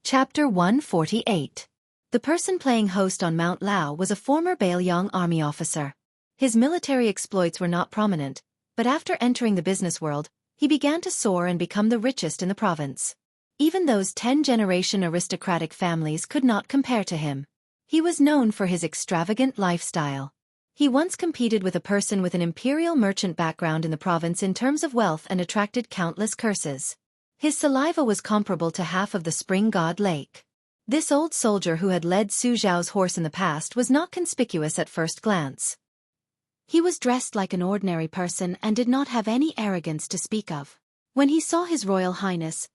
Chapter 148. The person playing host on Mount Lao was a former Beiliang army officer. His military exploits were not prominent, but after entering the business world, he began to soar and become the richest in the province. Even those 10-generation aristocratic families could not compare to him. He was known for his extravagant lifestyle. He once competed with a person with an imperial merchant background in the province in terms of wealth and attracted countless curses. His saliva was comparable to half of the spring god lake. This old soldier who had led Su Zhao's horse in the past was not conspicuous at first glance. He was dressed like an ordinary person and did not have any arrogance to speak of. When he saw His Royal Highness,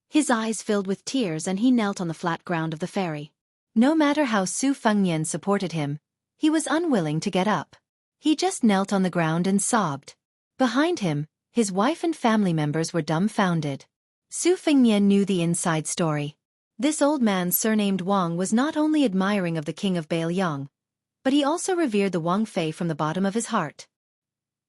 his eyes filled with tears and he knelt on the flat ground of the ferry. No matter how Su Fengnian supported him, he was unwilling to get up. He just knelt on the ground and sobbed. Behind him, his wife and family members were dumbfounded. Su Fengnian knew the inside story. This old man surnamed Wang was not only admiring of the king of Beiliang, but he also revered the Wang Fei from the bottom of his heart.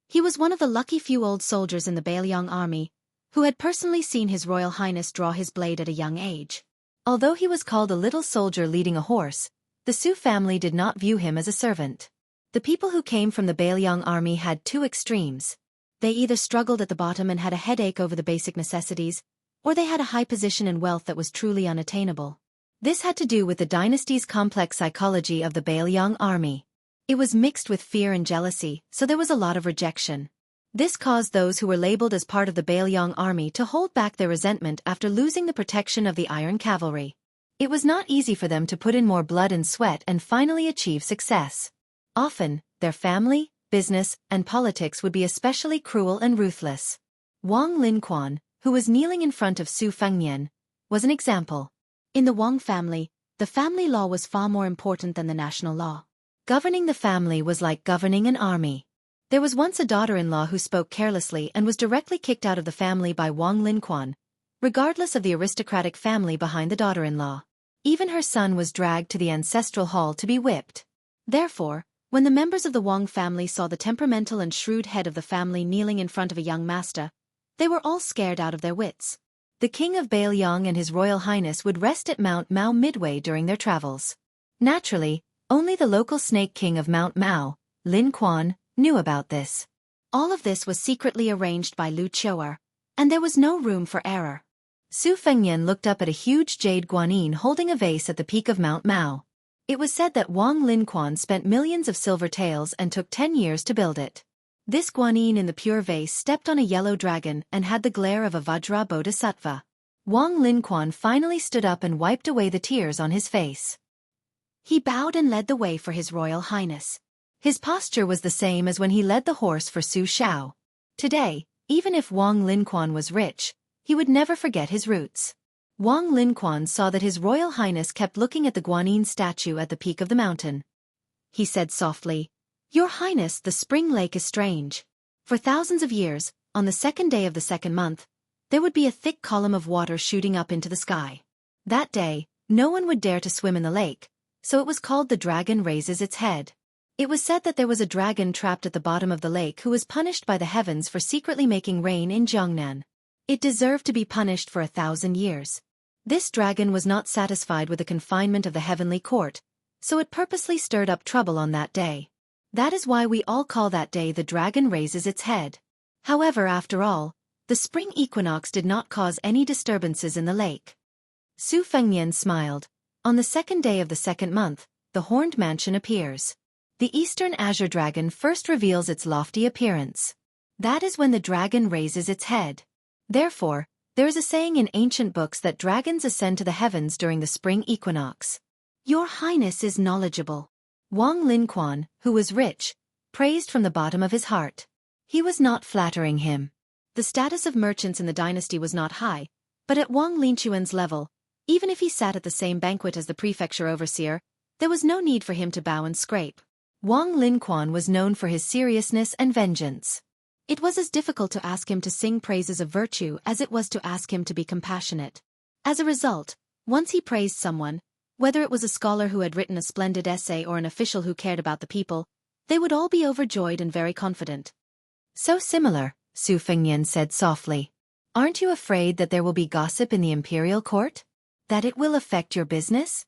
He was one of the lucky few old soldiers in the Beiliang army, who had personally seen His Royal Highness draw his blade at a young age. Although he was called a little soldier leading a horse, the Su family did not view him as a servant. The people who came from the Beiliang army had two extremes. They either struggled at the bottom and had a headache over the basic necessities, or they had a high position and wealth that was truly unattainable. This had to do with the dynasty's complex psychology of the Beiliang army. It was mixed with fear and jealousy, so there was a lot of rejection. This caused those who were labeled as part of the Beiliang army to hold back their resentment after losing the protection of the Iron Cavalry. It was not easy for them to put in more blood and sweat and finally achieve success. Often, their family, business, and politics would be especially cruel and ruthless. Wang Linquan, who was kneeling in front of Su Fengnian, was an example. In the Wang family, the family law was far more important than the national law. Governing the family was like governing an army. There was once a daughter-in-law who spoke carelessly and was directly kicked out of the family by Wang Linquan, regardless of the aristocratic family behind the daughter-in-law. Even her son was dragged to the ancestral hall to be whipped. Therefore, when the members of the Wang family saw the temperamental and shrewd head of the family kneeling in front of a young master, they were all scared out of their wits. The king of Beiliang and His Royal Highness would rest at Mount Mao midway during their travels. Naturally, only the local snake king of Mount Mao, Lin Quan, knew about this. All of this was secretly arranged by Lu Qiu'er, and there was no room for error. Su Fengnian looked up at a huge jade guanyin holding a vase at the peak of Mount Mao. It was said that Wang Linquan spent millions of silver taels and took 10 years to build it. This guanyin in the pure vase stepped on a yellow dragon and had the glare of a Vajra bodhisattva. Wang Linquan finally stood up and wiped away the tears on his face. He bowed and led the way for His Royal Highness. His posture was the same as when he led the horse for Su Xiao. Today, even if Wang Linquan was rich, he would never forget his roots. Wang Linquan saw that His Royal Highness kept looking at the guanyin statue at the peak of the mountain. He said softly, "Your Highness, the spring lake is strange. For thousands of years, on the second day of the second month, there would be a thick column of water shooting up into the sky. That day, no one would dare to swim in the lake, so it was called the dragon raises its head. It was said that there was a dragon trapped at the bottom of the lake who was punished by the heavens for secretly making rain in Jiangnan. It deserved to be punished for 1,000 years. This dragon was not satisfied with the confinement of the heavenly court, so it purposely stirred up trouble on that day. That is why we all call that day the dragon raises its head. However, after all, the spring equinox did not cause any disturbances in the lake." Su Fengnian smiled. On the second day of the second month, the horned mansion appears. The eastern azure dragon first reveals its lofty appearance. That is when the dragon raises its head. Therefore, there is a saying in ancient books that dragons ascend to the heavens during the spring equinox. "Your Highness is knowledgeable." Wang Linquan, who was rich, praised from the bottom of his heart. He was not flattering him. The status of merchants in the dynasty was not high, but at Wang Linquan's level, even if he sat at the same banquet as the prefecture overseer, there was no need for him to bow and scrape. Wang Linquan was known for his seriousness and vengeance. It was as difficult to ask him to sing praises of virtue as it was to ask him to be compassionate. As a result, once he praised someone, whether it was a scholar who had written a splendid essay or an official who cared about the people, they would all be overjoyed and very confident. "So similar," Su Fengnian said softly. "Aren't you afraid that there will be gossip in the imperial court?" That it will affect your business?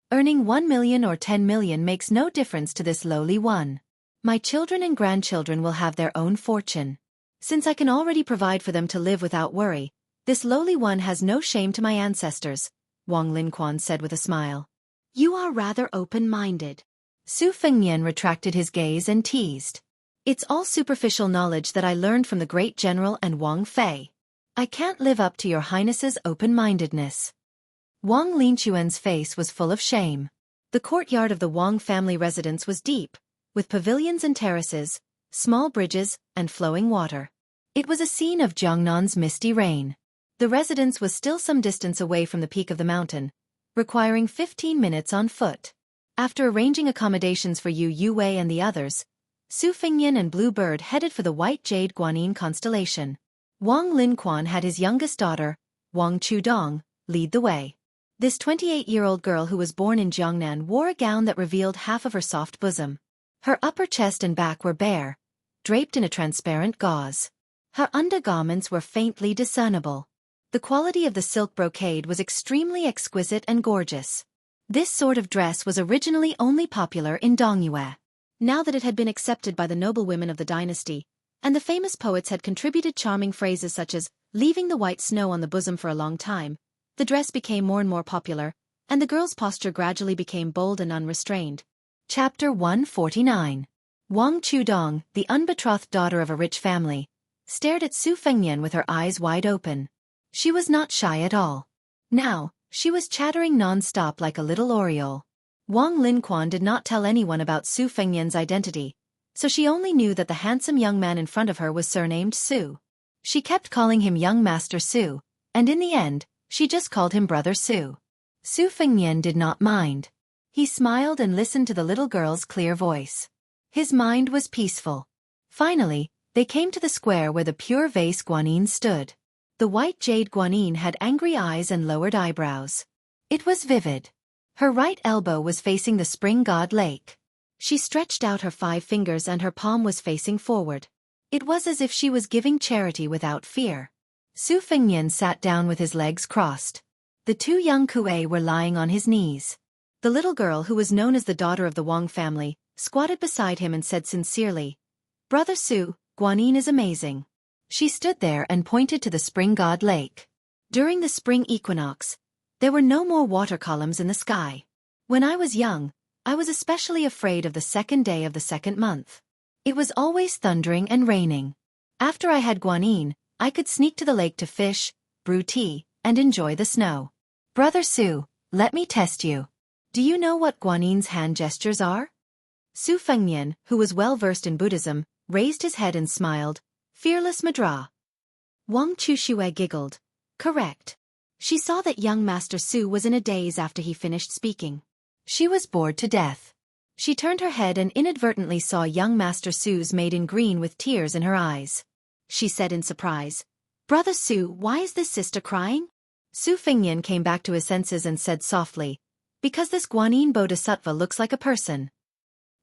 Earning 1 million or 10 million makes no difference to this lowly one. My children and grandchildren will have their own fortune. Since I can already provide for them to live without worry, this lowly one has no shame to my ancestors, Wang Linquan said with a smile. You are rather open-minded. Su Fengnian retracted his gaze and teased. It's all superficial knowledge that I learned from the great general and Wang Fei. I can't live up to your highness's open-mindedness. Wang Linquan's face was full of shame. The courtyard of the Wang family residence was deep, with pavilions and terraces, small bridges, and flowing water. It was a scene of Jiangnan's misty rain. The residence was still some distance away from the peak of the mountain, requiring 15 minutes on foot. After arranging accommodations for Yu Wei and the others, Su Fengnian and Blue Bird headed for the White Jade Guanyin constellation. Wang Linquan had his youngest daughter, Wang Chudong, lead the way. This 28-year-old girl who was born in Jiangnan wore a gown that revealed half of her soft bosom. Her upper chest and back were bare, draped in a transparent gauze. Her undergarments were faintly discernible. The quality of the silk brocade was extremely exquisite and gorgeous. This sort of dress was originally only popular in Dongyue. Now that it had been accepted by the noble women of the dynasty, and the famous poets had contributed charming phrases such as, leaving the white snow on the bosom for a long time, the dress became more and more popular, and the girl's posture gradually became bold and unrestrained. Chapter 149. Wang Chudong, the unbetrothed daughter of a rich family, stared at Su Fengnian with her eyes wide open. She was not shy at all. Now, she was chattering non-stop like a little oriole. Wang Linquan did not tell anyone about Su Fengnian's identity, so she only knew that the handsome young man in front of her was surnamed Su. She kept calling him young Master Su, and in the end, she just called him Brother Su. Su Fengnian did not mind. He smiled and listened to the little girl's clear voice. His mind was peaceful. Finally, they came to the square where the pure vase Guanyin stood. The white jade Guanyin had angry eyes and lowered eyebrows. It was vivid. Her right elbow was facing the spring god lake. She stretched out her 5 fingers and her palm was facing forward. It was as if she was giving charity without fear. Su Fengnian sat down with his legs crossed. The 2 young Kuei were lying on his knees. The little girl, who was known as the daughter of the Wang family, squatted beside him and said sincerely, Brother Su, Guanyin is amazing. She stood there and pointed to the spring god lake. During the spring equinox, there were no more water columns in the sky. When I was young, I was especially afraid of the 2nd day of the 2nd month. It was always thundering and raining. After I had Guanyin, I could sneak to the lake to fish, brew tea, and enjoy the snow. Brother Su, let me test you. Do you know what Guanyin's hand gestures are? Su Fengnian, who was well versed in Buddhism, raised his head and smiled. Fearless Madra. Wang Chuxue giggled. Correct. She saw that young Master Su was in a daze after he finished speaking. She was bored to death. She turned her head and inadvertently saw young Master Su's maid in green with tears in her eyes. She said in surprise, Brother Su, why is this sister crying? Su Fengnian came back to his senses and said softly, because this Guanyin Bodhisattva looks like a person.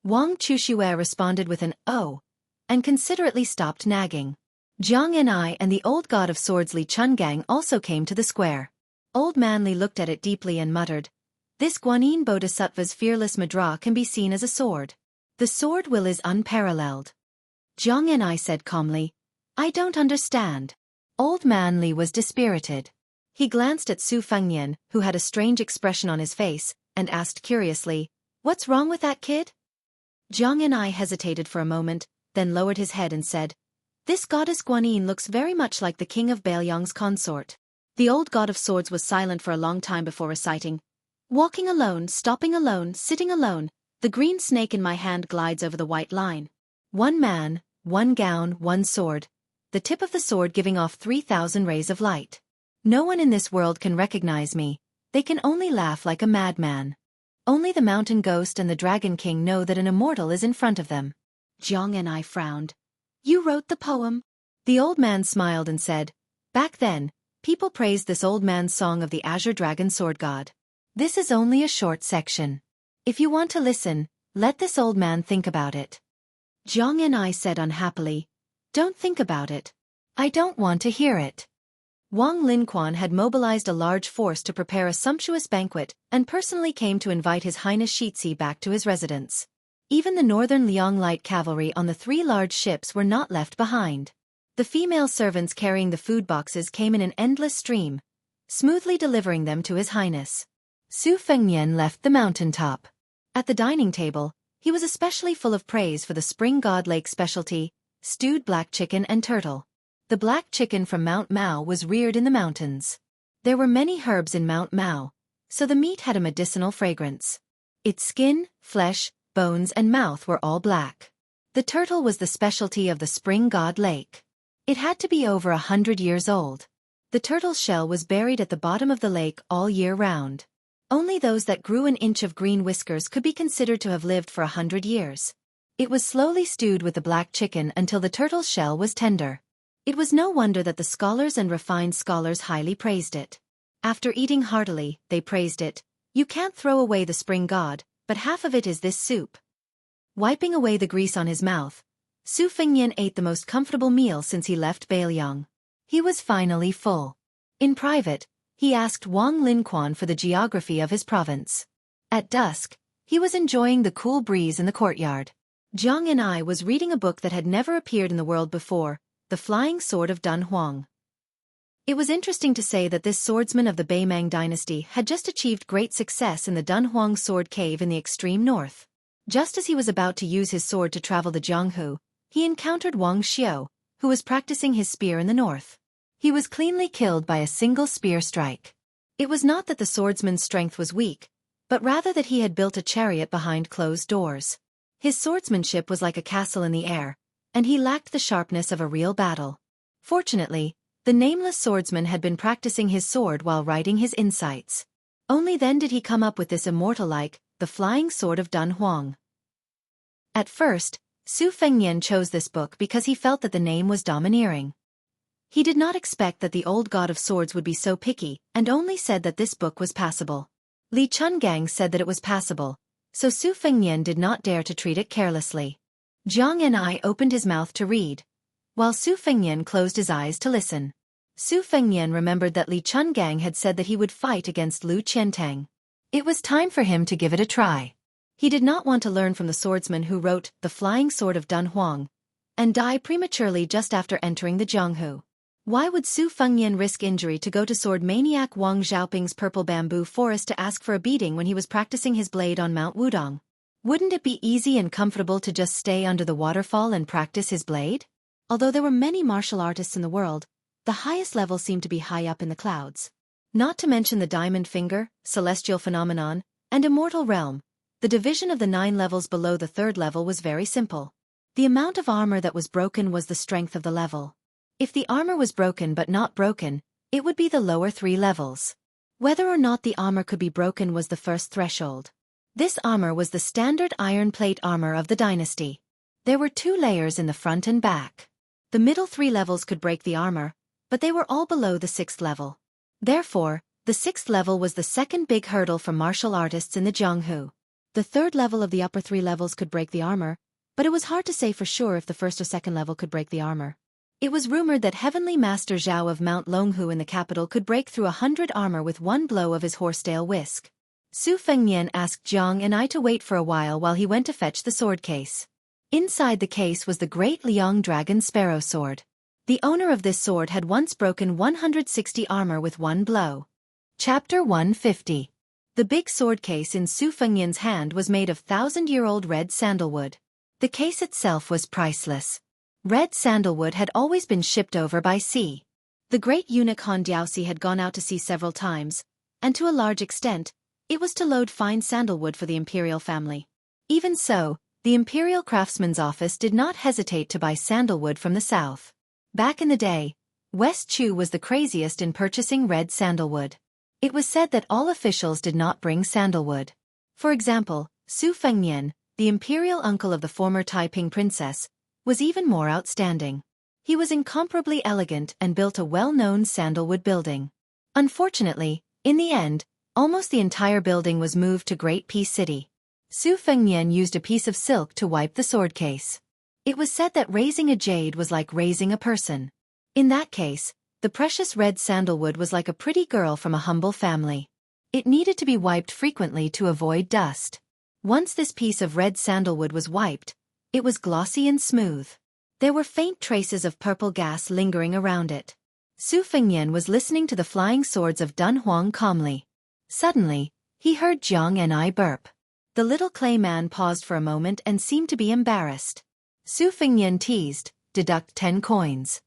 Wang Chuxue responded with an oh, and considerately stopped nagging. Jiang and I and the old god of swords Li Chungang also came to the square. Old man Li looked at it deeply and muttered, this Guanyin Bodhisattva's fearless Madra can be seen as a sword. The sword will is unparalleled. Jiang and I said calmly, I don't understand. Old man Li was dispirited. He glanced at Su Fengnian, who had a strange expression on his face, and asked curiously, what's wrong with that kid? Jiang and I hesitated for a moment, then lowered his head and said, this goddess Guanyin looks very much like the king of Baoyang's consort. The old god of swords was silent for a long time before reciting, walking alone, stopping alone, sitting alone, the green snake in my hand glides over the white line. 1 man, 1 gown, 1 sword, the tip of the sword giving off 3,000 rays of light. No one in this world can recognize me, they can only laugh like a madman. Only the mountain ghost and the dragon king know that an immortal is in front of them. Jiang and I frowned. You wrote the poem? The old man smiled and said, back then, people praised this old man's song of the azure dragon sword god. This is only a short section. If you want to listen, let this old man think about it. Jiang and I said unhappily, don't think about it. I don't want to hear it. Wang Linquan had mobilized a large force to prepare a sumptuous banquet and personally came to invite His Highness Shixi back to his residence. Even the northern Liang light cavalry on the 3 large ships were not left behind. The female servants carrying the food boxes came in an endless stream, smoothly delivering them to His Highness. Su Fengnian left the mountaintop. At the dining table, he was especially full of praise for the Spring God Lake specialty, stewed black chicken and turtle. The black chicken from Mount Mao was reared in the mountains. There were many herbs in Mount Mao, so the meat had a medicinal fragrance. Its skin, flesh, bones and mouth were all black. The turtle was the specialty of the Spring God Lake. It had to be over 100 years old. The turtle's shell was buried at the bottom of the lake all year round. Only those that grew an inch of green whiskers could be considered to have lived for 100 years. It was slowly stewed with the black chicken until the turtle's shell was tender. It was no wonder that the scholars and refined scholars highly praised it. After eating heartily, they praised it. You can't throw away the spring god, but half of it is this soup. Wiping away the grease on his mouth, Su Fengnian ate the most comfortable meal since he left Beiliang. He was finally full. In private, he asked Wang Linquan for the geography of his province. At dusk, he was enjoying the cool breeze in the courtyard. Jiang and I was reading a book that had never appeared in the world before, The Flying Sword of Dun Huang. It was interesting to say that this swordsman of the Beimang dynasty had just achieved great success in the Dun Huang sword cave in the extreme north. Just as he was about to use his sword to travel to Jianghu, he encountered Wang Xiao, who was practicing his spear in the north. He was cleanly killed by a single spear strike. It was not that the swordsman's strength was weak, but rather that he had built a chariot behind closed doors. His swordsmanship was like a castle in the air, and he lacked the sharpness of a real battle. Fortunately, the nameless swordsman had been practicing his sword while writing his insights. Only then did he come up with this immortal-like, The Flying Sword of Dun Huang. At first, Su Fengnian chose this book because he felt that the name was domineering. He did not expect that the old god of swords would be so picky, and only said that this book was passable. Li Chungang said that it was passable, so Su Fengnian did not dare to treat it carelessly. Jiang and I opened his mouth to read, while Su Fengnian closed his eyes to listen. Su Fengnian remembered that Li Chungang had said that he would fight against Lu Qiantang. It was time for him to give it a try. He did not want to learn from the swordsman who wrote The Flying Sword of Dun Huang, and die prematurely just after entering the Jianghu. Why would Su Fengnian risk injury to go to sword maniac Wang Xiaoping's purple bamboo forest to ask for a beating when he was practicing his blade on Mount Wudong? Wouldn't it be easy and comfortable to just stay under the waterfall and practice his blade? Although there were many martial artists in the world, the highest level seemed to be high up in the clouds. Not to mention the Diamond Finger, Celestial Phenomenon, and Immortal Realm, the division of the 9 levels below the 3rd level was very simple. The amount of armor that was broken was the strength of the level. If the armor was broken but not broken, it would be the lower 3 levels. Whether or not the armor could be broken was the first threshold. This armor was the standard iron plate armor of the dynasty. There were 2 layers in the front and back. The middle 3 levels could break the armor, but they were all below the 6th level. Therefore, the 6th level was the second big hurdle for martial artists in the Jianghu. The 3rd level of the upper 3 levels could break the armor, but it was hard to say for sure if the 1st or 2nd level could break the armor. It was rumored that Heavenly Master Zhao of Mount Longhu in the capital could break through 100 armor with one blow of his horsetail whisk. Su Fengnian asked Jiang and I to wait for a while he went to fetch the sword case. Inside the case was the great Liang Dragon Sparrow Sword. The owner of this sword had once broken 160 armor with one blow. Chapter 150. The big sword case in Su Fengnian's hand was made of 1,000-year-old red sandalwood. The case itself was priceless. Red sandalwood had always been shipped over by sea. The great eunuch Han Diaoxi had gone out to sea several times, and to a large extent, it was to load fine sandalwood for the imperial family. Even so, the imperial craftsman's office did not hesitate to buy sandalwood from the south. Back in the day, West Chu was the craziest in purchasing red sandalwood. It was said that all officials did not bring sandalwood. For example, Su Fengnian, the imperial uncle of the former Taiping princess, was even more outstanding. He was incomparably elegant and built a well-known sandalwood building. Unfortunately, in the end, almost the entire building was moved to Great Peace City. Su Fengnian used a piece of silk to wipe the sword case. It was said that raising a jade was like raising a person. In that case, The precious red sandalwood was like a pretty girl from a humble family. It needed to be wiped frequently to avoid dust. Once this piece of red sandalwood was wiped, it was glossy and smooth. There were faint traces of purple gas lingering around it. Su Fengnian was listening to the flying swords of Dun Huang calmly. Suddenly, he heard Xianxia burp. The little clay man paused for a moment and seemed to be embarrassed. Su Fengnian teased, "Deduct 10 coins."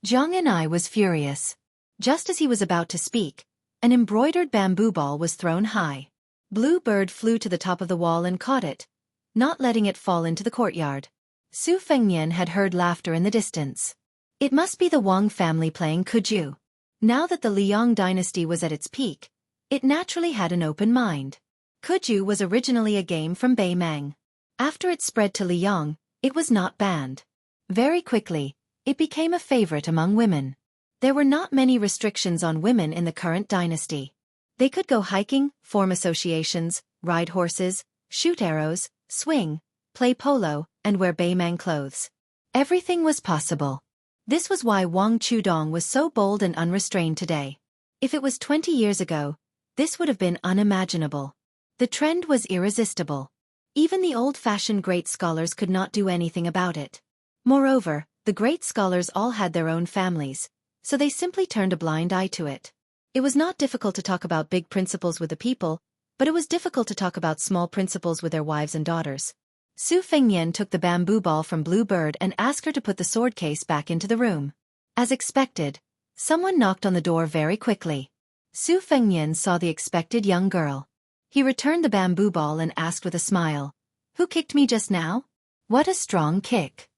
Xianxia was furious. Just as he was about to speak, an embroidered bamboo ball was thrown high. Blue Bird flew to the top of the wall and caught it, not letting it fall into the courtyard. Su Fengnian had heard laughter in the distance. It must be the Wang family playing Kuju. Now that the Liang dynasty was at its peak, it naturally had an open mind. Kuju was originally a game from Beimang. After it spread to Liang, it was not banned. Very quickly, it became a favorite among women. There were not many restrictions on women in the current dynasty. They could go hiking, form associations, ride horses, shoot arrows, swing, play polo, and wear Beimang clothes. Everything was possible. This was why Wang Chudong was so bold and unrestrained today. If it was 20 years ago, this would have been unimaginable. The trend was irresistible. Even the old-fashioned great scholars could not do anything about it. Moreover, the great scholars all had their own families, so they simply turned a blind eye to it. It was not difficult to talk about big principles with the people, but it was difficult to talk about small principles with their wives and daughters. Su Fengnian took the bamboo ball from Blue Bird and asked her to put the sword case back into the room. As expected, someone knocked on the door very quickly. Su Fengnian saw the expected young girl. He returned the bamboo ball and asked with a smile, "Who kicked me just now?" "What a strong kick."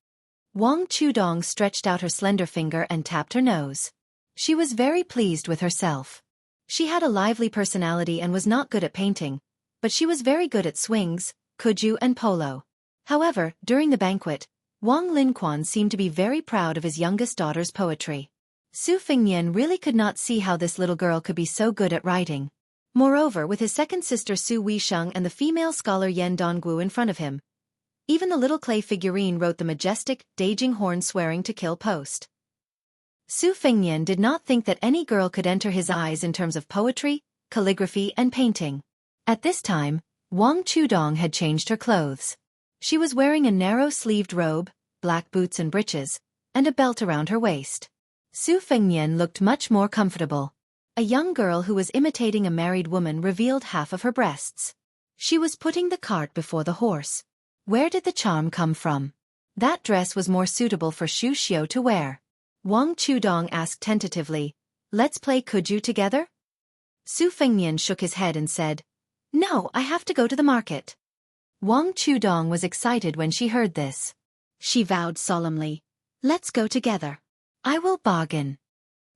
Wang Chudong stretched out her slender finger and tapped her nose. She was very pleased with herself. She had a lively personality and was not good at painting, but she was very good at swings, kuju and polo. However, during the banquet, Wang Linquan seemed to be very proud of his youngest daughter's poetry. Su Fengnian really could not see how this little girl could be so good at writing. Moreover, with his second sister Su Weisheng and the female scholar Yan Dongguo in front of him, even the little clay figurine wrote the majestic, Daijing horn swearing to kill post. Su Fengnian did not think that any girl could enter his eyes in terms of poetry, calligraphy and painting. At this time, Wang Chudong had changed her clothes. She was wearing a narrow-sleeved robe, black boots and breeches, and a belt around her waist. Su Fengnian looked much more comfortable. A young girl who was imitating a married woman revealed half of her breasts. She was putting the cart before the horse. Where did the charm come from? That dress was more suitable for Xu Xiu to wear. Wang Chudong asked tentatively, "Let's play Kuju together?" Su Fengnian shook his head and said, "No, I have to go to the market." Wang Chudong was excited when she heard this. She vowed solemnly, "Let's go together. I will bargain."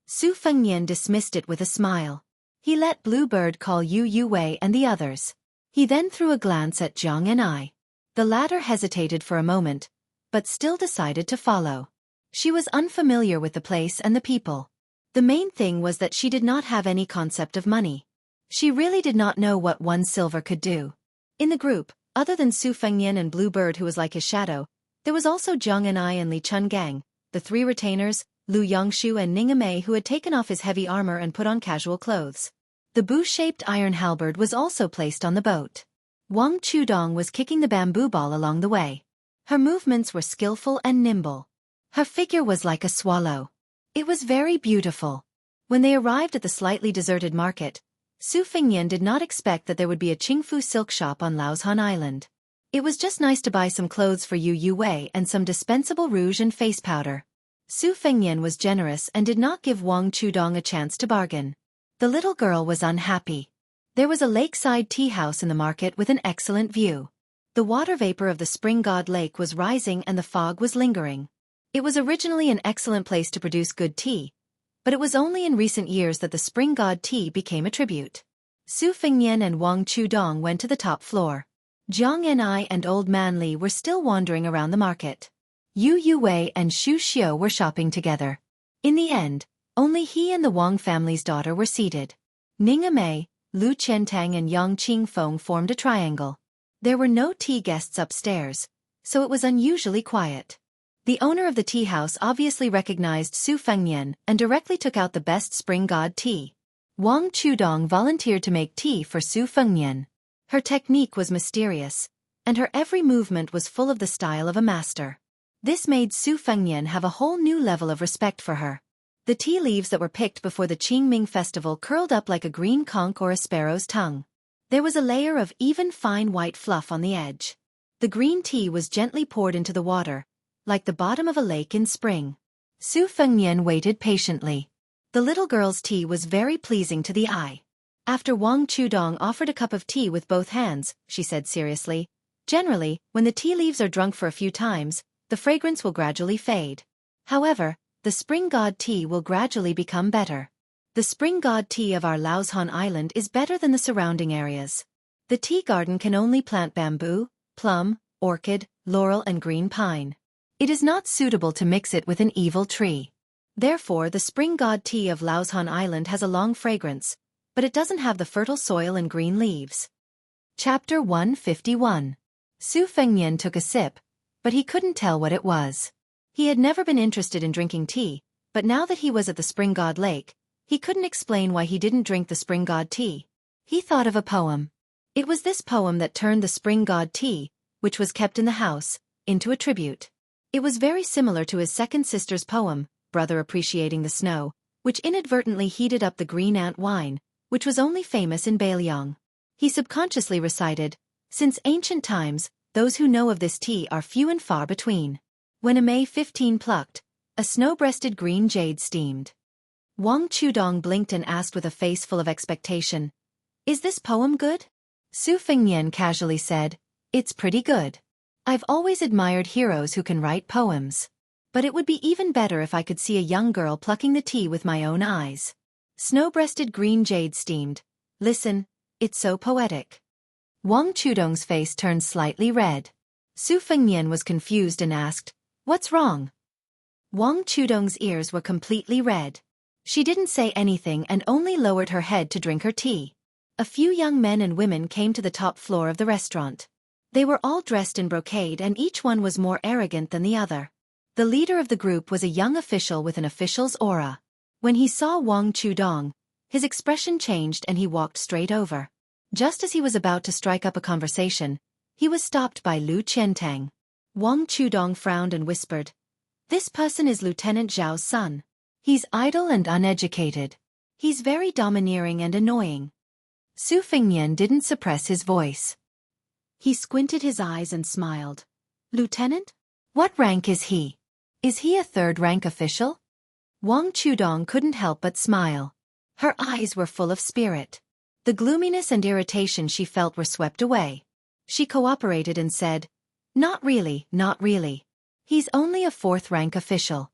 Su Fengnian dismissed it with a smile. He let Blue Bird call Yu Wei and the others. He then threw a glance at Xianxia. The latter hesitated for a moment, but still decided to follow. She was unfamiliar with the place and the people. The main thing was that she did not have any concept of money. She really did not know what 1 silver could do. In the group, other than Su Fengnian and Blue Bird who was like his shadow, there was also Xianxia and Li Chungang, the 3 retainers, Lu Yangshu and Ningame who had taken off his heavy armor and put on casual clothes. The bow-shaped iron halberd was also placed on the boat. Wang Chudong was kicking the bamboo ball along the way. Her movements were skillful and nimble. Her figure was like a swallow. It was very beautiful. When they arrived at the slightly deserted market, Su Fengnian did not expect that there would be a Qingfu silk shop on Laoshan Island. It was just nice to buy some clothes for Yu Wei and some dispensable rouge and face powder. Su Fengnian was generous and did not give Wang Chudong a chance to bargain. The little girl was unhappy. There was a lakeside tea house in the market with an excellent view. The water vapor of the spring god lake was rising and the fog was lingering. It was originally an excellent place to produce good tea, but it was only in recent years that the spring god tea became a tribute. Su Fengnian and Wang Chudong went to the top floor. Xianxia and Old Man Li were still wandering around the market. Yu Wei and Xu Xiu were shopping together. In the end, only he and the Wang family's daughter were seated. Ningame, Lu Qiantang and Yang Qingfeng formed a triangle. There were no tea guests upstairs, so it was unusually quiet. The owner of the tea house obviously recognized Su Fengnian and directly took out the best spring god tea. Wang Chudong volunteered to make tea for Su Fengnian. Her technique was mysterious, and her every movement was full of the style of a master. This made Su Fengnian have a whole new level of respect for her. The tea leaves that were picked before the Qingming festival curled up like a green conch or a sparrow's tongue. There was a layer of even fine white fluff on the edge. The green tea was gently poured into the water, like the bottom of a lake in spring. Su Fengnian waited patiently. The little girl's tea was very pleasing to the eye. After Wang Chudong offered a cup of tea with both hands, she said seriously, "Generally, when the tea leaves are drunk for a few times, the fragrance will gradually fade. However, the spring god tea will gradually become better. The spring god tea of our Laoshan Island is better than the surrounding areas. The tea garden can only plant bamboo, plum, orchid, laurel and green pine. It is not suitable to mix it with an evil tree. Therefore the spring god tea of Laoshan Island has a long fragrance, but it doesn't have the fertile soil and green leaves." Chapter 151. Su Fengnian took a sip, but he couldn't tell what it was. He had never been interested in drinking tea, but now that he was at the spring god lake, he couldn't explain why he didn't drink the spring god tea. He thought of a poem. It was this poem that turned the spring god tea, which was kept in the house, into a tribute. It was very similar to his second sister's poem, Brother Appreciating the Snow, which inadvertently heated up the green ant wine, which was only famous in Bailiang. He subconsciously recited, "Since ancient times, those who know of this tea are few and far between. When a May 15 plucked, a snow-breasted green jade steamed." Wang Chudong blinked and asked with a face full of expectation, "Is this poem good?" Su Fengnian casually said, "It's pretty good. I've always admired heroes who can write poems. But it would be even better if I could see a young girl plucking the tea with my own eyes. Snow-breasted green jade steamed. Listen, it's so poetic." Wang Chudong's face turned slightly red. Su Fengnian was confused and asked, "What's wrong?" Wang Chudong's ears were completely red. She didn't say anything and only lowered her head to drink her tea. A few young men and women came to the top floor of the restaurant. They were all dressed in brocade and each one was more arrogant than the other. The leader of the group was a young official with an official's aura. When he saw Wang Chudong, his expression changed and he walked straight over. Just as he was about to strike up a conversation, he was stopped by Lu Qiantang. Wang Chudong frowned and whispered, "This person is Lieutenant Zhao's son. He's idle and uneducated. He's very domineering and annoying." Su Fengnian didn't suppress his voice. He squinted his eyes and smiled. "Lieutenant? What rank is he? Is he a third-rank official?" Wang Chudong couldn't help but smile. Her eyes were full of spirit. The gloominess and irritation she felt were swept away. She cooperated and said, "Not really, not really. He's only a fourth-rank official."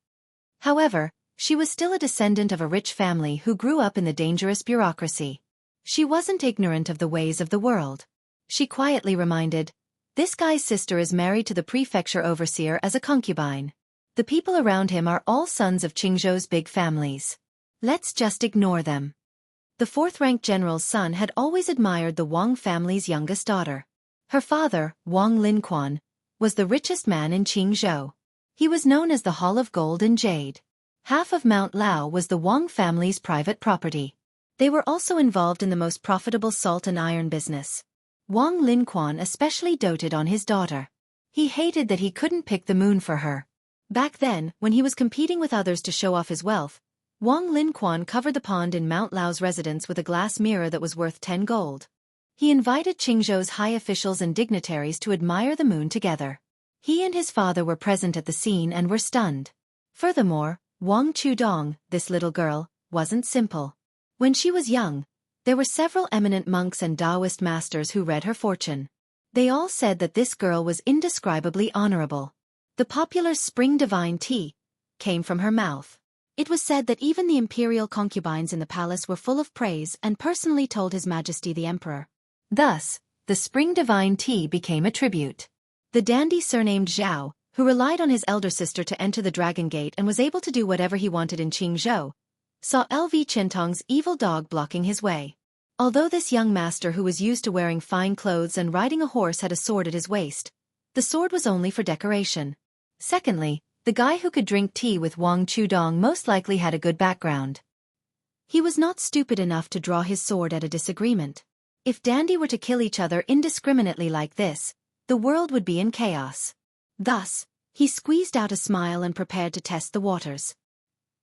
However, she was still a descendant of a rich family who grew up in the dangerous bureaucracy. She wasn't ignorant of the ways of the world. She quietly reminded, "This guy's sister is married to the prefecture overseer as a concubine. The people around him are all sons of Qingzhou's big families. Let's just ignore them." The fourth-rank general's son had always admired the Wang family's youngest daughter. Her father, Wang Linquan, was the richest man in Qingzhou. He was known as the Hall of Gold and Jade. Half of Mount Lao was the Wang family's private property. They were also involved in the most profitable salt and iron business. Wang Linquan especially doted on his daughter. He hated that he couldn't pick the moon for her. Back then, when he was competing with others to show off his wealth, Wang Linquan covered the pond in Mount Lao's residence with a glass mirror that was worth 10 gold. He invited Qingzhou's high officials and dignitaries to admire the moon together. He and his father were present at the scene and were stunned. Furthermore, Wang Chudong, this little girl, wasn't simple. When she was young, there were several eminent monks and Taoist masters who read her fortune. They all said that this girl was indescribably honorable. The popular spring divine tea came from her mouth. It was said that even the imperial concubines in the palace were full of praise and personally told His Majesty the Emperor. Thus, the spring divine tea became a tribute. The dandy surnamed Zhao, who relied on his elder sister to enter the Dragon Gate and was able to do whatever he wanted in Qingzhou, saw LV Qiantong's evil dog blocking his way. Although this young master who was used to wearing fine clothes and riding a horse had a sword at his waist, the sword was only for decoration. Secondly, the The guy who could drink tea with Wang Chudong most likely had a good background. He was not stupid enough to draw his sword at a disagreement. If dandy were to kill each other indiscriminately like this, the world would be in chaos. Thus, he squeezed out a smile and prepared to test the waters.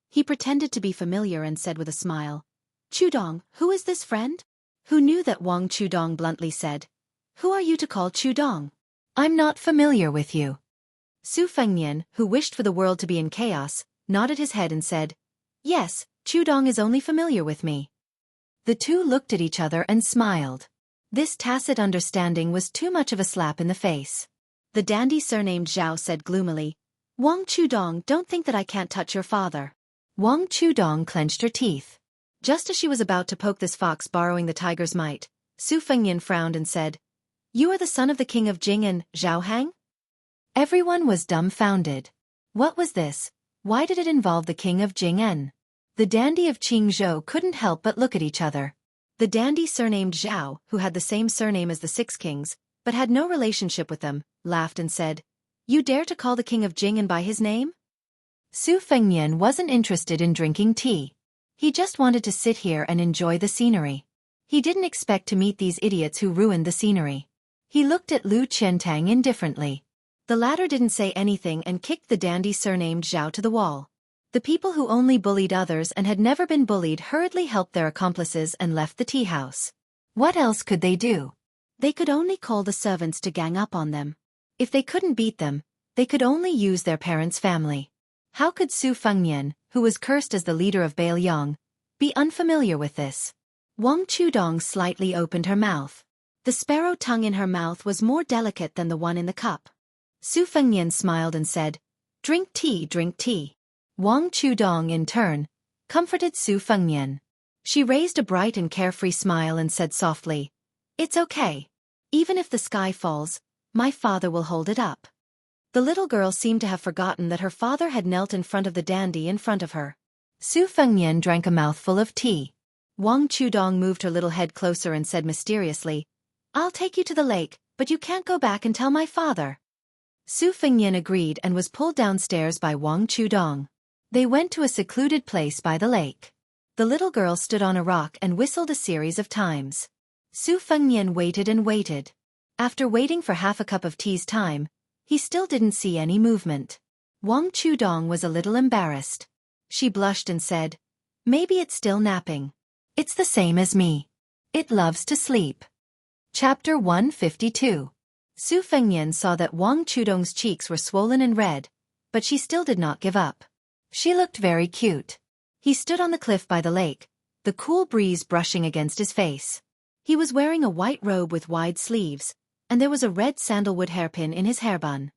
He pretended to be familiar and said with a smile, "Chudong, who is this friend?" Who knew that Wang Chudong bluntly said, "Who are you to call Chudong? I'm not familiar with you." Su Fengnian, who wished for the world to be in chaos, nodded his head and said, "Yes, Chudong is only familiar with me." The two looked at each other and smiled. This tacit understanding was too much of a slap in the face. The dandy surnamed Zhao said gloomily, "Wang Chudong, don't think that I can't touch your father." Wang Chudong clenched her teeth. Just as she was about to poke this fox borrowing the tiger's might, Su Fengnian frowned and said, "You are the son of the king of Jing and Zhaohang?" Everyone was dumbfounded. What was this? Why did it involve the king of Jing'an? The dandy of Qingzhou couldn't help but look at each other. The dandy surnamed Zhao, who had the same surname as the six kings, but had no relationship with them, laughed and said, "You dare to call the king of Jing'an by his name?" Su Fengnian wasn't interested in drinking tea. He just wanted to sit here and enjoy the scenery. He didn't expect to meet these idiots who ruined the scenery. He looked at Lu Qiantang indifferently. The latter didn't say anything and kicked the dandy surnamed Zhao to the wall. The people who only bullied others and had never been bullied hurriedly helped their accomplices and left the tea house. What else could they do? They could only call the servants to gang up on them. If they couldn't beat them, they could only use their parents' family. How could Su Fengnian, who was cursed as the leader of Beiliang, be unfamiliar with this? Wang Chudong slightly opened her mouth. The sparrow tongue in her mouth was more delicate than the one in the cup. Su Fengnian smiled and said, "Drink tea, drink tea." Wang Chudong, in turn, comforted Su Fengnian. She raised a bright and carefree smile and said softly, "It's okay. Even if the sky falls, my father will hold it up." The little girl seemed to have forgotten that her father had knelt in front of the dandy in front of her. Su Fengnian drank a mouthful of tea. Wang Chudong moved her little head closer and said mysteriously, "I'll take you to the lake, but you can't go back and tell my father." Su Fengnian agreed and was pulled downstairs by Wang Chudong. They went to a secluded place by the lake. The little girl stood on a rock and whistled a series of times. Su Fengnian waited and waited. After waiting for half a cup of tea's time, he still didn't see any movement. Wang Chudong was a little embarrassed. She blushed and said, "Maybe it's still napping. It's the same as me. It loves to sleep." Chapter 152. Su Fengnian saw that Wang Chudong's cheeks were swollen and red, but she still did not give up. She looked very cute. He stood on the cliff by the lake, the cool breeze brushing against his face. He was wearing a white robe with wide sleeves, and there was a red sandalwood hairpin in his hairbun.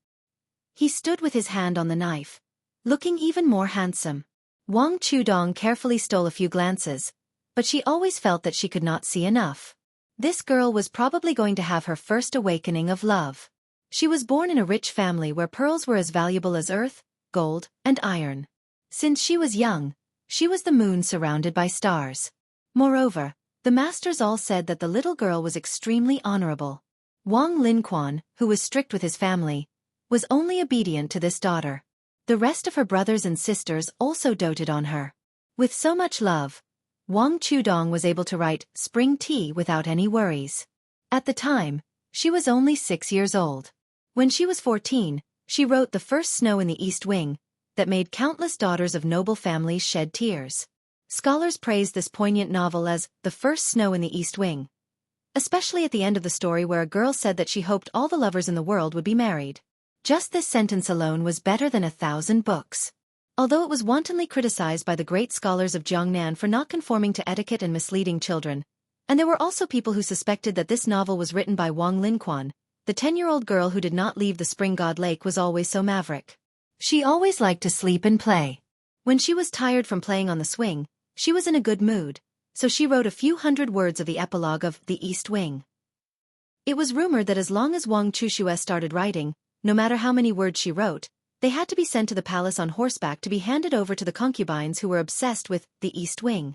He stood with his hand on the knife, looking even more handsome. Wang Chudong carefully stole a few glances, but she always felt that she could not see enough. This girl was probably going to have her first awakening of love. She was born in a rich family where pearls were as valuable as earth, gold, and iron. Since she was young, she was the moon surrounded by stars. Moreover, the masters all said that the little girl was extremely honorable. Wang Linquan, who was strict with his family, was only obedient to this daughter. The rest of her brothers and sisters also doted on her. With so much love, Wang Chudong was able to write Spring Tea without any worries. At the time, she was only 6 years old. When she was 14, she wrote The First Snow in the East Wing, that made countless daughters of noble families shed tears. Scholars praised this poignant novel as The First Snow in the East Wing, especially at the end of the story where a girl said that she hoped all the lovers in the world would be married. Just this sentence alone was better than 1,000 books. Although it was wantonly criticized by the great scholars of Jiangnan for not conforming to etiquette and misleading children, and there were also people who suspected that this novel was written by Wang Linquan, the 10-year-old girl who did not leave the spring god lake was always so maverick. She always liked to sleep and play. When she was tired from playing on the swing, she was in a good mood, so she wrote a few hundred words of the epilogue of The East Wing. It was rumored that as long as Wang Chushue started writing, no matter how many words she wrote, they had to be sent to the palace on horseback to be handed over to the concubines who were obsessed with The East Wing.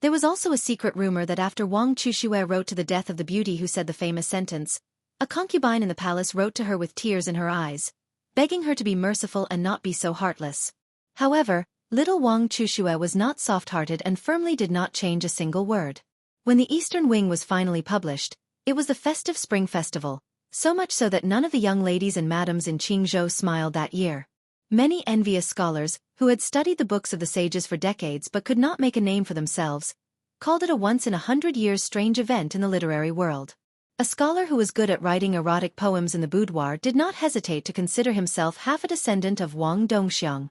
There was also a secret rumor that after Wang Chushue wrote to the death of the beauty who said the famous sentence, a concubine in the palace wrote to her with tears in her eyes, begging her to be merciful and not be so heartless. However, little Wang Chushue was not soft-hearted and firmly did not change a single word. When the Eastern Wing was finally published, it was the festive spring festival, so much so that none of the young ladies and madams in Qingzhou smiled that year. Many envious scholars, who had studied the books of the sages for decades but could not make a name for themselves, called it a once-in-a-hundred-years strange event in the literary world. A scholar who was good at writing erotic poems in the boudoir did not hesitate to consider himself half a descendant of Wang Dongxiang.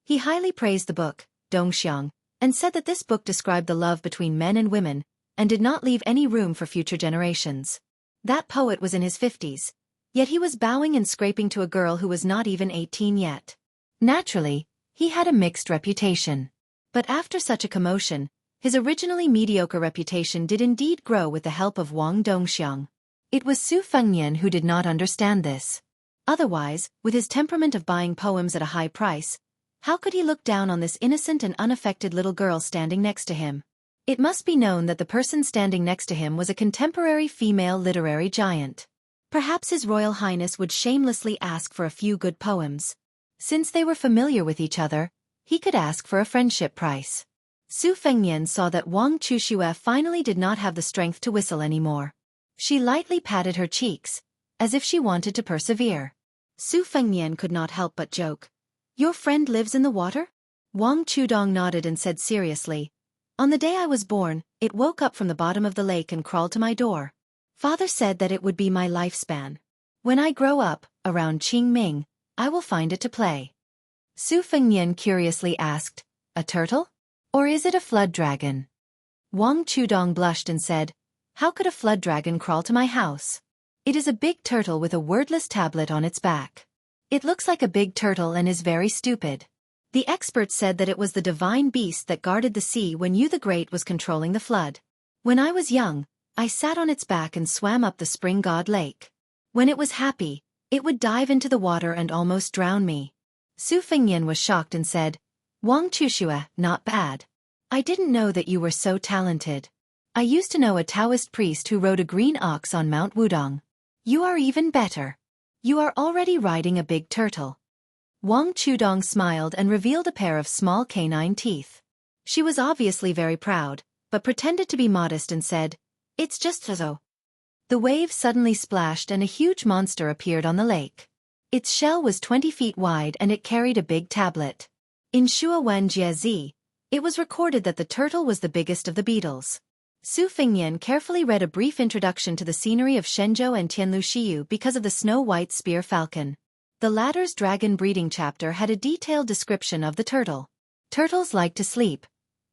He highly praised the book, Dongxiang, and said that this book described the love between men and women, and did not leave any room for future generations. That poet was in his 50s, yet he was bowing and scraping to a girl who was not even 18 yet. Naturally, he had a mixed reputation. But after such a commotion, his originally mediocre reputation did indeed grow with the help of Wang Dongxiang. It was Su Fengnian who did not understand this. Otherwise, with his temperament of buying poems at a high price, how could he look down on this innocent and unaffected little girl standing next to him? It must be known that the person standing next to him was a contemporary female literary giant. Perhaps His Royal Highness would shamelessly ask for a few good poems. Since they were familiar with each other, he could ask for a friendship price. Su Fengnian saw that Wang Chushue finally did not have the strength to whistle anymore. She lightly patted her cheeks, as if she wanted to persevere. Su Fengnian could not help but joke. "Your friend lives in the water?" Wang Chudong nodded and said seriously, "On the day I was born, it woke up from the bottom of the lake and crawled to my door. Father said that it would be my lifespan. When I grow up, around Qingming, I will find it to play." Su Fengnian curiously asked, "A turtle? Or is it a flood dragon?" Wang Chudong blushed and said, "How could a flood dragon crawl to my house? It is a big turtle with a wordless tablet on its back. It looks like a big turtle and is very stupid. The experts said that it was the divine beast that guarded the sea when Yu the Great was controlling the flood. When I was young, I sat on its back and swam up the spring god lake. When it was happy, it would dive into the water and almost drown me." Su Fengnian was shocked and said, "Wang Chushue, not bad. I didn't know that you were so talented. I used to know a Taoist priest who rode a green ox on Mount Wudong. You are even better. You are already riding a big turtle." Wang Chudong smiled and revealed a pair of small canine teeth. She was obviously very proud, but pretended to be modest and said, "It's just so." The waves suddenly splashed and a huge monster appeared on the lake. Its shell was 20 feet wide and it carried a big tablet. In Shuowen Jiezi, it was recorded that the turtle was the biggest of the beetles. Su Fengnian carefully read a brief introduction to the scenery of Shenzhou and Tianlushiyu because of the snow-white spear falcon. The latter's dragon breeding chapter had a detailed description of the turtle. Turtles like to sleep,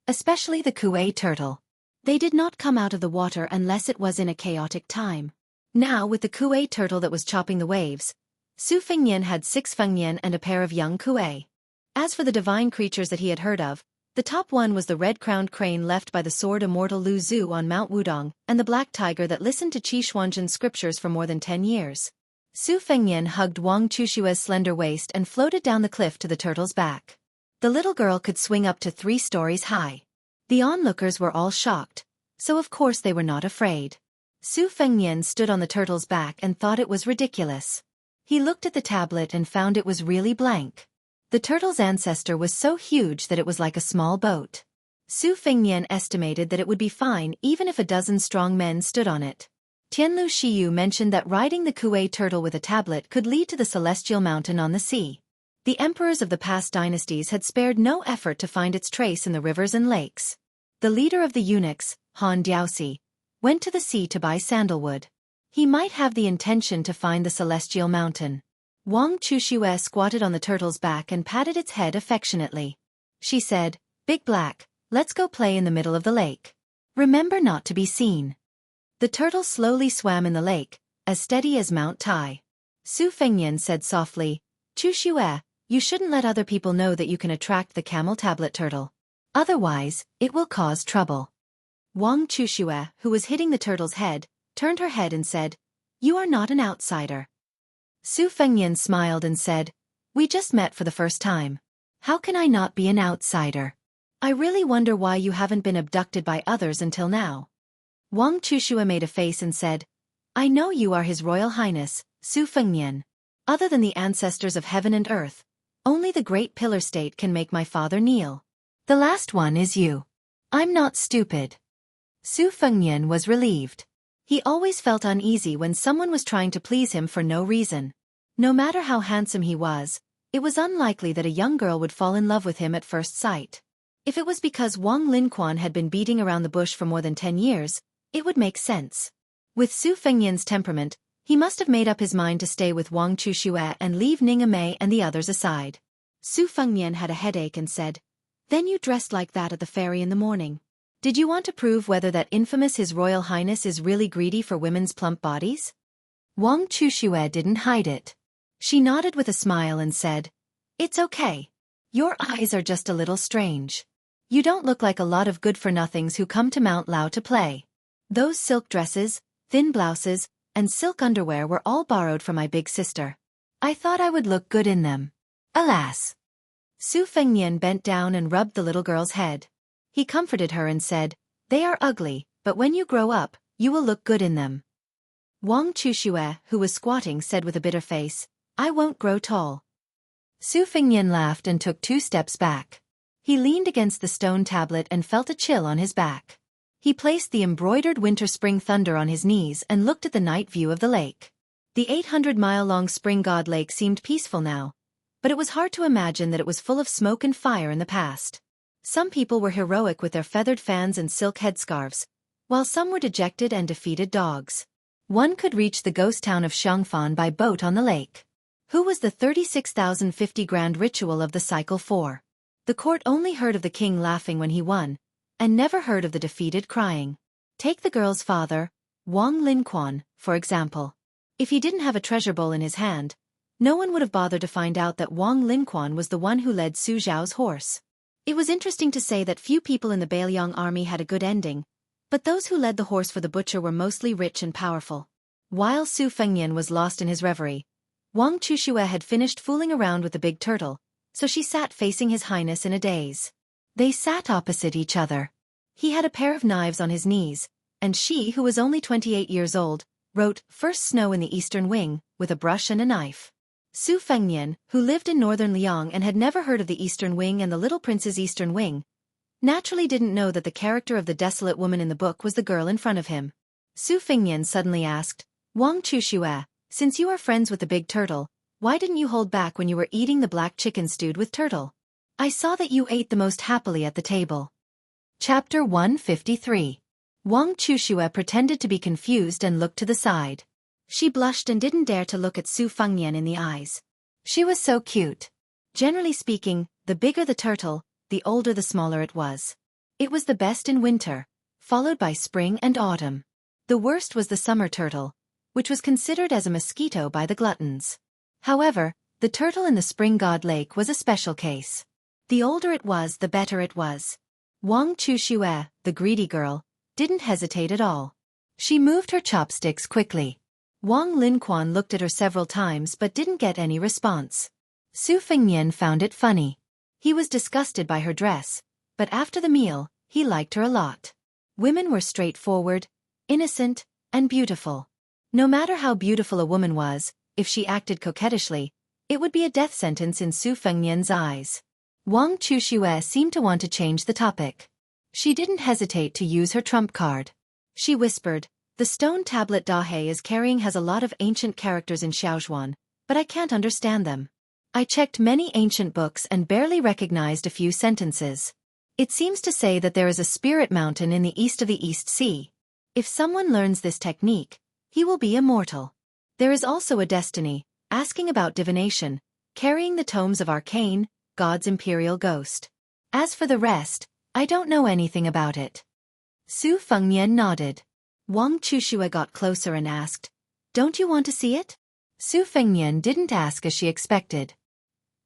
especially the Kuei turtle. They did not come out of the water unless it was in a chaotic time. Now with the Kuei turtle that was chopping the waves, Su Fengnian had 6 Fengnian and a pair of young Kuei. As for the divine creatures that he had heard of, the top one was the red-crowned crane left by the sword immortal Lu Zhu on Mount Wudong, and the black tiger that listened to Qi Xuanzhen's scriptures for more than 10 years. Su Fengnian hugged Wang Chushue's slender waist and floated down the cliff to the turtle's back. The little girl could swing up to 3 stories high. The onlookers were all shocked, so of course they were not afraid. Su Fengnian stood on the turtle's back and thought it was ridiculous. He looked at the tablet and found it was really blank. The turtle's ancestor was so huge that it was like a small boat. Su Fengnian estimated that it would be fine even if a dozen strong men stood on it. Tianlu Shiyu mentioned that riding the Kuei turtle with a tablet could lead to the celestial mountain on the sea. The emperors of the past dynasties had spared no effort to find its trace in the rivers and lakes. The leader of the eunuchs, Han Diaoxi, went to the sea to buy sandalwood. He might have the intention to find the celestial mountain. Wang Chushue squatted on the turtle's back and patted its head affectionately. She said, "Big Black, let's go play in the middle of the lake. Remember not to be seen." The turtle slowly swam in the lake, as steady as Mount Tai. Su Fengnian said softly, "Chushue, you shouldn't let other people know that you can attract the camel tablet turtle. Otherwise, it will cause trouble." Wang Chushue, who was hitting the turtle's head, turned her head and said, "You are not an outsider." Su Fengnian smiled and said, "We just met for the first time. How can I not be an outsider? I really wonder why you haven't been abducted by others until now." Wang Chushue made a face and said, "I know you are His Royal Highness, Su Fengnian. Other than the ancestors of heaven and earth, only the great pillar state can make my father kneel. The last one is you. I'm not stupid. Su Fengnian was relieved. He always felt uneasy when someone was trying to please him for no reason. No matter how handsome he was, it was unlikely that a young girl would fall in love with him at first sight. If it was because Wang Linquan had been beating around the bush for more than 10 years, it would make sense. With Su Fengnian's temperament, he must have made up his mind to stay with Wang Chuxue and leave Ning Mei and the others aside. Su Fengnian had a headache and said, "Then you dressed like that at the ferry in the morning. Did you want to prove whether that infamous His Royal Highness is really greedy for women's plump bodies?" Wang Chuxue didn't hide it. She nodded with a smile and said, "It's okay. Your eyes are just a little strange. You don't look like a lot of good-for-nothings who come to Mount Lao to play. Those silk dresses, thin blouses, and silk underwear were all borrowed from my big sister. I thought I would look good in them. Alas." Su Fengnian bent down and rubbed the little girl's head. He comforted her and said, "They are ugly, but when you grow up, you will look good in them." Wang Chuxue, who was squatting, said with a bitter face, "I won't grow tall." Su Fengnian laughed and took 2 steps back. He leaned against the stone tablet and felt a chill on his back. He placed the embroidered winter-spring thunder on his knees and looked at the night view of the lake. The 800-mile-long spring god lake seemed peaceful now, but it was hard to imagine that it was full of smoke and fire in the past. Some people were heroic with their feathered fans and silk headscarves, while some were dejected and defeated dogs. One could reach the ghost town of Xianxia by boat on the lake. Who was the 36,050 grand ritual of the cycle for? The court only heard of the king laughing when he won, and never heard of the defeated crying. Take the girl's father, Wang Linquan, for example. If he didn't have a treasure bowl in his hand, no one would have bothered to find out that Wang Linquan was the one who led Su Zhao's horse. It was interesting to say that few people in the Beiliang army had a good ending, but those who led the horse for the butcher were mostly rich and powerful. While Su Fengnian was lost in his reverie, Wang Chuxue had finished fooling around with the big turtle, so she sat facing His Highness in a daze. They sat opposite each other. He had a pair of knives on his knees, and she, who was only 28 years old, wrote "First Snow in the Eastern Wing" with a brush and a knife. Su Fengnian, who lived in northern Liang and had never heard of the Eastern Wing and the Little Prince's Eastern Wing, naturally didn't know that the character of the desolate woman in the book was the girl in front of him. Su Fengnian suddenly asked, "Wang Chuxue, since you are friends with the big turtle, why didn't you hold back when you were eating the black chicken stewed with turtle? I saw that you ate the most happily at the table." Chapter 153. Wang Chuxue pretended to be confused and looked to the side. She blushed and didn't dare to look at Su Fengnian in the eyes. She was so cute. Generally speaking, the bigger the turtle, the older the smaller it was. It was the best in winter, followed by spring and autumn. The worst was the summer turtle, which was considered as a mosquito by the gluttons. However, the turtle in the spring god lake was a special case. The older it was, the better it was. Wang Chuxue, the greedy girl, didn't hesitate at all. She moved her chopsticks quickly. Wang Linquan looked at her several times but didn't get any response. Su Fengnian found it funny. He was disgusted by her dress, but after the meal, he liked her a lot. Women were straightforward, innocent, and beautiful. No matter how beautiful a woman was, if she acted coquettishly, it would be a death sentence in Su Fengnian's eyes. Wang Chuxue seemed to want to change the topic. She didn't hesitate to use her trump card. She whispered, "The stone tablet Dahe is carrying has a lot of ancient characters in Xiaozhuan, but I can't understand them. I checked many ancient books and barely recognized a few sentences. It seems to say that there is a spirit mountain in the east of the East Sea. If someone learns this technique, he will be immortal. There is also a destiny, asking about divination, carrying the tomes of arcane, God's imperial ghost. As for the rest, I don't know anything about it." Su Fengnian nodded. Wang Chuxue got closer and asked, "Don't you want to see it?" Su Fengnian didn't ask as she expected.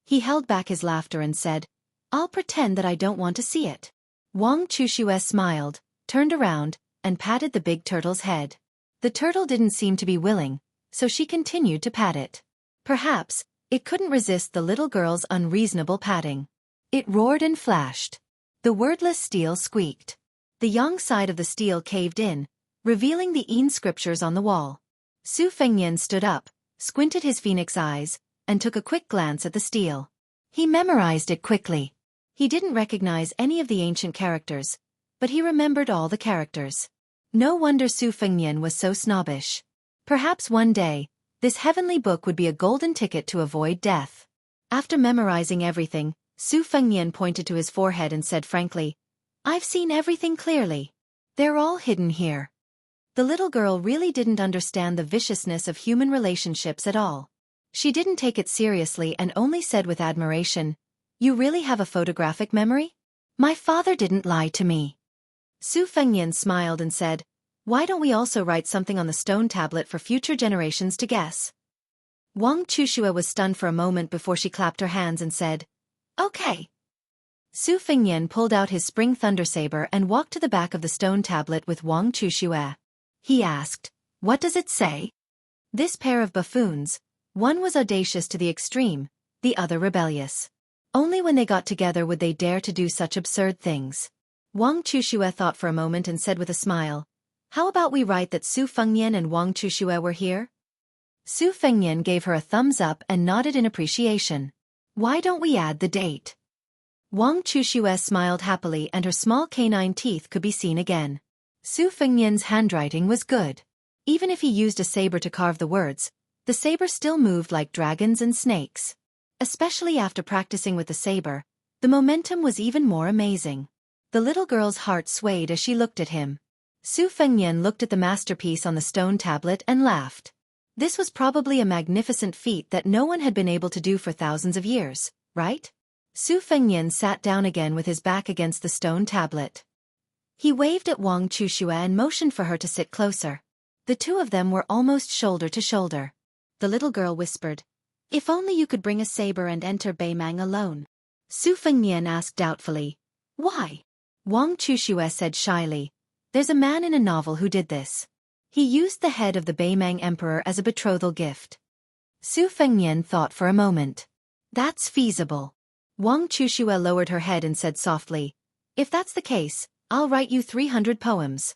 He held back his laughter and said, "I'll pretend that I don't want to see it." Wang Chuxue smiled, turned around, and patted the big turtle's head. The turtle didn't seem to be willing, so she continued to pat it. Perhaps, it couldn't resist the little girl's unreasonable patting. It roared and flashed. The wordless steel squeaked. The yang side of the steel caved in, revealing the Yin scriptures on the wall. Su Fengnian stood up, squinted his phoenix eyes, and took a quick glance at the stele. He memorized it quickly. He didn't recognize any of the ancient characters, but he remembered all the characters. No wonder Su Fengnian was so snobbish. Perhaps one day, this heavenly book would be a golden ticket to avoid death. After memorizing everything, Su Fengnian pointed to his forehead and said frankly, "I've seen everything clearly. They're all hidden here." The little girl really didn't understand the viciousness of human relationships at all. She didn't take it seriously and only said with admiration, "You really have a photographic memory? My father didn't lie to me." Su Fengnian smiled and said, "Why don't we also write something on the stone tablet for future generations to guess?" Wang Chuxue was stunned for a moment before she clapped her hands and said, "Okay." Su Fengnian pulled out his spring thunder saber and walked to the back of the stone tablet with Wang Chuxue. He asked, "What does it say?" This pair of buffoons, one was audacious to the extreme, the other rebellious. Only when they got together would they dare to do such absurd things. Wang Chuxue thought for a moment and said with a smile, "How about we write that Su Fengnian and Wang Chuxue were here?" Su Fengnian gave her a thumbs up and nodded in appreciation. "Why don't we add the date?" Wang Chuxue smiled happily and her small canine teeth could be seen again. Su Fengnian's handwriting was good. Even if he used a saber to carve the words, the saber still moved like dragons and snakes. Especially after practicing with the saber, the momentum was even more amazing. The little girl's heart swayed as she looked at him. Su Fengnian looked at the masterpiece on the stone tablet and laughed. This was probably a magnificent feat that no one had been able to do for thousands of years, right? Su Fengnian sat down again with his back against the stone tablet. He waved at Wang Chuxue and motioned for her to sit closer. The two of them were almost shoulder to shoulder. The little girl whispered, "If only you could bring a saber and enter Beimang alone." Su Fengnian asked doubtfully, "Why?" Wang Chuxue said shyly, "There's a man in a novel who did this. He used the head of the Beimang emperor as a betrothal gift." Su Fengnian thought for a moment. "That's feasible." Wang Chuxue lowered her head and said softly, "If that's the case, I'll write you 300 poems.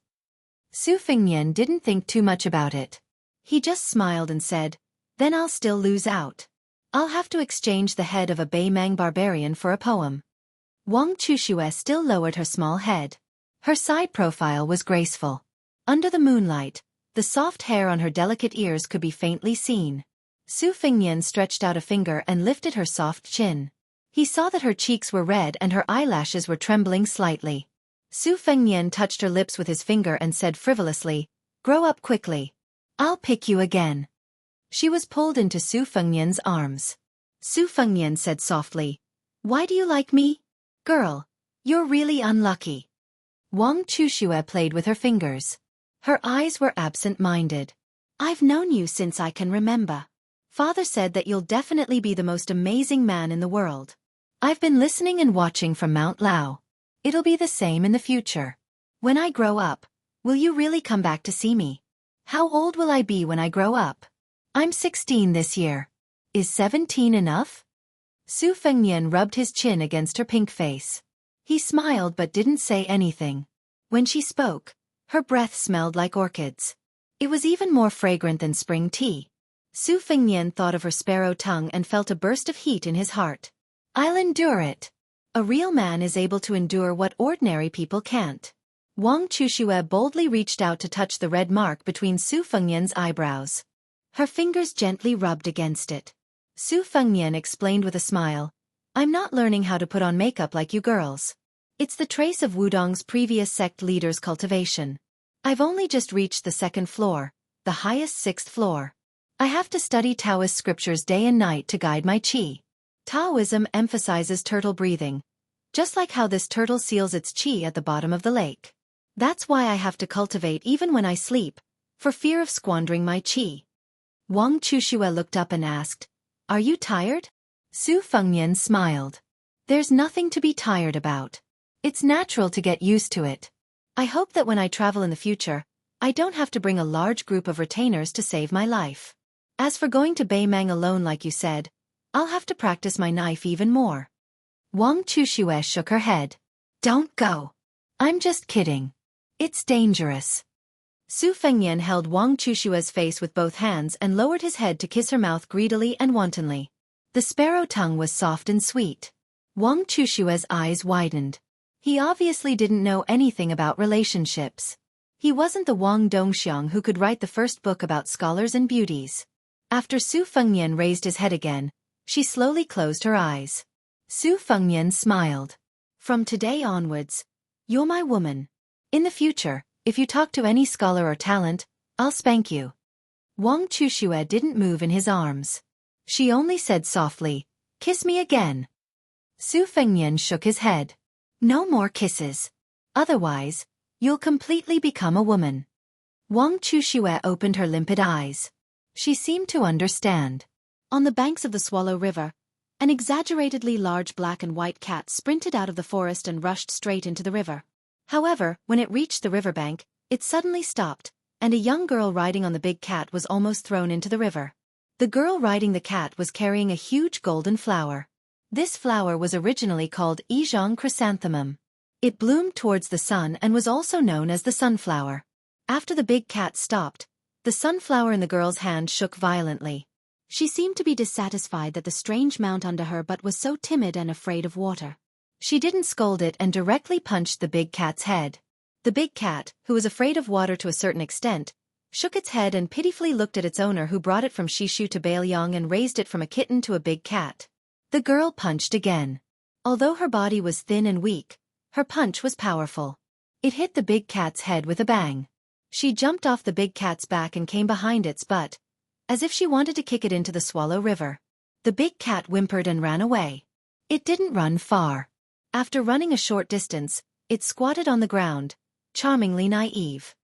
Su Fengnian didn't think too much about it. He just smiled and said, "Then I'll still lose out. I'll have to exchange the head of a Beimang barbarian for a poem." Wang Chuxue still lowered her small head. Her side profile was graceful. Under the moonlight, the soft hair on her delicate ears could be faintly seen. Su Fengnian stretched out a finger and lifted her soft chin. He saw that her cheeks were red and her eyelashes were trembling slightly. Su Fengnian touched her lips with his finger and said frivolously, "Grow up quickly. I'll pick you again." She was pulled into Su Fengnian's arms. Su Fengnian said softly, "Why do you like me? Girl, you're really unlucky." Wang Chuxue played with her fingers. Her eyes were absent-minded. "I've known you since I can remember. Father said that you'll definitely be the most amazing man in the world. I've been listening and watching from Mount Lao. It'll be the same in the future. When I grow up, will you really come back to see me? How old will I be when I grow up? I'm 16 this year. Is 17 enough?" Su Fengnian rubbed his chin against her pink face. He smiled but didn't say anything. When she spoke, her breath smelled like orchids. It was even more fragrant than spring tea. Su Fengnian thought of her sparrow tongue and felt a burst of heat in his heart. "I'll endure it. A real man is able to endure what ordinary people can't." Wang Chuxue boldly reached out to touch the red mark between Su Fengnian's eyebrows. Her fingers gently rubbed against it. Su Fengnian explained with a smile, "I'm not learning how to put on makeup like you girls. It's the trace of Wudong's previous sect leader's cultivation. I've only just reached the 2nd floor, the highest 6th floor. I have to study Taoist scriptures day and night to guide my qi. Taoism emphasizes turtle breathing, just like how this turtle seals its qi at the bottom of the lake. That's why I have to cultivate even when I sleep, for fear of squandering my qi." Wang Chuxue looked up and asked, "Are you tired?" Su Fengnian smiled. "There's nothing to be tired about. It's natural to get used to it. I hope that when I travel in the future, I don't have to bring a large group of retainers to save my life. As for going to Beimang alone like you said, I'll have to practice my knife even more." Wang Chuxue shook her head. "Don't go. I'm just kidding. It's dangerous." Su Fengnian held Wang Chushua's face with both hands and lowered his head to kiss her mouth greedily and wantonly. The sparrow tongue was soft and sweet. Wang Chushua's eyes widened. He obviously didn't know anything about relationships. He wasn't the Wang Dongxiang who could write the first book about scholars and beauties. After Su Fengnian raised his head again, she slowly closed her eyes. Su Fengnian smiled. From today onwards, you're my woman. In the future, if you talk to any scholar or talent, I'll spank you. Wang Chushue didn't move in his arms. She only said softly, "Kiss me again." Su Fengnian shook his head. "No more kisses. Otherwise, you'll completely become a woman." Wang Chushue opened her limpid eyes. She seemed to understand. On the banks of the Swallow River, an exaggeratedly large black and white cat sprinted out of the forest and rushed straight into the river. However, when it reached the riverbank, it suddenly stopped, and a young girl riding on the big cat was almost thrown into the river. The girl riding the cat was carrying a huge golden flower. This flower was originally called Yizhong chrysanthemum. It bloomed towards the sun and was also known as the sunflower. After the big cat stopped, the sunflower in the girl's hand shook violently. She seemed to be dissatisfied that the strange mount under her but was so timid and afraid of water. She didn't scold it and directly punched the big cat's head. The big cat, who was afraid of water to a certain extent, shook its head and pitifully looked at its owner who brought it from Shishu to Bailiang and raised it from a kitten to a big cat. The girl punched again. Although her body was thin and weak, her punch was powerful. It hit the big cat's head with a bang. She jumped off the big cat's back and came behind its butt, as if she wanted to kick it into the Swallow River. The big cat whimpered and ran away. It didn't run far. After running a short distance, it squatted on the ground, charmingly naive.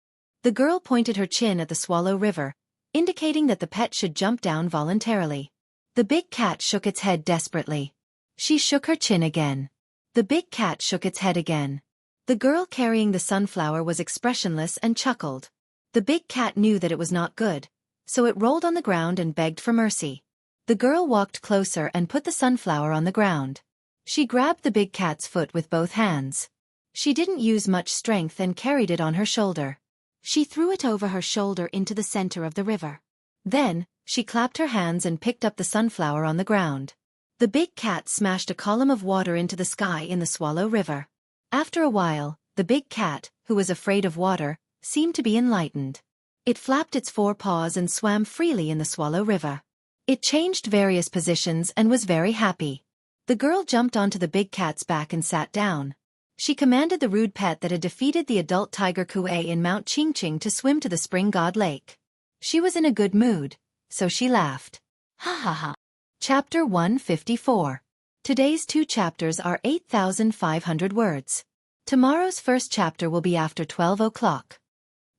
The girl pointed her chin at the Swallow River, indicating that the pet should jump down voluntarily. The big cat shook its head desperately. She shook her chin again. The big cat shook its head again. The girl carrying the sunflower was expressionless and chuckled. The big cat knew that it was not good, so it rolled on the ground and begged for mercy. The girl walked closer and put the sunflower on the ground. She grabbed the big cat's foot with both hands. She didn't use much strength and carried it on her shoulder. She threw it over her shoulder into the center of the river. Then, she clapped her hands and picked up the sunflower on the ground. The big cat smashed a column of water into the sky in the Swallow River. After a while, the big cat, who was afraid of water, seemed to be enlightened. It flapped its 4 paws and swam freely in the Swallow River. It changed various positions and was very happy. The girl jumped onto the big cat's back and sat down. She commanded the rude pet that had defeated the adult tiger Kuei in Mount Qingqing to swim to the Spring God Lake. She was in a good mood, so she laughed. Ha ha ha. Chapter 154. Today's 2 chapters are 8,500 words. Tomorrow's first chapter will be after 12 o'clock.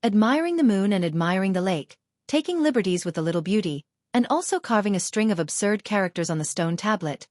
Admiring the moon and admiring the lake, taking liberties with the little beauty, and also carving a string of absurd characters on the stone tablet,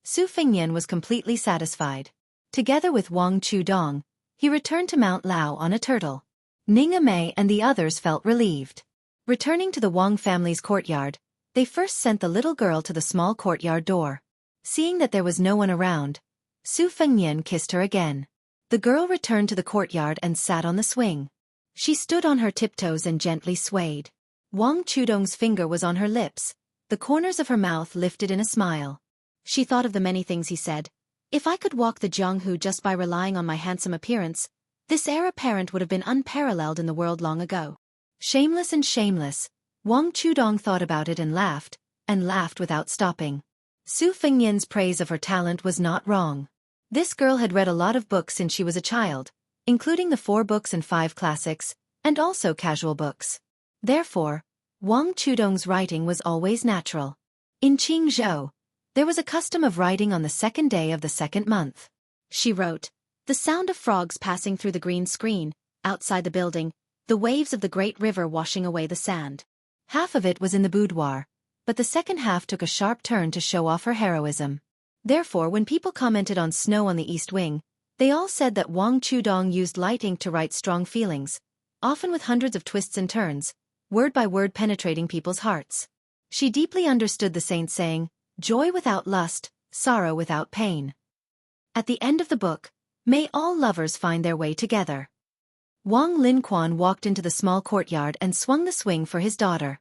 Su Fengnian was completely satisfied. Together with Wang Chudong, he returned to Mount Lao on a turtle. Ning Mei and the others felt relieved. Returning to the Wang family's courtyard, they first sent the little girl to the small courtyard door. Seeing that there was no one around, Su Fengnian kissed her again. The girl returned to the courtyard and sat on the swing. She stood on her tiptoes and gently swayed. Wang Chudong's finger was on her lips, the corners of her mouth lifted in a smile. She thought of the many things he said. If I could walk the Jianghu just by relying on my handsome appearance, this heir apparent would have been unparalleled in the world long ago. Shameless and shameless, Wang Chudong thought about it and laughed without stopping. Su Fengnian's praise of her talent was not wrong. This girl had read a lot of books since she was a child, including the 4 books and 5 classics, and also casual books. Therefore, Wang Chudong's writing was always natural. In Qingzhou, there was a custom of writing on the 2nd day of the 2nd month. She wrote, "The sound of frogs passing through the green screen, outside the building, the waves of the great river washing away the sand." Half of it was in the boudoir, but the second half took a sharp turn to show off her heroism. Therefore, when people commented on Snow on the East Wing, they all said that Wang Chudong used light ink to write strong feelings, often with hundreds of twists and turns, word by word penetrating people's hearts. She deeply understood the saint saying, "Joy without lust, sorrow without pain." At the end of the book, may all lovers find their way together. Wang Linquan walked into the small courtyard and swung the swing for his daughter.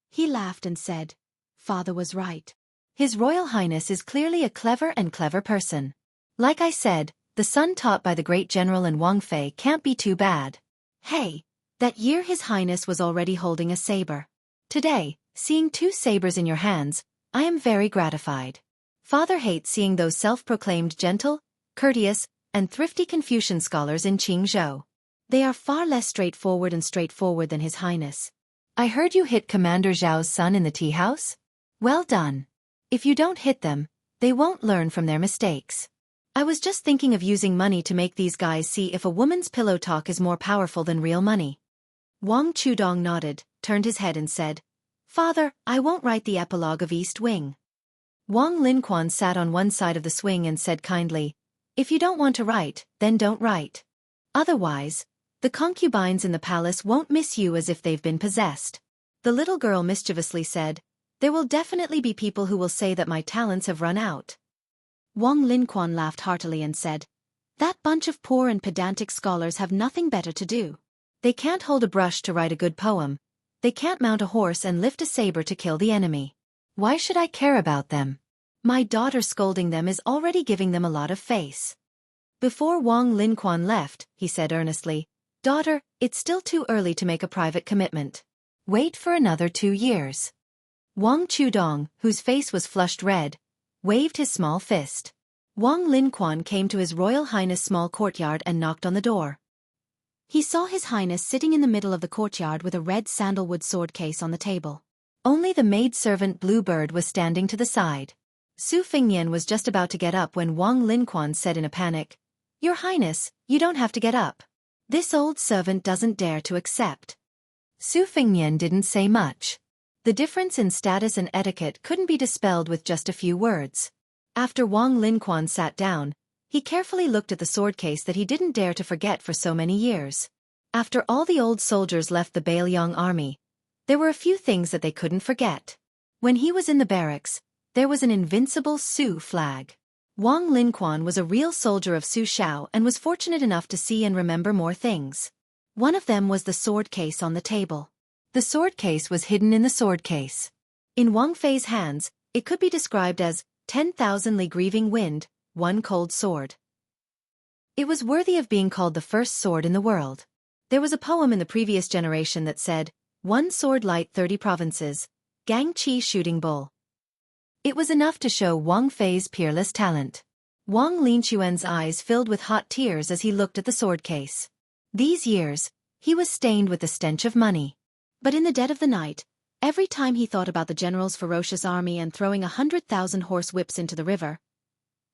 He laughed and said, "Father was right. His Royal Highness is clearly a clever person. Like I said, the son taught by the great general in Wang Fei can't be too bad." Hey, that year His Highness was already holding a saber. Today, seeing 2 sabers in your hands, I am very gratified. Father hates seeing those self-proclaimed gentle, courteous, and thrifty Confucian scholars in Qingzhou. They are far less straightforward than His Highness. I heard you hit Commander Zhao's son in the tea house? Well done. If you don't hit them, they won't learn from their mistakes. I was just thinking of using money to make these guys see if a woman's pillow talk is more powerful than real money. Wang Chudong nodded, turned his head and said, "Father, I won't write the epilogue of East Wing." Wang Linquan sat on one side of the swing and said kindly, "If you don't want to write, then don't write. Otherwise, the concubines in the palace won't miss you as if they've been possessed." The little girl mischievously said, "There will definitely be people who will say that my talents have run out." Wang Linquan laughed heartily and said, "That bunch of poor and pedantic scholars have nothing better to do. They can't hold a brush to write a good poem. They can't mount a horse and lift a saber to kill the enemy. Why should I care about them? My daughter scolding them is already giving them a lot of face." Before Wang Linquan left, he said earnestly, "Daughter, it's still too early to make a private commitment. Wait for another 2 years." Wang Chudong, whose face was flushed red, waved his small fist. Wang Linquan came to His Royal Highness' small courtyard and knocked on the door. He saw His Highness sitting in the middle of the courtyard with a red sandalwood sword case on the table. Only the maidservant Bluebird was standing to the side. Su Fingyan was just about to get up when Wang Linquan said in a panic, "Your Highness, you don't have to get up. This old servant doesn't dare to accept." Su Fingyan didn't say much. The difference in status and etiquette couldn't be dispelled with just a few words. After Wang Linquan sat down, he carefully looked at the sword case that he didn't dare to forget for so many years. After all the old soldiers left the Beiliang army, there were a few things that they couldn't forget. When he was in the barracks, there was an invincible Su flag. Wang Linquan was a real soldier of Su Shao and was fortunate enough to see and remember more things. One of them was the sword case on the table. The sword case was hidden in the sword case. In Wang Fei's hands, it could be described as 10,000 grieving wind, one cold sword. It was worthy of being called the first sword in the world. There was a poem in the previous generation that said, "One sword light 30 provinces, Gang Chi shooting bull." It was enough to show Wang Fei's peerless talent. Wang Linquan's eyes filled with hot tears as he looked at the sword case. These years, he was stained with the stench of money. But in the dead of the night, every time he thought about the general's ferocious army and throwing 100,000 horse whips into the river,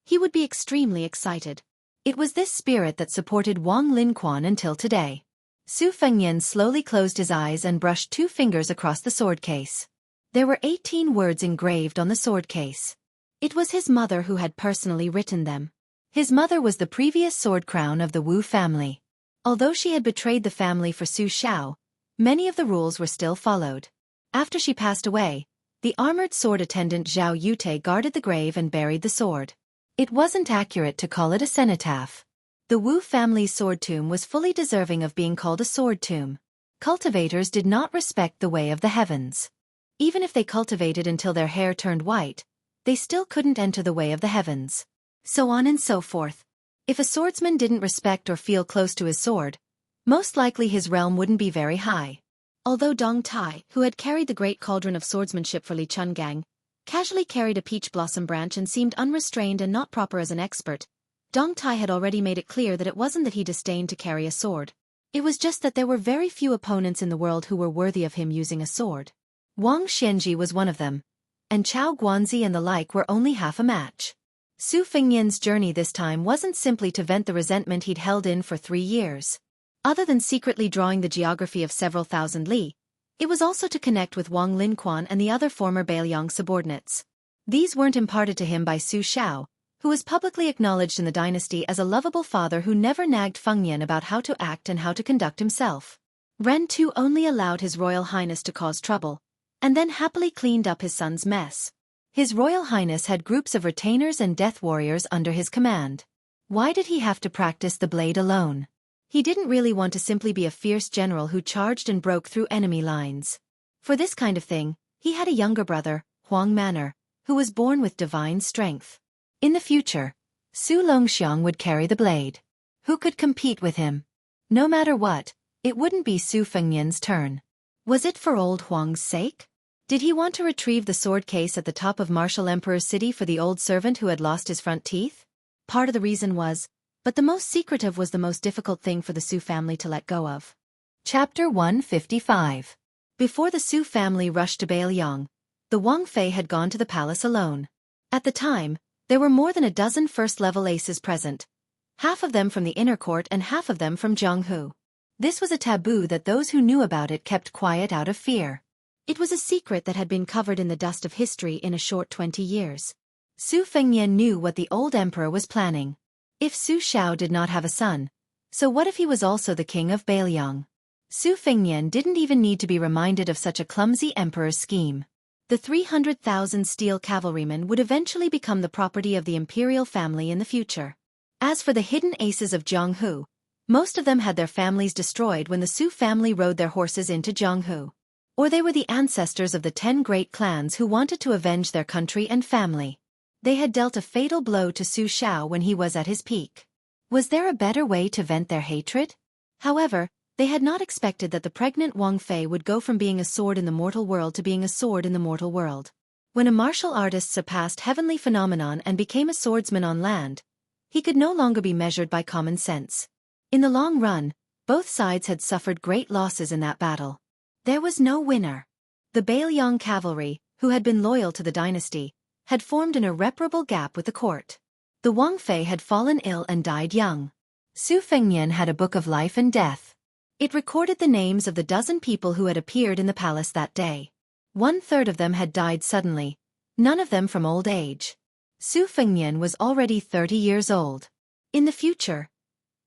he would be extremely excited. It was this spirit that supported Wang Linquan until today. Su Fengyan slowly closed his eyes and brushed 2 fingers across the sword case. There were 18 words engraved on the sword case. It was his mother who had personally written them. His mother was the previous sword crown of the Wu family. Although she had betrayed the family for Su Shao, many of the rules were still followed. After she passed away, the armored sword attendant Zhao Yute guarded the grave and buried the sword. It wasn't accurate to call it a cenotaph. The Wu family's sword tomb was fully deserving of being called a sword tomb. Cultivators did not respect the way of the heavens. Even if they cultivated until their hair turned white, they still couldn't enter the way of the heavens. So on and so forth. If a swordsman didn't respect or feel close to his sword, most likely his realm wouldn't be very high. Although Dong Tai, who had carried the great cauldron of swordsmanship for Li Chungang, casually carried a peach blossom branch and seemed unrestrained and not proper as an expert, Dong Tai had already made it clear that it wasn't that he disdained to carry a sword. It was just that there were very few opponents in the world who were worthy of him using a sword. Wang Xianxia was one of them, and Chao Guanzi and the like were only half a match. Su Fingyan's journey this time wasn't simply to vent the resentment he'd held in for 3 years. Other than secretly drawing the geography of several thousand li, it was also to connect with Wang Linquan and the other former Beiliang subordinates. These weren't imparted to him by Su Shao, who was publicly acknowledged in the dynasty as a lovable father who never nagged Fengyan about how to act and how to conduct himself. Ren Tu only allowed His Royal Highness to cause trouble, and then happily cleaned up his son's mess. His Royal Highness had groups of retainers and death warriors under his command. Why did he have to practice the blade alone? He didn't really want to simply be a fierce general who charged and broke through enemy lines. For this kind of thing, he had a younger brother, Huang Manor, who was born with divine strength. In the future, Su Longxiang would carry the blade. Who could compete with him? No matter what, it wouldn't be Su Fengnian's turn. Was it for old Huang's sake? Did he want to retrieve the sword case at the top of Martial Emperor's city for the old servant who had lost his front teeth? Part of the reason was, but the most secretive was the most difficult thing for the Su family to let go of. Chapter 155. Before the Su family rushed to Beiliang, the Wang Fei had gone to the palace alone. At the time, there were more than a dozen first-level aces present, half of them from the inner court and half of them from Jianghu. This was a taboo that those who knew about it kept quiet out of fear. It was a secret that had been covered in the dust of history in a short 20 years. Su Fengnian knew what the old emperor was planning. If Su Xiao did not have a son, so what if he was also the king of Beiliang? Su Fengnian didn't even need to be reminded of such a clumsy emperor's scheme. The 300,000 steel cavalrymen would eventually become the property of the imperial family in the future. As for the hidden aces of Jianghu, most of them had their families destroyed when the Su family rode their horses into Jianghu. Or they were the ancestors of the 10 great clans who wanted to avenge their country and family. They had dealt a fatal blow to Su Xiao when he was at his peak. Was there a better way to vent their hatred? However, they had not expected that the pregnant Wang Fei would go from being a sword in the mortal world to being a sword in the mortal world. When a martial artist surpassed heavenly phenomenon and became a swordsman on land, he could no longer be measured by common sense. In the long run, both sides had suffered great losses in that battle. There was no winner. The Beiliang cavalry, who had been loyal to the dynasty, had formed an irreparable gap with the court. The Wang Fei had fallen ill and died young. Su Fengnian had a book of life and death. It recorded the names of the dozen people who had appeared in the palace that day. 1/3 of them had died suddenly, none of them from old age. Su Fengnian was already 30 years old. In the future,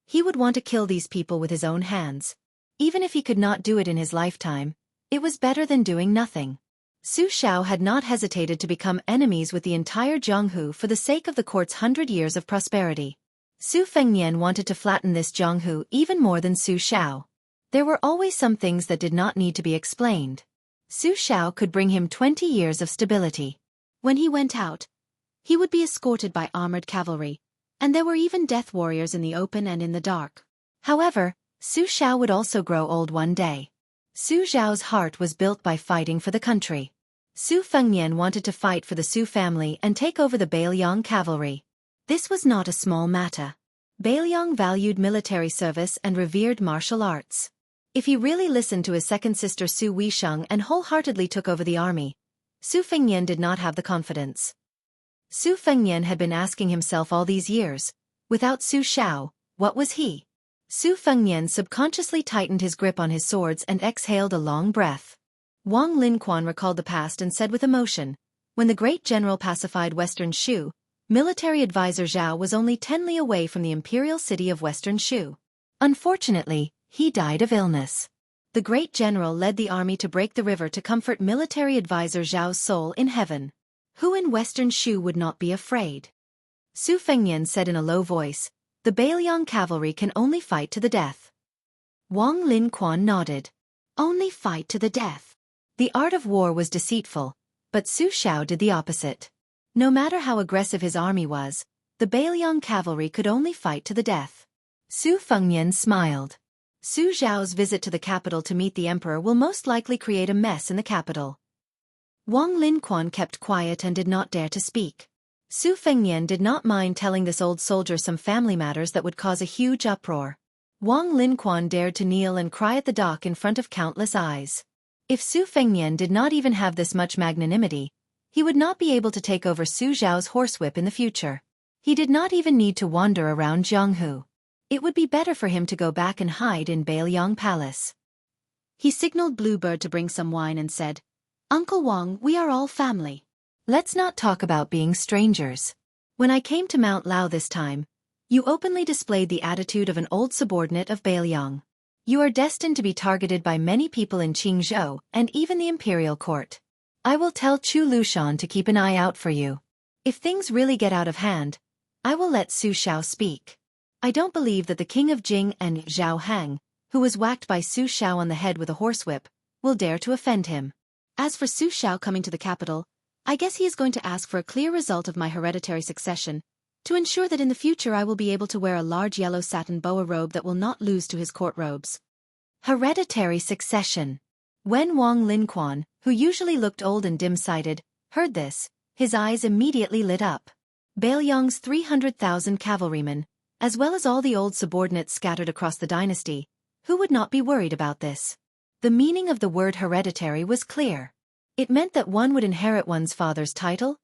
he would want to kill these people with his own hands. Even if he could not do it in his lifetime, it was better than doing nothing. Su Xiao had not hesitated to become enemies with the entire Jianghu for the sake of the court's 100 years of prosperity. Su Fengnian wanted to flatten this Jianghu even more than Su Xiao. There were always some things that did not need to be explained. Su Xiao could bring him 20 years of stability. When he went out, he would be escorted by armored cavalry, and there were even death warriors in the open and in the dark. However, Su Xiao would also grow old one day. Su Xiao's heart was built by fighting for the country. Su Fengnian wanted to fight for the Su family and take over the Beiliang cavalry. This was not a small matter. Beiliang valued military service and revered martial arts. If he really listened to his second sister Su Weisheng and wholeheartedly took over the army, Su Fengnian did not have the confidence. Su Fengnian had been asking himself all these years, without Su Xiao, what was he? Su Fengnian subconsciously tightened his grip on his swords and exhaled a long breath. Wang Linquan recalled the past and said with emotion, when the great general pacified Western Shu, military advisor Zhao was only 10 li away from the imperial city of Western Shu. Unfortunately, he died of illness. The great general led the army to break the river to comfort military advisor Zhao's soul in heaven. Who in Western Shu would not be afraid? Su Fengnian said in a low voice, the Beiliang cavalry can only fight to the death. Wang Linquan nodded. Only fight to the death. The art of war was deceitful, but Su Xiao did the opposite. No matter how aggressive his army was, the Beiliang cavalry could only fight to the death. Su Fengnian smiled. Su Xiao's visit to the capital to meet the emperor will most likely create a mess in the capital. Wang Linquan kept quiet and did not dare to speak. Su Fengnian did not mind telling this old soldier some family matters that would cause a huge uproar. Wang Linquan dared to kneel and cry at the dock in front of countless eyes. If Su Fengnian did not even have this much magnanimity, he would not be able to take over Su Xiao's horsewhip in the future. He did not even need to wander around Jianghu. It would be better for him to go back and hide in Beiliang Palace. He signaled Bluebird to bring some wine and said, Uncle Wang, we are all family. Let's not talk about being strangers. When I came to Mount Lao this time, you openly displayed the attitude of an old subordinate of Beiliang. You are destined to be targeted by many people in Qingzhou and even the imperial court. I will tell Chu Lushan to keep an eye out for you. If things really get out of hand, I will let Su Xiao speak. I don't believe that the king of Jing and Zhao Hang, who was whacked by Su Xiao on the head with a horsewhip, will dare to offend him. As for Su Xiao coming to the capital, I guess he is going to ask for a clear result of my hereditary succession, to ensure that in the future I will be able to wear a large yellow satin boa robe that will not lose to his court robes. Hereditary succession. When Wang Linquan, who usually looked old and dim-sighted, heard this, his eyes immediately lit up. Bailiang's 300,000 cavalrymen, as well as all the old subordinates scattered across the dynasty, who would not be worried about this? The meaning of the word hereditary was clear. It meant that one would inherit one's father's title,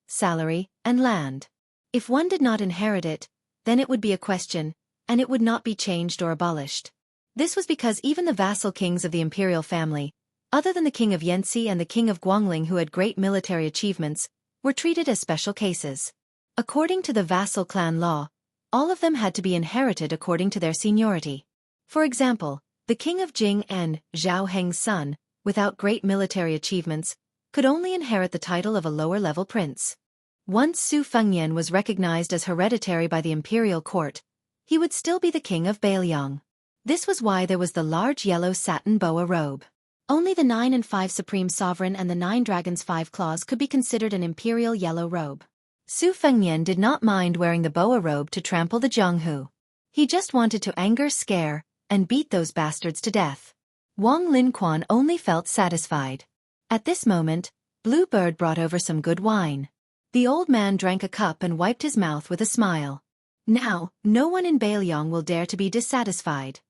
salary, and land. If one did not inherit it, then it would be a question, and it would not be changed or abolished. This was because even the vassal kings of the imperial family, other than the king of Yanxi and the king of Guangling who had great military achievements, were treated as special cases. According to the vassal clan law, all of them had to be inherited according to their seniority. For example, the king of Jing and Zhao Heng's son, without great military achievements, could only inherit the title of a lower-level prince. Once Su Fengnian was recognized as hereditary by the imperial court, he would still be the king of Bailiang. This was why there was the large yellow satin boa robe. Only the 9 and 5 supreme sovereign and the 9 dragons 5 claws could be considered an imperial yellow robe. Su Fengnian did not mind wearing the boa robe to trample the Jianghu. He just wanted to anger, scare, and beat those bastards to death. Wang Linquan only felt satisfied. At this moment, Blue Bird brought over some good wine. The old man drank a cup and wiped his mouth with a smile. Now, no one in Bailiang will dare to be dissatisfied.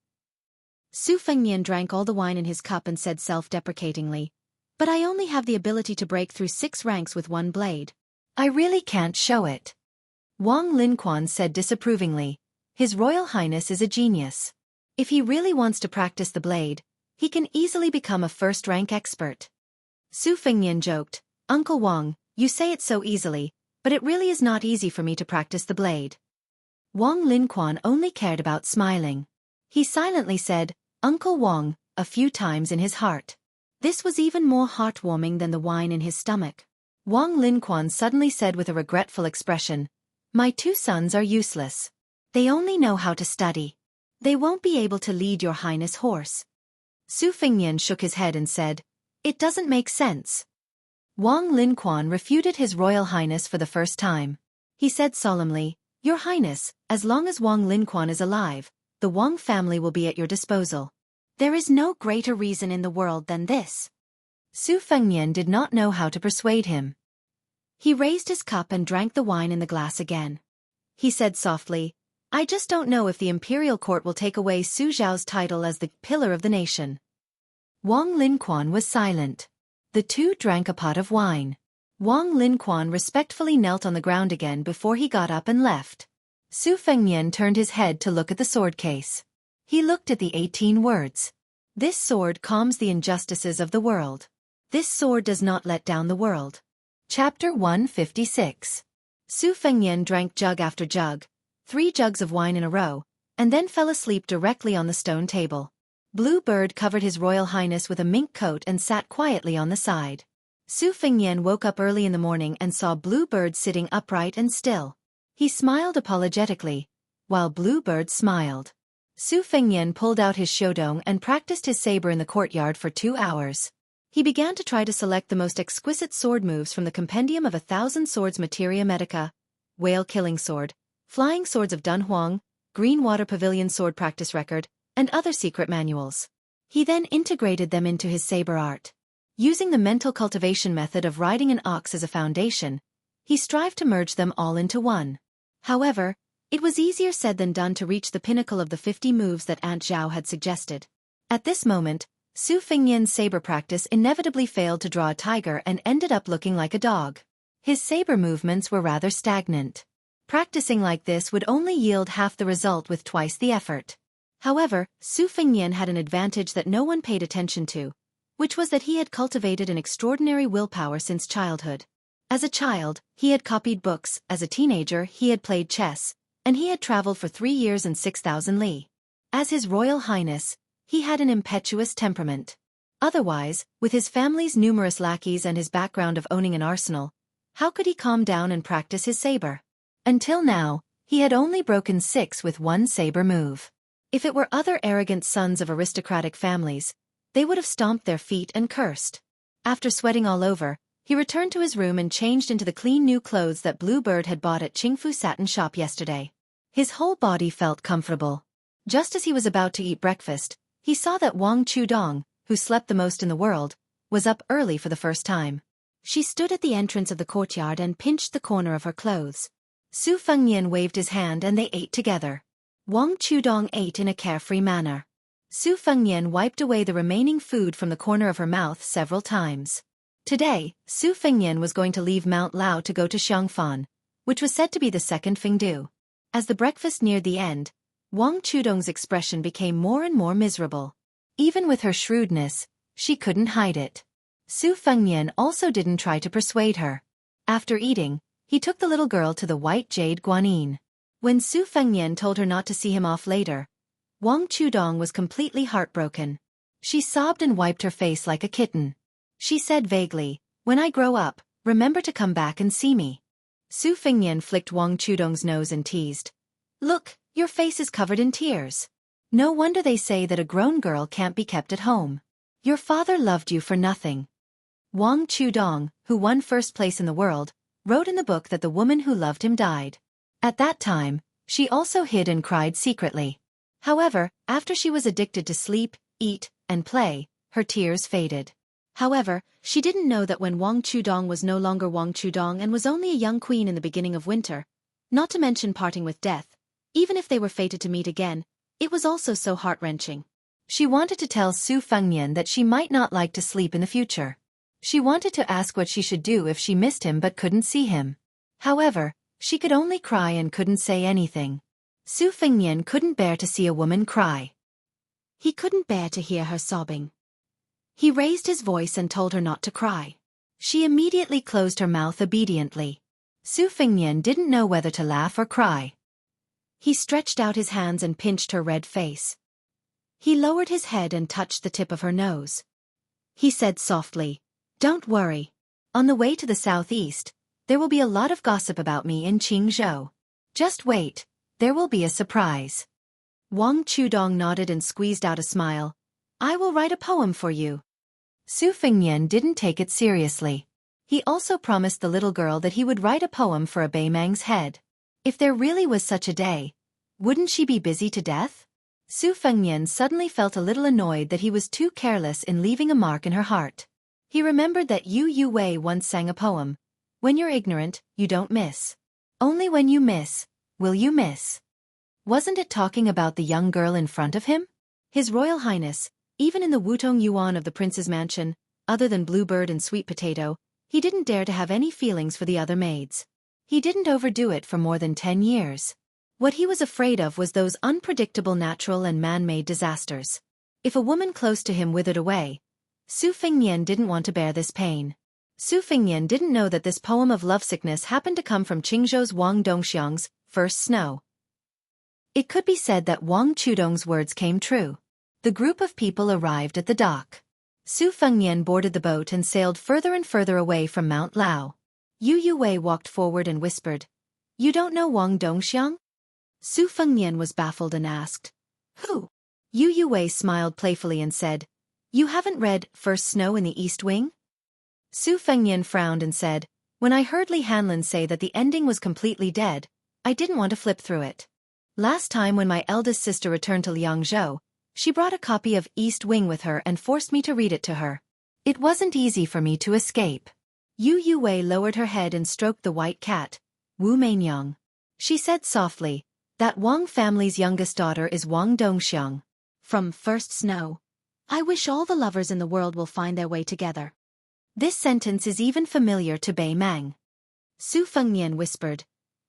Su Fengnian drank all the wine in his cup and said self-deprecatingly, "But I only have the ability to break through 6 ranks with one blade. I really can't show it." Wang Linquan said disapprovingly, "His Royal Highness is a genius. If he really wants to practice the blade, he can easily become a first-rank expert." Su Fengnian joked, "Uncle Wang, you say it so easily, but it really is not easy for me to practice the blade." Wang Linquan only cared about smiling. He silently said, "Uncle Wang," a few times in his heart. This was even more heartwarming than the wine in his stomach. Wang Linquan suddenly said with a regretful expression, "My 2 sons are useless. They only know how to study. They won't be able to lead your highness' horse." Su Fengnian shook his head and said, "It doesn't make sense." Wang Linquan refuted his Royal Highness for the first time. He said solemnly, "Your Highness, as long as Wang Linquan is alive, the Wang family will be at your disposal. There is no greater reason in the world than this." Su Fengnian did not know how to persuade him. He raised his cup and drank the wine in the glass again. He said softly, "I just don't know if the imperial court will take away Su Zhao's title as the pillar of the nation." Wang Linquan was silent. The two drank a pot of wine. Wang Linquan respectfully knelt on the ground again before he got up and left. Su Fengnian turned his head to look at the sword case. He looked at the 18 words. "This sword calms the injustices of the world. This sword does not let down the world." Chapter 156. Su Fengnian drank jug after jug, 3 jugs of wine in a row, and then fell asleep directly on the stone table. Blue Bird covered his Royal Highness with a mink coat and sat quietly on the side. Su Fengnian woke up early in the morning and saw Blue Bird sitting upright and still. He smiled apologetically, while Blue Bird smiled. Su Fengnian pulled out his shodong and practiced his saber in the courtyard for 2 hours. He began to try to select the most exquisite sword moves from the compendium of 1,000 swords materia medica, whale killing sword, flying swords of Dunhuang, Green Water Pavilion sword practice record, and other secret manuals. He then integrated them into his saber art. Using the mental cultivation method of riding an ox as a foundation, he strived to merge them all into one. However, it was easier said than done to reach the pinnacle of the 50 moves that Aunt Zhao had suggested. At this moment, Su Fengnian's saber practice inevitably failed to draw a tiger and ended up looking like a dog. His saber movements were rather stagnant. Practicing like this would only yield half the result with twice the effort. However, Su Fengnian had an advantage that no one paid attention to, which was that he had cultivated an extraordinary willpower since childhood. As a child, he had copied books, as a teenager he had played chess, and he had traveled for 3 years and 6,000 li. As His Royal Highness, he had an impetuous temperament. Otherwise, with his family's numerous lackeys and his background of owning an arsenal, how could he calm down and practice his saber? Until now, He had only broken 6 with one saber move. If it were other arrogant sons of aristocratic families, they would have stomped their feet and cursed. After sweating all over, he returned to his room and changed into the clean new clothes that Bluebird had bought at Jianghu satin shop yesterday. His whole body felt comfortable. Just as he was about to eat breakfast, he saw that Wang Chudong, who slept the most in the world, was up early for the first time. She stood at the entrance of the courtyard and pinched the corner of her clothes. Su Fengnian waved his hand and they ate together. Wang Chudong ate in a carefree manner. Su Fengnian wiped away the remaining food from the corner of her mouth several times. Today, Su Fengnian was going to leave Mount Lao to go to Xianxia, which was said to be the second Fengdu. As the breakfast neared the end, Wang Chudong's expression became more and more miserable. Even with her shrewdness, she couldn't hide it. Su Fengnian also didn't try to persuade her. After eating, he took the little girl to the white jade guanyin. When Su Fengnian told her not to see him off later, Wang Chudong was completely heartbroken. She sobbed and wiped her face like a kitten. She said vaguely, "When I grow up, remember to come back and see me." Su Fengnian flicked Wang Chudong's nose and teased, "Look, your face is covered in tears. No wonder they say that a grown girl can't be kept at home. Your father loved you for nothing." Wang Chudong, who won first place in the world, wrote in the book that the woman who loved him died. At that time, she also hid and cried secretly. However, after she was addicted to sleep, eat, and play, her tears faded. However, she didn't know that when Wang Chudong was no longer Wang Chudong and was only a young queen in the beginning of winter, not to mention parting with death, even if they were fated to meet again, it was also so heart-wrenching. She wanted to tell Su Fengnian that she might not like to sleep in the future. She wanted to ask what she should do if she missed him but couldn't see him. However, she could only cry and couldn't say anything. Su Fengnian couldn't bear to see a woman cry. He couldn't bear to hear her sobbing. He raised his voice and told her not to cry. She immediately closed her mouth obediently. Su Fengnian didn't know whether to laugh or cry. He stretched out his hands and pinched her red face. He lowered his head and touched the tip of her nose. He said softly, "Don't worry. On the way to the southeast, there will be a lot of gossip about me in Jianghu. Just wait, there will be a surprise." Wang Chudong nodded and squeezed out a smile. "I will write a poem for you." Su Fengnian didn't take it seriously. He also promised the little girl that he would write a poem for a Beimang's head. If there really was such a day, wouldn't she be busy to death? Su Fengnian suddenly felt a little annoyed that he was too careless in leaving a mark in her heart. He remembered that Yu Wei once sang a poem, "When you're ignorant, you don't miss. Only when you miss, will you miss." Wasn't it talking about the young girl in front of him? His Royal Highness, even in the Wutong Yuan of the prince's mansion, other than Bluebird and Sweet Potato, he didn't dare to have any feelings for the other maids. He didn't overdo it for more than 10 years. What he was afraid of was those unpredictable natural and man-made disasters. If a woman close to him withered away, Su Fengnian didn't want to bear this pain. Su Fengnian didn't know that this poem of lovesickness happened to come from Qingzhou's Wang Dongxiang's first snow. It could be said that Wang Chudong's words came true. The group of people arrived at the dock. Su Fengnian boarded the boat and sailed further and further away from Mount Lao. Yu Wei walked forward and whispered, "You don't know Wang Dongxiang?" Su Fengnian was baffled and asked, "Who?" Yu Wei smiled playfully and said, "You haven't read First Snow in the East Wing?" Su Fengnian frowned and said, "When I heard Li Hanlin say that the ending was completely dead, I didn't want to flip through it. Last time when my eldest sister returned to Liangzhou, she brought a copy of East Wing with her and forced me to read it to her. It wasn't easy for me to escape." Yu Wei lowered her head and stroked the white cat, Wu Mainyang. She said softly, "That Wang family's youngest daughter is Wang Dongxiang. From First Snow. I wish all the lovers in the world will find their way together." This sentence is even familiar to Bei Mang. Su Fengnian whispered,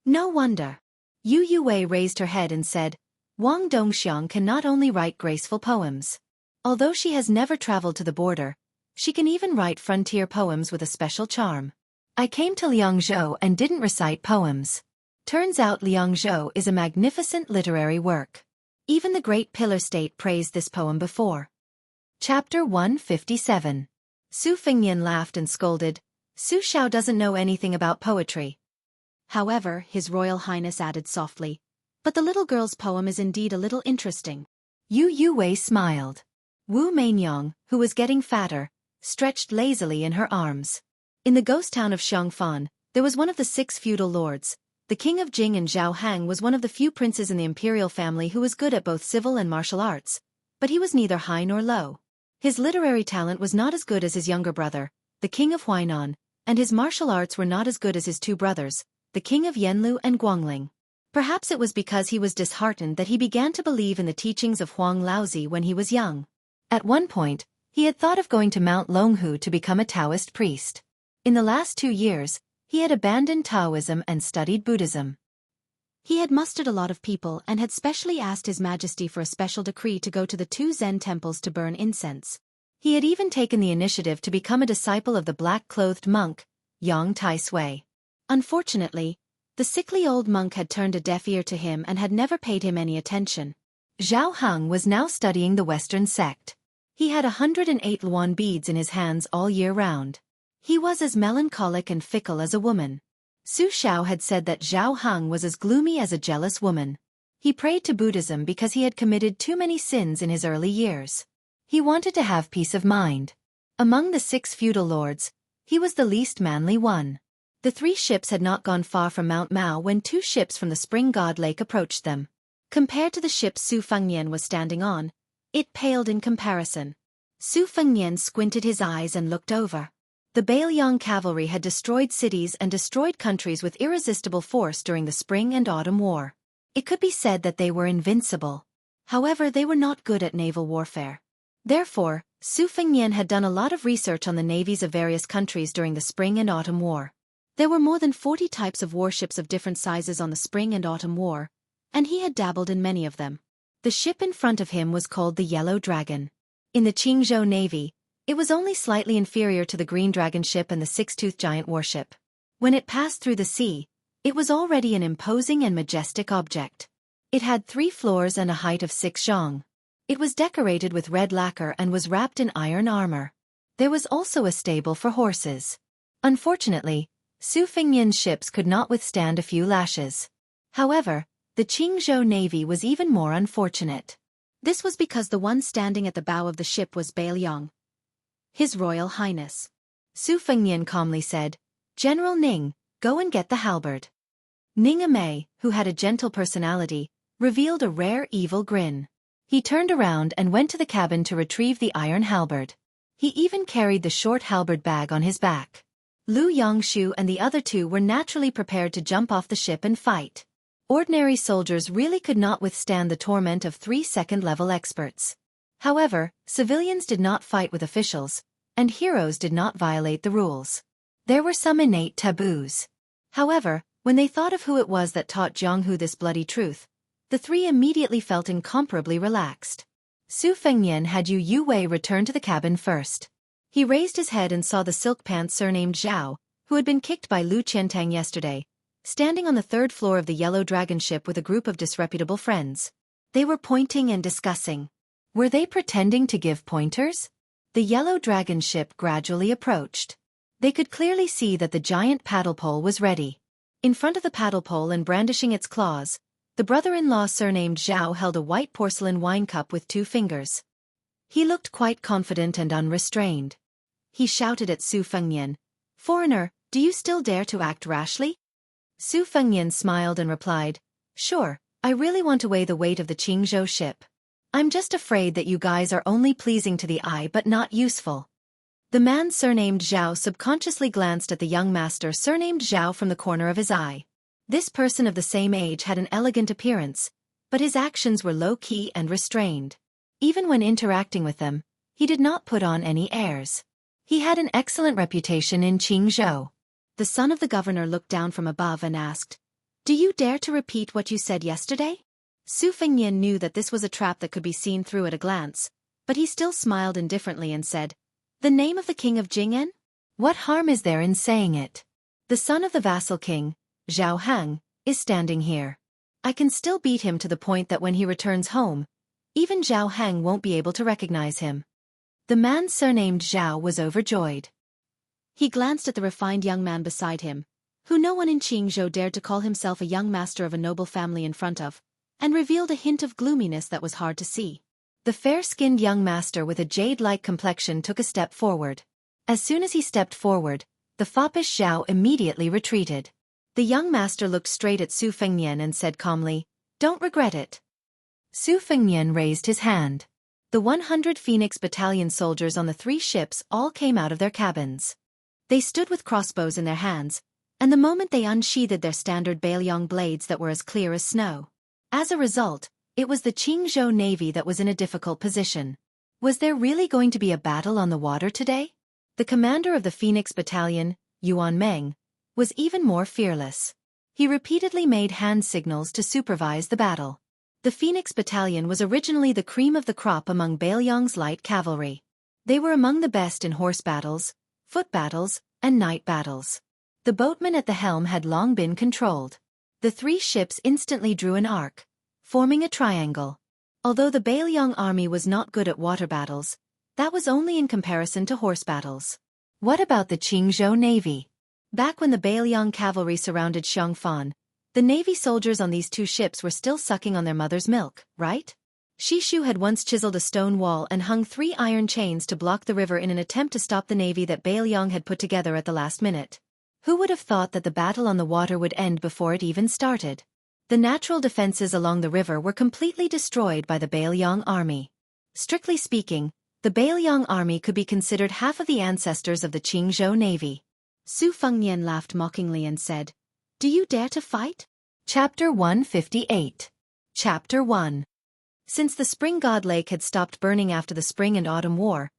"No wonder." Yu Wei raised her head and said, "Wang Dongxiang can not only write graceful poems. Although she has never traveled to the border, she can even write frontier poems with a special charm. I came to Liangzhou and didn't recite poems. Turns out Liangzhou is a magnificent literary work. Even the Great Pillar State praised this poem before." Chapter 157. Su Fengnian laughed and scolded, "Su Xiao doesn't know anything about poetry." However, His Royal Highness added softly, "But the little girl's poem is indeed a little interesting." Yu Yuwei smiled. Wu Mainyong, who was getting fatter, stretched lazily in her arms. In the ghost town of Xiangfan, there was one of the 6 feudal lords. The king of Jing and Zhao Hang was one of the few princes in the imperial family who was good at both civil and martial arts, but he was neither high nor low. His literary talent was not as good as his younger brother, the king of Huainan, and his martial arts were not as good as his 2 brothers, the king of Yanlu and Guangling. Perhaps it was because he was disheartened that he began to believe in the teachings of Huang Laozi when he was young. At one point, he had thought of going to Mount Longhu to become a Taoist priest. In the last 2 years, he had abandoned Taoism and studied Buddhism. He had mustered a lot of people and had specially asked His Majesty for a special decree to go to the 2 Zen temples to burn incense. He had even taken the initiative to become a disciple of the black-clothed monk, Yang Tai Sui. Unfortunately, the sickly old monk had turned a deaf ear to him and had never paid him any attention. Zhao Heng was now studying the Western sect. He had 108 luan beads in his hands all year round. He was as melancholic and fickle as a woman. Su Xiao had said that Zhao Heng was as gloomy as a jealous woman. He prayed to Buddhism because he had committed too many sins in his early years. He wanted to have peace of mind. Among the 6 feudal lords, he was the least manly one. The 3 ships had not gone far from Mount Mao when 2 ships from the Spring God Lake approached them. Compared to the ship Su Fengnian was standing on, it paled in comparison. Su Fengnian squinted his eyes and looked over. The Bailiang cavalry had destroyed cities and destroyed countries with irresistible force during the Spring and Autumn War. It could be said that they were invincible. However, they were not good at naval warfare. Therefore, Su Fengnian had done a lot of research on the navies of various countries during the Spring and Autumn War. There were more than 40 types of warships of different sizes on the Spring and Autumn War, and he had dabbled in many of them. The ship in front of him was called the Yellow Dragon. In the Qingzhou Navy, it was only slightly inferior to the Green Dragon ship and the 6-toothed giant warship. When it passed through the sea, it was already an imposing and majestic object. It had 3 floors and a height of 6 zhang. It was decorated with red lacquer and was wrapped in iron armor. There was also a stable for horses. Unfortunately, Su Fengnian's ships could not withstand a few lashes. However, the Qingzhou Navy was even more unfortunate. This was because the one standing at the bow of the ship was Bailiang, His Royal Highness. Su Fengnian calmly said, "General Ning, go and get the halberd." Ning Amei, who had a gentle personality, revealed a rare evil grin. He turned around and went to the cabin to retrieve the iron halberd. He even carried the short halberd bag on his back. Lu Yangshu and the other 2 were naturally prepared to jump off the ship and fight. Ordinary soldiers really could not withstand the torment of 3 second-level experts. However, civilians did not fight with officials, and heroes did not violate the rules. There were some innate taboos. However, when they thought of who it was that taught Jianghu this bloody truth, the 3 immediately felt incomparably relaxed. Su Fengnian had Yu Yuwei return to the cabin first. He raised his head and saw the silk pants surnamed Zhao, who had been kicked by Lu Qiantang yesterday, standing on the 3rd floor of the Yellow Dragon ship with a group of disreputable friends. They were pointing and discussing. Were they pretending to give pointers? The Yellow Dragon ship gradually approached. They could clearly see that the giant paddle pole was ready. In front of the paddle pole and brandishing its claws, the brother-in-law surnamed Zhao held a white porcelain wine cup with 2 fingers. He looked quite confident and unrestrained. He shouted at Su Fengnian, "Foreigner, do you still dare to act rashly?" Su Fengnian smiled and replied, "Sure, I really want to weigh the weight of the Qingzhou ship. I'm just afraid that you guys are only pleasing to the eye but not useful." The man surnamed Zhao subconsciously glanced at the young master surnamed Zhao from the corner of his eye. This person of the same age had an elegant appearance, but his actions were low-key and restrained. Even when interacting with them, he did not put on any airs. He had an excellent reputation in Qingzhou. The son of the governor looked down from above and asked, "Do you dare to repeat what you said yesterday?" Su Fengnian knew that this was a trap that could be seen through at a glance, but he still smiled indifferently and said, "The name of the king of Jing'an? What harm is there in saying it? The son of the vassal king, Zhao Hang, is standing here. I can still beat him to the point that when he returns home, even Zhao Hang won't be able to recognize him." The man surnamed Zhao was overjoyed. He glanced at the refined young man beside him, who no one in Jianghu dared to call himself a young master of a noble family in front of, and revealed a hint of gloominess that was hard to see. The fair-skinned young master with a jade-like complexion took a step forward. As soon as he stepped forward, the foppish Zhao immediately retreated. The young master looked straight at Su Fengnian and said calmly, "Don't regret it." Su Fengnian raised his hand. The 100 Phoenix Battalion soldiers on the 3 ships all came out of their cabins. They stood with crossbows in their hands, and the moment they unsheathed their standard Bailiang blades that were as clear as snow. As a result, it was the Jianghu Navy that was in a difficult position. Was there really going to be a battle on the water today? The commander of the Phoenix Battalion, Yuan Meng, was even more fearless. He repeatedly made hand signals to supervise the battle. The Phoenix Battalion was originally the cream of the crop among Bailiang's light cavalry. They were among the best in horse battles, foot battles, and night battles. The boatman at the helm had long been controlled. The 3 ships instantly drew an arc, forming a triangle. Although the Bailiang army was not good at water battles, that was only in comparison to horse battles. What about the Jianghu Navy? Back when the Bailiang cavalry surrounded Xianxia, the Navy soldiers on these 2 ships were still sucking on their mother's milk, right? Shishu had once chiseled a stone wall and hung 3 iron chains to block the river in an attempt to stop the navy that Bailiang had put together at the last minute. Who would have thought that the battle on the water would end before it even started? The natural defenses along the river were completely destroyed by the Bailiang army. Strictly speaking, the Bailiang army could be considered half of the ancestors of the Jianghu Navy. Su Fengnian laughed mockingly and said, "Do you dare to fight?" Chapter 158. Chapter 1. Since the Spring God Lake had stopped burning after the Spring and Autumn War,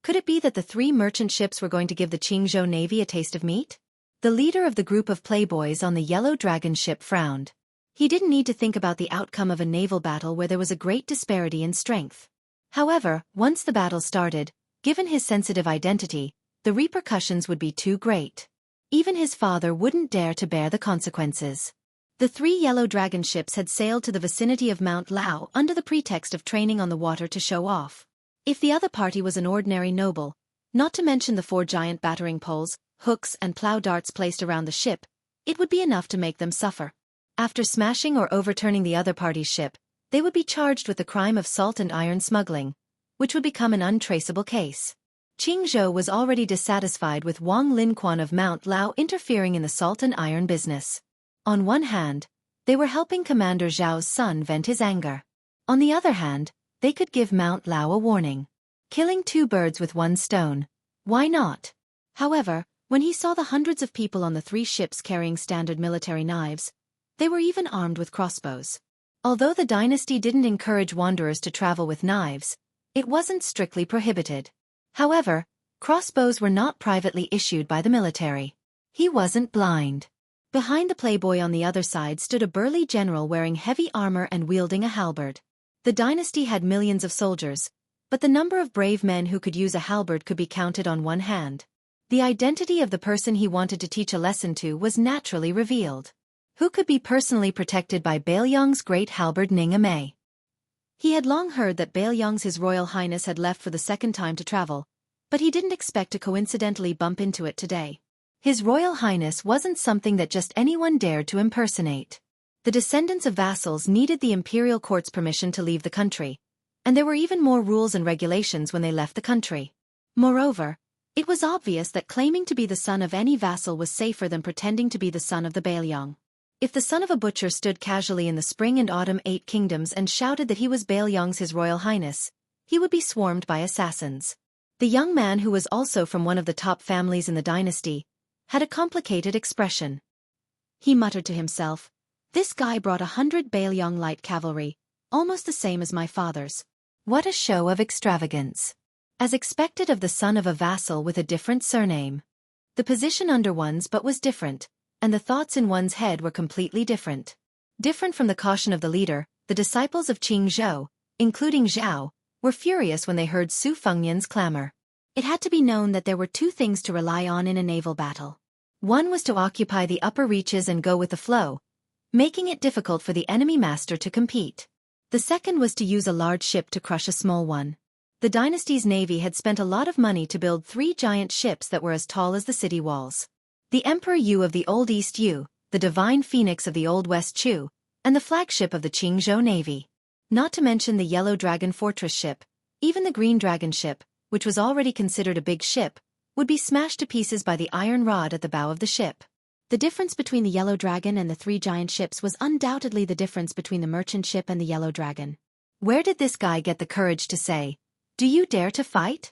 could it be that the 3 merchant ships were going to give the Jianghu Navy a taste of meat? The leader of the group of playboys on the Yellow Dragon ship frowned. He didn't need to think about the outcome of a naval battle where there was a great disparity in strength. However, once the battle started, given his sensitive identity, the repercussions would be too great. Even his father wouldn't dare to bear the consequences. The 3 Yellow Dragon ships had sailed to the vicinity of Mount Lao under the pretext of training on the water to show off. If the other party was an ordinary noble, not to mention the 4 giant battering poles, hooks and plow darts placed around the ship, it would be enough to make them suffer. After smashing or overturning the other party's ship, they would be charged with the crime of salt and iron smuggling, which would become an untraceable case. Jianghu was already dissatisfied with Wang Linquan of Mount Lao interfering in the salt and iron business. On one hand, they were helping Commander Zhao's son vent his anger. On the other hand, they could give Mount Lao a warning. Killing 2 birds with 1 stone. Why not? However, when he saw the hundreds of people on the 3 ships carrying standard military knives, they were even armed with crossbows. Although the dynasty didn't encourage wanderers to travel with knives, it wasn't strictly prohibited. However, crossbows were not privately issued by the military. He wasn't blind. Behind the playboy on the other side stood a burly general wearing heavy armor and wielding a halberd. The dynasty had millions of soldiers, but the number of brave men who could use a halberd could be counted on one hand. The identity of the person he wanted to teach a lesson to was naturally revealed. Who could be personally protected by Bailiang's great halberd Ning-Amei? He had long heard that Bailiang's His Royal Highness had left for the 2nd time to travel, but he didn't expect to coincidentally bump into it today. His Royal Highness wasn't something that just anyone dared to impersonate. The descendants of vassals needed the imperial court's permission to leave the country, and there were even more rules and regulations when they left the country. Moreover, it was obvious that claiming to be the son of any vassal was safer than pretending to be the son of the Bailiang. If the son of a butcher stood casually in the Spring and Autumn 8 kingdoms and shouted that he was Bailiang's His Royal Highness, he would be swarmed by assassins. The young man, who was also from one of the top families in the dynasty, had a complicated expression. He muttered to himself, "This guy brought 100 Bailiang light cavalry, almost the same as my father's. What a show of extravagance." As expected of the son of a vassal with a different surname. The position under one's but was different, and the thoughts in one's head were completely different. Different from the caution of the leader, the disciples of Jianghu, including Zhao, were furious when they heard Su Fengnian's clamor. It had to be known that there were 2 things to rely on in a naval battle. One was to occupy the upper reaches and go with the flow, making it difficult for the enemy master to compete. The second was to use a large ship to crush a small one. The dynasty's navy had spent a lot of money to build 3 giant ships that were as tall as the city walls. The Emperor Yu of the Old East Yu, the divine phoenix of the Old West Chu, and the flagship of the Qingzhou Navy. Not to mention the Yellow Dragon Fortress ship. Even the Green Dragon ship, which was already considered a big ship, would be smashed to pieces by the iron rod at the bow of the ship. The difference between the Yellow Dragon and the three giant ships was undoubtedly the difference between the merchant ship and the Yellow Dragon. Where did this guy get the courage to say, "Do you dare to fight?"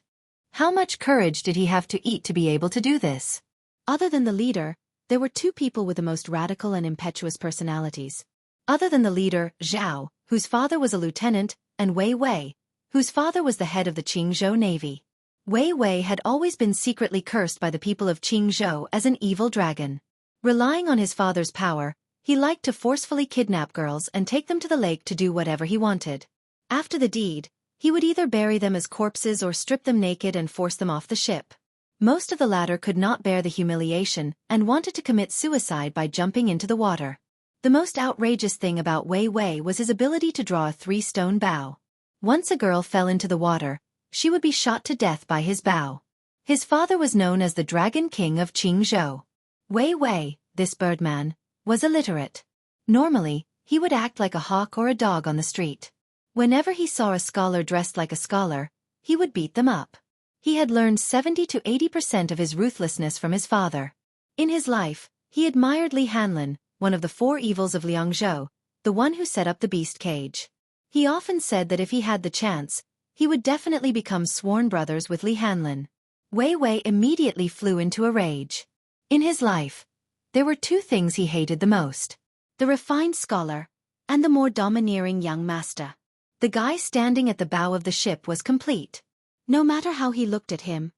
How much courage did he have to eat to be able to do this? Other than the leader, there were two people with the most radical and impetuous personalities. Other than the leader, Zhao, whose father was a lieutenant, and Wei Wei, whose father was the head of the Qingzhou Navy. Wei Wei had always been secretly cursed by the people of Qingzhou as an evil dragon. Relying on his father's power, he liked to forcefully kidnap girls and take them to the lake to do whatever he wanted. After the deed, he would either bury them as corpses or strip them naked and force them off the ship. Most of the latter could not bear the humiliation and wanted to commit suicide by jumping into the water. The most outrageous thing about Wei Wei was his ability to draw a 3-stone bow. Once a girl fell into the water, she would be shot to death by his bow. His father was known as the Dragon King of Qingzhou. Wei Wei, this birdman, was illiterate. Normally, he would act like a hawk or a dog on the street. Whenever he saw a scholar dressed like a scholar, he would beat them up. He had learned 70 to 80% of his ruthlessness from his father. In his life, he admired Li Hanlin, one of the 4 evils of Liangzhou, the one who set up the beast cage. He often said that if he had the chance, he would definitely become sworn brothers with Li Hanlin. Wei Wei immediately flew into a rage. In his life, there were 2 things he hated the most: the refined scholar, and the more domineering young master. The guy standing at the bow of the ship was complete. No matter how he looked at him,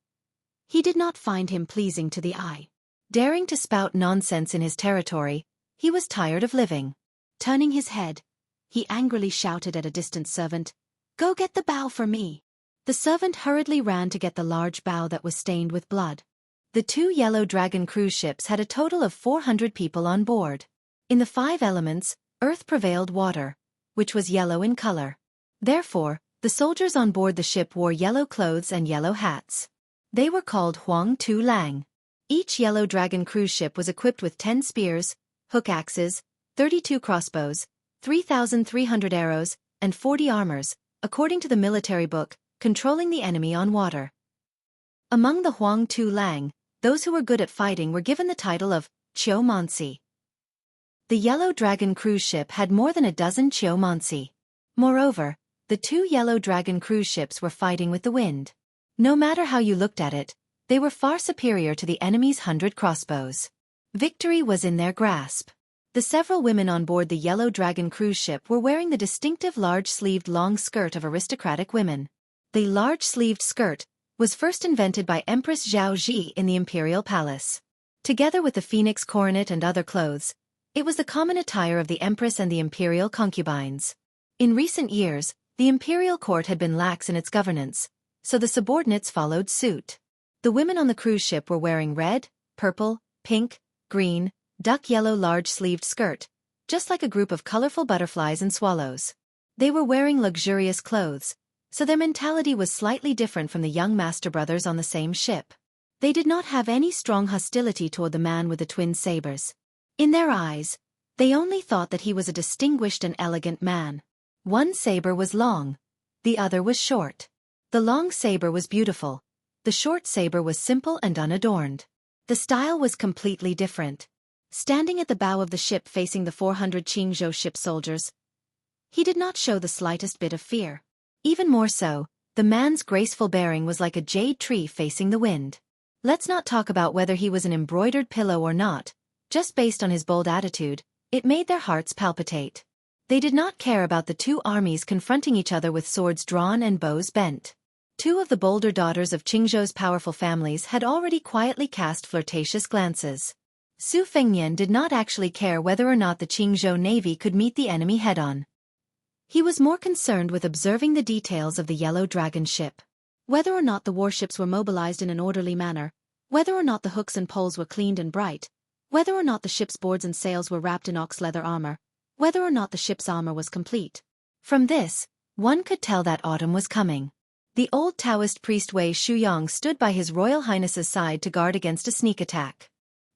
he did not find him pleasing to the eye. Daring to spout nonsense in his territory, he was tired of living. Turning his head, he angrily shouted at a distant servant, "Go get the bow for me." The servant hurriedly ran to get the large bow that was stained with blood. The 2 Yellow Dragon cruise ships had a total of 400 people on board. In the 5 elements, earth prevailed water, which was yellow in color. Therefore, the soldiers on board the ship wore yellow clothes and yellow hats. They were called Huang Tu Lang. Each Yellow Dragon cruise ship was equipped with 10 spears, hook axes, 32 crossbows, 3,300 arrows, and 40 armors, according to the military book, Controlling the Enemy on Water. Among the Huang Tu Lang, those who were good at fighting were given the title of Qiu Mansi. The Yellow Dragon cruise ship had more than a dozen Qiu Mansi. Moreover, the 2 Yellow Dragon cruise ships were fighting with the wind. No matter how you looked at it, they were far superior to the enemy's 100 crossbows. Victory was in their grasp. The several women on board the Yellow Dragon cruise ship were wearing the distinctive large-sleeved long skirt of aristocratic women. The large-sleeved skirt was first invented by Empress Zhao Ji in the imperial palace. Together with the phoenix coronet and other clothes, it was the common attire of the empress and the imperial concubines. In recent years, the imperial court had been lax in its governance, so the subordinates followed suit. The women on the cruise ship were wearing red, purple, pink, green, duck yellow large-sleeved skirt, just like a group of colorful butterflies and swallows. They were wearing luxurious clothes, so their mentality was slightly different from the young master brothers on the same ship. They did not have any strong hostility toward the man with the twin sabers. In their eyes, they only thought that he was a distinguished and elegant man. One saber was long, the other was short. The long saber was beautiful, the short saber was simple and unadorned. The style was completely different. Standing at the bow of the ship facing the 400 Qingzhou ship soldiers, he did not show the slightest bit of fear. Even more so, the man's graceful bearing was like a jade tree facing the wind. Let's not talk about whether he was an embroidered pillow or not, just based on his bold attitude, it made their hearts palpitate. They did not care about the 2 armies confronting each other with swords drawn and bows bent. 2 of the bolder daughters of Qingzhou's powerful families had already quietly cast flirtatious glances. Su Fengnian did not actually care whether or not the Qingzhou Navy could meet the enemy head-on. He was more concerned with observing the details of the Yellow Dragon ship. Whether or not the warships were mobilized in an orderly manner, whether or not the hooks and poles were cleaned and bright, whether or not the ship's boards and sails were wrapped in ox-leather armor, whether or not the ship's armor was complete. From this, one could tell that autumn was coming. The old Taoist priest Wei Shuyang stood by His Royal Highness's side to guard against a sneak attack.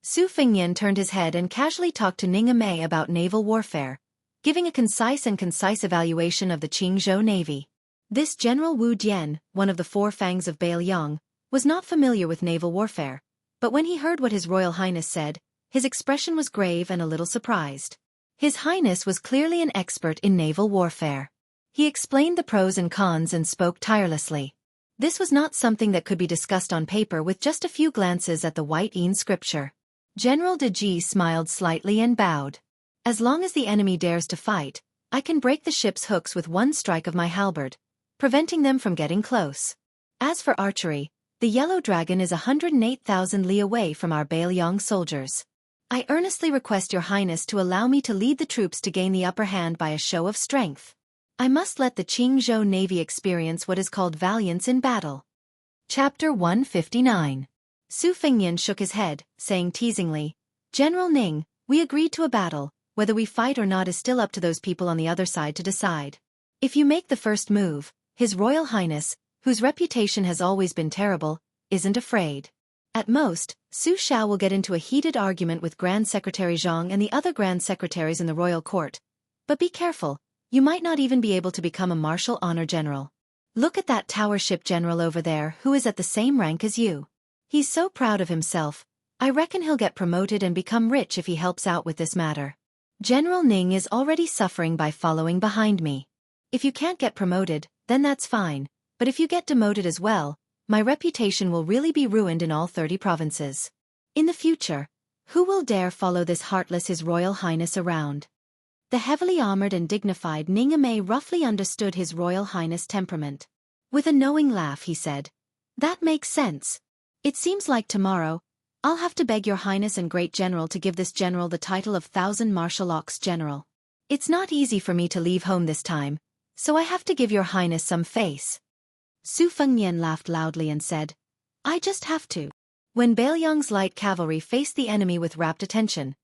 Su Fengnian turned his head and casually talked to Ning Mei about naval warfare, giving a concise evaluation of the Qingzhou Navy. This General Wu Dian, one of the four fangs of Beiliang, was not familiar with naval warfare, but when he heard what His Royal Highness said, his expression was grave and a little surprised. His Highness was clearly an expert in naval warfare. He explained the pros and cons and spoke tirelessly. This was not something that could be discussed on paper with just a few glances at the White Yin scripture. General de Ji smiled slightly and bowed. As long as the enemy dares to fight, I can break the ship's hooks with one strike of my halberd, preventing them from getting close. As for archery, the Yellow Dragon is 108,000 li away from our Beiliang soldiers. I earnestly request your Highness to allow me to lead the troops to gain the upper hand by a show of strength. I must let the Qingzhou Navy experience what is called valiance in battle. Chapter 159. Su Fengnian shook his head, saying teasingly, General Ning, we agreed to a battle, whether we fight or not is still up to those people on the other side to decide. If you make the first move, His Royal Highness, whose reputation has always been terrible, isn't afraid. At most, Su Xiao will get into a heated argument with Grand Secretary Zhang and the other Grand Secretaries in the royal court. But be careful, you might not even be able to become a martial honor general. Look at that tower ship general over there who is at the same rank as you. He's so proud of himself, I reckon he'll get promoted and become rich if he helps out with this matter. General Ning is already suffering by following behind me. If you can't get promoted, then that's fine, but if you get demoted as well, my reputation will really be ruined in all 30 provinces. In the future, who will dare follow this heartless His Royal Highness around? The heavily armored and dignified Ning Mei roughly understood His Royal Highness' temperament. With a knowing laugh he said, That makes sense. It seems like tomorrow, I'll have to beg your Highness and Great General to give this general the title of Thousand Martial Ox General. It's not easy for me to leave home this time, so I have to give your Highness some face. Su Fengnian laughed loudly and said, I just have to. When Beiliang's light cavalry faced the enemy with rapt attention,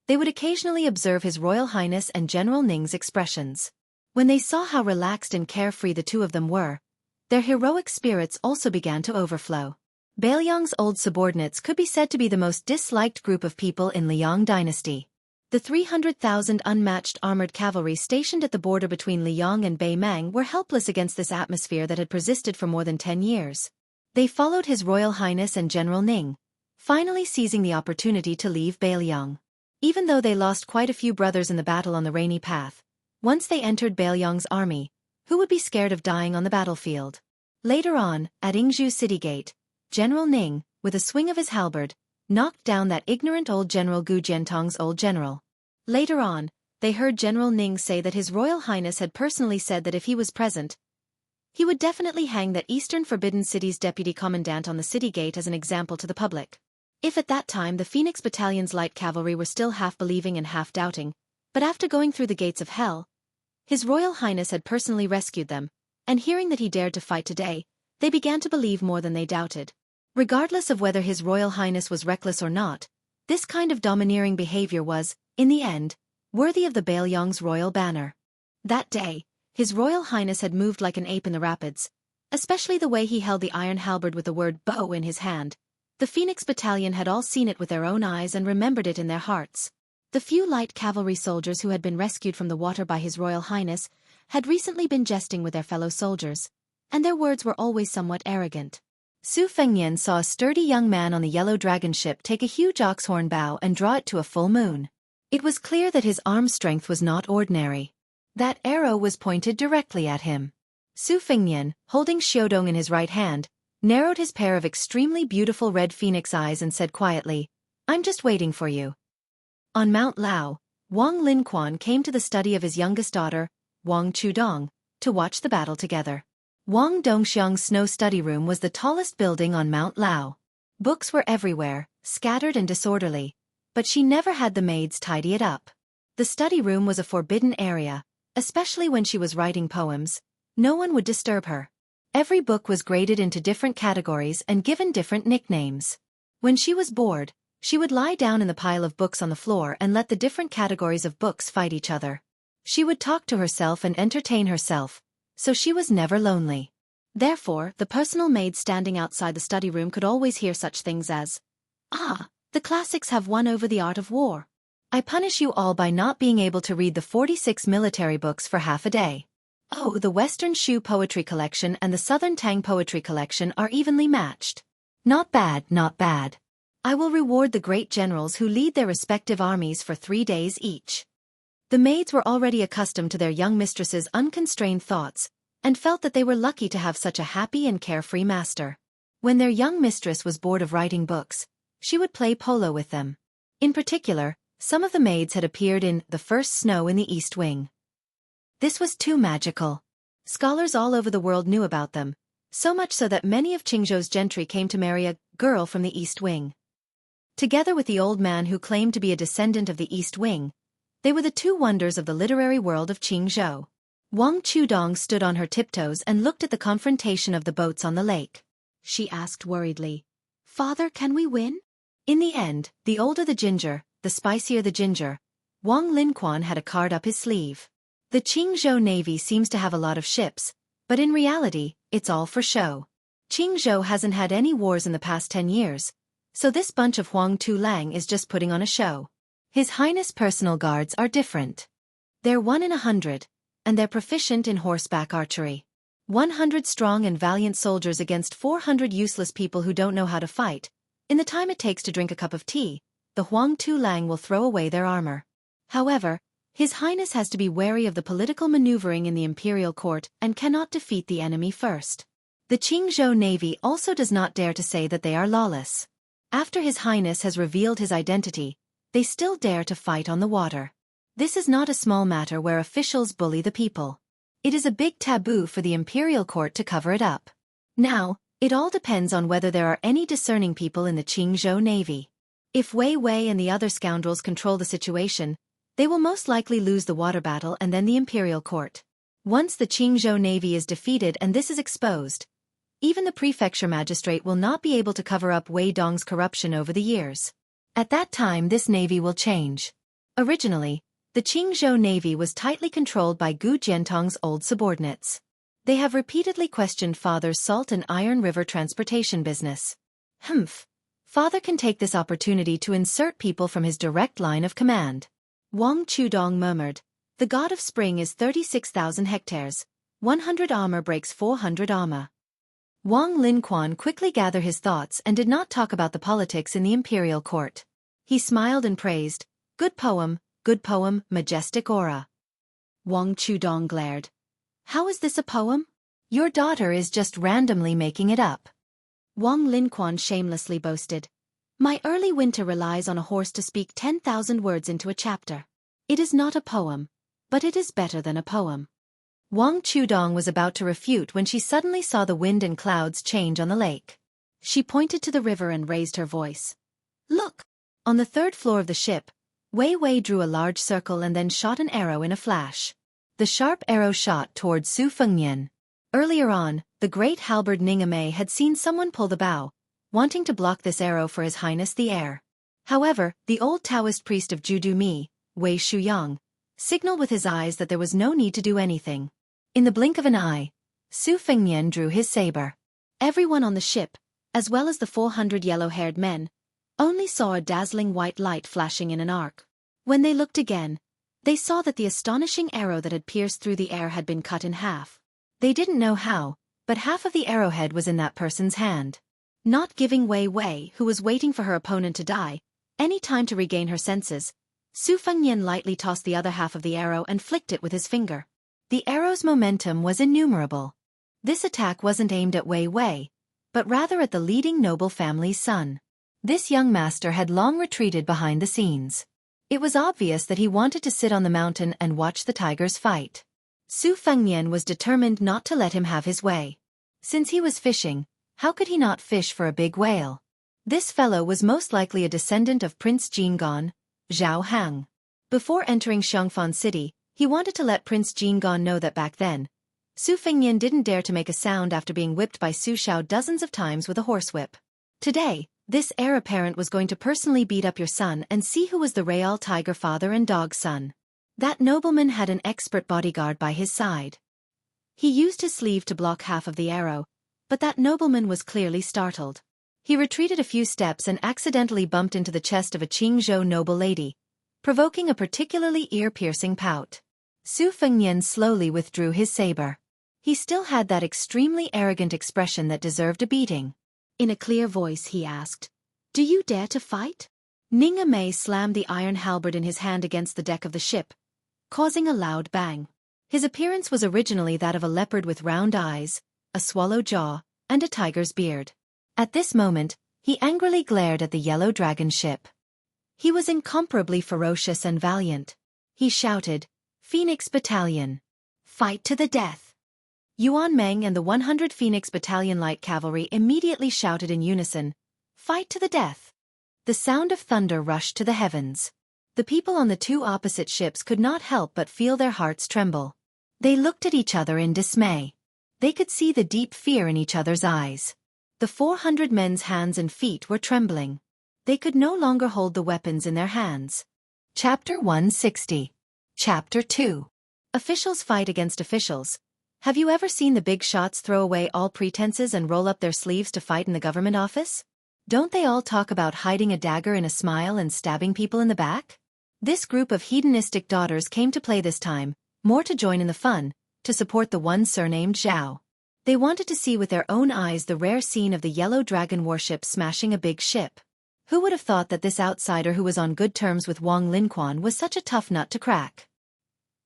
they would occasionally observe His Royal Highness and General Ning's expressions. When they saw how relaxed and carefree the two of them were, their heroic spirits also began to overflow. Beiliang's old subordinates could be said to be the most disliked group of people in Liang dynasty. The 300,000 unmatched armored cavalry stationed at the border between Liang and Beimang were helpless against this atmosphere that had persisted for more than 10 years. They followed His Royal Highness and General Ning, finally seizing the opportunity to leave Beiliang. Even though they lost quite a few brothers in the battle on the rainy path, once they entered Beiliang's army, who would be scared of dying on the battlefield? Later on, at Yingzhou city gate, General Ning, with a swing of his halberd, knocked down that ignorant old General Gu Jiantong's old general. Later on, they heard General Ning say that His Royal Highness had personally said that if he was present, he would definitely hang that Eastern Forbidden City's deputy commandant on the city gate as an example to the public. If at that time the Phoenix Battalion's light cavalry were still half believing and half doubting, but after going through the gates of hell, His Royal Highness had personally rescued them, and hearing that he dared to fight today, they began to believe more than they doubted. Regardless of whether His Royal Highness was reckless or not, this kind of domineering behavior was, in the end, worthy of the Beiliang's royal banner. That day, His Royal Highness had moved like an ape in the rapids, especially the way he held the iron halberd with the word bow in his hand. The Phoenix Battalion had all seen it with their own eyes and remembered it in their hearts. The few light cavalry soldiers who had been rescued from the water by His Royal Highness had recently been jesting with their fellow soldiers, and their words were always somewhat arrogant. Su Fengnian saw a sturdy young man on the Yellow Dragon ship take a huge oxhorn bow and draw it to a full moon. It was clear that his arm strength was not ordinary. That arrow was pointed directly at him. Su Fengnian, holding Xiaodong in his right hand, narrowed his pair of extremely beautiful red phoenix eyes and said quietly, I'm just waiting for you. On Mount Lao, Wang Linquan came to the study of his youngest daughter, Wang Chudong, to watch the battle together. Wang Dongxiang's snow study room was the tallest building on Mount Lao. Books were everywhere, scattered and disorderly, but she never had the maids tidy it up. The study room was a forbidden area, especially when she was writing poems. No one would disturb her. Every book was graded into different categories and given different nicknames. When she was bored, she would lie down in the pile of books on the floor and let the different categories of books fight each other. She would talk to herself and entertain herself, so she was never lonely. Therefore, the personal maid standing outside the study room could always hear such things as, Ah, The classics have won over the art of war. I punish you all by not being able to read the 46 military books for half a day. Oh, the Western Shu poetry collection and the Southern Tang poetry collection are evenly matched. Not bad, not bad. I will reward the great generals who lead their respective armies for 3 days each. The maids were already accustomed to their young mistress's unconstrained thoughts, and felt that they were lucky to have such a happy and carefree master. When their young mistress was bored of writing books, she would play polo with them. In particular, some of the maids had appeared in The First Snow in the East Wing. This was too magical. Scholars all over the world knew about them, so much so that many of Qingzhou's gentry came to marry a girl from the East Wing. Together with the old man who claimed to be a descendant of the East Wing, they were the two wonders of the literary world of Qingzhou. Wang Chudong stood on her tiptoes and looked at the confrontation of the boats on the lake. She asked worriedly, "Father, can we win?" In the end, the older the ginger, the spicier the ginger, Wang Linquan had a card up his sleeve. The Qingzhou Navy seems to have a lot of ships, but in reality, it's all for show. Qingzhou hasn't had any wars in the past 10 years, so this bunch of Huang Tu-lang is just putting on a show. His Highness' personal guards are different. They're 1 in 100, and they're proficient in horseback archery. 100 strong and valiant soldiers against 400 useless people who don't know how to fight. In the time it takes to drink a cup of tea, the Huang Tu-lang will throw away their armor. However, His Highness has to be wary of the political maneuvering in the imperial court and cannot defeat the enemy first. The Qingzhou Navy also does not dare to say that they are lawless. After His Highness has revealed his identity, they still dare to fight on the water. This is not a small matter where officials bully the people. It is a big taboo for the imperial court to cover it up. Now, it all depends on whether there are any discerning people in the Qingzhou Navy. If Wei Wei and the other scoundrels control the situation, they will most likely lose the water battle and then the imperial court. Once the Qingzhou Navy is defeated and this is exposed, even the prefecture magistrate will not be able to cover up Wei Dong's corruption over the years. At that time this navy will change. Originally, the Qingzhou Navy was tightly controlled by Gu Jiantong's old subordinates. They have repeatedly questioned Father's salt and iron river transportation business. Father can take this opportunity to insert people from his direct line of command. Wang Chudong murmured, "The god of spring is 36,000 hectares. 100 armor breaks 400 armor." Wang Linquan quickly gathered his thoughts and did not talk about the politics in the imperial court. He smiled and praised, good poem, majestic aura." Wang Chudong glared. "How is this a poem? Your daughter is just randomly making it up." Wang Linquan shamelessly boasted, "My early winter relies on a horse to speak 10,000 words into a chapter. It is not a poem, but it is better than a poem." Wang Chudong was about to refute when she suddenly saw the wind and clouds change on the lake. She pointed to the river and raised her voice. "Look!" On the 3rd floor of the ship, Wei Wei drew a large circle and then shot an arrow in a flash. The sharp arrow shot towards Su Fengnian. Earlier on, the great halberd Ningame had seen someone pull the bow, wanting to block this arrow for His Highness the heir. However, the old Taoist priest of Judu Mi, Wei Shuyang, signaled with his eyes that there was no need to do anything. In the blink of an eye, Su Fengnian drew his saber. Everyone on the ship, as well as the 400 yellow-haired men, only saw a dazzling white light flashing in an arc. When they looked again, they saw that the astonishing arrow that had pierced through the air had been cut in half. They didn't know how, but half of the arrowhead was in that person's hand. Not giving Wei Wei, who was waiting for her opponent to die, any time to regain her senses, Su Fengnian lightly tossed the other half of the arrow and flicked it with his finger. The arrow's momentum was innumerable. This attack wasn't aimed at Wei Wei, but rather at the leading noble family's son. This young master had long retreated behind the scenes. It was obvious that he wanted to sit on the mountain and watch the tigers fight. Su Fengnian was determined not to let him have his way. Since he was fishing, how could he not fish for a big whale? This fellow was most likely a descendant of Prince Jinggan, Zhao Hang. Before entering Xianxia City, he wanted to let Prince Jinggan know that back then, Su Fengnian didn't dare to make a sound after being whipped by Su Shao dozens of times with a horsewhip. Today, this heir apparent was going to personally beat up your son and see who was the real tiger father and dog son. That nobleman had an expert bodyguard by his side. He used his sleeve to block half of the arrow, but that nobleman was clearly startled. He retreated a few steps and accidentally bumped into the chest of a Qingzhou noble lady, provoking a particularly ear-piercing pout. Su Fengnian slowly withdrew his saber. He still had that extremely arrogant expression that deserved a beating. In a clear voice he asked, "Do you dare to fight?" Ninga Mei slammed the iron halberd in his hand against the deck of the ship, causing a loud bang. His appearance was originally that of a leopard with round eyes, a swallow jaw, and a tiger's beard. At this moment, he angrily glared at the yellow dragon ship. He was incomparably ferocious and valiant. He shouted, "Phoenix Battalion! Fight to the death!" Yuan Meng and the 100 Phoenix Battalion Light Cavalry immediately shouted in unison, "Fight to the death!" The sound of thunder rushed to the heavens. The people on the two opposite ships could not help but feel their hearts tremble. They looked at each other in dismay. They could see the deep fear in each other's eyes. The 400 men's hands and feet were trembling. They could no longer hold the weapons in their hands. Chapter 160. Chapter 2. Officials fight against officials. Have you ever seen the big shots throw away all pretenses and roll up their sleeves to fight in the government office? Don't they all talk about hiding a dagger in a smile and stabbing people in the back? This group of hedonistic daughters came to play this time, more to join in the fun, to support the one surnamed Zhao. They wanted to see with their own eyes the rare scene of the Yellow Dragon warship smashing a big ship. Who would have thought that this outsider who was on good terms with Wang Linquan was such a tough nut to crack?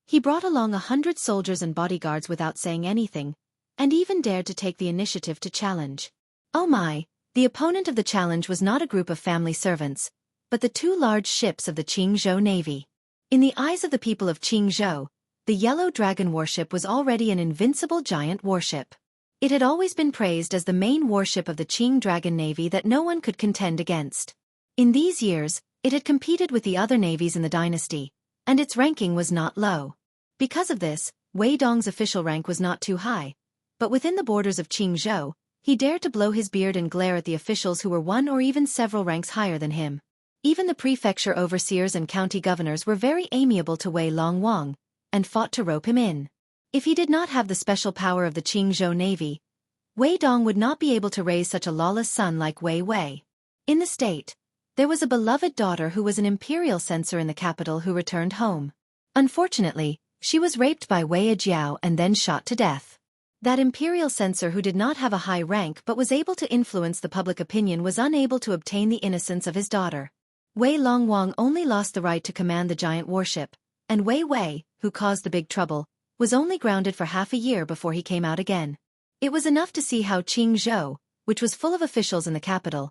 He brought along 100 soldiers and bodyguards without saying anything, and even dared to take the initiative to challenge. Oh my, the opponent of the challenge was not a group of family servants, but the two large ships of the Qingzhou Navy. In the eyes of the people of Qingzhou, the Yellow Dragon warship was already an invincible giant warship. It had always been praised as the main warship of the Qing Dragon Navy that no one could contend against. In these years, it had competed with the other navies in the dynasty, and its ranking was not low. Because of this, Wei Dong's official rank was not too high, but within the borders of Qingzhou, he dared to blow his beard and glare at the officials who were one or even several ranks higher than him. Even the prefecture overseers and county governors were very amiable to Wei Longwang, and fought to rope him in. If he did not have the special power of the Qingzhou Navy, Wei Dong would not be able to raise such a lawless son like Wei Wei. In the state, there was a beloved daughter who was an imperial censor in the capital who returned home. Unfortunately, she was raped by Wei Jiao and then shot to death. That imperial censor who did not have a high rank but was able to influence the public opinion was unable to obtain the innocence of his daughter. Wei Longwang only lost the right to command the giant warship, and Wei Wei, who caused the big trouble, was only grounded for half a year before he came out again. It was enough to see how Qingzhou, which was full of officials in the capital,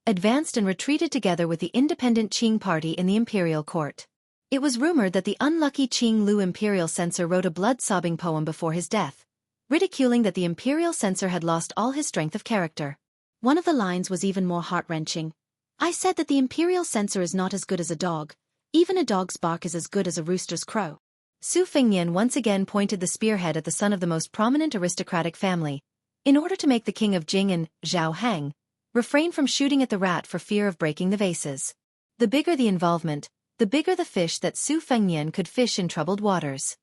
advanced and retreated together with the independent Qing party in the imperial court. It was rumored that the unlucky Qing Lu imperial censor wrote a blood-sobbing poem before his death, ridiculing that the imperial censor had lost all his strength of character. One of the lines was even more heart-wrenching. "I said that the imperial censor is not as good as a dog. Even a dog's bark is as good as a rooster's crow." Su Fengnian once again pointed the spearhead at the son of the most prominent aristocratic family, in order to make the king of Jing and Zhao Hang refrain from shooting at the rat for fear of breaking the vases. The bigger the involvement, the bigger the fish that Su Fengnian could fish in troubled waters.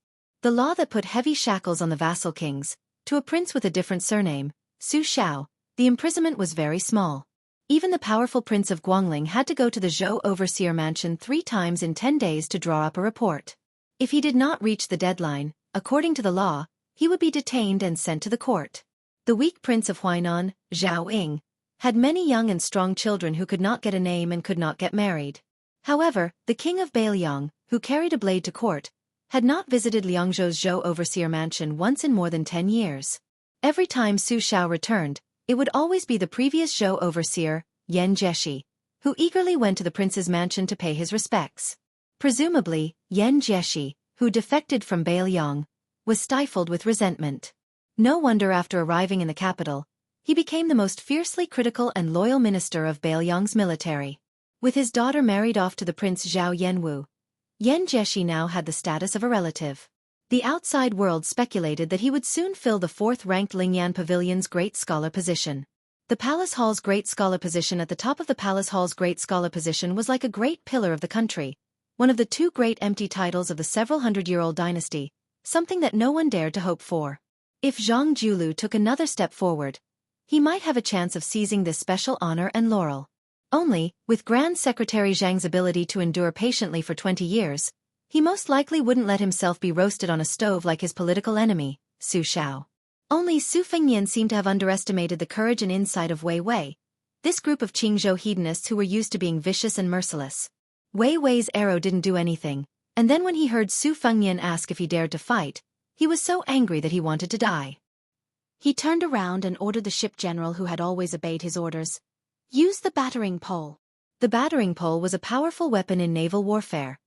The law that put heavy shackles on the vassal kings, to a prince with a different surname, Su Shao, the imprisonment was very small. Even the powerful prince of Guangling had to go to the Zhou overseer mansion 3 times in 10 days to draw up a report. If he did not reach the deadline, according to the law, he would be detained and sent to the court. The weak prince of Huainan, Zhao Ying, had many young and strong children who could not get a name and could not get married. However, the king of Bailiang, who carried a blade to court, had not visited Liangzhou's Zhou overseer mansion once in more than 10 years. Every time Su Shao returned, it would always be the previous Zhou overseer, Yan Jieshi, who eagerly went to the prince's mansion to pay his respects. Presumably, Yan Jieshi, who defected from Bailiang, was stifled with resentment. No wonder after arriving in the capital, he became the most fiercely critical and loyal minister of Bailiang's military. With his daughter married off to the Prince Zhao Yanwu, Yan Jieshi now had the status of a relative. The outside world speculated that he would soon fill the 4th-ranked Lingyan Pavilion's Great Scholar position. The Palace Hall's Great Scholar position at the top of the Palace Hall's Great Scholar position was like a great pillar of the country, one of the 2 great empty titles of the several hundred-year-old dynasty, something that no one dared to hope for. If Zhang Julu took another step forward, he might have a chance of seizing this special honor and laurel. Only, with Grand Secretary Zhang's ability to endure patiently for 20 years, he most likely wouldn't let himself be roasted on a stove like his political enemy, Su Xiao. Only Su Fengnian seemed to have underestimated the courage and insight of Wei Wei, this group of Qingzhou hedonists who were used to being vicious and merciless. Wei Wei's arrow didn't do anything, and then when he heard Su Fengnian ask if he dared to fight, he was so angry that he wanted to die. He turned around and ordered the ship general who had always obeyed his orders. Use the battering pole. The battering pole was a powerful weapon in naval warfare,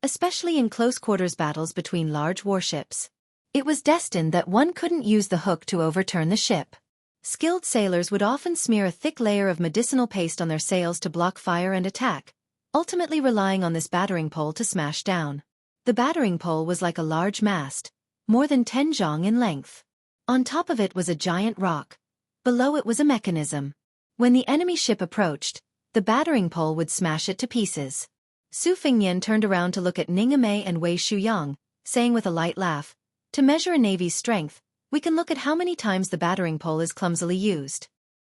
especially in close-quarters battles between large warships. It was destined that one couldn't use the hook to overturn the ship. Skilled sailors would often smear a thick layer of medicinal paste on their sails to block fire and attack, ultimately relying on this battering pole to smash down. The battering pole was like a large mast, more than 10 zhang in length. On top of it was a giant rock. Below it was a mechanism. When the enemy ship approached, the battering pole would smash it to pieces. Su Fengnian turned around to look at Ningame and Wei Shuyang, saying with a light laugh, "To measure a navy's strength, we can look at how many times the battering pole is clumsily used.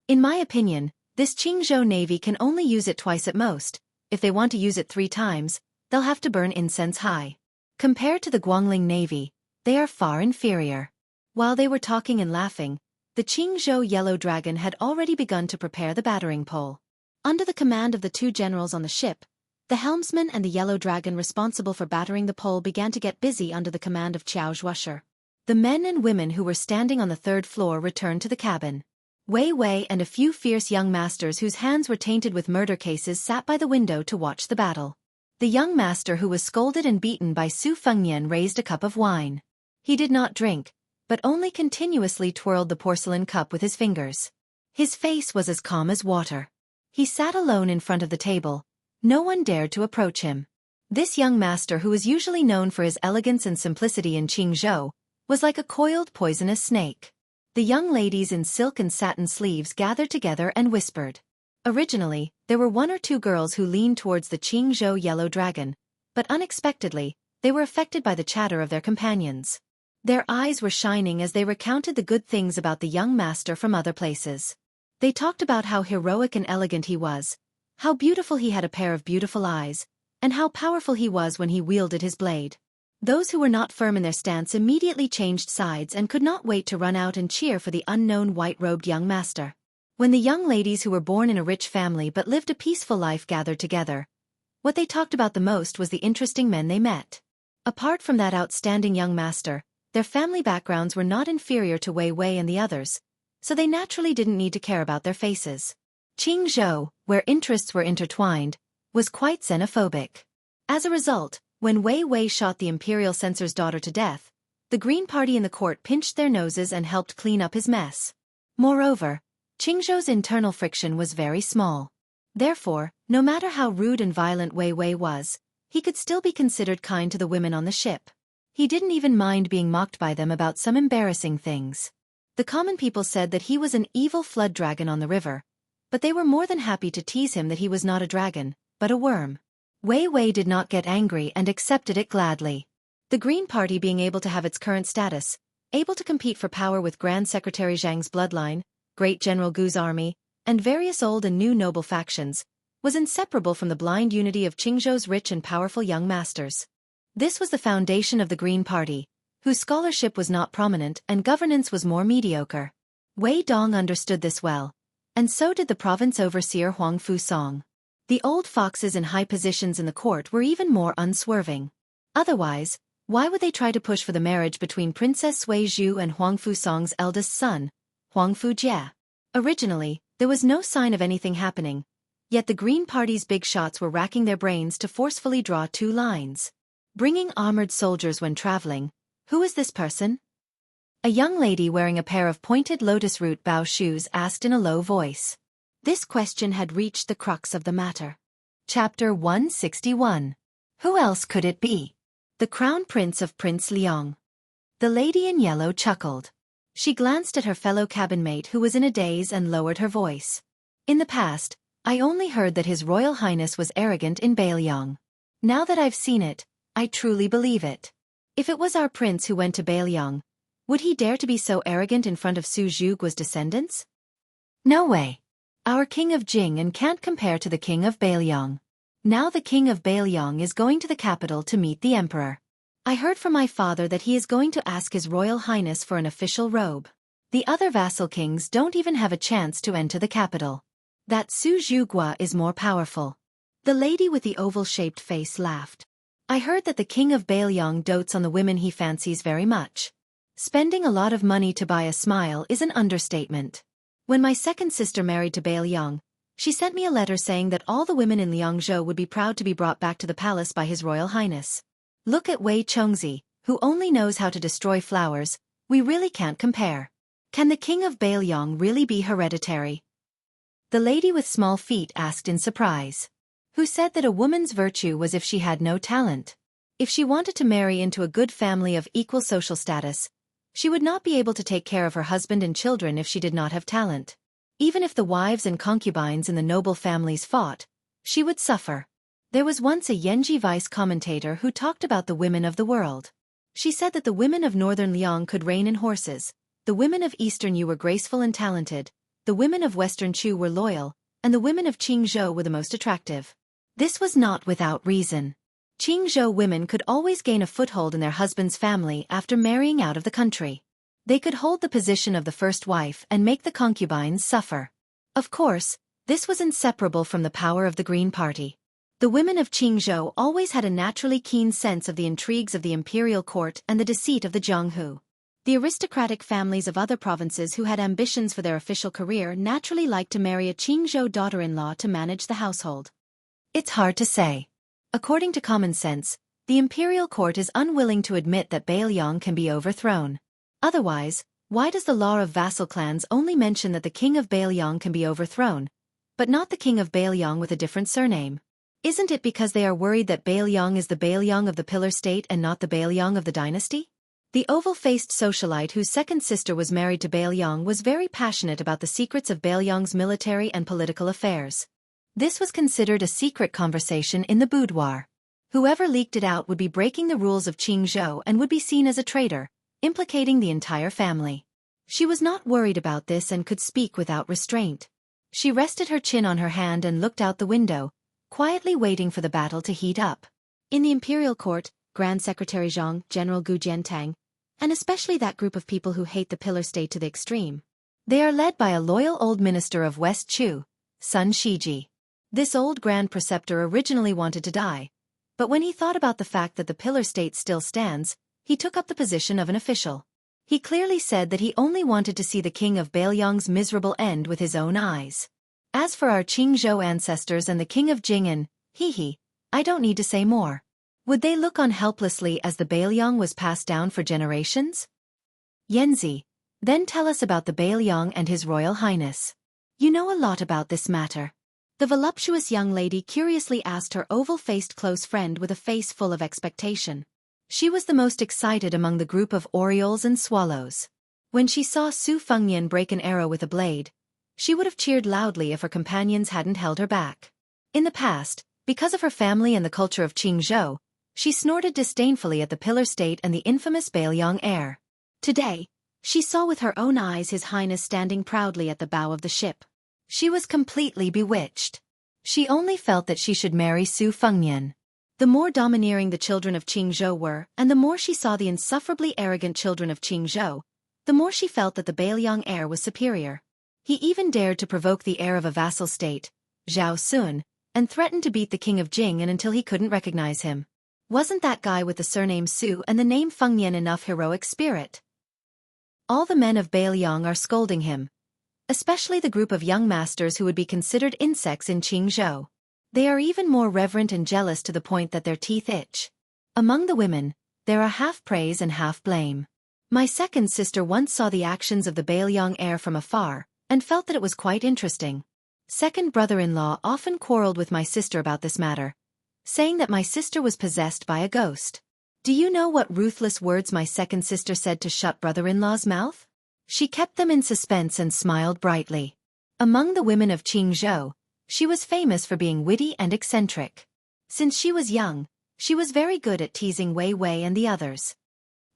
In my opinion, this Qingzhou navy can only use it twice at most. If they want to use it 3 times, they'll have to burn incense high. Compared to the Guangling navy, they are far inferior." While they were talking and laughing, the Qingzhou Yellow Dragon had already begun to prepare the battering pole. Under the command of the 2 generals on the ship, the helmsman and the Yellow Dragon responsible for battering the pole began to get busy under the command of Qiao Zhuosher. The men and women who were standing on the 3rd floor returned to the cabin. Wei Wei and a few fierce young masters whose hands were tainted with murder cases sat by the window to watch the battle. The young master who was scolded and beaten by Su Fengnian raised a cup of wine. He did not drink, but only continuously twirled the porcelain cup with his fingers. His face was as calm as water. He sat alone in front of the table. No one dared to approach him. This young master, who was usually known for his elegance and simplicity in Qingzhou, was like a coiled poisonous snake. The young ladies in silk and satin sleeves gathered together and whispered. Originally, there were 1 or 2 girls who leaned towards the Qingzhou Yellow Dragon, but unexpectedly, they were affected by the chatter of their companions. Their eyes were shining as they recounted the good things about the young master from other places. They talked about how heroic and elegant he was, how beautiful he had a pair of beautiful eyes, and how powerful he was when he wielded his blade. Those who were not firm in their stance immediately changed sides and could not wait to run out and cheer for the unknown white-robed young master. When the young ladies who were born in a rich family but lived a peaceful life gathered together, what they talked about the most was the interesting men they met. Apart from that outstanding young master, their family backgrounds were not inferior to Wei Wei and the others, so they naturally didn't need to care about their faces. Qingzhou, where interests were intertwined, was quite xenophobic. As a result, when Wei Wei shot the imperial censor's daughter to death, the Green Party in the court pinched their noses and helped clean up his mess. Moreover, Qingzhou's internal friction was very small. Therefore, no matter how rude and violent Wei Wei was, he could still be considered kind to the women on the ship. He didn't even mind being mocked by them about some embarrassing things. The common people said that he was an evil flood dragon on the river, but they were more than happy to tease him that he was not a dragon, but a worm. Wei Wei did not get angry and accepted it gladly. The Green Party, being able to have its current status, able to compete for power with Grand Secretary Zhang's bloodline, Great General Gu's army, and various old and new noble factions, was inseparable from the blind unity of Qingzhou's rich and powerful young masters. This was the foundation of the Green Party, whose scholarship was not prominent and governance was more mediocre. Wei Dong understood this well, and so did the province overseer Huang Fusong. The old foxes in high positions in the court were even more unswerving. Otherwise, why would they try to push for the marriage between Princess Sui Zhu and Huang Fusong's eldest son, Huang Fujie? Originally, there was no sign of anything happening, yet the Green Party's big shots were racking their brains to forcefully draw 2 lines. Bringing armored soldiers when traveling. Who is this person? A young lady wearing a pair of pointed lotus root bow shoes asked in a low voice. This question had reached the crux of the matter. Chapter 161. Who else could it be? The Crown Prince of Prince Liang. The lady in yellow chuckled. She glanced at her fellow cabin-mate who was in a daze and lowered her voice. In the past, I only heard that His Royal Highness was arrogant in Bailiang. Now that I've seen it, I truly believe it. If it was our prince who went to Bailiang, would he dare to be so arrogant in front of Su Zhuguo's descendants? No way. Our king of Jing can't compare to the king of Bailiang. Now the king of Bailiang is going to the capital to meet the emperor. I heard from my father that he is going to ask his royal highness for an official robe. The other vassal kings don't even have a chance to enter the capital. That Su Zhuguo is more powerful. The lady with the oval-shaped face laughed. I heard that the king of Bailiang dotes on the women he fancies very much. Spending a lot of money to buy a smile is an understatement. When my second sister married to Bailiang, she sent me a letter saying that all the women in Liangzhou would be proud to be brought back to the palace by His Royal Highness. Look at Wei Chongzi, who only knows how to destroy flowers. We really can't compare. Can the king of Bailiang really be hereditary? The lady with small feet asked in surprise. Who said that a woman's virtue was if she had no talent? If she wanted to marry into a good family of equal social status, she would not be able to take care of her husband and children if she did not have talent. Even if the wives and concubines in the noble families fought, she would suffer. There was once a Yanji vice commentator who talked about the women of the world. She said that the women of northern Liang could rein in horses, the women of eastern Yu were graceful and talented, the women of western Chu were loyal, and the women of Qingzhou were the most attractive. This was not without reason. Qingzhou women could always gain a foothold in their husband's family after marrying out of the country. They could hold the position of the first wife and make the concubines suffer. Of course, this was inseparable from the power of the Green Party. The women of Qingzhou always had a naturally keen sense of the intrigues of the imperial court and the deceit of the Jianghu. The aristocratic families of other provinces who had ambitions for their official career naturally liked to marry a Qingzhou daughter-in-law to manage the household. It's hard to say. According to common sense, the imperial court is unwilling to admit that Bailiang can be overthrown. Otherwise, why does the law of vassal clans only mention that the king of Bailiang can be overthrown, but not the king of Bailiang with a different surname? Isn't it because they are worried that Bailiang is the Bailiang of the pillar state and not the Bailiang of the dynasty? The oval-faced socialite whose second sister was married to Bailiang was very passionate about the secrets of Bailiang's military and political affairs. This was considered a secret conversation in the boudoir. Whoever leaked it out would be breaking the rules of Qingzhou and would be seen as a traitor, implicating the entire family. She was not worried about this and could speak without restraint. She rested her chin on her hand and looked out the window, quietly waiting for the battle to heat up. In the imperial court, Grand Secretary Zhang, General Gu Jiantang, and especially that group of people who hate the pillar state to the extreme. They are led by a loyal old minister of West Chu, Sun Shiji. This old grand preceptor originally wanted to die, but when he thought about the fact that the pillar state still stands, he took up the position of an official. He clearly said that he only wanted to see the king of Bailiang's miserable end with his own eyes. As for our Qingzhou ancestors and the king of Jing'an, I don't need to say more. Would they look on helplessly as the Bailiang was passed down for generations? Yanzi, then tell us about the Bailiang and his royal highness. You know a lot about this matter. The voluptuous young lady curiously asked her oval-faced close friend with a face full of expectation. She was the most excited among the group of orioles and swallows. When she saw Su Fengnian break an arrow with a blade, she would have cheered loudly if her companions hadn't held her back. In the past, because of her family and the culture of Qingzhou, she snorted disdainfully at the pillar state and the infamous Bailiang heir. Today, she saw with her own eyes His Highness standing proudly at the bow of the ship. She was completely bewitched. She only felt that she should marry Su Fengnian. The more domineering the children of Qingzhou were, and the more she saw the insufferably arrogant children of Qingzhou, the more she felt that the Bailiang heir was superior. He even dared to provoke the heir of a vassal state, Zhao Sun, and threatened to beat the king of Jing'an until he couldn't recognize him. Wasn't that guy with the surname Su and the name Fengnian enough heroic spirit? All the men of Bailiang are scolding him, especially the group of young masters who would be considered insects in Qingzhou. They are even more reverent and jealous to the point that their teeth itch. Among the women, there are half praise and half blame. My second sister once saw the actions of the Bailiang heir from afar, and felt that it was quite interesting. Second brother-in-law often quarreled with my sister about this matter, saying that my sister was possessed by a ghost. Do you know what ruthless words my second sister said to shut brother-in-law's mouth? She kept them in suspense and smiled brightly. Among the women of Qingzhou, she was famous for being witty and eccentric. Since she was young, she was very good at teasing Wei Wei and the others.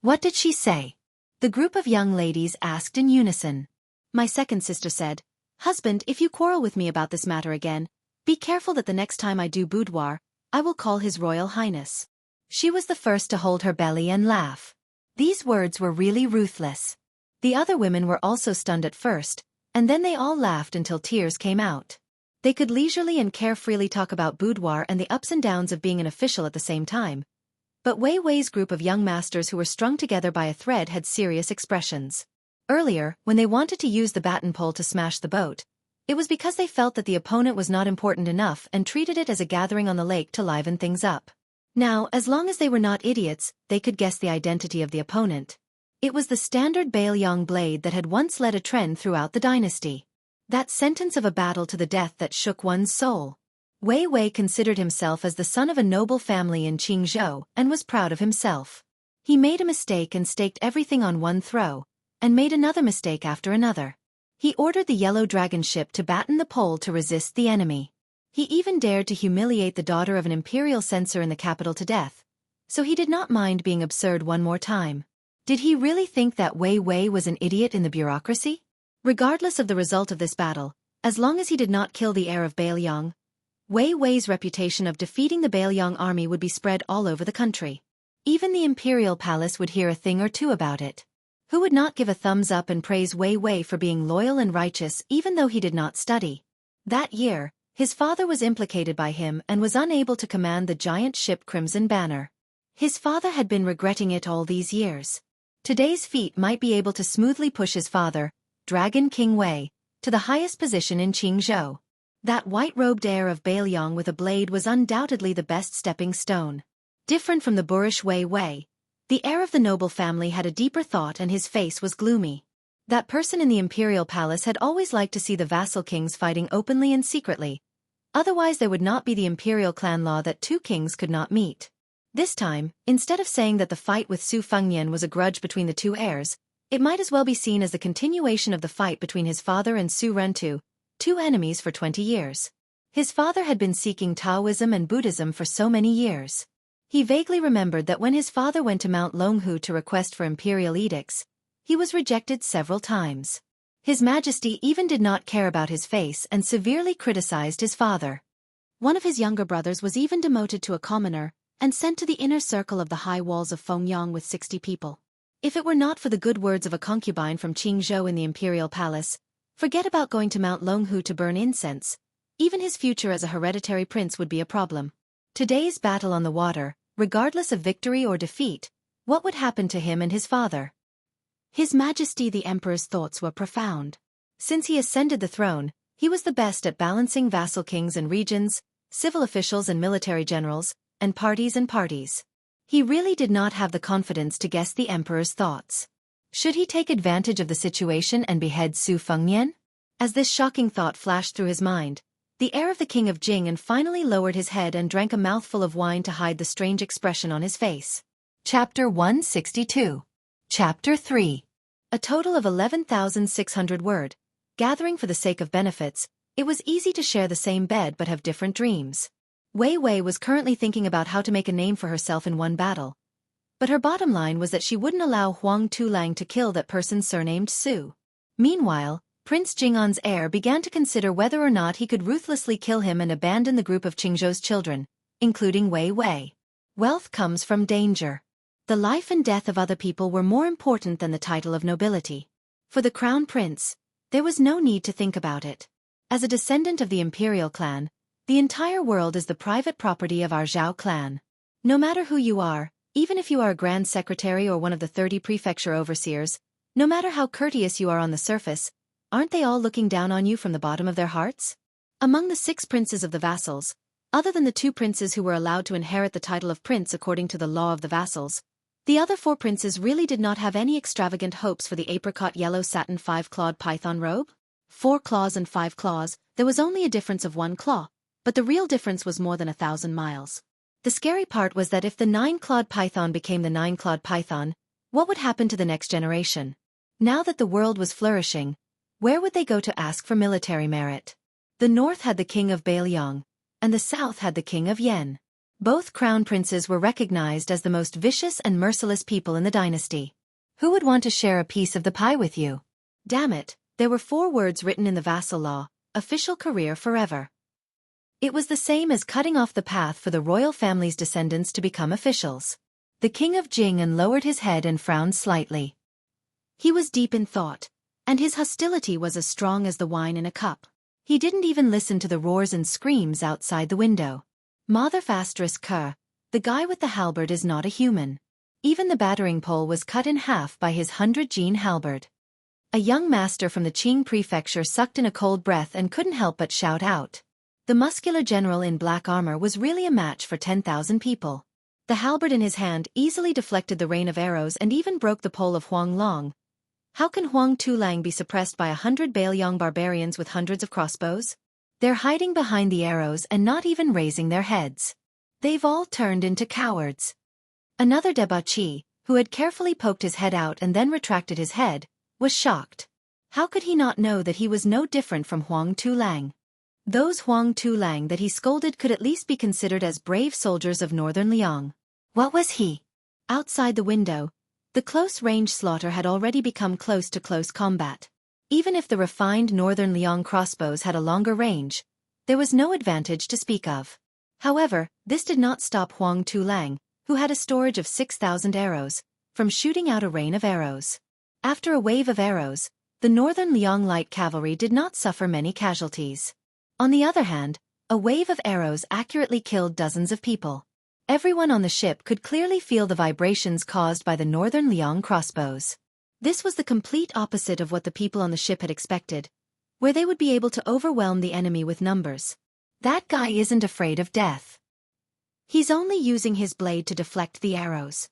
What did she say? The group of young ladies asked in unison. My second sister said, Husband, if you quarrel with me about this matter again, be careful that the next time I do boudoir, I will call His Royal Highness. She was the first to hold her belly and laugh. These words were really ruthless. The other women were also stunned at first, and then they all laughed until tears came out. They could leisurely and carefreely talk about boudoir and the ups and downs of being an official at the same time. But Wei Wei's group of young masters who were strung together by a thread had serious expressions. Earlier, when they wanted to use the baton pole to smash the boat, it was because they felt that the opponent was not important enough and treated it as a gathering on the lake to liven things up. Now, as long as they were not idiots, they could guess the identity of the opponent. It was the standard Baoyang blade that had once led a trend throughout the dynasty. That sentence of a battle to the death that shook one's soul. Wei Wei considered himself as the son of a noble family in Jianghu and was proud of himself. He made a mistake and staked everything on one throw, and made another mistake after another. He ordered the yellow dragon ship to batten the pole to resist the enemy. He even dared to humiliate the daughter of an imperial censor in the capital to death, so he did not mind being absurd one more time. Did he really think that Wei Wei was an idiot in the bureaucracy? Regardless of the result of this battle, as long as he did not kill the heir of Baoyang, Wei Wei's reputation of defeating the Baoyang army would be spread all over the country. Even the imperial palace would hear a thing or two about it. Who would not give a thumbs up and praise Wei Wei for being loyal and righteous even though he did not study? That year, his father was implicated by him and was unable to command the giant ship Crimson Banner. His father had been regretting it all these years. Today's feat might be able to smoothly push his father, Dragon King Wei, to the highest position in Jianghu. That white-robed heir of Baoyang with a blade was undoubtedly the best stepping stone. Different from the boorish Wei Wei, the heir of the noble family had a deeper thought and his face was gloomy. That person in the imperial palace had always liked to see the vassal kings fighting openly and secretly. Otherwise there would not be the imperial clan law that two kings could not meet. This time, instead of saying that the fight with Su Fengnian was a grudge between the two heirs, it might as well be seen as the continuation of the fight between his father and Su Rentu, two enemies for 20 years. His father had been seeking Taoism and Buddhism for so many years. He vaguely remembered that when his father went to Mount Longhu to request for imperial edicts, he was rejected several times. His Majesty even did not care about his face and severely criticized his father. One of his younger brothers was even demoted to a commoner and sent to the inner circle of the high walls of Fengyang with 60 people. If it were not for the good words of a concubine from Qingzhou in the imperial palace, forget about going to Mount Longhu to burn incense. Even his future as a hereditary prince would be a problem. Today's battle on the water, regardless of victory or defeat, what would happen to him and his father? His Majesty the Emperor's thoughts were profound. Since he ascended the throne, he was the best at balancing vassal kings and regions, civil officials and military generals, and parties. He really did not have the confidence to guess the Emperor's thoughts. Should he take advantage of the situation and behead Su Fengnian? As this shocking thought flashed through his mind, the heir of the king of Jing finally lowered his head and drank a mouthful of wine to hide the strange expression on his face. Chapter 162. Chapter 3. A total of 11,600 word. Gathering for the sake of benefits, it was easy to share the same bed but have different dreams. Wei Wei was currently thinking about how to make a name for herself in one battle. But her bottom line was that she wouldn't allow Huang Tulang to kill that person surnamed Su. Meanwhile, Prince Jing'an's heir began to consider whether or not he could ruthlessly kill him and abandon the group of Qingzhou's children, including Wei Wei. Wealth comes from danger. The life and death of other people were more important than the title of nobility. For the crown prince, there was no need to think about it. As a descendant of the imperial clan, the entire world is the private property of our Zhao clan. No matter who you are, even if you are a grand secretary or one of the 30 prefecture overseers, no matter how courteous you are on the surface, aren't they all looking down on you from the bottom of their hearts? Among the 6 princes of the vassals, other than the 2 princes who were allowed to inherit the title of prince according to the law of the vassals, the other 4 princes really did not have any extravagant hopes for the apricot yellow satin 5-clawed python robe. 4 claws and 5 claws, there was only a difference of 1 claw, but the real difference was more than 1,000 miles. The scary part was that if the 9-clawed python became the 9-clawed python, what would happen to the next generation? Now that the world was flourishing, where would they go to ask for military merit? The north had the king of Baoyang, and the south had the king of Yen. Both crown princes were recognized as the most vicious and merciless people in the dynasty. Who would want to share a piece of the pie with you? Damn it, There were 4 words written in the vassal law: official career forever. It was the same as cutting off the path for the royal family's descendants to become officials. The king of Jianghu lowered his head and frowned slightly. He was deep in thought, and his hostility was as strong as the wine in a cup. He didn't even listen to the roars and screams outside the window. Mother **Ker, the guy with the halberd is not a human. Even the battering pole was cut in half by his 100-gene halberd. A young master from the Qing prefecture sucked in a cold breath and couldn't help but shout out. The muscular general in black armor was really a match for 10,000 people. The halberd in his hand easily deflected the rain of arrows and even broke the pole of Huang Long. How can Huang Tulang be suppressed by 100 Baoyong barbarians with hundreds of crossbows? They're hiding behind the arrows and not even raising their heads. They've all turned into cowards. Another debauchee, who had carefully poked his head out and then retracted his head, was shocked. How could he not know that he was no different from Huang Tulang? Those Huang Tulang that he scolded could at least be considered as brave soldiers of northern Liang. What was he? Outside the window, the close-range slaughter had already become close to close combat. Even if the refined northern Liang crossbows had a longer range, there was no advantage to speak of. However, this did not stop Huang Tulang, who had a storage of 6,000 arrows, from shooting out a rain of arrows. After a wave of arrows, the northern Liang light cavalry did not suffer many casualties. On the other hand, a wave of arrows accurately killed dozens of people. Everyone on the ship could clearly feel the vibrations caused by the northern Liang crossbows. This was the complete opposite of what the people on the ship had expected, where they would be able to overwhelm the enemy with numbers. That guy isn't afraid of death. He's only using his blade to deflect the arrows.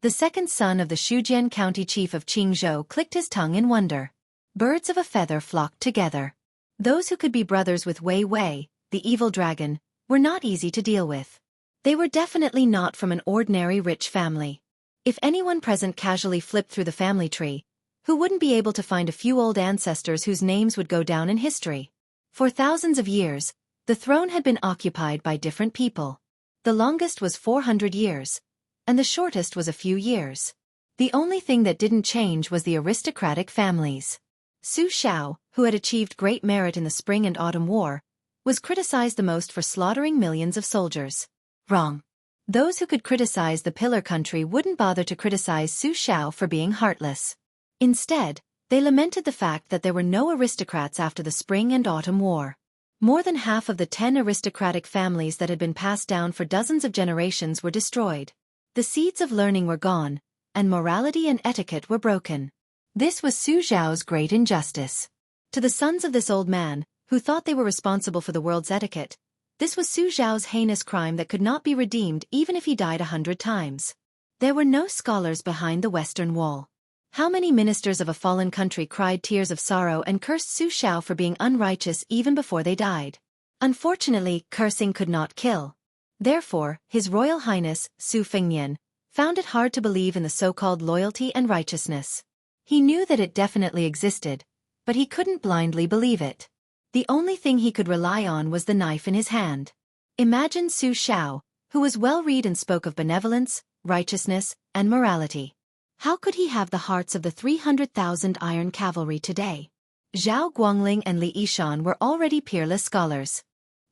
The second son of the Shujian county chief of Qingzhou clicked his tongue in wonder. Birds of a feather flocked together. Those who could be brothers with Wei Wei, the evil dragon, were not easy to deal with. They were definitely not from an ordinary rich family. If anyone present casually flipped through the family tree, who wouldn't be able to find a few old ancestors whose names would go down in history? For thousands of years, the throne had been occupied by different people. The longest was 400 years, and the shortest was a few years. The only thing that didn't change was the aristocratic families. Su Xiao, who had achieved great merit in the Spring and Autumn War, was criticized the most for slaughtering millions of soldiers. Wrong. Those who could criticize the Pillar Country wouldn't bother to criticize Su Xiao for being heartless. Instead, they lamented the fact that there were no aristocrats after the Spring and Autumn War. More than half of the 10 aristocratic families that had been passed down for dozens of generations were destroyed. The seeds of learning were gone, and morality and etiquette were broken. This was Su Xiao's great injustice. To the sons of this old man, who thought they were responsible for the world's etiquette, this was Su Xiao's heinous crime that could not be redeemed even if he died 100 times. There were no scholars behind the Western Wall. How many ministers of a fallen country cried tears of sorrow and cursed Su Xiao for being unrighteous even before they died? Unfortunately, cursing could not kill. Therefore, His Royal Highness, Su Fengnian, found it hard to believe in the so-called loyalty and righteousness. He knew that it definitely existed, but he couldn't blindly believe it. The only thing he could rely on was the knife in his hand. Imagine Su Xiao, who was well-read and spoke of benevolence, righteousness, and morality. How could he have the hearts of the 300,000 iron cavalry today? Zhao Guangling and Li Yishan were already peerless scholars.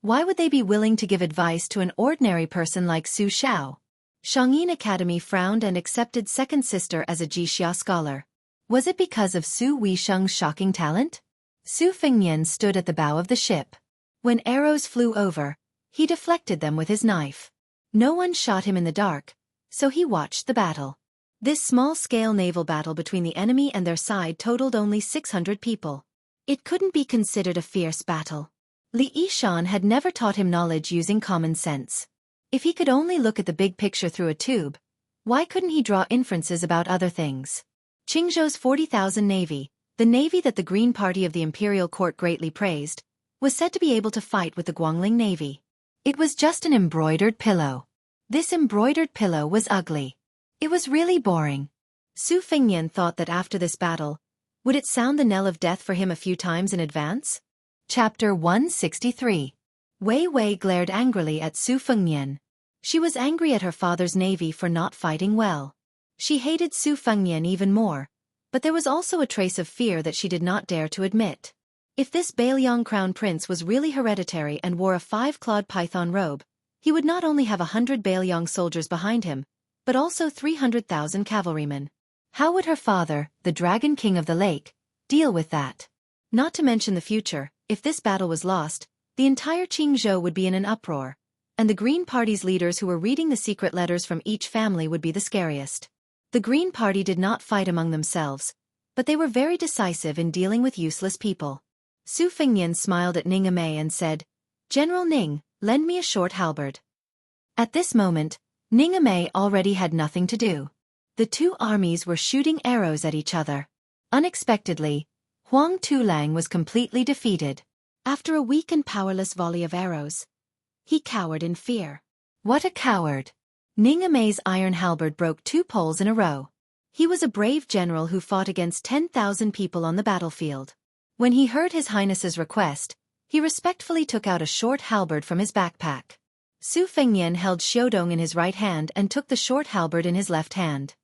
Why would they be willing to give advice to an ordinary person like Su Xiao? Shangyin Academy frowned and accepted second sister as a Jixia scholar. Was it because of Su Weisheng's shocking talent? Su Fengnian stood at the bow of the ship. When arrows flew over, he deflected them with his knife. No one shot him in the dark, so he watched the battle. This small-scale naval battle between the enemy and their side totaled only 600 people. It couldn't be considered a fierce battle. Li Yishan had never taught him knowledge using common sense. If he could only look at the big picture through a tube, why couldn't he draw inferences about other things? Qingzhou's 40,000 navy, the navy that the Green Party of the imperial court greatly praised, was said to be able to fight with the Guangling navy. It was just an embroidered pillow. This embroidered pillow was ugly. It was really boring. Su Fengnian thought that after this battle, would it sound the knell of death for him a few times in advance? Chapter 163. Wei Wei glared angrily at Su Fengnian. She was angry at her father's navy for not fighting well. She hated Su Fengnian even more, But there was also a trace of fear that she did not dare to admit. If this Baelyang crown prince was really hereditary and wore a 5-clawed python robe, he would not only have 100 Baelyang soldiers behind him, but also 300,000 cavalrymen. How would her father, the Dragon King of the Lake, deal with that? Not to mention the future, if this battle was lost, the entire Qingzhou would be in an uproar, and the Green Party's leaders who were reading the secret letters from each family would be the scariest. The Green Party did not fight among themselves, but they were very decisive in dealing with useless people. Su Fengnian smiled at Ning Amei and said, "General Ning, lend me a short halberd." At this moment, Ning Amei already had nothing to do. The two armies were shooting arrows at each other. Unexpectedly, Huang Tulang was completely defeated. After a weak and powerless volley of arrows, he cowered in fear. What a coward! Ning Amei's iron halberd broke 2 poles in a row. He was a brave general who fought against 10,000 people on the battlefield. When he heard His Highness's request, he respectfully took out a short halberd from his backpack. Su Fengnian held Xiaodong in his right hand and took the short halberd in his left hand.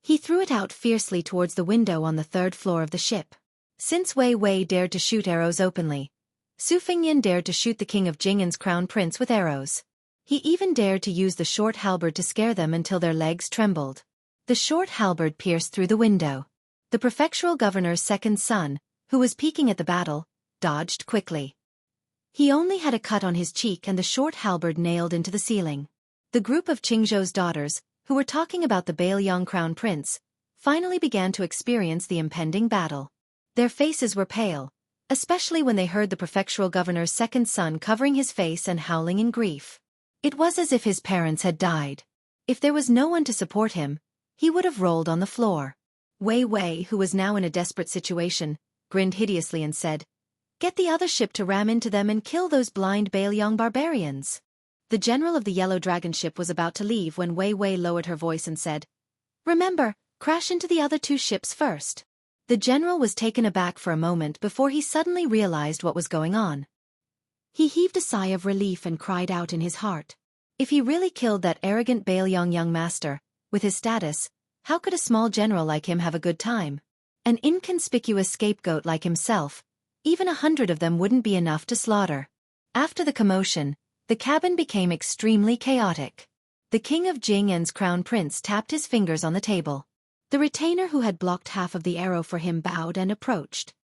He threw it out fiercely towards the window on the 3rd floor of the ship. Since Wei Wei dared to shoot arrows openly, Su Fengnian dared to shoot the king of Jing'an's crown prince with arrows. He even dared to use the short halberd to scare them until their legs trembled. The short halberd pierced through the window. The prefectural governor's second son, who was peeking at the battle, dodged quickly. He only had a cut on his cheek and the short halberd nailed into the ceiling. The group of Qingzhou's daughters, who were talking about the Baelyang crown prince, finally began to experience the impending battle. Their faces were pale, especially when they heard the prefectural governor's second son covering his face and howling in grief. It was as if his parents had died. If there was no one to support him, he would have rolled on the floor. Wei Wei, who was now in a desperate situation, grinned hideously and said, "Get the other ship to ram into them and kill those blind Baelyang barbarians." The general of the Yellow Dragon ship was about to leave when Wei Wei lowered her voice and said, "Remember, crash into the other 2 ships first." The general was taken aback for a moment before he suddenly realized what was going on. He heaved a sigh of relief and cried out in his heart. If he really killed that arrogant Baelyang young master, with his status, how could a small general like him have a good time? An inconspicuous scapegoat like himself, even 100 of them wouldn't be enough to slaughter. After the commotion, the cabin became extremely chaotic. The king of Jing'an's crown prince tapped his fingers on the table. The retainer who had blocked half of the arrow for him bowed and approached.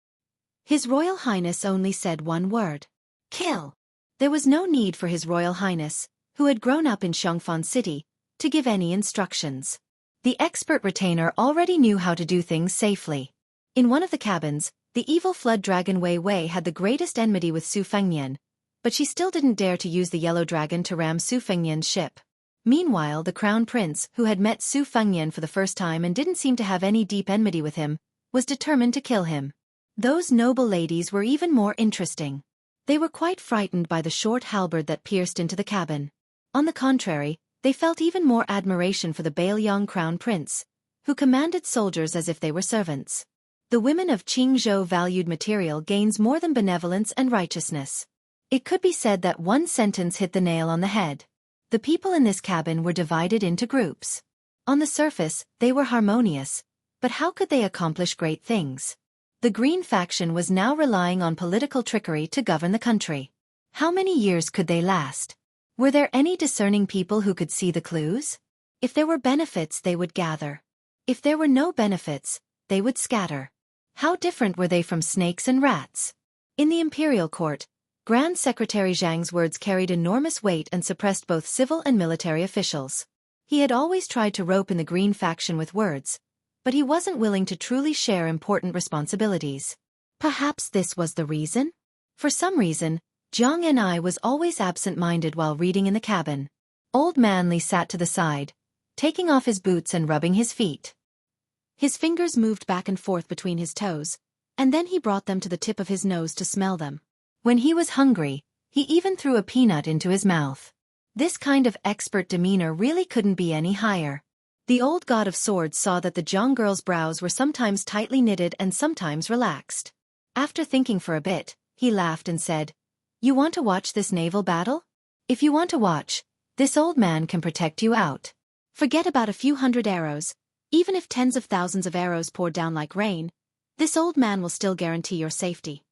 His Royal Highness only said one word: "Kill." There was no need for His Royal Highness, who had grown up in Xianxia City, to give any instructions. The expert retainer already knew how to do things safely. In one of the cabins, the evil flood dragon Wei Wei had the greatest enmity with Su Fengnian, but she still didn't dare to use the yellow dragon to ram Su Fengnian's ship. Meanwhile, the crown prince, who had met Su Fengnian for the first time and didn't seem to have any deep enmity with him, was determined to kill him. Those noble ladies were even more interesting. They were quite frightened by the short halberd that pierced into the cabin. On the contrary, they felt even more admiration for the Baelyang crown prince, who commanded soldiers as if they were servants. The women of Qingzhou valued material gains more than benevolence and righteousness. It could be said that one sentence hit the nail on the head. The people in this cabin were divided into groups. On the surface, they were harmonious, but how could they accomplish great things? The Green faction was now relying on political trickery to govern the country. How many years could they last? Were there any discerning people who could see the clues? If there were benefits, they would gather. If there were no benefits, they would scatter. How different were they from snakes and rats? In the imperial court, Grand Secretary Zhang's words carried enormous weight and suppressed both civil and military officials. He had always tried to rope in the Green faction with words, but he wasn't willing to truly share important responsibilities. Perhaps this was the reason? For some reason, Jianghu was always absent-minded while reading in the cabin. Old Man Li sat to the side, taking off his boots and rubbing his feet. His fingers moved back and forth between his toes, and then he brought them to the tip of his nose to smell them. When he was hungry, he even threw a peanut into his mouth. This kind of expert demeanor really couldn't be any higher. The old god of swords saw that the Jiang girl's brows were sometimes tightly knitted and sometimes relaxed. After thinking for a bit, he laughed and said, "You want to watch this naval battle? If you want to watch, this old man can protect you out. Forget about a few hundred arrows. Even if tens of thousands of arrows pour down like rain, this old man will still guarantee your safety.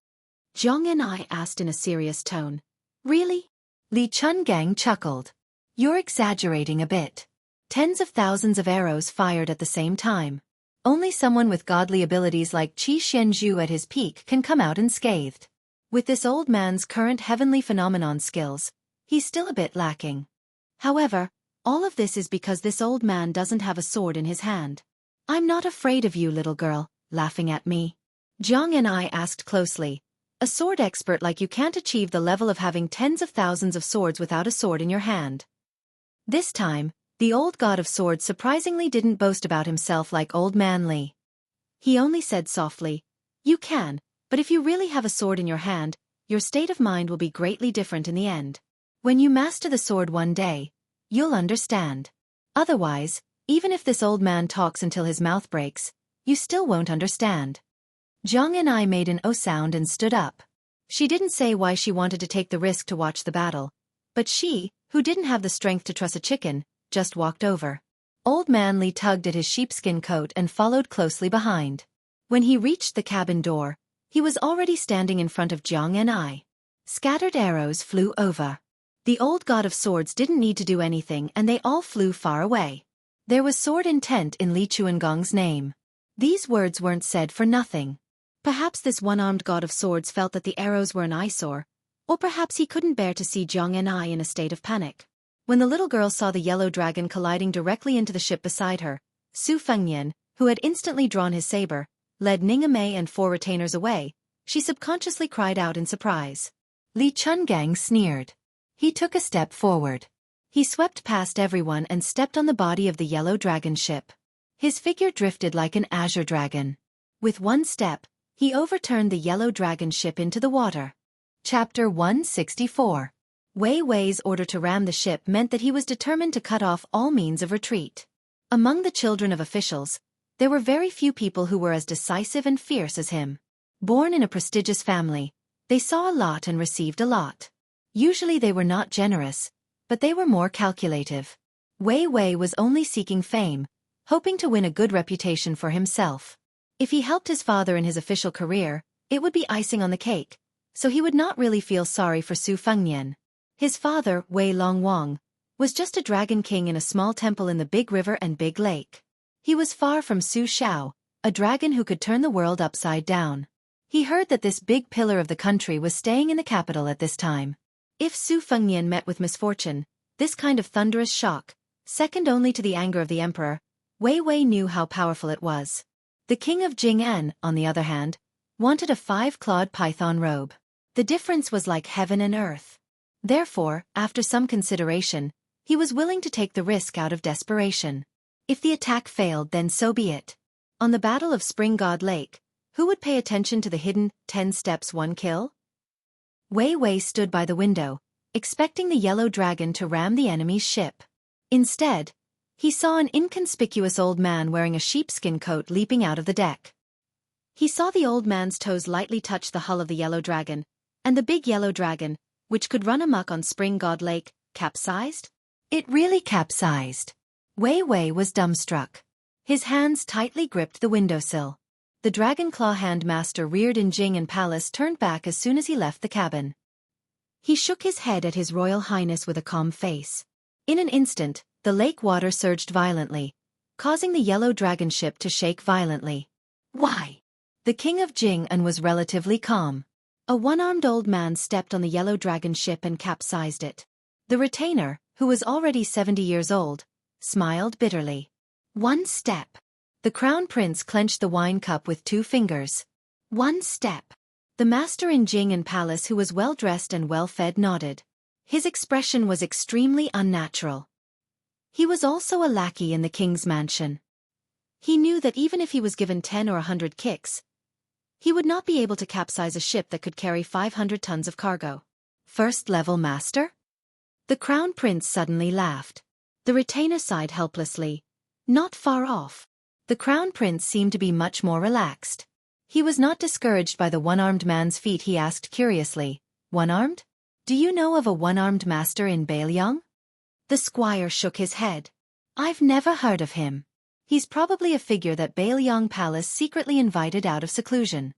Xianxia asked in a serious tone. Really? Li Chungang chuckled. You're exaggerating a bit. Tens of thousands of arrows fired at the same time. Only someone with godly abilities like Qi Xianxia at his peak can come out unscathed. With this old man's current heavenly phenomenon skills, he's still a bit lacking. However, all of this is because this old man doesn't have a sword in his hand. I'm not afraid of you, little girl, laughing at me. Xianxia asked closely. A sword expert like you can't achieve the level of having tens of thousands of swords without a sword in your hand. This time, the old god of swords surprisingly didn't boast about himself like old man Li. He only said softly, You can, but if you really have a sword in your hand, your state of mind will be greatly different in the end. When you master the sword one day, you'll understand. Otherwise, even if this old man talks until his mouth breaks, you still won't understand. Xianxia made an O sound and stood up. She didn't say why she wanted to take the risk to watch the battle, but she, who didn't have the strength to truss a chicken, just walked over. Old man Li tugged at his sheepskin coat and followed closely behind. When he reached the cabin door, he was already standing in front of Xianxia. Scattered arrows flew over. The old god of swords didn't need to do anything and they all flew far away. There was sword intent in Li Chuangong's name. These words weren't said for nothing. Perhaps this one-armed god of swords felt that the arrows were an eyesore, or perhaps he couldn't bear to see Xianxia in a state of panic. When the little girl saw the yellow dragon colliding directly into the ship beside her, Su Fengnian, who had instantly drawn his saber, led Ningmei and 4 retainers away. She subconsciously cried out in surprise. Li Chungang sneered. He took a step forward. He swept past everyone and stepped on the body of the yellow dragon ship. His figure drifted like an azure dragon. With one step, he overturned the yellow dragon ship into the water. Chapter 164. Wei Wei's order to ram the ship meant that he was determined to cut off all means of retreat. Among the children of officials, there were very few people who were as decisive and fierce as him. Born in a prestigious family, they saw a lot and received a lot. Usually they were not generous, but they were more calculative. Wei Wei was only seeking fame, hoping to win a good reputation for himself. If he helped his father in his official career, it would be icing on the cake, so he would not really feel sorry for Su Fengnian. His father, Wei Longwang, was just a dragon king in a small temple in the Big River and Big Lake. He was far from Su Shao, a dragon who could turn the world upside down. He heard that this big pillar of the country was staying in the capital at this time. If Su Fengnian met with misfortune, this kind of thunderous shock, second only to the anger of the emperor, Wei Wei knew how powerful it was. The king of Jing'an, on the other hand, wanted a 5-clawed python robe. The difference was like heaven and earth. Therefore, after some consideration, he was willing to take the risk out of desperation. If the attack failed, then so be it. On the Battle of Spring God Lake, who would pay attention to the hidden 10 steps 1 kill? Wei Wei stood by the window, expecting the yellow dragon to ram the enemy's ship. Instead, he saw an inconspicuous old man wearing a sheepskin coat leaping out of the deck. He saw the old man's toes lightly touch the hull of the yellow dragon, and the big yellow dragon, which could run amok on Spring God Lake, capsized? It really capsized. Wei Wei was dumbstruck. His hands tightly gripped the windowsill. The dragon claw hand master reared in Jing and Palace turned back as soon as he left the cabin. He shook his head at His Royal Highness with a calm face. In an instant, the lake water surged violently, causing the yellow dragon ship to shake violently. Why? The king of Jing'an was relatively calm. A one-armed old man stepped on the yellow dragon ship and capsized it. The retainer, who was already 70 years old, smiled bitterly. One step. The crown prince clenched the wine cup with 2 fingers. One step. The master in Jing'an Palace, who was well-dressed and well-fed, nodded. His expression was extremely unnatural. He was also a lackey in the king's mansion. He knew that even if he was given 10 or 100 kicks, he would not be able to capsize a ship that could carry 500 tons of cargo. First-level master? The crown prince suddenly laughed. The retainer sighed helplessly. Not far off. The crown prince seemed to be much more relaxed. He was not discouraged by the one-armed man's feat. He asked curiously, "One-armed? Do you know of a one-armed master in Bailiang?" The squire shook his head. "I've never heard of him." He's probably a figure that Bailiang Palace secretly invited out of seclusion.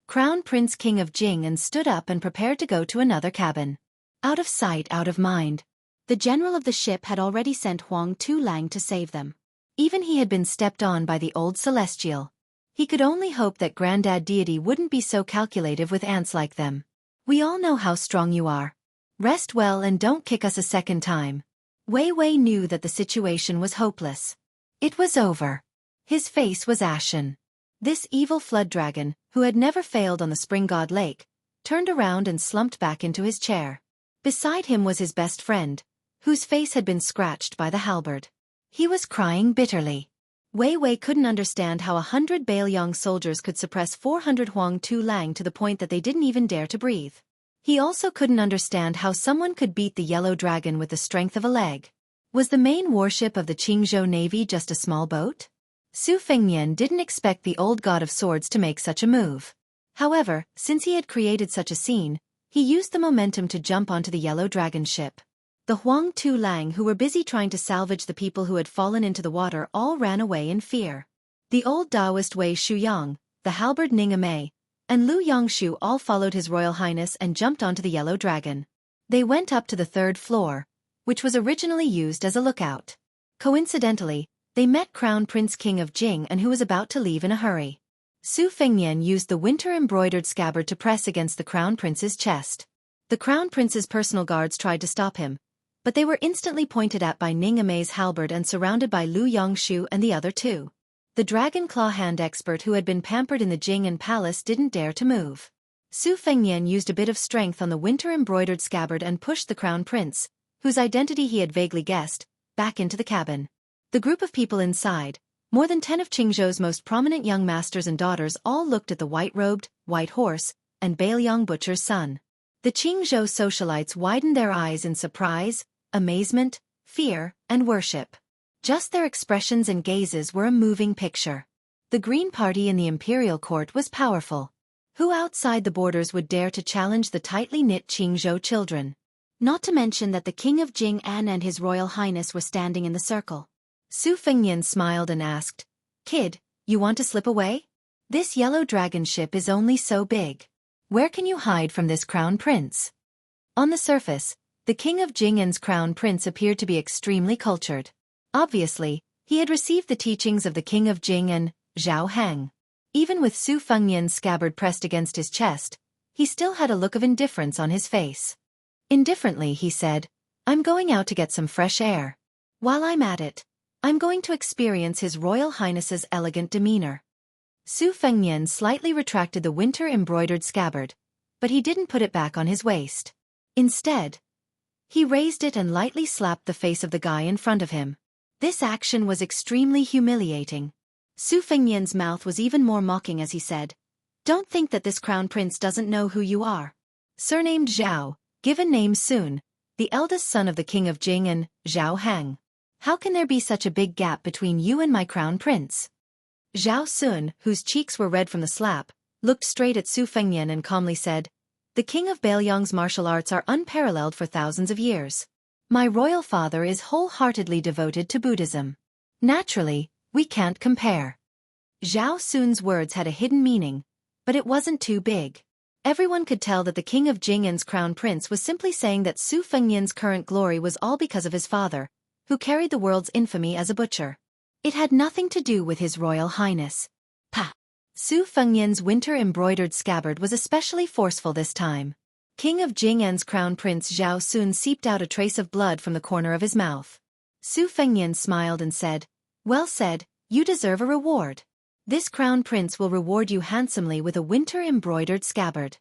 Crown Prince King of Jing stood up and prepared to go to another cabin. Out of sight, out of mind. The general of the ship had already sent Huang Tu-lang to save them. Even he had been stepped on by the old celestial. He could only hope that Granddad Deity wouldn't be so calculative with ants like them. We all know how strong you are. Rest well and don't kick us a second time. Wei Wei knew that the situation was hopeless. It was over. His face was ashen. This evil flood dragon, who had never failed on the Spring God Lake, turned around and slumped back into his chair. Beside him was his best friend, whose face had been scratched by the halberd. He was crying bitterly. Wei Wei couldn't understand how 100 Bailiang soldiers could suppress 400 Huang Tu-lang to the point that they didn't even dare to breathe. He also couldn't understand how someone could beat the yellow dragon with the strength of a leg. Was the main warship of the Qingzhou Navy just a small boat? Su Fengnian didn't expect the old god of swords to make such a move. However, since he had created such a scene, he used the momentum to jump onto the yellow dragon ship. The Huang Tu-lang who were busy trying to salvage the people who had fallen into the water all ran away in fear. The old Taoist Wei Shuyang, the halberd Ning Amei, and Lu Yangshu all followed His Royal Highness and jumped onto the yellow dragon. They went up to the 3rd floor, which was originally used as a lookout. Coincidentally, they met Crown Prince King of Jing and who was about to leave in a hurry. Su Fengnian used the winter-embroidered scabbard to press against the Crown Prince's chest. The Crown Prince's personal guards tried to stop him, but they were instantly pointed at by Ning Amei's halberd and surrounded by Lu Yangshu and the other two. The dragon claw hand expert who had been pampered in the Jing'an palace didn't dare to move. Su Fengnian used a bit of strength on the winter-embroidered scabbard and pushed the Crown Prince, whose identity he had vaguely guessed, back into the cabin. The group of people inside, more than 10 of Qingzhou's most prominent young masters and daughters, all looked at the white-robed, white horse, and Bailiang butcher's son. The Qingzhou socialites widened their eyes in surprise, amazement, fear, and worship. Just their expressions and gazes were a moving picture. The Green Party in the imperial court was powerful. Who outside the borders would dare to challenge the tightly knit Qingzhou children? Not to mention that the King of Jing'an and His Royal Highness were standing in the circle. Su Fengnian smiled and asked, "Kid, you want to slip away? This yellow dragon ship is only so big. Where can you hide from this crown prince?" On the surface, the King of Jing'an's crown prince appeared to be extremely cultured. Obviously, he had received the teachings of the King of Jing'an, Zhao Hang. Even with Su Fengnian's scabbard pressed against his chest, he still had a look of indifference on his face. Indifferently he said, "I'm going out to get some fresh air. While I'm at it, I'm going to experience His Royal Highness's elegant demeanor." Su Fengnian slightly retracted the winter-embroidered scabbard, but he didn't put it back on his waist. Instead, he raised it and lightly slapped the face of the guy in front of him. This action was extremely humiliating. Su Fengnian's mouth was even more mocking as he said, "Don't think that this crown prince doesn't know who you are. Surnamed Zhao, given name Sun, the eldest son of the King of Jing'an, Zhao Hang. How can there be such a big gap between you and my crown prince?" Zhao Sun, whose cheeks were red from the slap, looked straight at Su Fengnian and calmly said, "The King of Bailiang's martial arts are unparalleled for thousands of years. My royal father is wholeheartedly devoted to Buddhism. Naturally, we can't compare." Zhao Sun's words had a hidden meaning, but it wasn't too big. Everyone could tell that the King of Jing'an's crown prince was simply saying that Su Fengnian's current glory was all because of his father, who carried the world's infamy as a butcher. It had nothing to do with His Royal Highness. Pa! Su Fengnian's winter-embroidered scabbard was especially forceful this time. King of Jing'an's crown prince Zhao Sun seeped out a trace of blood from the corner of his mouth. Su Fengnian smiled and said, "Well said, you deserve a reward. This crown prince will reward you handsomely with a winter-embroidered scabbard."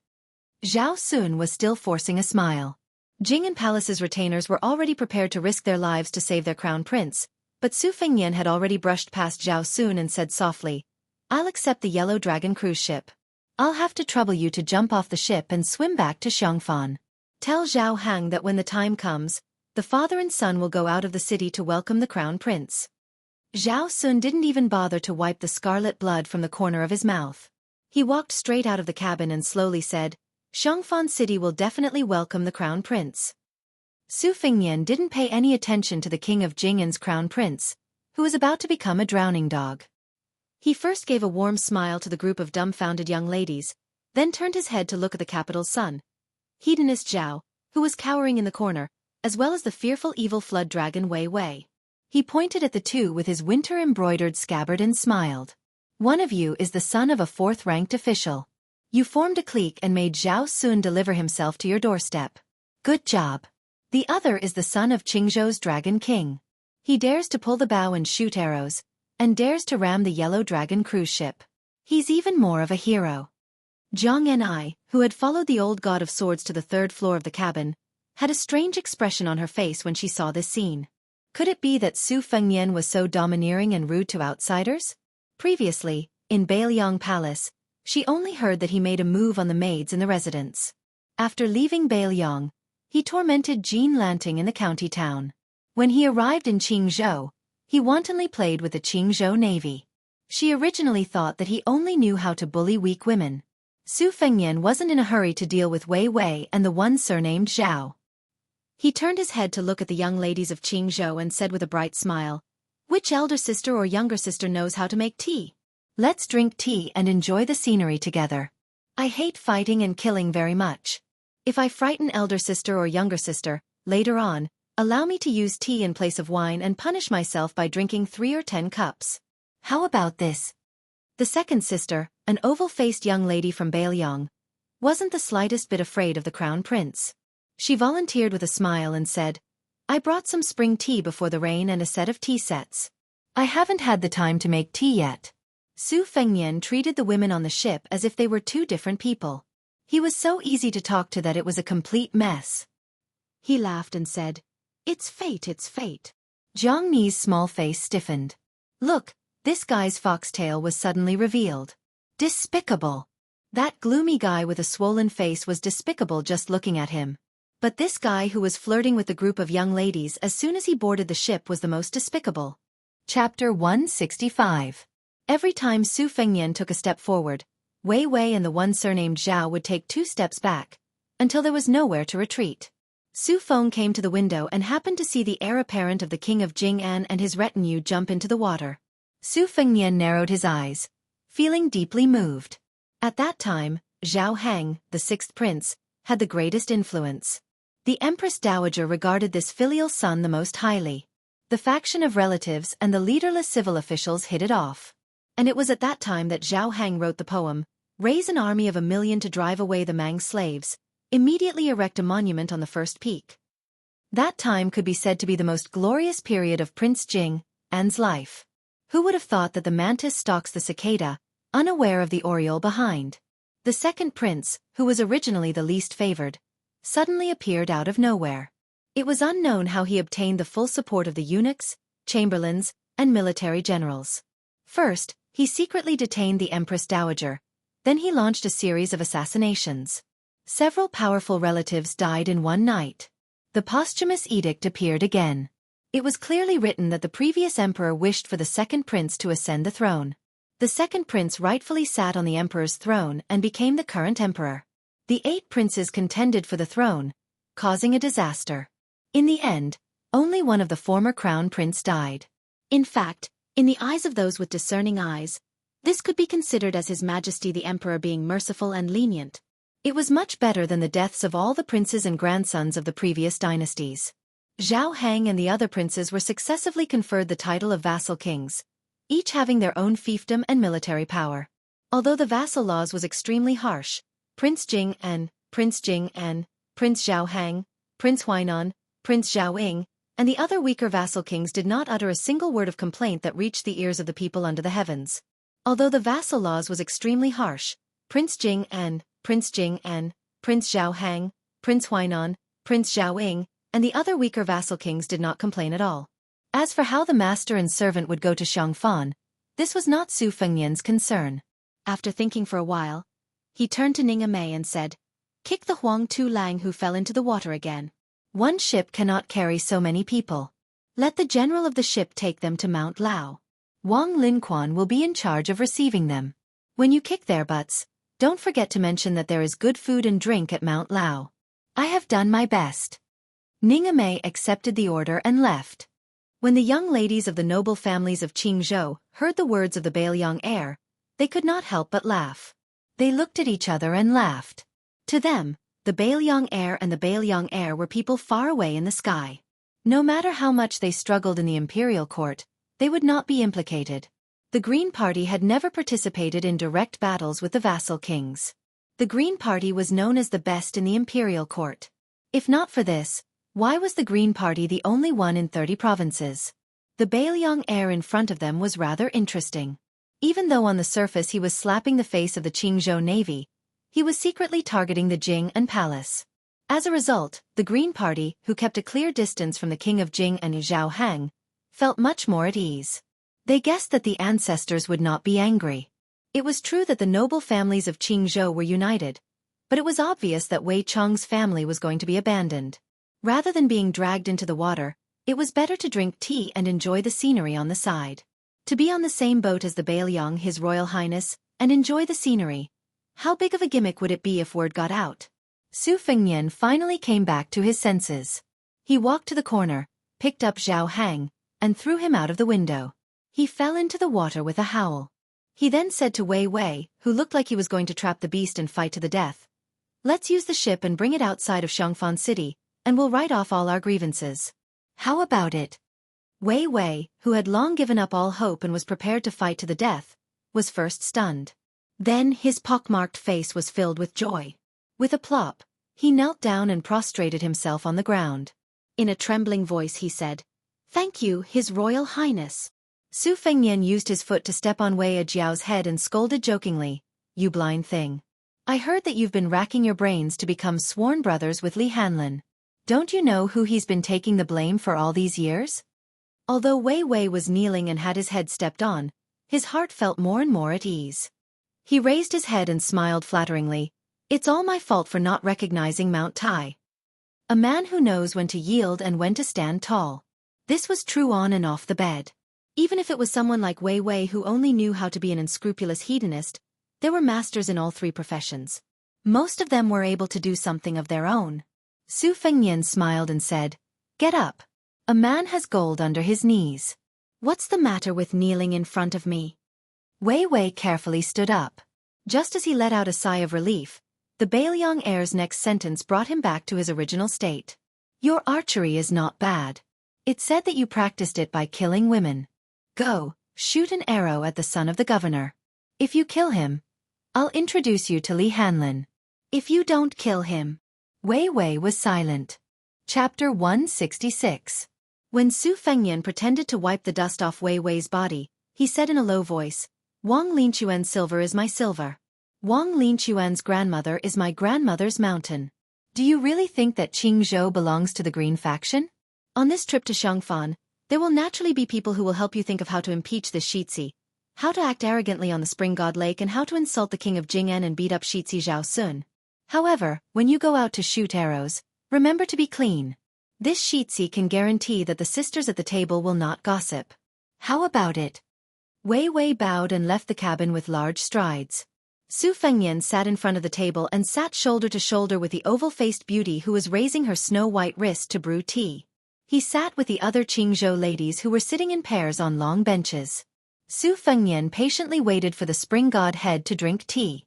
Zhao Sun was still forcing a smile. Jing'an Palace's retainers were already prepared to risk their lives to save their crown prince, but Su Fengnian had already brushed past Zhao Sun and said softly, "I'll accept the Yellow Dragon cruise ship. I'll have to trouble you to jump off the ship and swim back to Xianxia. Tell Zhao Hang that when the time comes, the father and son will go out of the city to welcome the crown prince." Zhao Sun didn't even bother to wipe the scarlet blood from the corner of his mouth. He walked straight out of the cabin and slowly said, "Xianxia City will definitely welcome the crown prince." Su Fengnian didn't pay any attention to the King of Jing'an's crown prince, who was about to become a drowning dog. He first gave a warm smile to the group of dumbfounded young ladies, then turned his head to look at the capital's son, hedonist Zhao, who was cowering in the corner, as well as the fearful evil flood dragon Wei Wei. He pointed at the two with his winter-embroidered scabbard and smiled. One of you is the son of a fourth-ranked official. You formed a clique and made Zhao Sun deliver himself to your doorstep. Good job. The other is the son of Qingzhou's Dragon King. He dares to pull the bow and shoot arrows, and dares to ram the Yellow Dragon cruise ship. He's even more of a hero. Jianghu, who had followed the old god of swords to the third floor of the cabin, had a strange expression on her face when she saw this scene. Could it be that Su Fengnian was so domineering and rude to outsiders? Previously, in Beiliang Palace, she only heard that he made a move on the maids in the residence. After leaving Beiliang, he tormented Jean Lanting in the county town. When he arrived in Qingzhou, he wantonly played with the Qingzhou Navy. She originally thought that he only knew how to bully weak women. Su Fengnian wasn't in a hurry to deal with Wei Wei and the one surnamed Zhao. He turned his head to look at the young ladies of Qingzhou and said with a bright smile, "Which elder sister or younger sister knows how to make tea? Let's drink tea and enjoy the scenery together. I hate fighting and killing very much. If I frighten elder sister or younger sister, later on, allow me to use tea in place of wine and punish myself by drinking 3 or 10 cups. How about this?" The second sister, an oval-faced young lady from Beiliang, wasn't the slightest bit afraid of the crown prince. She volunteered with a smile and said, "I brought some spring tea before the rain and a set of tea sets. I haven't had the time to make tea yet." Su Fengnian treated the women on the ship as if they were two different people. He was so easy to talk to that it was a complete mess. He laughed and said, "It's fate, it's fate." Jiang Ni's small face stiffened. Look, this guy's foxtail was suddenly revealed. Despicable. That gloomy guy with a swollen face was despicable just looking at him. But this guy who was flirting with the group of young ladies as soon as he boarded the ship was the most despicable. Chapter 165. Every time Su Fengnian took a step forward, Wei Wei and the one surnamed Zhao would take 2 steps back, until there was nowhere to retreat. Su Feng came to the window and happened to see the heir apparent of the king of Jing'an and his retinue jump into the water. Su Fengnian narrowed his eyes, feeling deeply moved. At that time, Zhao Hang, the 6th prince, had the greatest influence. The Empress Dowager regarded this filial son the most highly. The faction of relatives and the leaderless civil officials hit it off. And it was at that time that Zhao Hang wrote the poem, "Raise an army of 1,000,000 to drive away the Mang slaves, immediately erect a monument on the first peak." That time could be said to be the most glorious period of Prince Jing'an's life. Who would have thought that the mantis stalks the cicada, unaware of the oriole behind? The second prince, who was originally the least favored, suddenly appeared out of nowhere. It was unknown how he obtained the full support of the eunuchs, chamberlains, and military generals. First, he secretly detained the Empress Dowager, then he launched a series of assassinations. Several powerful relatives died in one night. The posthumous edict appeared again. It was clearly written that the previous emperor wished for the second prince to ascend the throne. The second prince rightfully sat on the emperor's throne and became the current emperor. The 8 princes contended for the throne, causing a disaster. In the end, only one of the former crown prince died. In fact, in the eyes of those with discerning eyes, this could be considered as His Majesty the Emperor being merciful and lenient. It was much better than the deaths of all the princes and grandsons of the previous dynasties. Zhao Hang and the other princes were successively conferred the title of vassal kings, each having their own fiefdom and military power. Although the vassal laws was extremely harsh, Prince Jing'an, Prince Zhao Hang, Prince Huainan, Prince Zhao Ying, and the other weaker vassal kings did not utter a single word of complaint that reached the ears of the people under the heavens. Although the vassal laws was extremely harsh, Prince Jing'an, Prince Zhao Hang, Prince Huainan, Prince Zhao Ying, and the other weaker vassal kings did not complain at all. As for how the master and servant would go to Xianxia, this was not Su Fengnian's concern. After thinking for a while, he turned to Ning Mei and said, "Kick the Huang Tu Lang who fell into the water again. One ship cannot carry so many people. Let the general of the ship take them to Mount Lao. Wang Linquan will be in charge of receiving them. When you kick their butts, don't forget to mention that there is good food and drink at Mount Lao. I have done my best." Ning Mei accepted the order and left. When the young ladies of the noble families of Jianghu heard the words of the Beiliang heir, they could not help but laugh. They looked at each other and laughed. To them, the Beiliang heir and the Beiliang heir were people far away in the sky. No matter how much they struggled in the imperial court, they would not be implicated. The Green Party had never participated in direct battles with the vassal kings. The Green Party was known as the best in the imperial court. If not for this, why was the Green Party the only one in 30 provinces? The Beiliang heir in front of them was rather interesting. Even though on the surface he was slapping the face of the Jianghu Navy, he was secretly targeting the Jing and palace. As a result, the Green Party, who kept a clear distance from the king of Jing and Zhao Hang, felt much more at ease. They guessed that the ancestors would not be angry. It was true that the noble families of Jianghu were united, but it was obvious that Wei Chong's family was going to be abandoned. Rather than being dragged into the water, it was better to drink tea and enjoy the scenery on the side. To be on the same boat as the Beiliang, His Royal Highness, and enjoy the scenery. How big of a gimmick would it be if word got out? Su Fengnian finally came back to his senses. He walked to the corner, picked up Zhao Hang, and threw him out of the window. He fell into the water with a howl. He then said to Wei Wei, who looked like he was going to trap the beast and fight to the death, "Let's use the ship and bring it outside of Xianxia City, and we'll write off all our grievances. How about it?" Wei Wei, who had long given up all hope and was prepared to fight to the death, was first stunned. Then his pockmarked face was filled with joy. With a plop, he knelt down and prostrated himself on the ground. In a trembling voice he said, "Thank you, His Royal Highness." Su Fengnian used his foot to step on Wei Jiao's head and scolded jokingly, "You blind thing. I heard that you've been racking your brains to become sworn brothers with Li Hanlin. Don't you know who he's been taking the blame for all these years?" Although Wei Wei was kneeling and had his head stepped on, his heart felt more and more at ease. He raised his head and smiled flatteringly, "It's all my fault for not recognizing Mount Tai. A man who knows when to yield and when to stand tall." This was true on and off the bed. Even if it was someone like Wei Wei who only knew how to be an unscrupulous hedonist, there were masters in all three professions. Most of them were able to do something of their own. Su Fengnian smiled and said, "Get up. A man has gold under his knees. What's the matter with kneeling in front of me?" Wei Wei carefully stood up. Just as he let out a sigh of relief, the Beiliang heir's next sentence brought him back to his original state. "Your archery is not bad. It said that you practiced it by killing women. Go, shoot an arrow at the son of the governor. If you kill him, I'll introduce you to Li Hanlin. If you don't kill him..." Wei Wei was silent. Chapter 166. When Su Fengnian pretended to wipe the dust off Wei Wei's body, he said in a low voice, "Wang Linquan's silver is my silver. Wang Linquan's grandmother is my grandmother's mountain. Do you really think that Jianghu belongs to the Green faction? On this trip to Xianxia, there will naturally be people who will help you think of how to impeach this Xianxia, how to act arrogantly on the Spring God Lake, and how to insult the king of Jing'an and beat up Xianxia Zhao Sun. However, when you go out to shoot arrows, remember to be clean. This Xianxia can guarantee that the sisters at the table will not gossip. How about it?" Wei Wei bowed and left the cabin with large strides. Su Fengnian sat in front of the table and sat shoulder to shoulder with the oval-faced beauty who was raising her snow-white wrist to brew tea. He sat with the other Jianghu ladies who were sitting in pairs on long benches. Su Fengnian patiently waited for the spring god head to drink tea.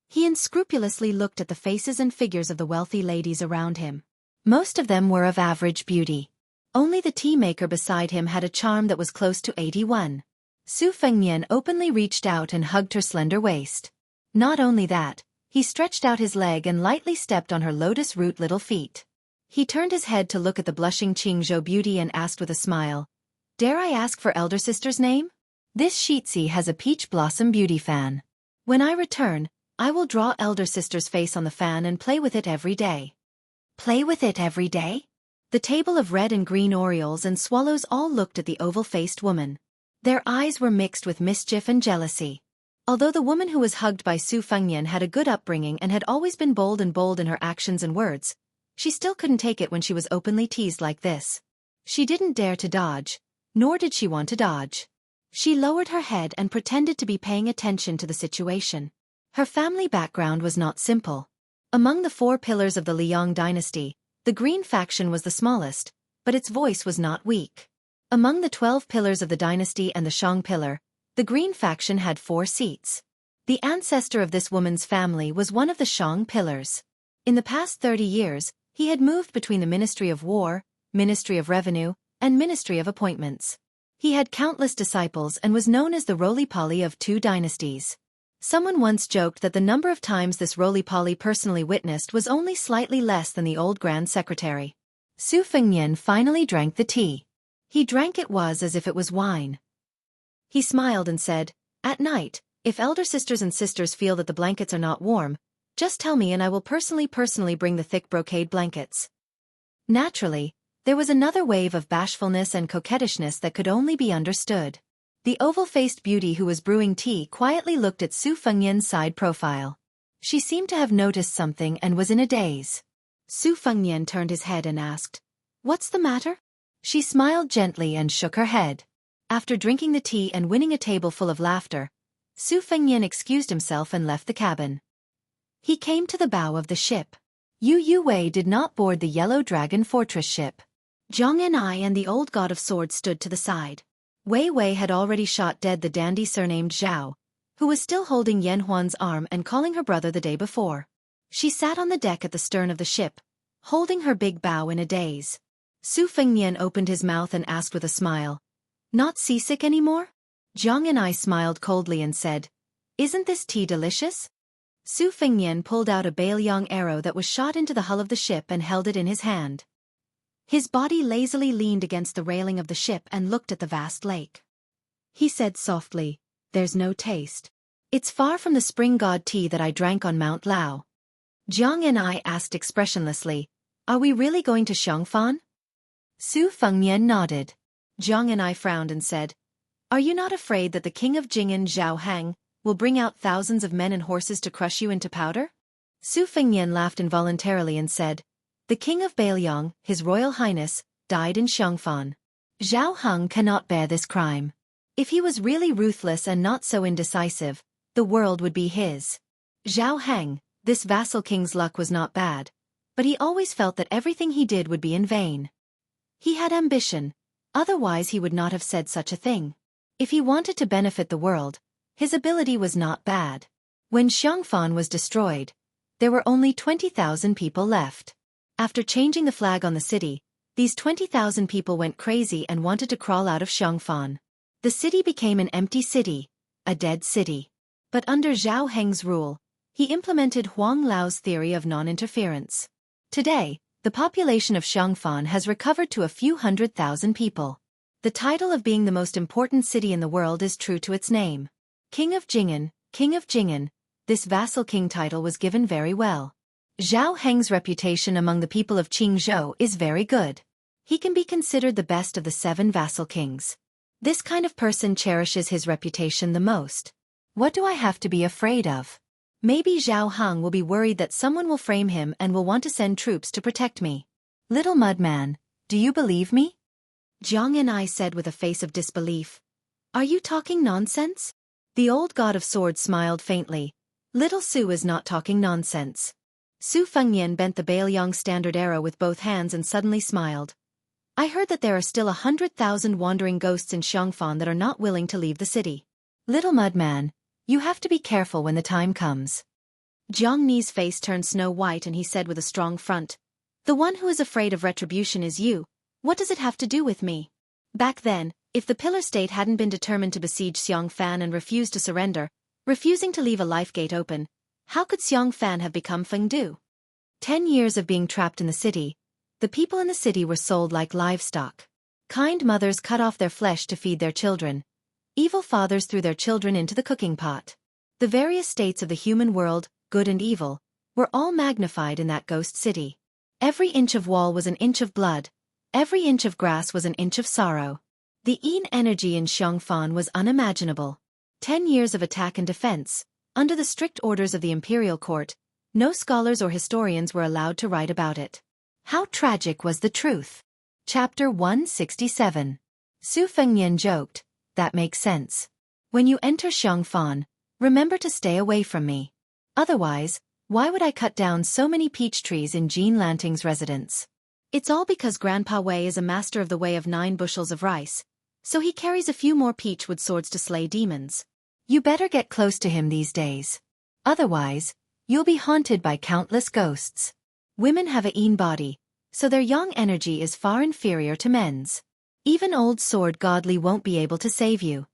He unscrupulously looked at the faces and figures of the wealthy ladies around him. Most of them were of average beauty. Only the tea maker beside him had a charm that was close to 81. Su Fengnian openly reached out and hugged her slender waist. Not only that, he stretched out his leg and lightly stepped on her lotus-root little feet. He turned his head to look at the blushing Jianghu beauty and asked with a smile, "Dare I ask for elder sister's name?" "This Xianxia has a peach blossom beauty fan. When I return, I will draw elder sister's face on the fan and play with it every day." Play with it every day? The table of red and green orioles and swallows all looked at the oval-faced woman. Their eyes were mixed with mischief and jealousy. Although the woman who was hugged by Su Fengnian had a good upbringing and had always been bold in her actions and words, she still couldn't take it when she was openly teased like this. She didn't dare to dodge, nor did she want to dodge. She lowered her head and pretended to be paying attention to the situation. Her family background was not simple. Among the 4 pillars of the Liang dynasty, the Green faction was the smallest, but its voice was not weak. Among the 12 pillars of the dynasty and the Shang pillar, the green faction had 4 seats. The ancestor of this woman's family was one of the Shang pillars. In the past 30 years, he had moved between the Ministry of War, Ministry of Revenue, and Ministry of Appointments. He had countless disciples and was known as the roly-poly of 2 dynasties. Someone once joked that the number of times this roly-poly personally witnessed was only slightly less than the old Grand Secretary. Su Fengnian finally drank the tea. He drank it as if it was wine. He smiled and said, "At night, if elder sisters and sisters feel that the blankets are not warm, just tell me and I will personally bring the thick brocade blankets." Naturally, there was another wave of bashfulness and coquettishness that could only be understood. The oval-faced beauty who was brewing tea quietly looked at Su Fengnian's side profile. She seemed to have noticed something and was in a daze. Su Fengnian turned his head and asked, "What's the matter?" She smiled gently and shook her head. After drinking the tea and winning a table full of laughter, Su Fengnian excused himself and left the cabin. He came to the bow of the ship. Yu Wei did not board the Yellow Dragon Fortress ship. Zhang Enai and the old god of swords stood to the side. Wei Wei had already shot dead the dandy surnamed Zhao, who was still holding Yan Huan's arm and calling her brother the day before. She sat on the deck at the stern of the ship, holding her big bow in a daze. Su Fengnian opened his mouth and asked with a smile, "Not seasick anymore?" Zhang Enai smiled coldly and said, "Isn't this tea delicious?" Su Fengnian pulled out a Baoyang arrow that was shot into the hull of the ship and held it in his hand. His body lazily leaned against the railing of the ship and looked at the vast lake. He said softly, "There's no taste. It's far from the spring god tea that I drank on Mount Lao." Jiang Enai asked expressionlessly, "Are we really going to Xianxia?" Su Fengnian nodded. Jiang Enai frowned and said, "Are you not afraid that the king of Jing'an Zhao Hang will bring out thousands of men and horses to crush you into powder?" Su Fengnian laughed involuntarily and said, "The king of Baoyang, His Royal Highness, died in Xianxia. Zhao Heng cannot bear this crime. If he was really ruthless and not so indecisive, the world would be his." Zhao Heng, this vassal king's luck was not bad, but he always felt that everything he did would be in vain. He had ambition, otherwise he would not have said such a thing. If he wanted to benefit the world, his ability was not bad. When Xianxia was destroyed, there were only 20,000 people left. After changing the flag on the city, these 20,000 people went crazy and wanted to crawl out of Xianxia. The city became an empty city, a dead city. But under Zhao Heng's rule, he implemented Huang Lao's theory of non-interference. Today, the population of Xianxia has recovered to a few 100,000 people. The title of being the most important city in the world is true to its name. King of Jing'an, this vassal king title was given very well. Zhao Heng's reputation among the people of Qingzhou is very good. He can be considered the best of the 7 vassal kings. This kind of person cherishes his reputation the most. What do I have to be afraid of? Maybe Zhao Heng will be worried that someone will frame him and will want to send troops to protect me. Little Mudman, do you believe me? Jiang Enai said with a face of disbelief. Are you talking nonsense? The old god of swords smiled faintly. Little Su is not talking nonsense. Su Fengnian bent the Baoyang standard arrow with both hands and suddenly smiled. I heard that there are still 100,000 wandering ghosts in Xianxia that are not willing to leave the city. Little Mudman, you have to be careful when the time comes. Jiang Ni's face turned snow white and he said with a strong front, The one who is afraid of retribution is you. What does it have to do with me? Back then, if the Pillar State hadn't been determined to besiege Xiangfan and refused to surrender, refusing to leave a life gate open, how could Xiangfan have become Fengdu? 10 years of being trapped in the city, the people in the city were sold like livestock. Kind mothers cut off their flesh to feed their children. Evil fathers threw their children into the cooking pot. The various states of the human world, good and evil, were all magnified in that ghost city. Every inch of wall was an inch of blood. Every inch of grass was an inch of sorrow. The Yin energy in Xiangfan was unimaginable. 10 years of attack and defense. Under the strict orders of the imperial court, no scholars or historians were allowed to write about it. How tragic was the truth. Chapter 167. Su Fengnian joked, That makes sense. When you enter Xiangfan, remember to stay away from me. Otherwise, why would I cut down so many peach trees in Jean Lanting's residence? It's all because Grandpa Wei is a master of the way of 9 bushels of rice, so he carries a few more peachwood swords to slay demons. You better get close to him these days. Otherwise, you'll be haunted by countless ghosts. Women have a Yin body, so their yang energy is far inferior to men's. Even old sword godly won't be able to save you.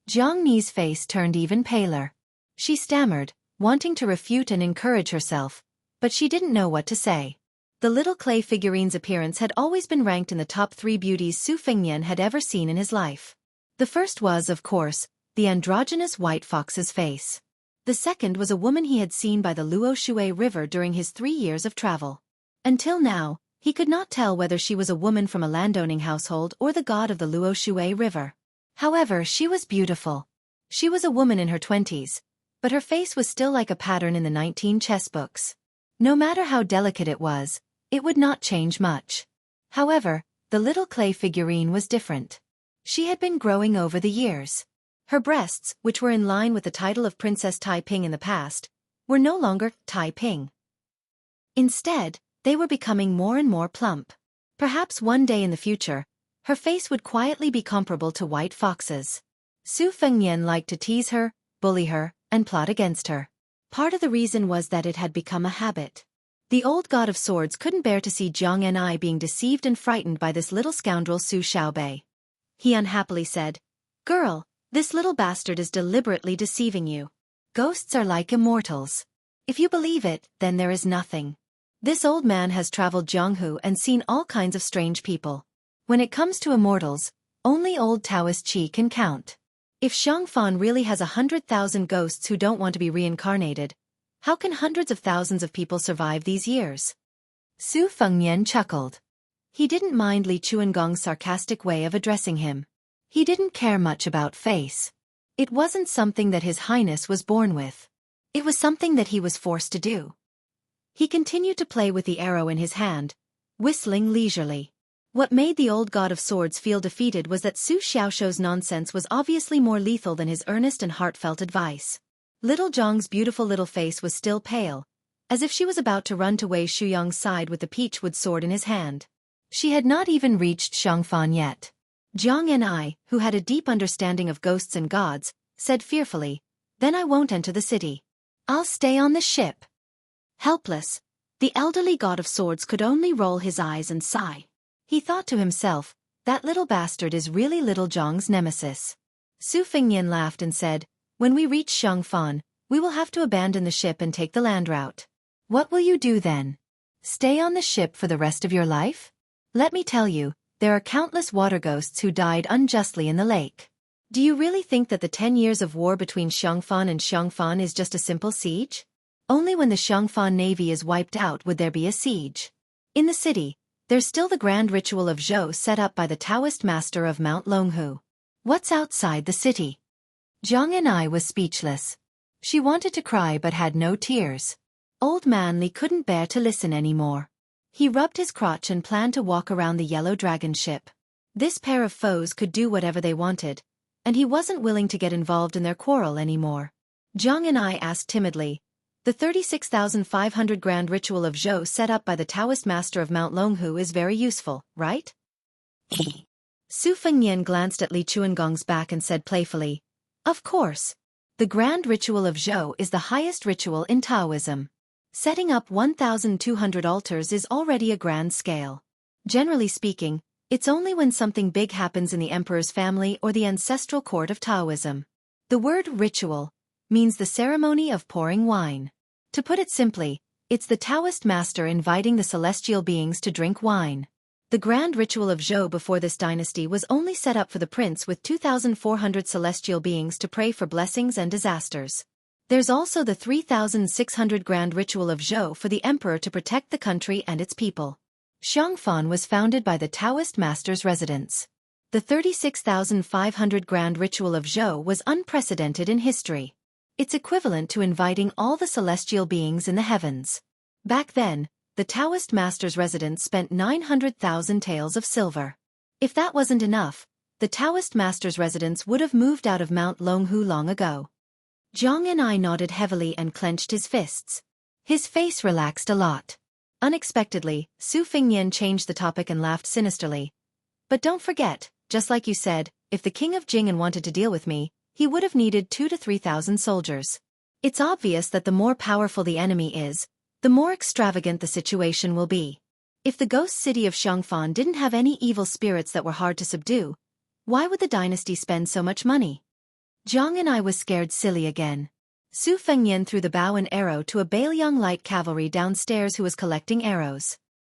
Jiang Ni's face turned even paler. She stammered, wanting to refute and encourage herself, but she didn't know what to say. The little clay figurine's appearance had always been ranked in the top 3 beauties Su Fengnian had ever seen in his life. The first was, of course, the androgynous white fox's face. The second was a woman he had seen by the Luoshui River during his 3 years of travel. Until now, he could not tell whether she was a woman from a landowning household or the god of the Luoshui River. However, she was beautiful. She was a woman in her 20s, but her face was still like a pattern in the 19 chess books. No matter how delicate it was, it would not change much. However, the little clay figurine was different. She had been growing over the years. Her breasts, which were in line with the title of Princess Taiping in the past, were no longer Taiping. Instead, they were becoming more and more plump. Perhaps one day in the future, her face would quietly be comparable to white foxes. Su Fengnian liked to tease her, bully her, and plot against her. Part of the reason was that it had become a habit. The old god of swords couldn't bear to see Jiang Ni being deceived and frightened by this little scoundrel Su Xiaobei. He unhappily said, "Girl, this little bastard is deliberately deceiving you. Ghosts are like immortals. If you believe it, then there is nothing. This old man has traveled Jianghu and seen all kinds of strange people. When it comes to immortals, only old Taoist Qi can count. If Xianxia really has 100,000 ghosts who don't want to be reincarnated, how can hundreds of thousands of people survive these years?" Su Fengnian chuckled. He didn't mind Li Chuangong's sarcastic way of addressing him. He didn't care much about face. It wasn't something that His Highness was born with. It was something that he was forced to do. He continued to play with the arrow in his hand, whistling leisurely. What made the old god of swords feel defeated was that Su Xiaoshou's nonsense was obviously more lethal than his earnest and heartfelt advice. Little Zhang's beautiful little face was still pale, as if she was about to run to Wei Shuyong's side with the peachwood sword in his hand. She had not even reached Xiangfan yet. Jiang Ni, who had a deep understanding of ghosts and gods, said fearfully, "Then I won't enter the city. I'll stay on the ship." Helpless, the elderly god of swords could only roll his eyes and sigh. He thought to himself, that little bastard is really little Zhang's nemesis. Su Fengnian laughed and said, "When we reach Xiangfan, we will have to abandon the ship and take the land route. What will you do then? Stay on the ship for the rest of your life? Let me tell you, there are countless water ghosts who died unjustly in the lake. Do you really think that the 10 years of war between Xiangfan and Xiangfan is just a simple siege? Only when the Xiangfan navy is wiped out would there be a siege. In the city, there's still the grand ritual of Zhou set up by the Taoist master of Mount Longhu. What's outside the city?" Jiang Ni was speechless. She wanted to cry but had no tears. Old man Li couldn't bear to listen anymore. He rubbed his crotch and planned to walk around the yellow dragon ship. This pair of foes could do whatever they wanted, and he wasn't willing to get involved in their quarrel anymore. Jiang Ni asked timidly, "The 36,500 grand ritual of Zhou set up by the Taoist master of Mount Longhu is very useful, right?" Su Fengnian glanced at Li Chuangong's back and said playfully, "Of course. The grand ritual of Zhou is the highest ritual in Taoism. Setting up 1,200 altars is already a grand scale. Generally speaking, it's only when something big happens in the emperor's family or the ancestral court of Taoism. The word ritual means the ceremony of pouring wine. To put it simply, it's the Taoist master inviting the celestial beings to drink wine. The grand ritual of Zhou before this dynasty was only set up for the prince with 2,400 celestial beings to pray for blessings and disasters. There's also the 3,600 grand ritual of Zhou for the emperor to protect the country and its people. Xiangfan was founded by the Taoist master's residence. The 36,500 grand ritual of Zhou was unprecedented in history. It's equivalent to inviting all the celestial beings in the heavens. Back then, the Taoist master's residence spent 900,000 taels of silver. If that wasn't enough, the Taoist master's residence would have moved out of Mount Longhu long ago. Jiang Ni nodded heavily and clenched his fists. His face relaxed a lot. Unexpectedly, Su Fengnian changed the topic and laughed sinisterly. But don't forget, just like you said, if the king of Jianghu wanted to deal with me, he would have needed 2,000 to 3,000 soldiers. It's obvious that the more powerful the enemy is, the more extravagant the situation will be. If the ghost city of Xianxia didn't have any evil spirits that were hard to subdue, why would the dynasty spend so much money? Jiang and I was scared silly again. Su Fengnian threw the bow and arrow to a Beiliang light cavalry downstairs who was collecting arrows.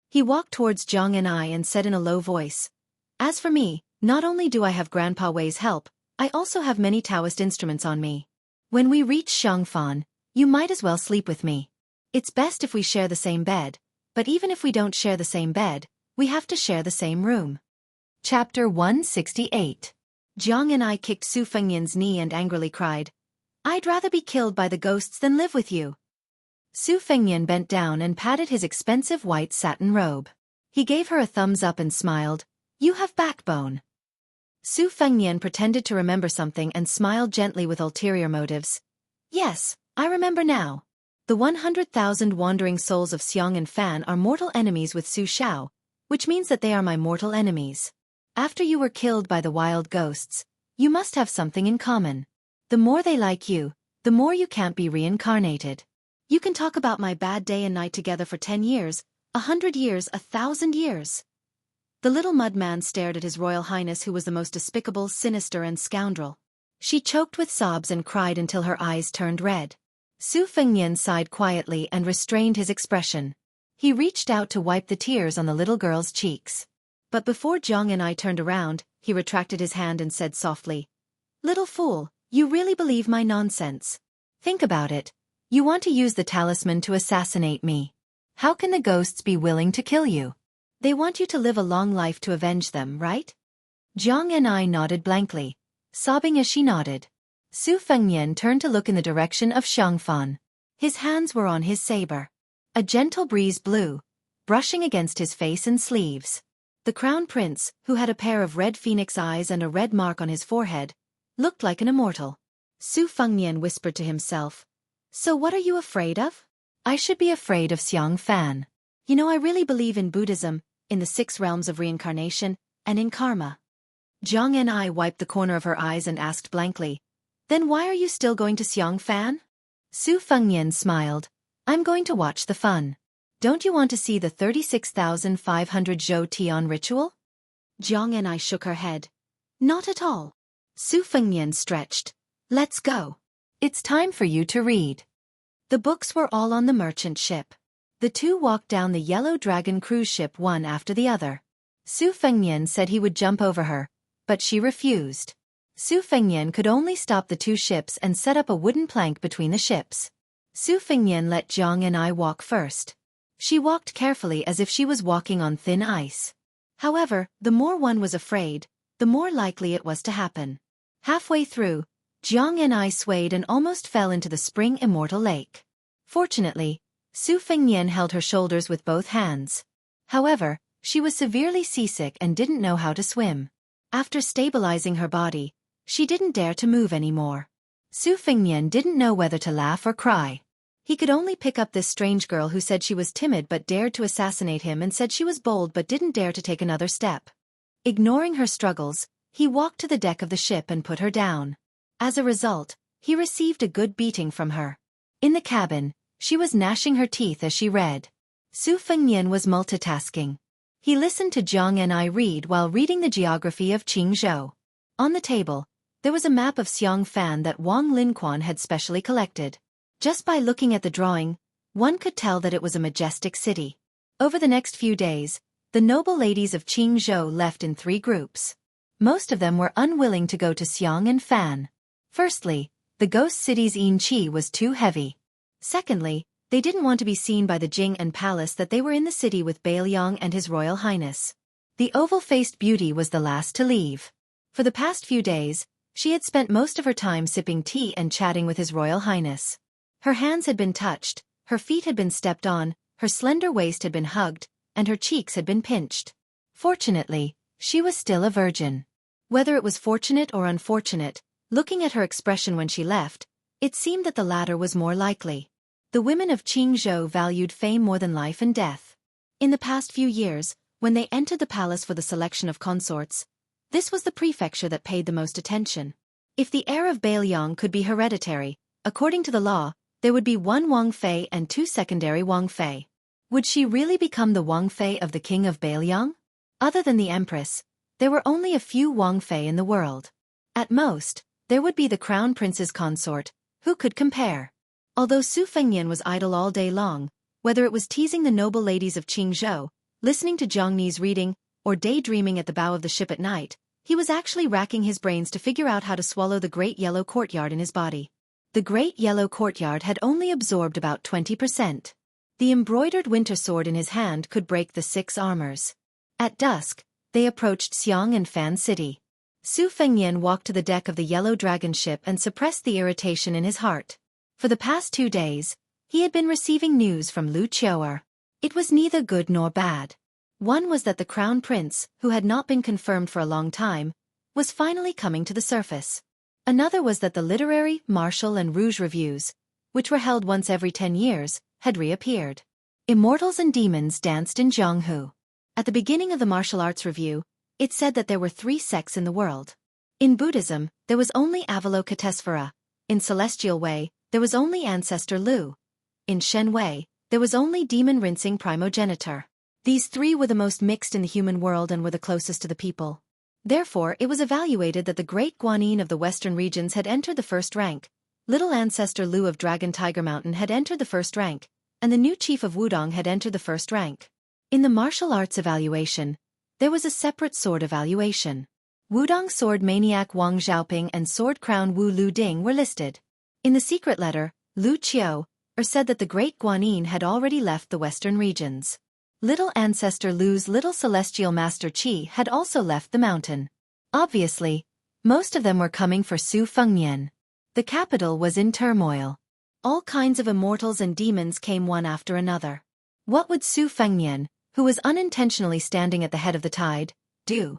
He walked towards Jiang and I and said in a low voice, "As for me, not only do I have Grandpa Wei's help, I also have many Taoist instruments on me. When we reach Xianxia, you might as well sleep with me. It's best if we share the same bed, but even if we don't share the same bed, we have to share the same room." Chapter 168. Jiang and I kicked Su Fengnian's knee and angrily cried, "I'd rather be killed by the ghosts than live with you." Su Fengnian bent down and patted his expensive white satin robe. He gave her a thumbs up and smiled, "You have backbone." Su Fengnian pretended to remember something and smiled gently with ulterior motives. "Yes, I remember now. The 100,000 wandering souls of Xiang and Fan are mortal enemies with Su Xiao, which means that they are my mortal enemies. After you were killed by the wild ghosts, you must have something in common. The more they like you, the more you can't be reincarnated. You can talk about my bad day and night together for 10 years, 100 years, 1,000 years." The little mudman stared at His Royal Highness, who was the most despicable, sinister and scoundrel. She choked with sobs and cried until her eyes turned red. Su Fengnian sighed quietly and restrained his expression. He reached out to wipe the tears on the little girl's cheeks. But before Jiang and I turned around, he retracted his hand and said softly, "Little fool, you really believe my nonsense? Think about it. You want to use the talisman to assassinate me. How can the ghosts be willing to kill you? They want you to live a long life to avenge them, right?" Jiang and I nodded blankly, sobbing as she nodded. Su Fengnian turned to look in the direction of Xianxia. His hands were on his saber. A gentle breeze blew, brushing against his face and sleeves. The crown prince, who had a pair of red phoenix eyes and a red mark on his forehead, looked like an immortal. Su Fengnian whispered to himself, "So what are you afraid of?" "I should be afraid of Xiang Fan. You know, I really believe in Buddhism, in the 6 realms of reincarnation, and in karma." Jiang and I wiped the corner of her eyes and asked blankly, "Then why are you still going to Xiang Fan?" Su Fengnian smiled, "I'm going to watch the fun. Don't you want to see the 36,500 Zhou Tian ritual?" Jiang and I shook our head. "Not at all." Su Fengnian stretched. "Let's go. It's time for you to read." The books were all on the merchant ship. The two walked down the Yellow Dragon cruise ship one after the other. Su Fengnian said he would jump over her, but she refused. Su Fengnian could only stop the 2 ships and set up a wooden plank between the ships. Su Fengnian let Jiang and I walk first. She walked carefully as if she was walking on thin ice. However, the more one was afraid, the more likely it was to happen. Halfway through, Jiang and I swayed and almost fell into the spring immortal lake. Fortunately, Su Fengnian held her shoulders with both hands. However, she was severely seasick and didn't know how to swim. After stabilizing her body, she didn't dare to move anymore. Su Fengnian didn't know whether to laugh or cry. He could only pick up this strange girl who said she was timid but dared to assassinate him and said she was bold but didn't dare to take another step. Ignoring her struggles, he walked to the deck of the ship and put her down. As a result, he received a good beating from her. In the cabin, she was gnashing her teeth as she read. Su Fengnian was multitasking. He listened to Jiang and I read while reading the geography of Qingzhou. On the table, there was a map of Xiang Fan that Wang Linquan had specially collected. Just by looking at the drawing, one could tell that it was a majestic city. Over the next few days, the noble ladies of Qingzhou left in 3 groups. Most of them were unwilling to go to Xiang and Fan. Firstly, the ghost city's Qi was too heavy. Secondly, they didn't want to be seen by the Jing and palace that they were in the city with Beiliang and His Royal Highness. The oval-faced beauty was the last to leave. For the past few days, she had spent most of her time sipping tea and chatting with His Royal Highness. Her hands had been touched, her feet had been stepped on, her slender waist had been hugged, and her cheeks had been pinched. Fortunately, she was still a virgin. Whether it was fortunate or unfortunate, looking at her expression when she left, it seemed that the latter was more likely. The women of Qingzhou valued fame more than life and death. In the past few years, when they entered the palace for the selection of consorts, this was the prefecture that paid the most attention. If the heir of Beiliang could be hereditary, according to the law, there would be one Wang Fei and two secondary Wang Fei. Would she really become the Wang Fei of the king of Beiliang? Other than the empress, there were only a few Wang Fei in the world. At most, there would be the crown prince's consort, who could compare. Although Su Fengnian was idle all day long, whether it was teasing the noble ladies of Qingzhou, listening to Jianghu's reading, or daydreaming at the bow of the ship at night, he was actually racking his brains to figure out how to swallow the great yellow courtyard in his body. The great yellow courtyard had only absorbed about 20%. The embroidered winter sword in his hand could break the 6 armors. At dusk, they approached Xiang and Fan City. Su Fengnian walked to the deck of the yellow dragon ship and suppressed the irritation in his heart. For the past 2 days, he had been receiving news from Lu Qiu'er. It was neither good nor bad. One was that the crown prince, who had not been confirmed for a long time, was finally coming to the surface. Another was that the literary, martial and rouge reviews, which were held once every 10 years, had reappeared. Immortals and demons danced in Jianghu. At the beginning of the martial arts review, it said that there were 3 sects in the world. In Buddhism, there was only Avalokitesvara. In Celestial Way, there was only Ancestor Lu. In Shen Wei, there was only Demon Rinsing Primogenitor. These 3 were the most mixed in the human world and were the closest to the people. Therefore, it was evaluated that the great Guanyin of the western regions had entered the 1st rank, little Ancestor Lu of Dragon Tiger Mountain had entered the 1st rank, and the new chief of Wudong had entered the 1st rank. In the martial arts evaluation, there was a separate sword evaluation. Wudong sword maniac Wang Xiaoping and sword crown Wu Lu Ding were listed. In the secret letter, Lu Qiu'er said that the great Guanyin had already left the western regions. Little Ancestor Lu's little celestial master Qi had also left the mountain. Obviously, most of them were coming for Su Fengnian. The capital was in turmoil. All kinds of immortals and demons came one after another. What would Su Fengnian, who was unintentionally standing at the head of the tide, do?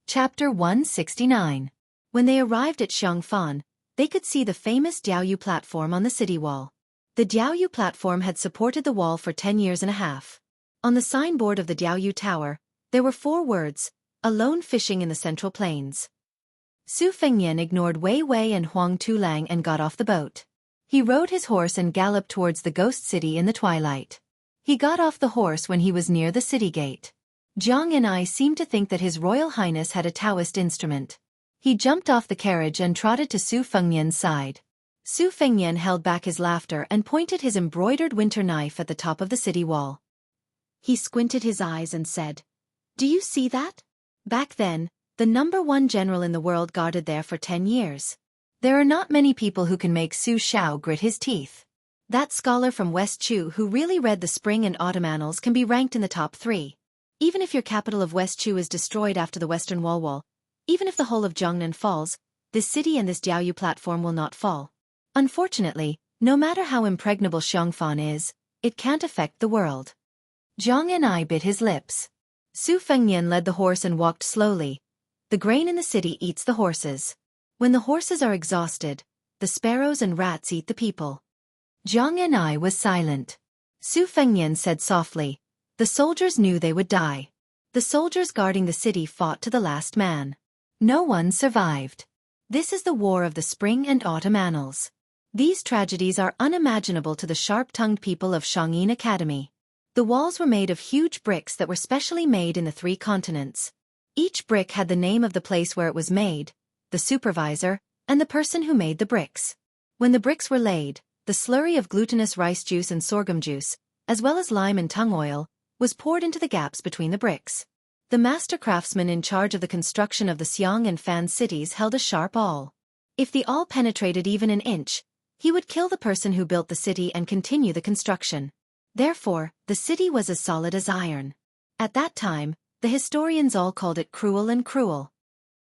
Chapter 169. When they arrived at Xiangfan, they could see the famous Diaoyu platform on the city wall. The Diaoyu platform had supported the wall for 10 years and a half. On the signboard of the Diaoyu Tower, there were 4 words, alone fishing in the Central Plains. Su Fengnian ignored Wei Wei and Huang Tulang and got off the boat. He rode his horse and galloped towards the ghost city in the twilight. He got off the horse when he was near the city gate. Jiang and I seemed to think that His Royal Highness had a Taoist instrument. He jumped off the carriage and trotted to Su Fengnian's side. Su Fengnian held back his laughter and pointed his embroidered winter knife at the top of the city wall. He squinted his eyes and said, "Do you see that? Back then, the #1 general in the world guarded there for 10 years. There are not many people who can make Su Shao grit his teeth. That scholar from West Chu who really read the spring and autumn annals can be ranked in the top 3. Even if your capital of West Chu is destroyed after the Western Wall, even if the whole of Jiangnan falls, this city and this Diaoyu platform will not fall. Unfortunately, no matter how impregnable Xiangfan is, it can't affect the world." Jiang and I bit his lips. Su Fengnian led the horse and walked slowly. The grain in the city eats the horses. When the horses are exhausted, the sparrows and rats eat the people. Jiang and I was silent. Su Fengnian said softly, "The soldiers knew they would die. The soldiers guarding the city fought to the last man. No one survived. This is the war of the spring and autumn annals. These tragedies are unimaginable to the sharp-tongued people of Shangyin Academy." The walls were made of huge bricks that were specially made in the 3 continents. Each brick had the name of the place where it was made, the supervisor, and the person who made the bricks. When the bricks were laid, the slurry of glutinous rice juice and sorghum juice, as well as lime and tung oil, was poured into the gaps between the bricks. The master craftsman in charge of the construction of the Xiang and Fan cities held a sharp awl. If the awl penetrated even an inch, he would kill the person who built the city and continue the construction. Therefore, the city was as solid as iron. At that time, the historians all called it cruel and cruel.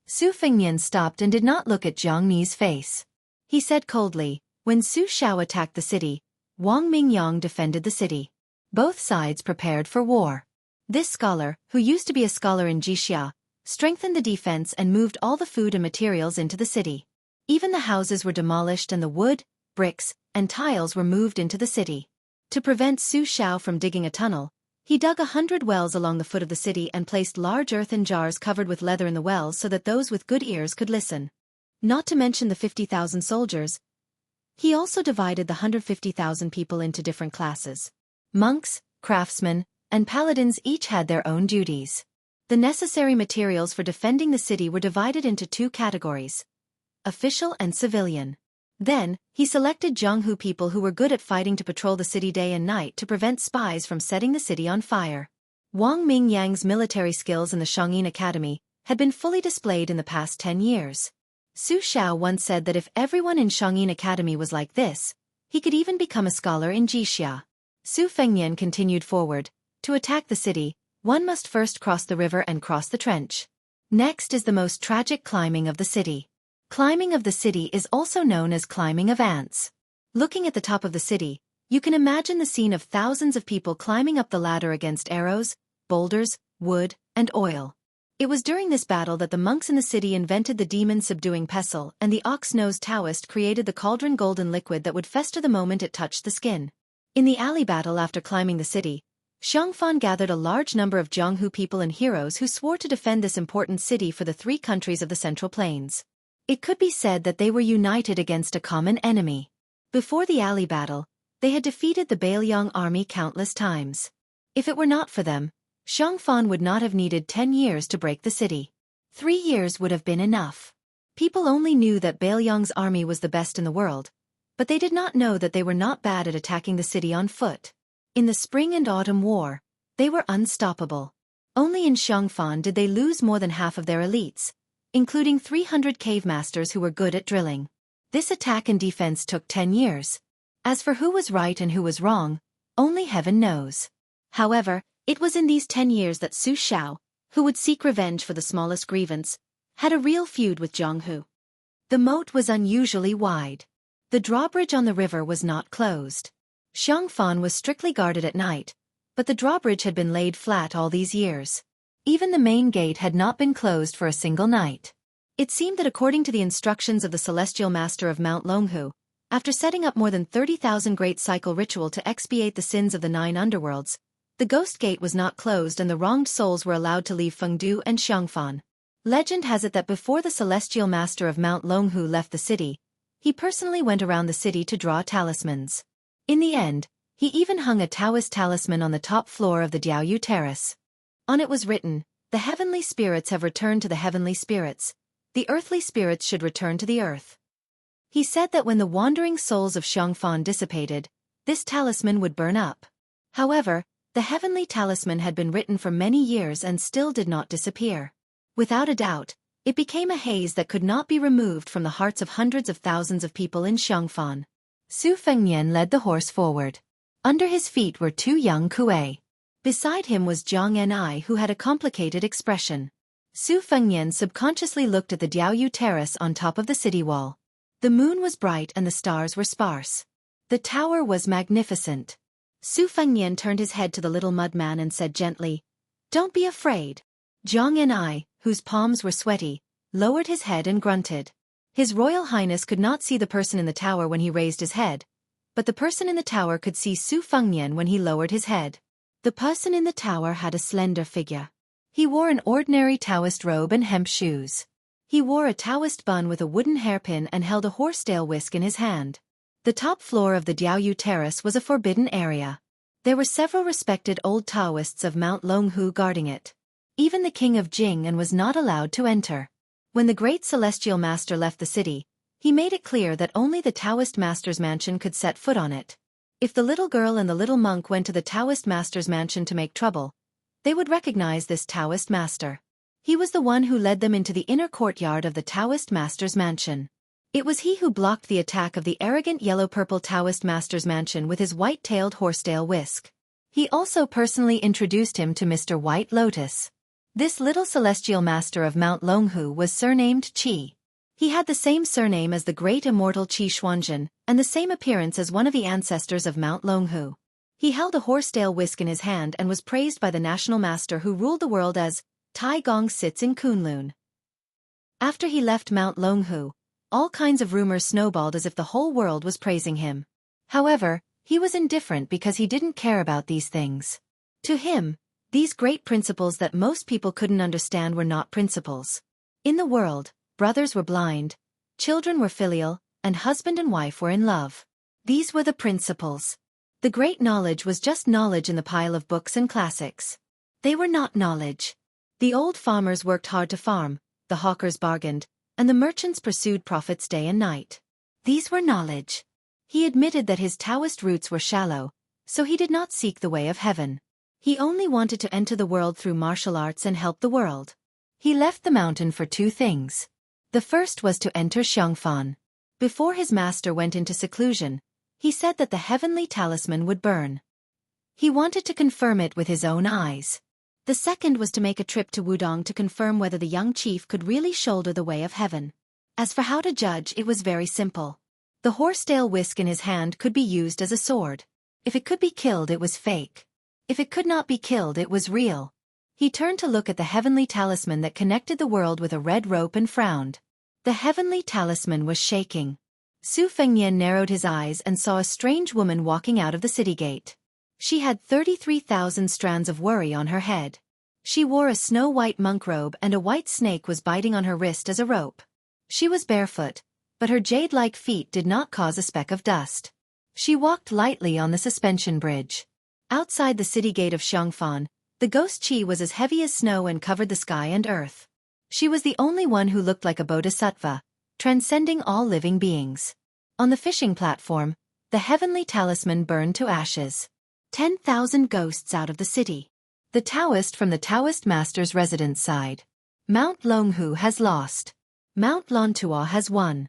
Su Fengnian stopped and did not look at Jiang Ni's face. He said coldly, "When Su Shao attacked the city, Wang Mingyang defended the city. Both sides prepared for war. This scholar, who used to be a scholar in Jixia, strengthened the defense and moved all the food and materials into the city. Even the houses were demolished and the wood, bricks, and tiles were moved into the city. To prevent Su Shao from digging a tunnel, He dug 100 wells along the foot of the city and placed large earthen jars covered with leather in the wells so that those with good ears could listen. Not to mention the 50,000 soldiers. He also divided the 150,000 people into different classes. Monks, craftsmen, and paladins each had their own duties. The necessary materials for defending the city were divided into two categories: official and civilian. Then, he selected Jianghu people who were good at fighting to patrol the city day and night to prevent spies from setting the city on fire. Wang Mingyang's military skills in the Xianxia Academy had been fully displayed in the past 10 years. Su Xiao once said that if everyone in Xianxia Academy was like this, he could even become a scholar in Jixia. Su Fengnian continued forward. To attack the city, one must first cross the river and cross the trench. Next is the most tragic climbing of the city. Climbing of the city is also known as climbing of ants. Looking at the top of the city, you can imagine the scene of thousands of people climbing up the ladder against arrows, boulders, wood, and oil. It was during this battle that the monks in the city invented the demon-subduing pestle, and the ox-nosed Taoist created the cauldron golden liquid that would fester the moment it touched the skin. In the alley battle after climbing the city, Xianxia gathered a large number of Jianghu people and heroes who swore to defend this important city for the three countries of the Central Plains. It could be said that they were united against a common enemy. Before the alley battle, they had defeated the Beiliang army countless times. If it were not for them, Xianxia would not have needed 10 years to break the city. 3 years would have been enough. People only knew that Beiliang's army was the best in the world, but they did not know that they were not bad at attacking the city on foot. In the Spring and Autumn War, they were unstoppable. Only in Xianxia did they lose more than half of their elites, including 300 cave masters who were good at drilling. This attack and defense took 10 years. As for who was right and who was wrong, only heaven knows. However, it was in these 10 years that Su Xiao, who would seek revenge for the smallest grievance, had a real feud with Jianghu. The moat was unusually wide. The drawbridge on the river was not closed. Xianxia was strictly guarded at night, but the drawbridge had been laid flat all these years. Even the main gate had not been closed for a single night. It seemed that according to the instructions of the celestial master of Mount Longhu, after setting up more than 30,000 great cycle ritual to expiate the sins of the 9 underworlds, the ghost gate was not closed and the wronged souls were allowed to leave Fengdu and Xiangfan. Legend has it that before the celestial master of Mount Longhu left the city, he personally went around the city to draw talismans. In the end, he even hung a Taoist talisman on the top floor of the Jianghu terrace. On it was written, "The heavenly spirits have returned to the heavenly spirits. The earthly spirits should return to the earth." He said that when the wandering souls of Xiangfan dissipated, this talisman would burn up. However, the heavenly talisman had been written for many years and still did not disappear. Without a doubt, it became a haze that could not be removed from the hearts of hundreds of thousands of people in Xiangfan. Su Fengnian led the horse forward. Under his feet were 2 young kuei. Beside him was Jianghu, who had a complicated expression. Su Fengnian subconsciously looked at the Jianghu terrace on top of the city wall. The moon was bright and the stars were sparse. The tower was magnificent. Su Fengnian turned his head to the little mudman and said gently, "Don't be afraid." Jianghu, whose palms were sweaty, lowered his head and grunted. His Royal Highness could not see the person in the tower when he raised his head, but the person in the tower could see Su Fengnian when he lowered his head. The person in the tower had a slender figure. He wore an ordinary Taoist robe and hemp shoes. He wore a Taoist bun with a wooden hairpin and held a horsetail whisk in his hand. The top floor of the Jianghu terrace was a forbidden area. There were several respected old Taoists of Mount Longhu guarding it. Even the king of Jianghu was not allowed to enter. When the great celestial master left the city, he made it clear that only the Taoist master's mansion could set foot on it. If the little girl and the little monk went to the Taoist master's mansion to make trouble, they would recognize this Taoist master. He was the one who led them into the inner courtyard of the Taoist master's mansion. It was he who blocked the attack of the arrogant yellow-purple Taoist master's mansion with his white-tailed horsetail whisk. He also personally introduced him to Mr. White Lotus. This little celestial master of Mount Longhu was surnamed Qi. He had the same surname as the great immortal Qi Xuanzhen, and the same appearance as one of the ancestors of Mount Longhu. He held a horsetail whisk in his hand and was praised by the national master who ruled the world as Tai Gong sits in Kunlun. After he left Mount Longhu, all kinds of rumors snowballed as if the whole world was praising him. However, he was indifferent because he didn't care about these things. To him, these great principles that most people couldn't understand were not principles. In the world, brothers were blind, children were filial, and husband and wife were in love. These were the principles. The great knowledge was just knowledge in the pile of books and classics. They were not knowledge. The old farmers worked hard to farm, the hawkers bargained, and the merchants pursued profits day and night. These were knowledge. He admitted that his Taoist roots were shallow, so he did not seek the way of heaven. He only wanted to enter the world through martial arts and help the world. He left the mountain for two things. The first was to enter Xianxia. Before his master went into seclusion, he said that the heavenly talisman would burn. He wanted to confirm it with his own eyes. The second was to make a trip to Wudong to confirm whether the young chief could really shoulder the way of heaven. As for how to judge, it was very simple. The horsetail whisk in his hand could be used as a sword. If it could be killed, it was fake. If it could not be killed, it was real. He turned to look at the heavenly talisman that connected the world with a red rope and frowned. The heavenly talisman was shaking. Su Fengnian narrowed his eyes and saw a strange woman walking out of the city gate. She had 33,000 strands of worry on her head. She wore a snow-white monk robe and a white snake was biting on her wrist as a rope. She was barefoot, but her jade-like feet did not cause a speck of dust. She walked lightly on the suspension bridge. Outside the city gate of Xianxia, the ghost Qi was as heavy as snow and covered the sky and earth. She was the only one who looked like a bodhisattva, transcending all living beings. On the fishing platform, the heavenly talisman burned to ashes. 10,000 ghosts out of the city. The Taoist from the Taoist master's residence side. Mount Longhu has lost. Mount Lantua has won.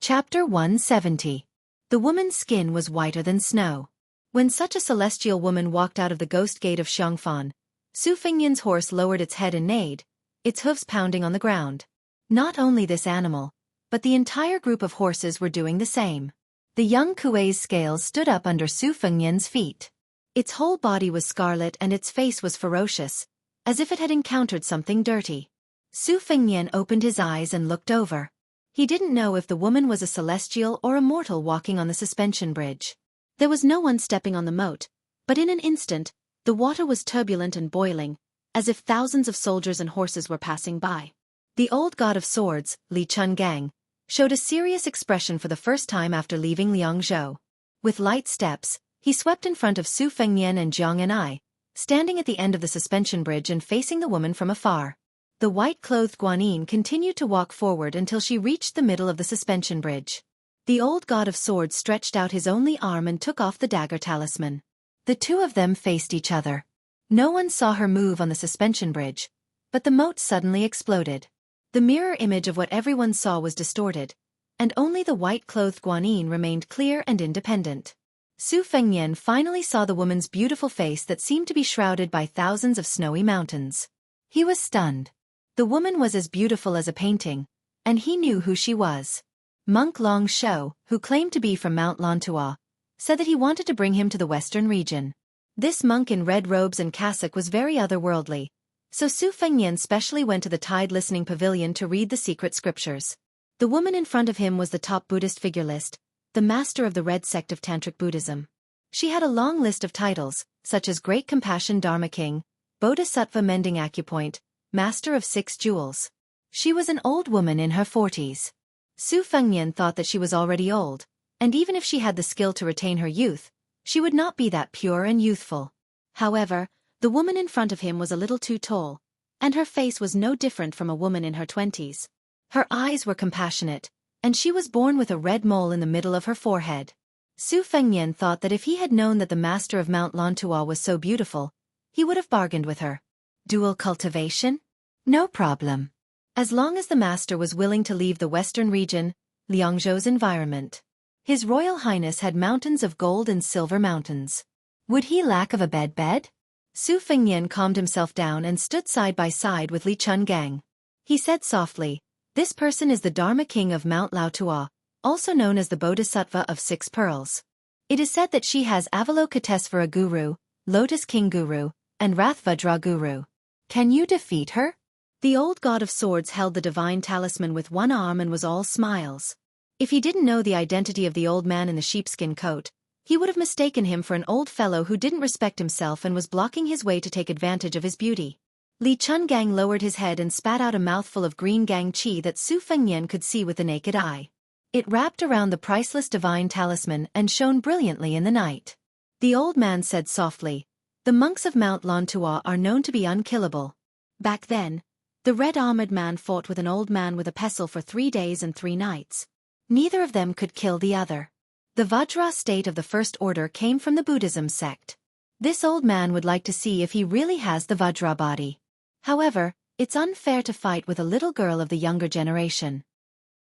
Chapter 170. The woman's skin was whiter than snow. When such a celestial woman walked out of the ghost gate of Xianxia, Su Fengnian's horse lowered its head and neighed, its hooves pounding on the ground. Not only this animal, but the entire group of horses were doing the same. The young Kuei's scales stood up under Su Fengnian's feet. Its whole body was scarlet and its face was ferocious, as if it had encountered something dirty. Su Fengnian opened his eyes and looked over. He didn't know if the woman was a celestial or a mortal walking on the suspension bridge. There was no one stepping on the moat, but in an instant, the water was turbulent and boiling, as if thousands of soldiers and horses were passing by. The old god of swords, Li Chungang, showed a serious expression for the first time after leaving Liangzhou. With light steps, he swept in front of Su Fengnian and Jiang and I, standing at the end of the suspension bridge and facing the woman from afar. The white-clothed Guanyin continued to walk forward until she reached the middle of the suspension bridge. The old god of swords stretched out his only arm and took off the dagger talisman. The two of them faced each other. No one saw her move on the suspension bridge, but the moat suddenly exploded. The mirror image of what everyone saw was distorted, and only the white-clothed Guanyin remained clear and independent. Su Fengnian finally saw the woman's beautiful face that seemed to be shrouded by thousands of snowy mountains. He was stunned. The woman was as beautiful as a painting, and he knew who she was. Monk Long Shou, who claimed to be from Mount Lantua, said that he wanted to bring him to the western region. This monk in red robes and cassock was very otherworldly, so Su Fengnian specially went to the Tide Listening Pavilion to read the secret scriptures. The woman in front of him was the top Buddhist figure list, the master of the Red sect of Tantric Buddhism. She had a long list of titles, such as Great Compassion Dharma King, Bodhisattva Mending Acupoint, Master of 6 Jewels. She was an old woman in her 40s. Su Fengnian thought that she was already old, and even if she had the skill to retain her youth, she would not be that pure and youthful. However, the woman in front of him was a little too tall, and her face was no different from a woman in her 20s. Her eyes were compassionate, and she was born with a red mole in the middle of her forehead. Su Fengnian thought that if he had known that the master of Mount Lantua was so beautiful, he would have bargained with her. Dual cultivation? No problem. As long as the master was willing to leave the western region, Liangzhou's environment. His Royal Highness had mountains of gold and silver mountains. Would he lack of a bed? Su Fengnian calmed himself down and stood side by side with Li Chungang. He said softly, "This person is the Dharma King of Mount Lantua, also known as the Bodhisattva of 6 Pearls. It is said that she has Avalokitesvara Guru, Lotus King Guru, and Rathvajra Guru. Can you defeat her?" The old god of swords held the divine talisman with one arm and was all smiles. If he didn't know the identity of the old man in the sheepskin coat, He would have mistaken him for an old fellow who didn't respect himself and was blocking his way to take advantage of his beauty. Li Chungang lowered his head and spat out a mouthful of green gang qi that Su Fengnian could see with the naked eye. It wrapped around the priceless divine talisman and shone brilliantly in the night. The old man said softly, "The monks of Mount Lantua are known to be unkillable." Back then, the red-armored man fought with an old man with a pestle for 3 days and 3 nights. Neither of them could kill the other. The Vajra state of the First Order came from the Buddhism sect. This old man would like to see if he really has the Vajra body. However, it's unfair to fight with a little girl of the younger generation.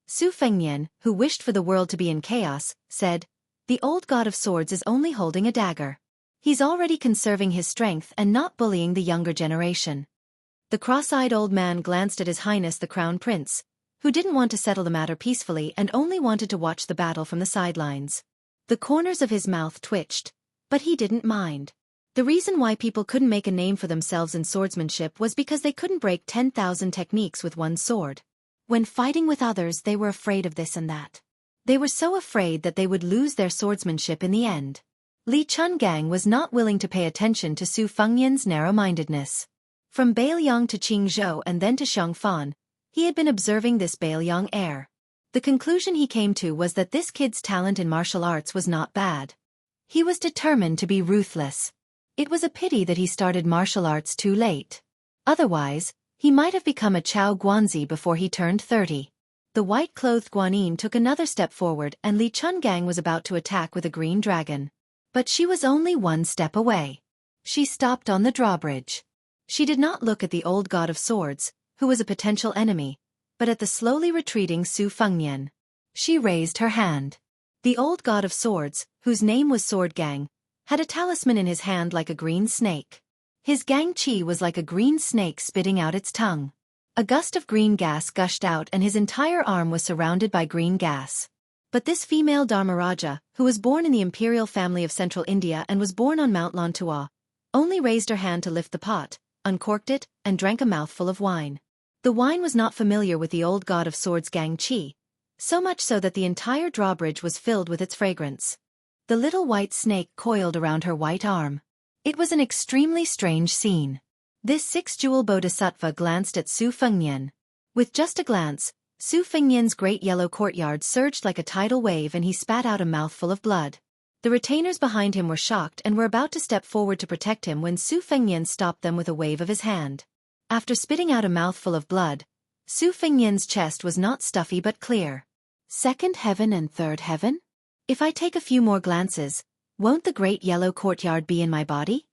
Su Fengnian, who wished for the world to be in chaos, said, "The old god of swords is only holding a dagger. He's already conserving his strength and not bullying the younger generation." The cross-eyed old man glanced at His Highness the Crown Prince, who didn't want to settle the matter peacefully and only wanted to watch the battle from the sidelines. The corners of his mouth twitched, but he didn't mind. The reason why people couldn't make a name for themselves in swordsmanship was because they couldn't break 10,000 techniques with one sword. When fighting with others, they were afraid of this and that. They were so afraid that they would lose their swordsmanship in the end. Li Chungang was not willing to pay attention to Su Fengnian's narrow-mindedness. From Bailiang to Qingzhou and then to Xiangfan, he had been observing this Bailiang heir. The conclusion he came to was that this kid's talent in martial arts was not bad. He was determined to be ruthless. It was a pity that he started martial arts too late. Otherwise, he might have become a Chao Guanzi before he turned 30. The white-clothed Guanyin took another step forward and Li Chungang was about to attack with a green dragon. But she was only 1 step away. She stopped on the drawbridge. She did not look at the old god of swords, who was a potential enemy, but at the slowly retreating Su Fengnian. She raised her hand. The old god of swords, whose name was Sword Gang, had a talisman in his hand like a green snake. His gang qi was like a green snake spitting out its tongue. A gust of green gas gushed out and his entire arm was surrounded by green gas. But this female Dharmaraja, who was born in the imperial family of Central India and was born on Mount Lantua, only raised her hand to lift the pot, uncorked it, and drank a mouthful of wine. The wine was not familiar with the old god of swords gang qi, so much so that the entire drawbridge was filled with its fragrance. The little white snake coiled around her white arm. It was an extremely strange scene. This 6-jewel bodhisattva glanced at Su Fengnian. With just a glance, Su Fengnian's great yellow courtyard surged like a tidal wave and he spat out a mouthful of blood. The retainers behind him were shocked and were about to step forward to protect him when Su Fengnian stopped them with a wave of his hand. After spitting out a mouthful of blood, Su Fengnian's chest was not stuffy but clear. "Second heaven and third heaven? If I take a few more glances, won't the great yellow courtyard be in my body?"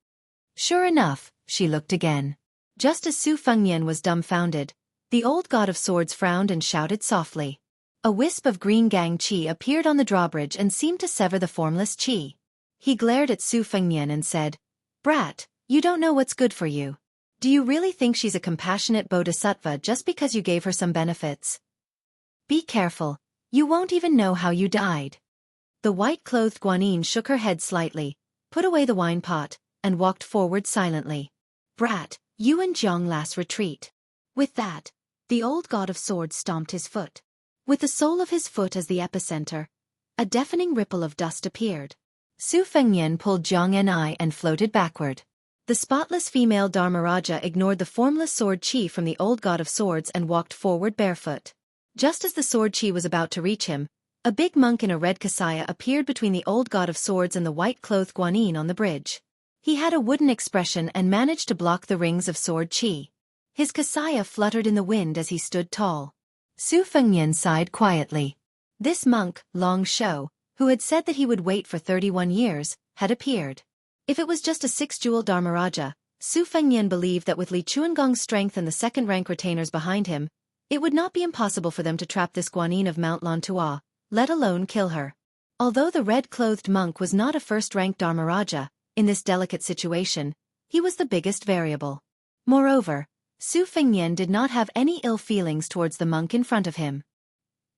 Sure enough, she looked again. Just as Su Fengnian was dumbfounded, the old god of swords frowned and shouted softly. A wisp of green gang qi appeared on the drawbridge and seemed to sever the formless qi. He glared at Su Fengnian and said, "Brat, you don't know what's good for you. Do you really think she's a compassionate bodhisattva just because you gave her some benefits? Be careful, you won't even know how you died." The white-clothed Guanyin shook her head slightly, put away the wine pot, and walked forward silently. "Brat, you and Jianglas retreat." With that, the old god of swords stomped his foot. With the sole of his foot as the epicenter, a deafening ripple of dust appeared. Su Fengnian pulled Jiang Ni and floated backward. The spotless female Dharmaraja ignored the formless sword qi from the old god of swords and walked forward barefoot. Just as the sword qi was about to reach him, a big monk in a red kasaya appeared between the old god of swords and the white-clothed Guanyin on the bridge. He had a wooden expression and managed to block the rings of sword qi. His kasaya fluttered in the wind as he stood tall. Su Fengnian sighed quietly. This monk, Long Shou, who had said that he would wait for 31 years, had appeared. If it was just a 6-jewel Dharmaraja, Su Fengnian believed that with Li Chuangong's strength and the second-rank retainers behind him, it would not be impossible for them to trap this Guanyin of Mount Lantua, let alone kill her. Although the red-clothed monk was not a first-rank Dharmaraja, in this delicate situation, he was the biggest variable. Moreover, Su Fengnian did not have any ill feelings towards the monk in front of him.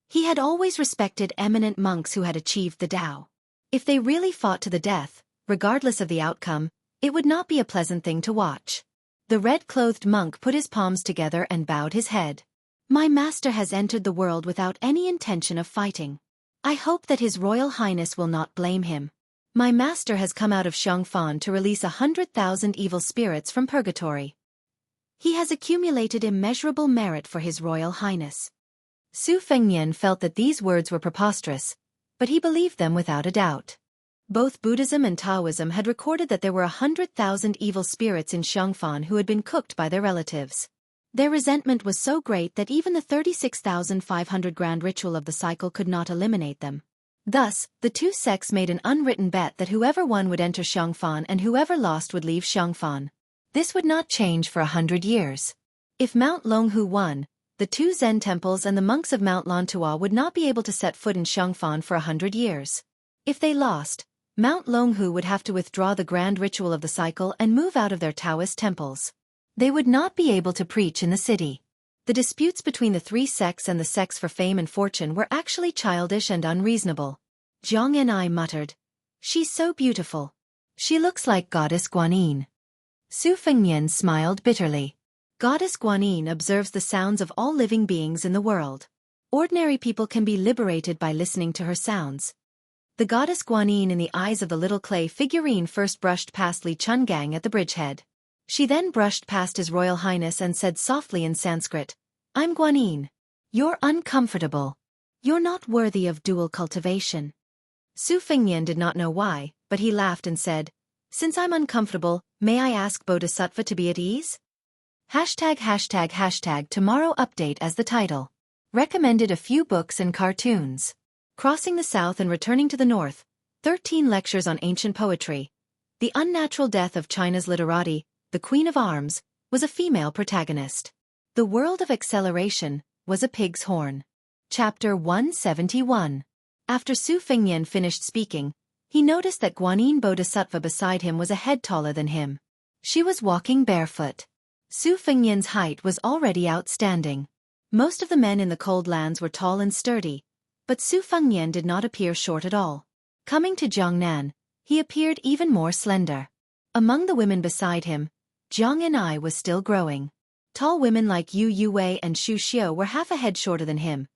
He had always respected eminent monks who had achieved the Tao. If they really fought to the death, regardless of the outcome, it would not be a pleasant thing to watch. The red-clothed monk put his palms together and bowed his head. "My master has entered the world without any intention of fighting. I hope that His Royal Highness will not blame him." My master has come out of Xianxia to release 100,000 evil spirits from purgatory. He has accumulated immeasurable merit for his royal highness. Su Fengnian felt that these words were preposterous, but he believed them without a doubt. Both Buddhism and Taoism had recorded that there were 100,000 evil spirits in Xianxia who had been cooked by their relatives. Their resentment was so great that even the 36,500 grand ritual of the cycle could not eliminate them. Thus, the two sects made an unwritten bet that whoever won would enter Xianxia and whoever lost would leave Xianxia. This would not change for 100 years. If Mount Longhu won, the two Zen temples and the monks of Mount Lantua would not be able to set foot in Xianxia for 100 years. If they lost, Mount Longhu would have to withdraw the grand ritual of the cycle and move out of their Taoist temples. They would not be able to preach in the city. The disputes between the three sects and the sects for fame and fortune were actually childish and unreasonable. Jianghu muttered, "She's so beautiful. She looks like Goddess Guanyin." Su Fengnian smiled bitterly. Goddess Guanyin observes the sounds of all living beings in the world. Ordinary people can be liberated by listening to her sounds. The goddess Guanyin in the eyes of the little clay figurine first brushed past Li Chungang at the bridgehead. She then brushed past His Royal Highness and said softly in Sanskrit, "I'm Guanyin. You're uncomfortable. You're not worthy of dual cultivation." Su Fengnian did not know why, but he laughed and said, "Since I'm uncomfortable, may I ask Bodhisattva to be at ease?" ###tomorrow update as the title. Recommended a few books and cartoons. Crossing the South and Returning to the North, 13 lectures on ancient poetry. The unnatural death of China's literati, the Queen of Arms, was a female protagonist. The world of acceleration was a pig's horn. Chapter 171. After Su Fengnian finished speaking, he noticed that Guanyin Bodhisattva beside him was a head taller than him. She was walking barefoot. Su Fengnian's height was already outstanding. Most of the men in the cold lands were tall and sturdy, but Su Fengnian did not appear short at all. Coming to Jiangnan, he appeared even more slender. Among the women beside him, Jianghu was still growing. Tall women like Yu Yuwei and Shu Xiu were half a head shorter than him,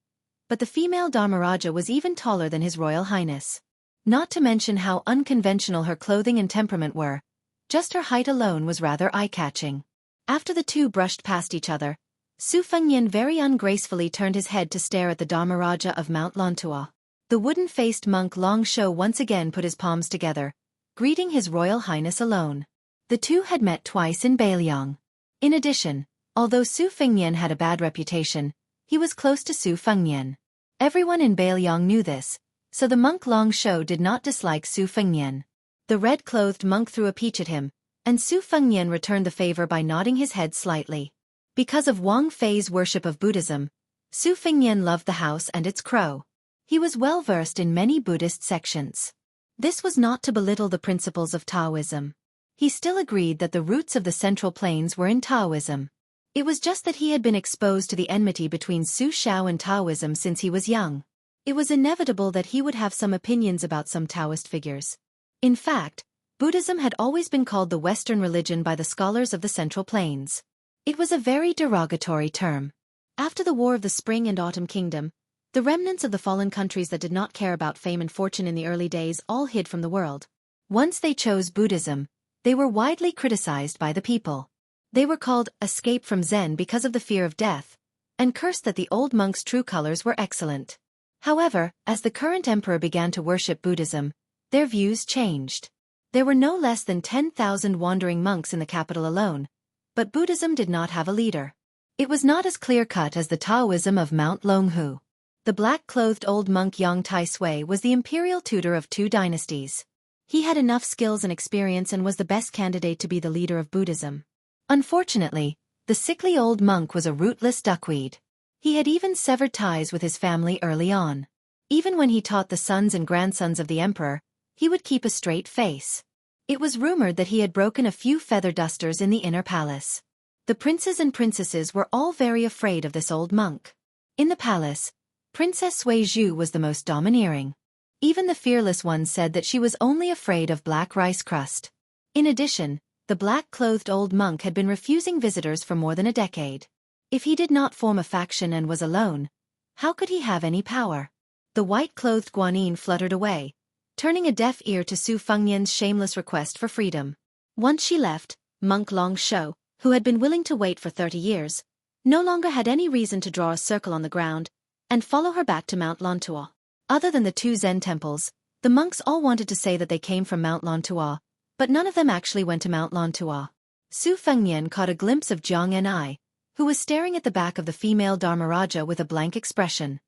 but the female Dharmaraja was even taller than His Royal Highness. Not to mention how unconventional her clothing and temperament were, just her height alone was rather eye-catching. After the two brushed past each other, Su Fengnian very ungracefully turned his head to stare at the Dharmaraja of Mount Lantua. The wooden-faced monk Long Shou once again put his palms together, greeting His Royal Highness alone. The two had met twice in Beiliang. In addition, although Su Fengnian had a bad reputation, he was close to Su Fengnian. Everyone in Beiliang knew this, so the monk Long Shou did not dislike Su Fengnian. The red-clothed monk threw a peach at him, and Su Fengnian returned the favor by nodding his head slightly. Because of Wang Fei's worship of Buddhism, Su Fengnian loved the house and its crow. He was well versed in many Buddhist sections. This was not to belittle the principles of Taoism. He still agreed that the roots of the Central Plains were in Taoism. It was just that he had been exposed to the enmity between Su Shao and Taoism since he was young. It was inevitable that he would have some opinions about some Taoist figures. In fact, Buddhism had always been called the Western religion by the scholars of the Central Plains. It was a very derogatory term. After the War of the Spring and Autumn Kingdom, the remnants of the fallen countries that did not care about fame and fortune in the early days all hid from the world. Once they chose Buddhism, they were widely criticized by the people. They were called escape from Zen because of the fear of death, and cursed that the old monks' true colors were excellent. However, as the current emperor began to worship Buddhism, their views changed. There were no less than 10,000 wandering monks in the capital alone, but Buddhism did not have a leader. It was not as clear-cut as the Taoism of Mount Longhu. The black-clothed old monk Yang Tai Sui was the imperial tutor of two dynasties. He had enough skills and experience and was the best candidate to be the leader of Buddhism. Unfortunately, the sickly old monk was a rootless duckweed. He had even severed ties with his family early on. Even when he taught the sons and grandsons of the emperor, he would keep a straight face. It was rumored that he had broken a few feather dusters in the inner palace. The princes and princesses were all very afraid of this old monk. In the palace, Princess Sui Zhu was the most domineering. Even the fearless ones said that she was only afraid of black rice crust. In addition, the black-clothed old monk had been refusing visitors for more than a decade. If he did not form a faction and was alone, how could he have any power? The white-clothed Guanyin fluttered away, turning a deaf ear to Su Fengnian's shameless request for freedom. Once she left, monk Long Shou, who had been willing to wait for 30 years, no longer had any reason to draw a circle on the ground and follow her back to Mount Lantua. Other than the 2 Zen temples, the monks all wanted to say that they came from Mount Lantua, but none of them actually went to Mount Lantua. Su Fengnian caught a glimpse of Jianghu, who was staring at the back of the female Dharmaraja with a blank expression.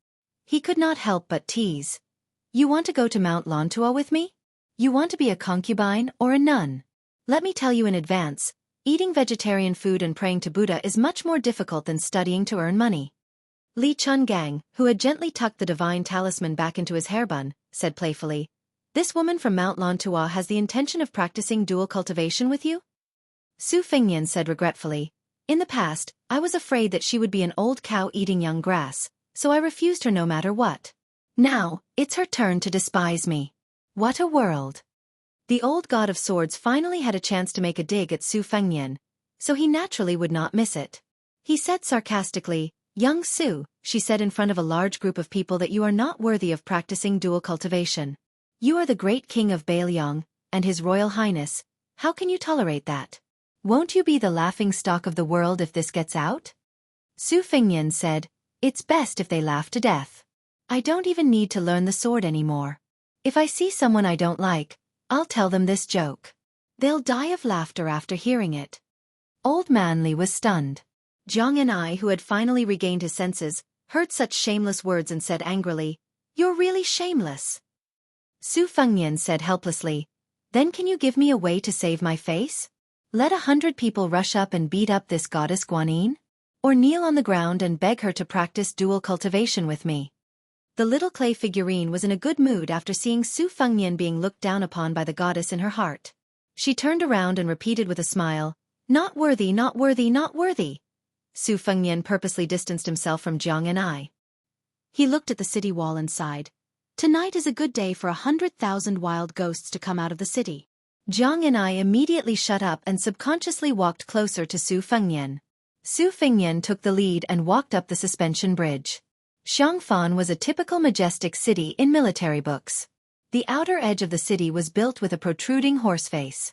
He could not help but tease. You want to go to Mount Lantua with me? You want to be a concubine or a nun? Let me tell you in advance, eating vegetarian food and praying to Buddha is much more difficult than studying to earn money. Li Chungang, who had gently tucked the divine talisman back into his hairbun, said playfully, "This woman from Mount Lantua has the intention of practicing dual cultivation with you?" Su Fengnian said regretfully, "In the past, I was afraid that she would be an old cow eating young grass, so I refused her no matter what. Now, it's her turn to despise me. What a world." The old god of swords finally had a chance to make a dig at Su Fengnian, so he naturally would not miss it. He said sarcastically, "Young Su," she said in front of a large group of people, "that you are not worthy of practicing dual cultivation. You are the great king of Bailiang, and his royal highness. How can you tolerate that? Won't you be the laughing stock of the world if this gets out?" Su Fengnian said, "It's best if they laugh to death. I don't even need to learn the sword anymore. If I see someone I don't like, I'll tell them this joke. They'll die of laughter after hearing it." Old Man Li was stunned. Jianghu, who had finally regained his senses, heard such shameless words and said angrily, "You're really shameless." Su Fengnian said helplessly, "Then can you give me a way to save my face? Let 100 people rush up and beat up this goddess Guanyin? Or kneel on the ground and beg her to practice dual cultivation with me?" The little clay figurine was in a good mood after seeing Su Fengnian being looked down upon by the goddess in her heart. She turned around and repeated with a smile, "Not worthy, not worthy, not worthy." Su Fengnian purposely distanced himself from Jianghu. He looked at the city wall and sighed. Tonight is a good day for 100,000 wild ghosts to come out of the city. Jianghu immediately shut up and subconsciously walked closer to Su Fengnian. Su Fengnian took the lead and walked up the suspension bridge. Xianxia was a typical majestic city in military books. The outer edge of the city was built with a protruding horse face.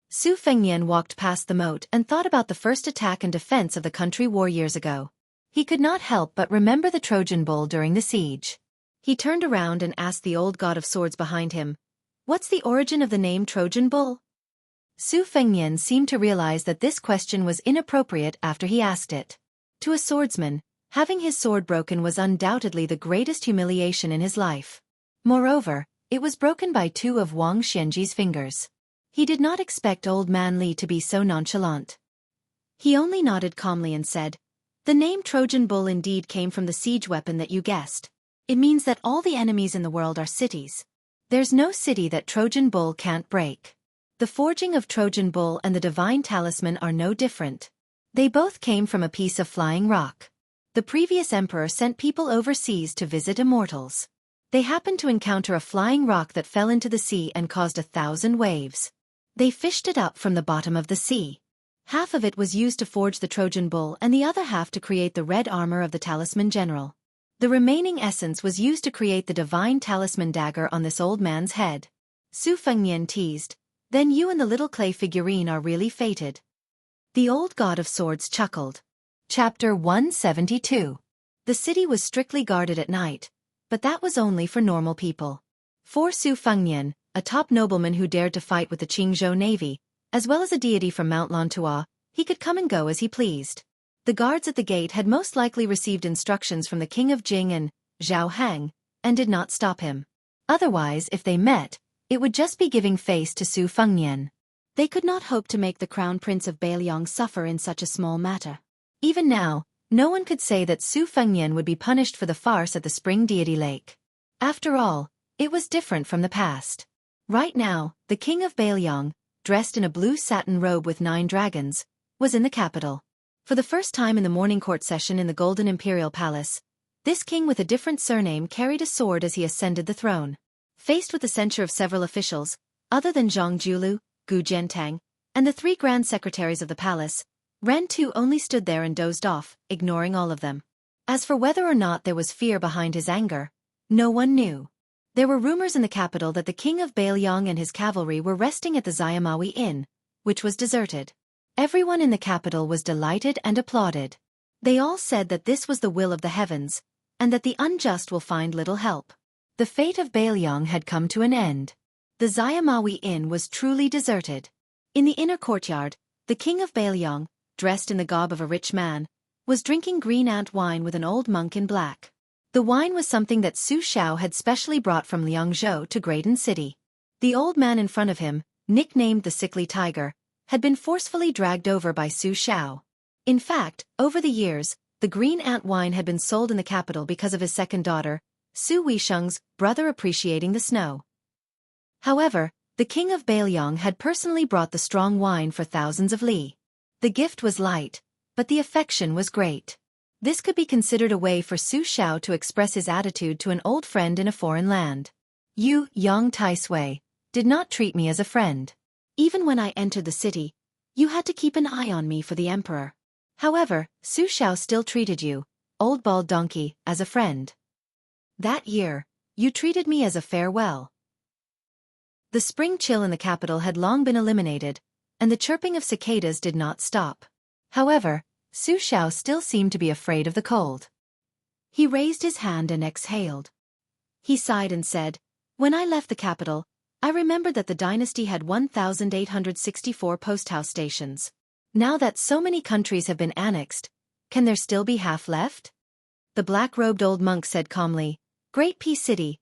Su Fengnian walked past the moat and thought about the first attack and defense of the country war years ago. He could not help but remember the Trojan bull during the siege. He turned around and asked the old god of swords behind him, "What's the origin of the name Trojan bull?" Su Fengnian seemed to realize that this question was inappropriate after he asked it. To a swordsman, having his sword broken was undoubtedly the greatest humiliation in his life. Moreover, it was broken by 2 of Wang Xianji's fingers. He did not expect Old Man Li to be so nonchalant. He only nodded calmly and said, "The name Trojan bull indeed came from the siege weapon that you guessed. It means that all the enemies in the world are cities. There's no city that Trojan bull can't break. The forging of Trojan bull and the divine talisman are no different. They both came from a piece of flying rock. The previous emperor sent people overseas to visit immortals. They happened to encounter a flying rock that fell into the sea and caused 1,000 waves. They fished it up from the bottom of the sea. Half of it was used to forge the Trojan bull and the other half to create the red armor of the talisman general. The remaining essence was used to create the divine talisman dagger on this old man's head." Su Fengnian teased, "Then you and the little clay figurine are really fated." The old god of swords chuckled. Chapter 172. The city was strictly guarded at night, but that was only for normal people. For Su Fengnian, a top nobleman who dared to fight with the Qingzhou navy, as well as a deity from Mount Lantua, he could come and go as he pleased. The guards at the gate had most likely received instructions from the king of Jing and Zhao Hang, and did not stop him. Otherwise, if they met, it would just be giving face to Su Fengnian. They could not hope to make the crown prince of Bailiang suffer in such a small matter. Even now, no one could say that Su Fengnian would be punished for the farce at the Spring Deity Lake. After all, it was different from the past. Right now, the king of Bailiang, dressed in a blue satin robe with 9 dragons, was in the capital. For the first time in the morning court session in the Golden Imperial Palace, this king with a different surname carried a sword as he ascended the throne. Faced with the censure of several officials, other than Zhang Julu, Gu Jiantang, and the 3 grand secretaries of the palace, Ren Tu only stood there and dozed off, ignoring all of them. As for whether or not there was fear behind his anger, no one knew. There were rumors in the capital that the king of Bailiang and his cavalry were resting at the Xianxia Inn, which was deserted. Everyone in the capital was delighted and applauded. They all said that this was the will of the heavens, and that the unjust will find little help. The fate of Bailiang had come to an end. The Xianxia Inn was truly deserted. In the inner courtyard, the king of Bailiang, dressed in the garb of a rich man, was drinking green ant wine with an old monk in black. The wine was something that Su Xiao had specially brought from Liangzhou to Graydon City. The old man in front of him, nicknamed the Sickly Tiger, had been forcefully dragged over by Su Xiao. In fact, over the years, the green ant wine had been sold in the capital because of his second daughter, Su Weisheng's brother appreciating the snow. However, the king of Bailiang had personally brought the strong wine for thousands of li. The gift was light, but the affection was great. This could be considered a way for Su Xiao to express his attitude to an old friend in a foreign land. You, Yang Taisui, did not treat me as a friend. Even when I entered the city, you had to keep an eye on me for the emperor. However, Su Xiao still treated you, old bald donkey, as a friend. That year, you treated me as a farewell. The spring chill in the capital had long been eliminated, and the chirping of cicadas did not stop. However, Su Xiao still seemed to be afraid of the cold. He raised his hand and exhaled. He sighed and said, "When I left the capital, I remembered that the dynasty had 1,864 post-house stations. Now that so many countries have been annexed, can there still be half left?" The black-robed old monk said calmly, Great Peace City,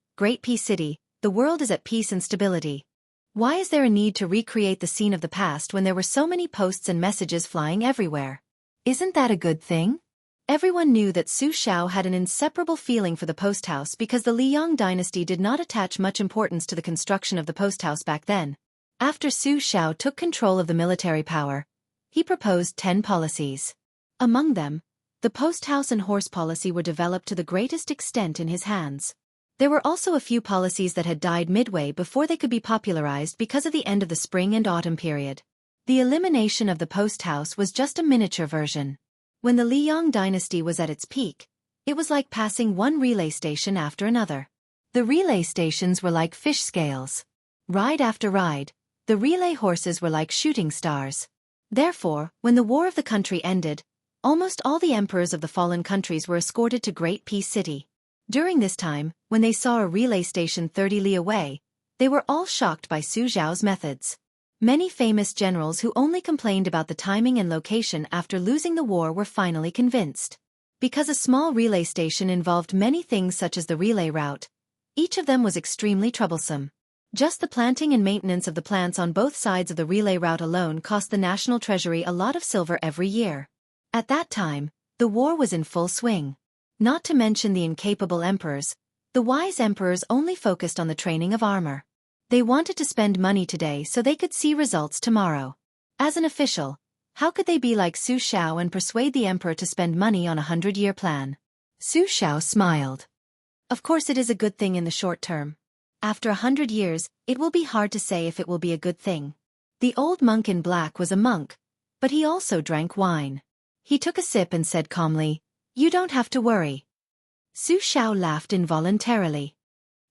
the world is at peace and stability. Why is there a need to recreate the scene of the past when there were so many posts and messages flying everywhere? Isn't that a good thing?" Everyone knew that Su Xiao had an inseparable feeling for the post house because the Liang dynasty did not attach much importance to the construction of the post house back then. After Su Xiao took control of the military power, he proposed 10 policies. Among them, the post house and horse policy were developed to the greatest extent in his hands. There were also a few policies that had died midway before they could be popularized because of the end of the spring and autumn period. The elimination of the post house was just a miniature version. When the Liang dynasty was at its peak, it was like passing one relay station after another. The relay stations were like fish scales. Ride after ride, the relay horses were like shooting stars. Therefore, when the war of the country ended, almost all the emperors of the fallen countries were escorted to Great Peace City. During this time, when they saw a relay station 30 li away, they were all shocked by Su Xiao's methods. Many famous generals who only complained about the timing and location after losing the war were finally convinced. Because a small relay station involved many things such as the relay route, each of them was extremely troublesome. Just the planting and maintenance of the plants on both sides of the relay route alone cost the national treasury a lot of silver every year. At that time, the war was in full swing. Not to mention the incapable emperors, the wise emperors only focused on the training of armor. They wanted to spend money today so they could see results tomorrow. As an official, how could they be like Su Xiao and persuade the emperor to spend money on a 100-year plan? Su Xiao smiled. Of course it is a good thing in the short term. After 100 years, it will be hard to say if it will be a good thing. The old monk in black was a monk, but he also drank wine. He took a sip and said calmly, "You don't have to worry." Su Xiao laughed involuntarily.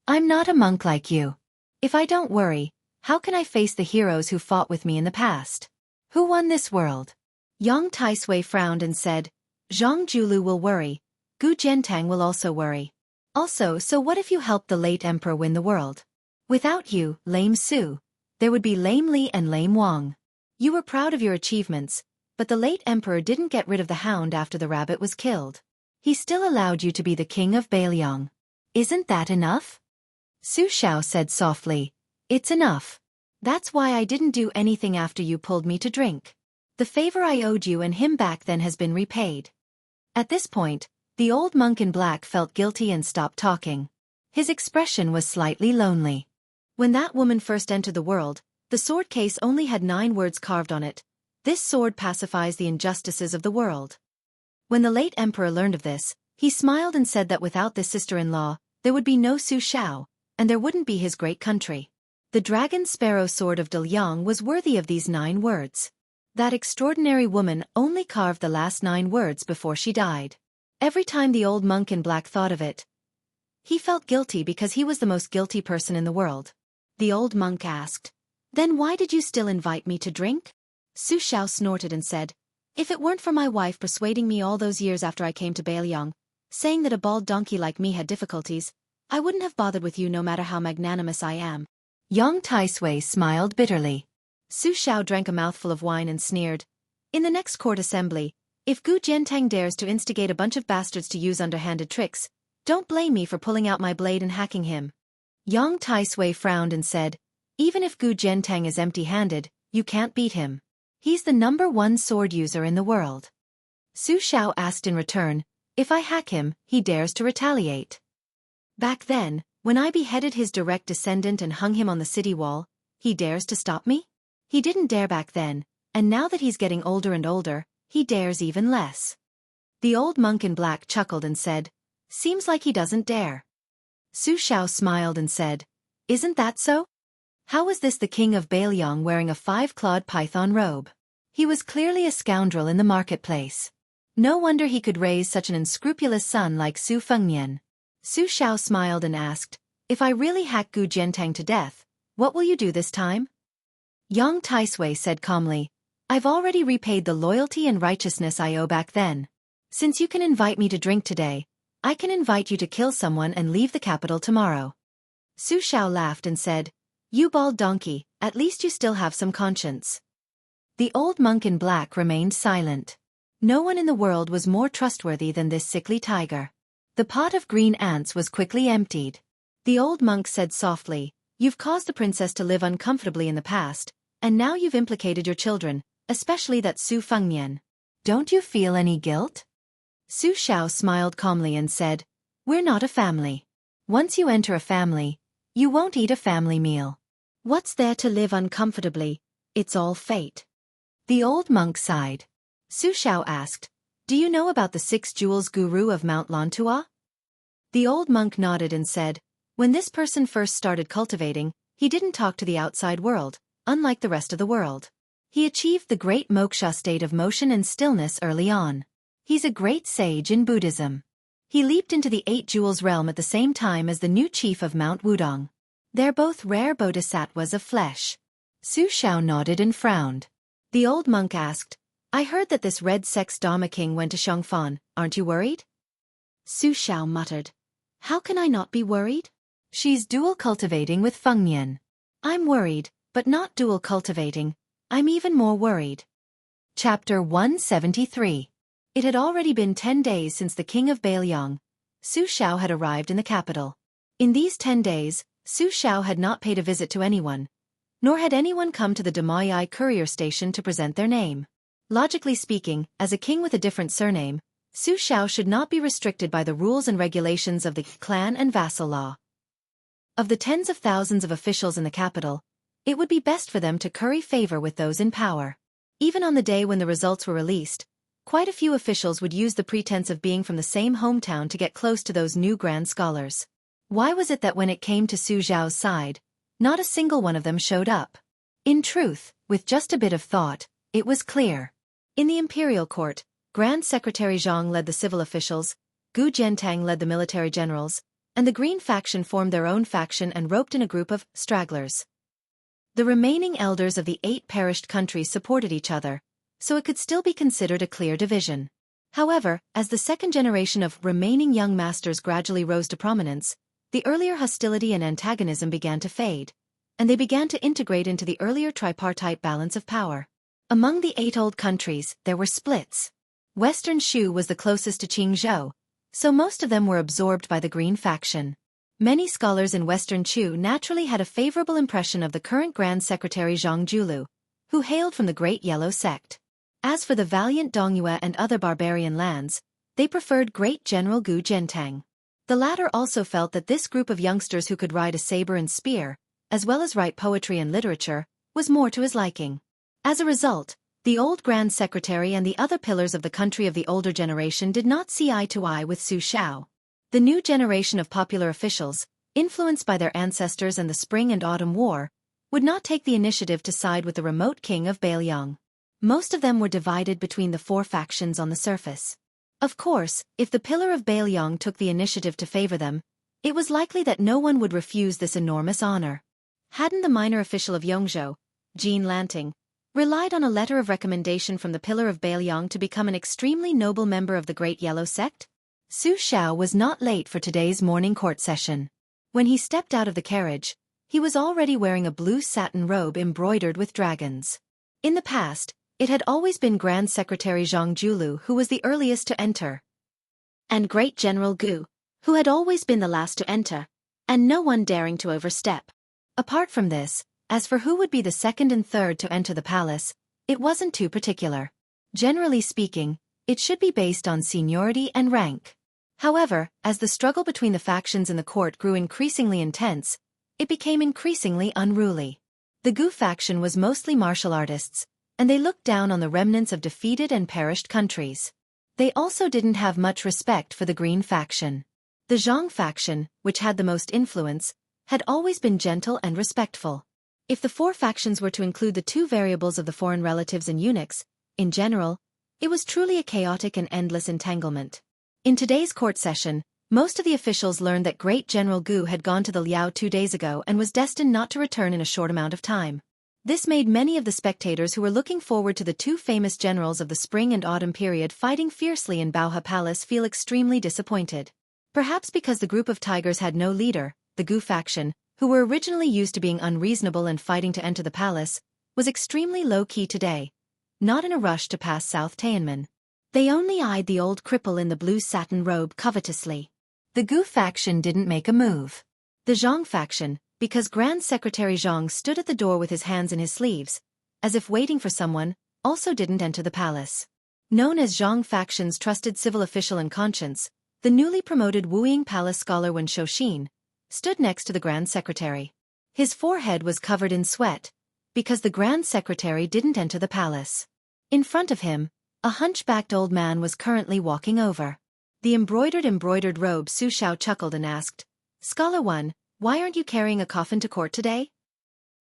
"I'm not a monk like you. If I don't worry, how can I face the heroes who fought with me in the past? Who won this world?" Yang Taisui frowned and said, "Zhang Julu will worry. Gu Jiantang will also worry. Also, so what if you helped the late emperor win the world? Without you, lame Su, there would be lame Li and lame Wang. You were proud of your achievements, but the late emperor didn't get rid of the hound after the rabbit was killed. He still allowed you to be the king of Bailiang. Isn't that enough?" Su Xiao said softly, "It's enough. That's why I didn't do anything after you pulled me to drink. The favor I owed you and him back then has been repaid." At this point, the old monk in black felt guilty and stopped talking. His expression was slightly lonely. When that woman first entered the world, the sword case only had 9 words carved on it. This sword pacifies the injustices of the world. When the late emperor learned of this, he smiled and said that without this sister-in-law, there would be no Su Xiao, and there wouldn't be his great country. The dragon sparrow sword of Liang was worthy of these 9 words. That extraordinary woman only carved the last 9 words before she died. Every time the old monk in black thought of it, He felt guilty because he was the most guilty person in the world. The old monk asked, "Then why did you still invite me to drink?" Su Xiao snorted and said, "If it weren't for my wife persuading me all those years after I came to Beiliang, saying that a bald donkey like me had difficulties, I wouldn't have bothered with you no matter how magnanimous I am." Yang Taisui smiled bitterly. Su Xiao drank a mouthful of wine and sneered, "In the next court assembly, if Gu Jiantang dares to instigate a bunch of bastards to use underhanded tricks, don't blame me for pulling out my blade and hacking him." Yang Taisui frowned and said, "Even if Gu Jiantang is empty-handed, you can't beat him. He's the #1 sword user in the world." Su Xiao asked in return, "If I hack him, he dares to retaliate. Back then, when I beheaded his direct descendant and hung him on the city wall, he dares to stop me? He didn't dare back then, and now that he's getting older and older, he dares even less." The old monk in black chuckled and said, "Seems like he doesn't dare." Su Xiao smiled and said, "Isn't that so? How was this the king of Beiliang wearing a 5-clawed python robe? He was clearly a scoundrel in the marketplace. No wonder he could raise such an unscrupulous son like Su Fengnian." Su Xiao smiled and asked, "If I really hack Gu Jiantang to death, what will you do this time?" Yang Taisui said calmly, "I've already repaid the loyalty and righteousness I owe back then. Since you can invite me to drink today, I can invite you to kill someone and leave the capital tomorrow." Su Xiao laughed and said, "You bald donkey, at least you still have some conscience." The old monk in black remained silent. No one in the world was more trustworthy than this sickly tiger. The pot of green ants was quickly emptied. The old monk said softly, "You've caused the princess to live uncomfortably in the past, and now you've implicated your children, especially that Su Fengnian. Don't you feel any guilt?" Su Xiao smiled calmly and said, "We're not a family. Once you enter a family, you won't eat a family meal. What's there to live uncomfortably? It's all fate." The old monk sighed. Su Xiao asked, "Do you know about the 6 jewels guru of Mount Lantua?" The old monk nodded and said, "When this person first started cultivating, he didn't talk to the outside world, unlike the rest of the world. He achieved the great moksha state of motion and stillness early on. He's a great sage in Buddhism. He leaped into the 8 jewels realm at the same time as the new chief of Mount Wudong. They're both rare bodhisattvas of flesh." Su Xiao nodded and frowned. The old monk asked, "I heard that this red sex Dharma king went to Xianxia, aren't you worried?" Su Xiao muttered, "How can I not be worried? She's dual cultivating with Fengnian. I'm worried, but not dual cultivating. I'm even more worried." Chapter 173. It had already been 10 days since the king of Beiliang, Su Xiao, had arrived in the capital. In these 10 days, Su Xiao had not paid a visit to anyone, nor had anyone come to the Damayai courier station to present their name. Logically speaking, as a king with a different surname, Su Xiao should not be restricted by the rules and regulations of the clan and vassal law. Of the tens of thousands of officials in the capital, it would be best for them to curry favor with those in power. Even on the day when the results were released, quite a few officials would use the pretense of being from the same hometown to get close to those new grand scholars. Why was it that when it came to Su Xiao's side, not a single one of them showed up? In truth, with just a bit of thought, it was clear. In the imperial court, Grand Secretary Zhang led the civil officials, Gu Jiantang led the military generals, and the Green faction formed their own faction and roped in a group of stragglers. The remaining elders of the 8 perished countries supported each other, so it could still be considered a clear division. However, as the second generation of remaining young masters gradually rose to prominence, the earlier hostility and antagonism began to fade, and they began to integrate into the earlier tripartite balance of power. Among the 8 old countries, there were splits. Western Shu was the closest to Qingzhou, so most of them were absorbed by the Green faction. Many scholars in Western Chu naturally had a favorable impression of the current Grand Secretary Zhang Julu, who hailed from the Great Yellow Sect. As for the valiant Dongyue and other barbarian lands, they preferred Great General Gu Jiantang. The latter also felt that this group of youngsters who could ride a saber and spear, as well as write poetry and literature, was more to his liking. As a result, the old Grand Secretary and the other pillars of the country of the older generation did not see eye to eye with Su Xiao. The new generation of popular officials, influenced by their ancestors and the Spring and Autumn War, would not take the initiative to side with the remote king of Beiliang. Most of them were divided between the 4 factions on the surface. Of course, if the pillar of Beiliang took the initiative to favor them, It was likely that no one would refuse this enormous honor. Hadn't the minor official of Yongzhou, Jean Lanting, relied on a letter of recommendation from the pillar of Beiliang to become an extremely noble member of the Great Yellow Sect? Su Xiao was not late for today's morning court session. When he stepped out of the carriage, he was already wearing a blue satin robe embroidered with dragons. In the past, it had always been Grand Secretary Zhang Julu who was the earliest to enter, and Great General Gu, who had always been the last to enter, and no one daring to overstep. Apart from this, as for who would be the second and third to enter the palace, it wasn't too particular. Generally speaking, it should be based on seniority and rank. However, as the struggle between the factions in the court grew increasingly intense, it became increasingly unruly. The Gu faction was mostly martial artists, and they looked down on the remnants of defeated and perished countries. They also didn't have much respect for the Green faction. The Zhang faction, which had the most influence, had always been gentle and respectful. If the four factions were to include the two variables of the foreign relatives and eunuchs, in general, it was truly a chaotic and endless entanglement. In today's court session, most of the officials learned that Great General Gu had gone to the Liao 2 days ago and was destined not to return in a short amount of time. This made many of the spectators who were looking forward to the two famous generals of the spring and autumn period fighting fiercely in Baohe Palace feel extremely disappointed. Perhaps because the group of tigers had no leader, the Gu faction, who were originally used to being unreasonable and fighting to enter the palace, was extremely low-key today, not in a rush to pass South Tianmen. They only eyed the old cripple in the blue satin robe covetously. The Gu faction didn't make a move. The Zhang faction, because Grand Secretary Zhang stood at the door with his hands in his sleeves, as if waiting for someone, also didn't enter the palace. Known as Zhang faction's trusted civil official and conscience, the newly promoted Wuying Palace scholar Wen Shouxin stood next to the Grand Secretary. His forehead was covered in sweat, because the Grand Secretary didn't enter the palace. In front of him, a hunchbacked old man was currently walking over the embroidered robe. Su Xiao chuckled and asked, "Scholar One, why aren't you carrying a coffin to court today?"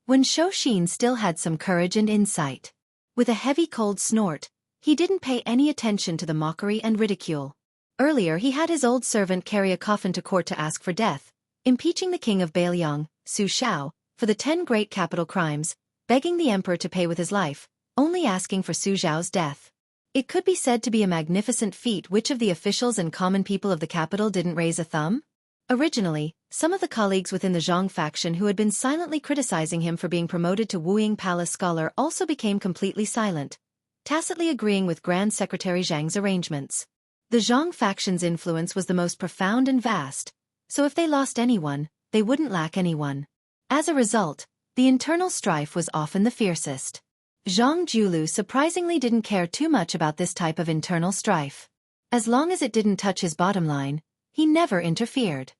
When Shouxin still had some courage and insight. With a heavy cold snort, he didn't pay any attention to the mockery and ridicule. Earlier he had his old servant carry a coffin to court to ask for death, impeaching the king of Beiliang, Su Xiao, for the 10 great capital crimes, begging the emperor to pay with his life, only asking for Su Xiao's death. It could be said to be a magnificent feat. Which of the officials and common people of the capital didn't raise a thumb? Originally, some of the colleagues within the Zhang faction who had been silently criticizing him for being promoted to Wuying Palace scholar also became completely silent, tacitly agreeing with Grand Secretary Zhang's arrangements. The Zhang faction's influence was the most profound and vast, so if they lost anyone, they wouldn't lack anyone. As a result, the internal strife was often the fiercest. Zhang Julu surprisingly didn't care too much about this type of internal strife. As long as it didn't touch his bottom line, he never interfered.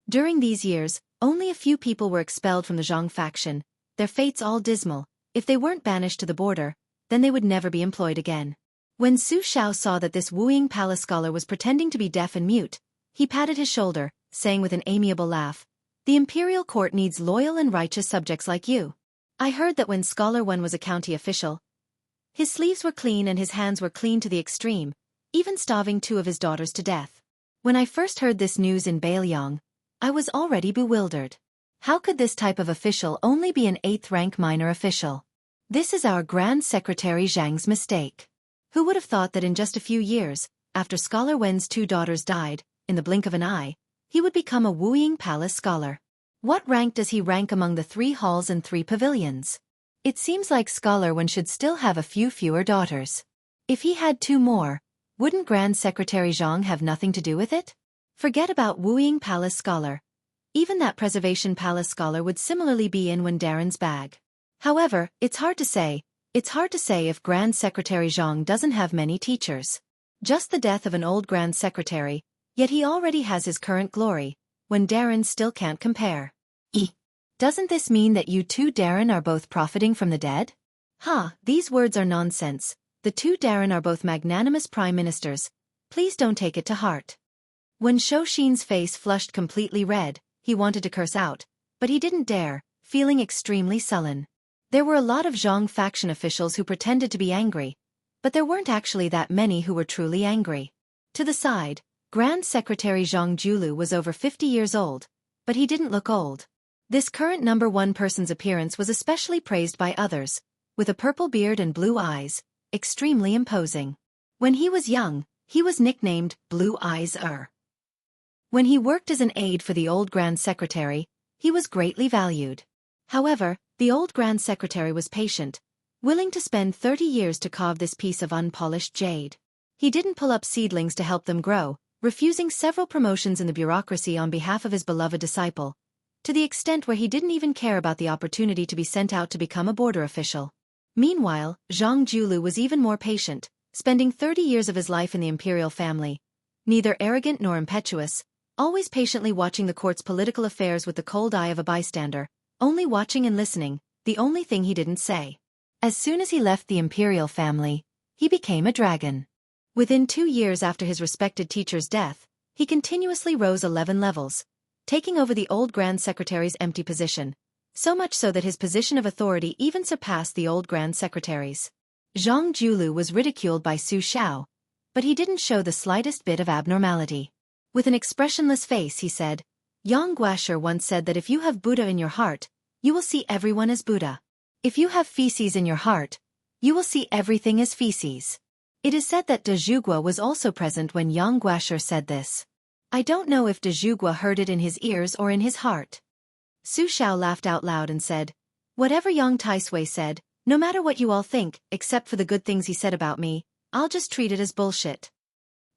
During these years, only a few people were expelled from the Zhang faction, their fates all dismal. If they weren't banished to the border, then they would never be employed again. When Su Xiao saw that this Wuying Palace scholar was pretending to be deaf and mute, he patted his shoulder, saying with an amiable laugh, "The imperial court needs loyal and righteous subjects like you. I heard that when Scholar One was a county official, his sleeves were clean and his hands were clean to the extreme, even starving 2 of his daughters to death. When I first heard this news in Beiliang, I was already bewildered. How could this type of official only be an 8th-rank minor official? This is our Grand Secretary Zhang's mistake. Who would have thought that in just a few years, after Scholar Wen's 2 daughters died, in the blink of an eye, he would become a Wuying Palace scholar? What rank does he rank among the 3 halls and 3 pavilions? It seems like Scholar One should still have a few fewer daughters. If he had 2 more, wouldn't Grand Secretary Zhang have nothing to do with it? Forget about Wuying Palace scholar. Even that Preservation Palace scholar would similarly be in Wendaren's bag. However, it's hard to say if Grand Secretary Zhang doesn't have many teachers. Just the death of an old Grand Secretary, yet he already has his current glory, when Darren still can't compare. Doesn't this mean that you 2 Darren are both profiting from the dead? These words are nonsense. The 2 Darren are both magnanimous prime ministers. Please don't take it to heart. When Shouxin's face flushed completely red, he wanted to curse out, but he didn't dare, feeling extremely sullen. There were a lot of Zhang faction officials who pretended to be angry, but there weren't actually that many who were truly angry. To the side, Grand Secretary Jianghu was over 50 years old, but he didn't look old. This current number one person's appearance was especially praised by others, with a purple beard and blue eyes, extremely imposing. When he was young, he was nicknamed Blue Eyes. When he worked as an aide for the old Grand Secretary, he was greatly valued. However, the old Grand Secretary was patient, willing to spend 30 years to carve this piece of unpolished jade. He didn't pull up seedlings to help them grow, refusing several promotions in the bureaucracy on behalf of his beloved disciple, to the extent where he didn't even care about the opportunity to be sent out to become a border official. Meanwhile, Jianghu was even more patient, spending 30 years of his life in the imperial family, neither arrogant nor impetuous, always patiently watching the court's political affairs with the cold eye of a bystander, only watching and listening, the only thing he didn't say. As soon as he left the imperial family, he became a dragon. Within 2 years after his respected teacher's death, he continuously rose 11 levels, taking over the old Grand Secretary's empty position, so much so that his position of authority even surpassed the old Grand Secretary's. Jianghu was ridiculed by Su Xiao, but he didn't show the slightest bit of abnormality. With an expressionless face he said, Yang Guasher once said that if you have Buddha in your heart, you will see everyone as Buddha. If you have feces in your heart, you will see everything as feces. It is said that De Zhugua was also present when Yang Guasher said this. I don't know if De Zhugua heard it in his ears or in his heart. Su Xiao laughed out loud and said, whatever Yang Taisui said, no matter what you all think, except for the good things he said about me, I'll just treat it as bullshit.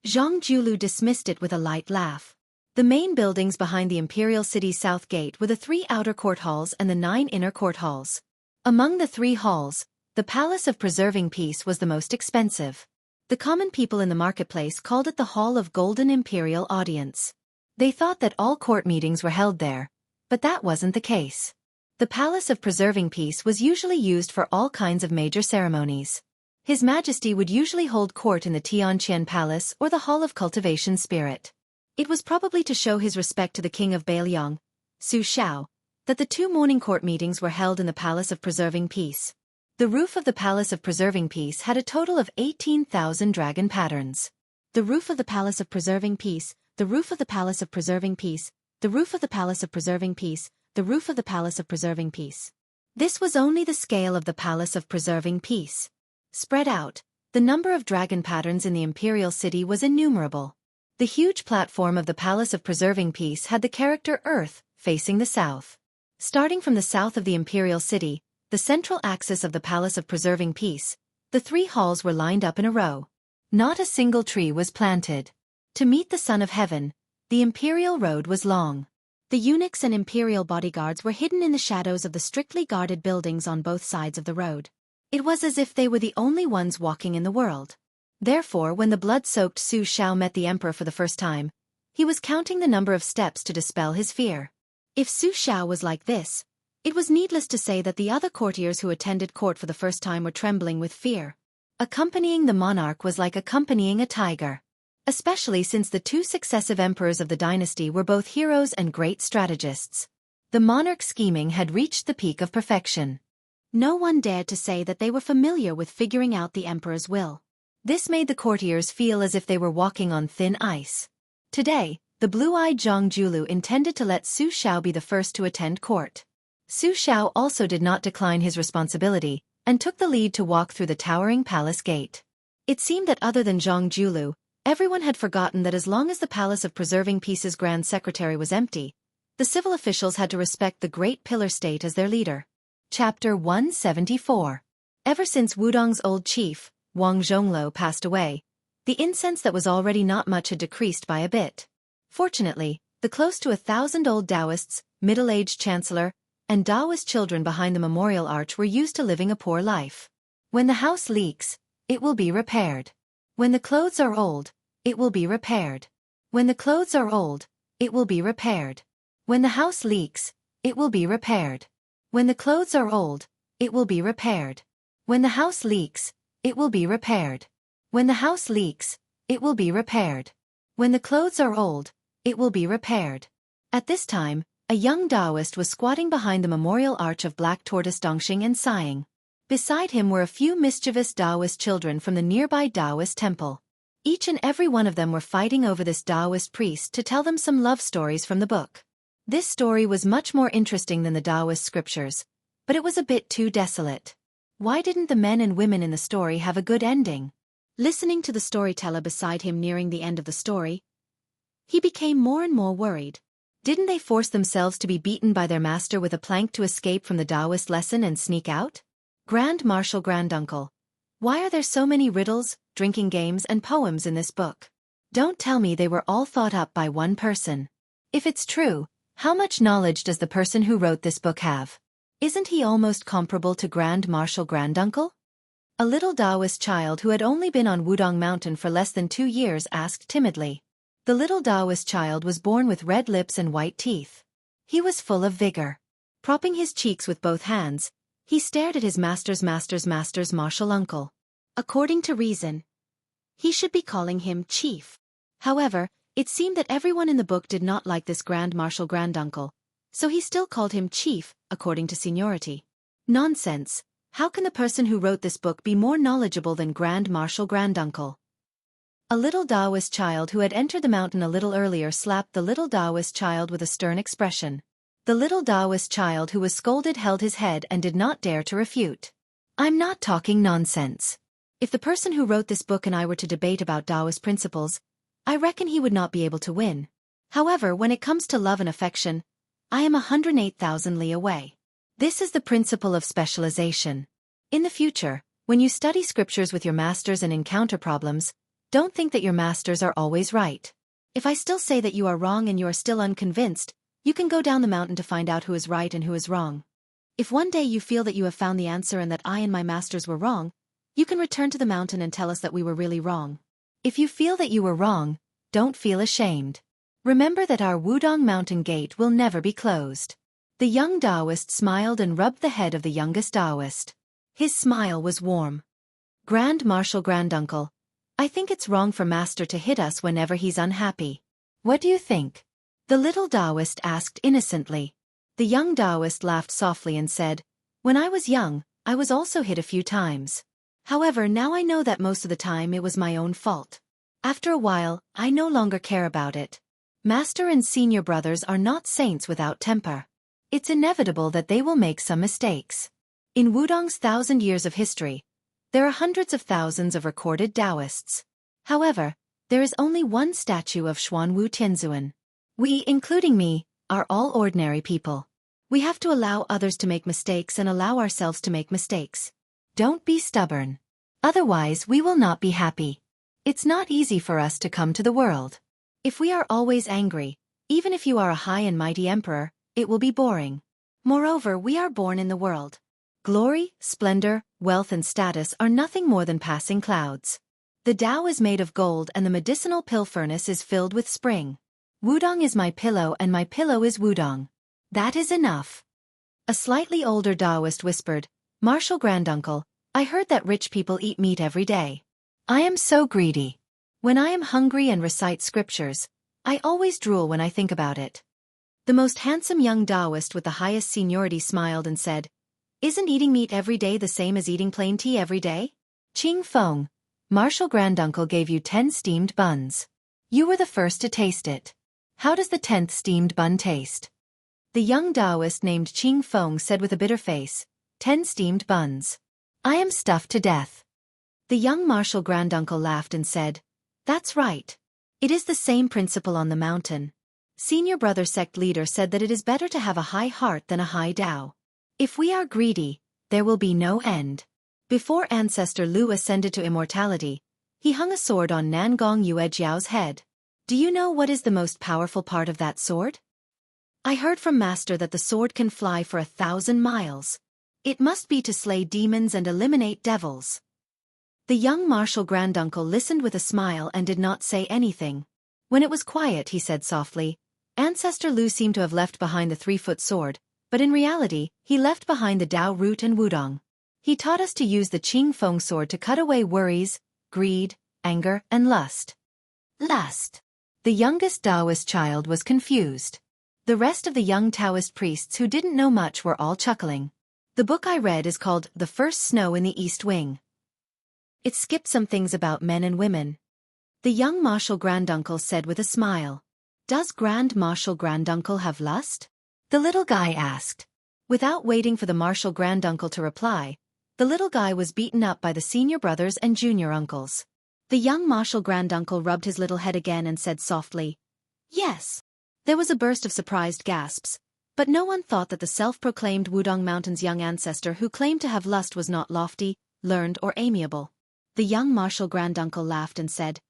Jianghu dismissed it with a light laugh. The main buildings behind the imperial city's south gate were the 3 outer court halls and the 9 inner court halls. Among the 3 halls, the Palace of Preserving Peace was the most expensive. The common people in the marketplace called it the Hall of Golden Imperial Audience. They thought that all court meetings were held there, but that wasn't the case. The Palace of Preserving Peace was usually used for all kinds of major ceremonies. His Majesty would usually hold court in the Tianqian Palace or the Hall of Cultivation Spirit. It was probably to show his respect to the King of Beiliang, Su Xiao, that the 2 morning court meetings were held in the Palace of Preserving Peace. The roof of the Palace of Preserving Peace had a total of 18,000 dragon patterns. The roof of the Palace of Preserving Peace, the roof of the Palace of Preserving Peace, the roof of the Palace of Preserving Peace, the roof of the Palace of Preserving Peace. This was only the scale of the Palace of Preserving Peace. Spread out, the number of dragon patterns in the imperial city was innumerable. The huge platform of the Palace of Preserving Peace had the character Earth, facing the south. Starting from the south of the imperial city, the central axis of the Palace of Preserving Peace, the 3 halls were lined up in a row. Not a single tree was planted. To meet the Son of Heaven, the imperial road was long. The eunuchs and imperial bodyguards were hidden in the shadows of the strictly guarded buildings on both sides of the road. It was as if they were the only ones walking in the world. Therefore, when the blood-soaked Su Xiao met the emperor for the first time, he was counting the number of steps to dispel his fear. If Su Xiao was like this, it was needless to say that the other courtiers who attended court for the first time were trembling with fear. Accompanying the monarch was like accompanying a tiger. Especially since the 2 successive emperors of the dynasty were both heroes and great strategists. The monarch's scheming had reached the peak of perfection. No one dared to say that they were familiar with figuring out the emperor's will. This made the courtiers feel as if they were walking on thin ice. Today, the blue-eyed Jianghu intended to let Su Xiao be the first to attend court. Su Xiao also did not decline his responsibility, and took the lead to walk through the towering palace gate. It seemed that other than Jianghu, everyone had forgotten that as long as the Palace of Preserving Peace's Grand Secretary was empty, the civil officials had to respect the Great Pillar State as their leader. Chapter 174. Ever since Wudong's old chief, Wang Zhongluo, passed away, the incense that was already not much had decreased by a bit. Fortunately, the close to 1,000 old Taoists, middle-aged chancellor, and Taoist children behind the memorial arch were used to living a poor life. When the house leaks, it will be repaired. When the clothes are old, it will be repaired. When the clothes are old, it will be repaired. When the house leaks, it will be repaired. When the clothes are old, it will be repaired. When the house leaks, it will be repaired. When the house leaks, it will be repaired. When the clothes are old, it will be repaired. At this time, a young Taoist was squatting behind the memorial arch of black tortoise Dongxing and sighing. Beside him were a few mischievous Taoist children from the nearby Taoist temple. Each and every one of them were fighting over this Taoist priest to tell them some love stories from the book. This story was much more interesting than the Taoist scriptures, but it was a bit too desolate. Why didn't the men and women in the story have a good ending? Listening to the storyteller beside him nearing the end of the story, he became more and more worried. Didn't they force themselves to be beaten by their master with a plank to escape from the Taoist lesson and sneak out? Grand Marshal Granduncle, why are there so many riddles, drinking games and poems in this book? Don't tell me they were all thought up by one person. If it's true, how much knowledge does the person who wrote this book have? Isn't he almost comparable to Grand Marshal Granduncle? A little Taoist child who had only been on Wudong Mountain for less than 2 years asked timidly. The little Taoist child was born with red lips and white teeth. He was full of vigor. Propping his cheeks with both hands, he stared at his master's martial uncle. According to reason, he should be calling him Chief. However, it seemed that everyone in the book did not like this Grand Marshal Granduncle, so he still called him Chief, according to seniority. Nonsense! How can the person who wrote this book be more knowledgeable than Grand Marshal Granduncle? A little Taoist child who had entered the mountain a little earlier slapped the little Taoist child with a stern expression. The little Taoist child who was scolded held his head and did not dare to refute. I'm not talking nonsense. If the person who wrote this book and I were to debate about Taoist principles, I reckon he would not be able to win. However, when it comes to love and affection, I am 108,000 li away. This is the principle of specialization. In the future, when you study scriptures with your masters and encounter problems, don't think that your masters are always right. If I still say that you are wrong and you are still unconvinced, you can go down the mountain to find out who is right and who is wrong. If one day you feel that you have found the answer and that I and my masters were wrong, you can return to the mountain and tell us that we were really wrong. If you feel that you were wrong, don't feel ashamed. Remember that our Wudong Mountain gate will never be closed. The young Taoist smiled and rubbed the head of the youngest Taoist. His smile was warm. Grand Marshal Granduncle, I think it's wrong for Master to hit us whenever he's unhappy. What do you think? The little Taoist asked innocently. The young Taoist laughed softly and said, When I was young, I was also hit a few times. However, now I know that most of the time it was my own fault. After a while, I no longer care about it. Master and senior brothers are not saints without temper. It's inevitable that they will make some mistakes. In Wudong's 1,000 years of history, there are hundreds of thousands of recorded Taoists. However, there is only one statue of Xuanwu Tianzuan. We, including me, are all ordinary people. We have to allow others to make mistakes and allow ourselves to make mistakes. Don't be stubborn. Otherwise we will not be happy. It's not easy for us to come to the world. If we are always angry, even if you are a high and mighty emperor, it will be boring. Moreover, we are born in the world. Glory, splendor, wealth and status are nothing more than passing clouds. The Tao is made of gold and the medicinal pill furnace is filled with spring. Wudong is my pillow and my pillow is Wudong. That is enough. A slightly older Taoist whispered, Marshal Granduncle, I heard that rich people eat meat every day. I am so greedy. When I am hungry and recite scriptures, I always drool when I think about it. The most handsome young Taoist with the highest seniority smiled and said, Isn't eating meat every day the same as eating plain tea every day? Ching Feng, Marshal Granduncle gave you 10 steamed buns. You were the first to taste it. How does the 10th steamed bun taste? The young Taoist named Ching Feng said with a bitter face, 10 steamed buns. I am stuffed to death. The young Marshal Granduncle laughed and said, That's right. It is the same principle on the mountain. Senior brother sect leader said that it is better to have a high heart than a high Tao. If we are greedy, there will be no end. Before ancestor Lu ascended to immortality, he hung a sword on Nangong Yue Jiao's head. Do you know what is the most powerful part of that sword? I heard from Master that the sword can fly for 1,000 miles. It must be to slay demons and eliminate devils. The young Marshal Granduncle listened with a smile and did not say anything. When it was quiet, he said softly, Ancestor Lu seemed to have left behind the 3-foot sword, but in reality, he left behind the Tao root and Wudong. He taught us to use the Ching Feng sword to cut away worries, greed, anger, and lust. Lust. The youngest Taoist child was confused. The rest of the young Taoist priests who didn't know much were all chuckling. The book I read is called The First Snow in the East Wing. It skipped some things about men and women. The young martial granduncle said with a smile. Does Grand Marshal Granduncle have lust? The little guy asked. Without waiting for the martial granduncle to reply, the little guy was beaten up by the senior brothers and junior uncles. The young martial granduncle rubbed his little head again and said softly, Yes. There was a burst of surprised gasps, but no one thought that the self-proclaimed Wudong Mountain's young ancestor who claimed to have lust was not lofty, learned or amiable. The young martial granduncle laughed and said,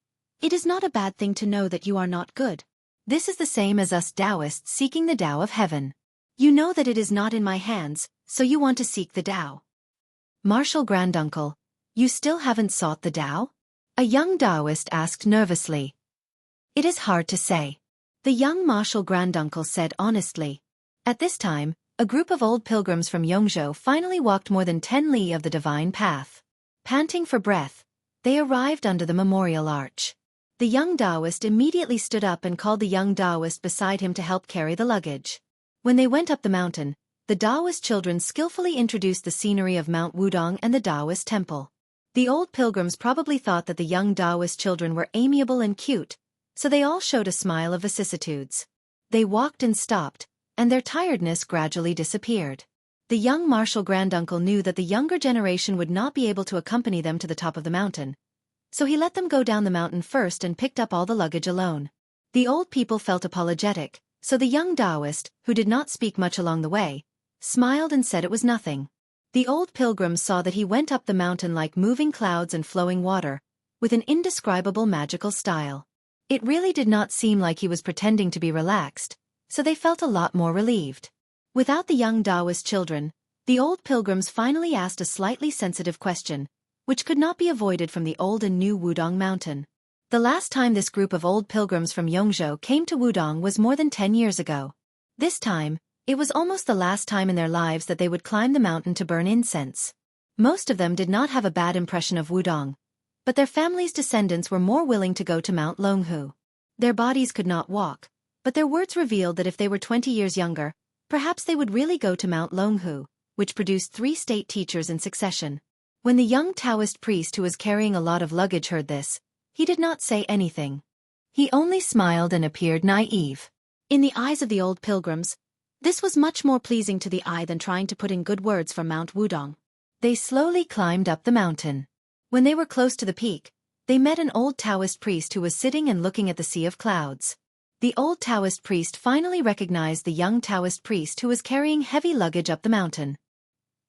It is not a bad thing to know that you are not good. This is the same as us Taoists seeking the Tao of heaven. You know that it is not in my hands, so you want to seek the Tao. Martial granduncle, you still haven't sought the Tao? A young Taoist asked nervously. It is hard to say. The young martial granduncle said honestly. At this time, a group of old pilgrims from Jianghu finally walked more than 10 li of the divine path. Panting for breath, they arrived under the memorial arch. The young Taoist immediately stood up and called the young Taoist beside him to help carry the luggage. When they went up the mountain, the Taoist children skillfully introduced the scenery of Mount Wudong and the Taoist temple. The old pilgrims probably thought that the young Taoist children were amiable and cute, so they all showed a smile of vicissitudes. They walked and stopped, and their tiredness gradually disappeared. The young martial granduncle knew that the younger generation would not be able to accompany them to the top of the mountain, so he let them go down the mountain first and picked up all the luggage alone. The old people felt apologetic, so the young Taoist, who did not speak much along the way, smiled and said it was nothing. The old pilgrims saw that he went up the mountain like moving clouds and flowing water, with an indescribable magical style. It really did not seem like he was pretending to be relaxed, so they felt a lot more relieved. Without the young Taoist children, the old pilgrims finally asked a slightly sensitive question, which could not be avoided from the old and new Wudong Mountain. The last time this group of old pilgrims from Jianghu came to Wudong was more than 10 years ago. This time, it was almost the last time in their lives that they would climb the mountain to burn incense. Most of them did not have a bad impression of Wudong, but their families' descendants were more willing to go to Mount Longhu. Their bodies could not walk, but their words revealed that if they were 20 years younger, perhaps they would really go to Mount Longhu, which produced 3 state teachers in succession. When the young Taoist priest who was carrying a lot of luggage heard this, he did not say anything. He only smiled and appeared naive. In the eyes of the old pilgrims, this was much more pleasing to the eye than trying to put in good words for Mount Wudong. They slowly climbed up the mountain. When they were close to the peak, they met an old Taoist priest who was sitting and looking at the sea of clouds. The old Taoist priest finally recognized the young Taoist priest who was carrying heavy luggage up the mountain.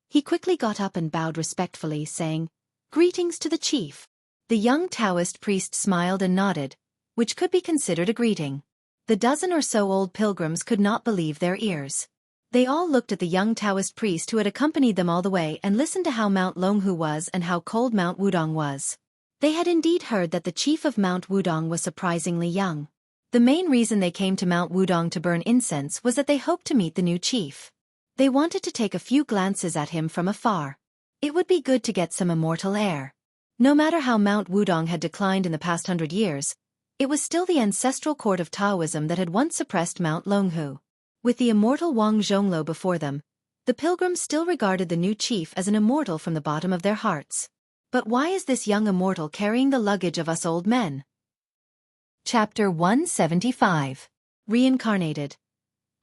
He quickly got up and bowed respectfully, saying, "Greetings to the chief." The young Taoist priest smiled and nodded, which could be considered a greeting. The dozen or so old pilgrims could not believe their ears. They all looked at the young Taoist priest who had accompanied them all the way and listened to how Mount Longhu was and how cold Mount Wudong was. They had indeed heard that the chief of Mount Wudong was surprisingly young. The main reason they came to Mount Wudong to burn incense was that they hoped to meet the new chief. They wanted to take a few glances at him from afar. It would be good to get some immortal air. No matter how Mount Wudong had declined in the past 100 years, it was still the ancestral court of Taoism that had once suppressed Mount Longhu. With the immortal Wang Zhonglo before them, the pilgrims still regarded the new chief as an immortal from the bottom of their hearts. But why is this young immortal carrying the luggage of us old men? Chapter 175. Reincarnated.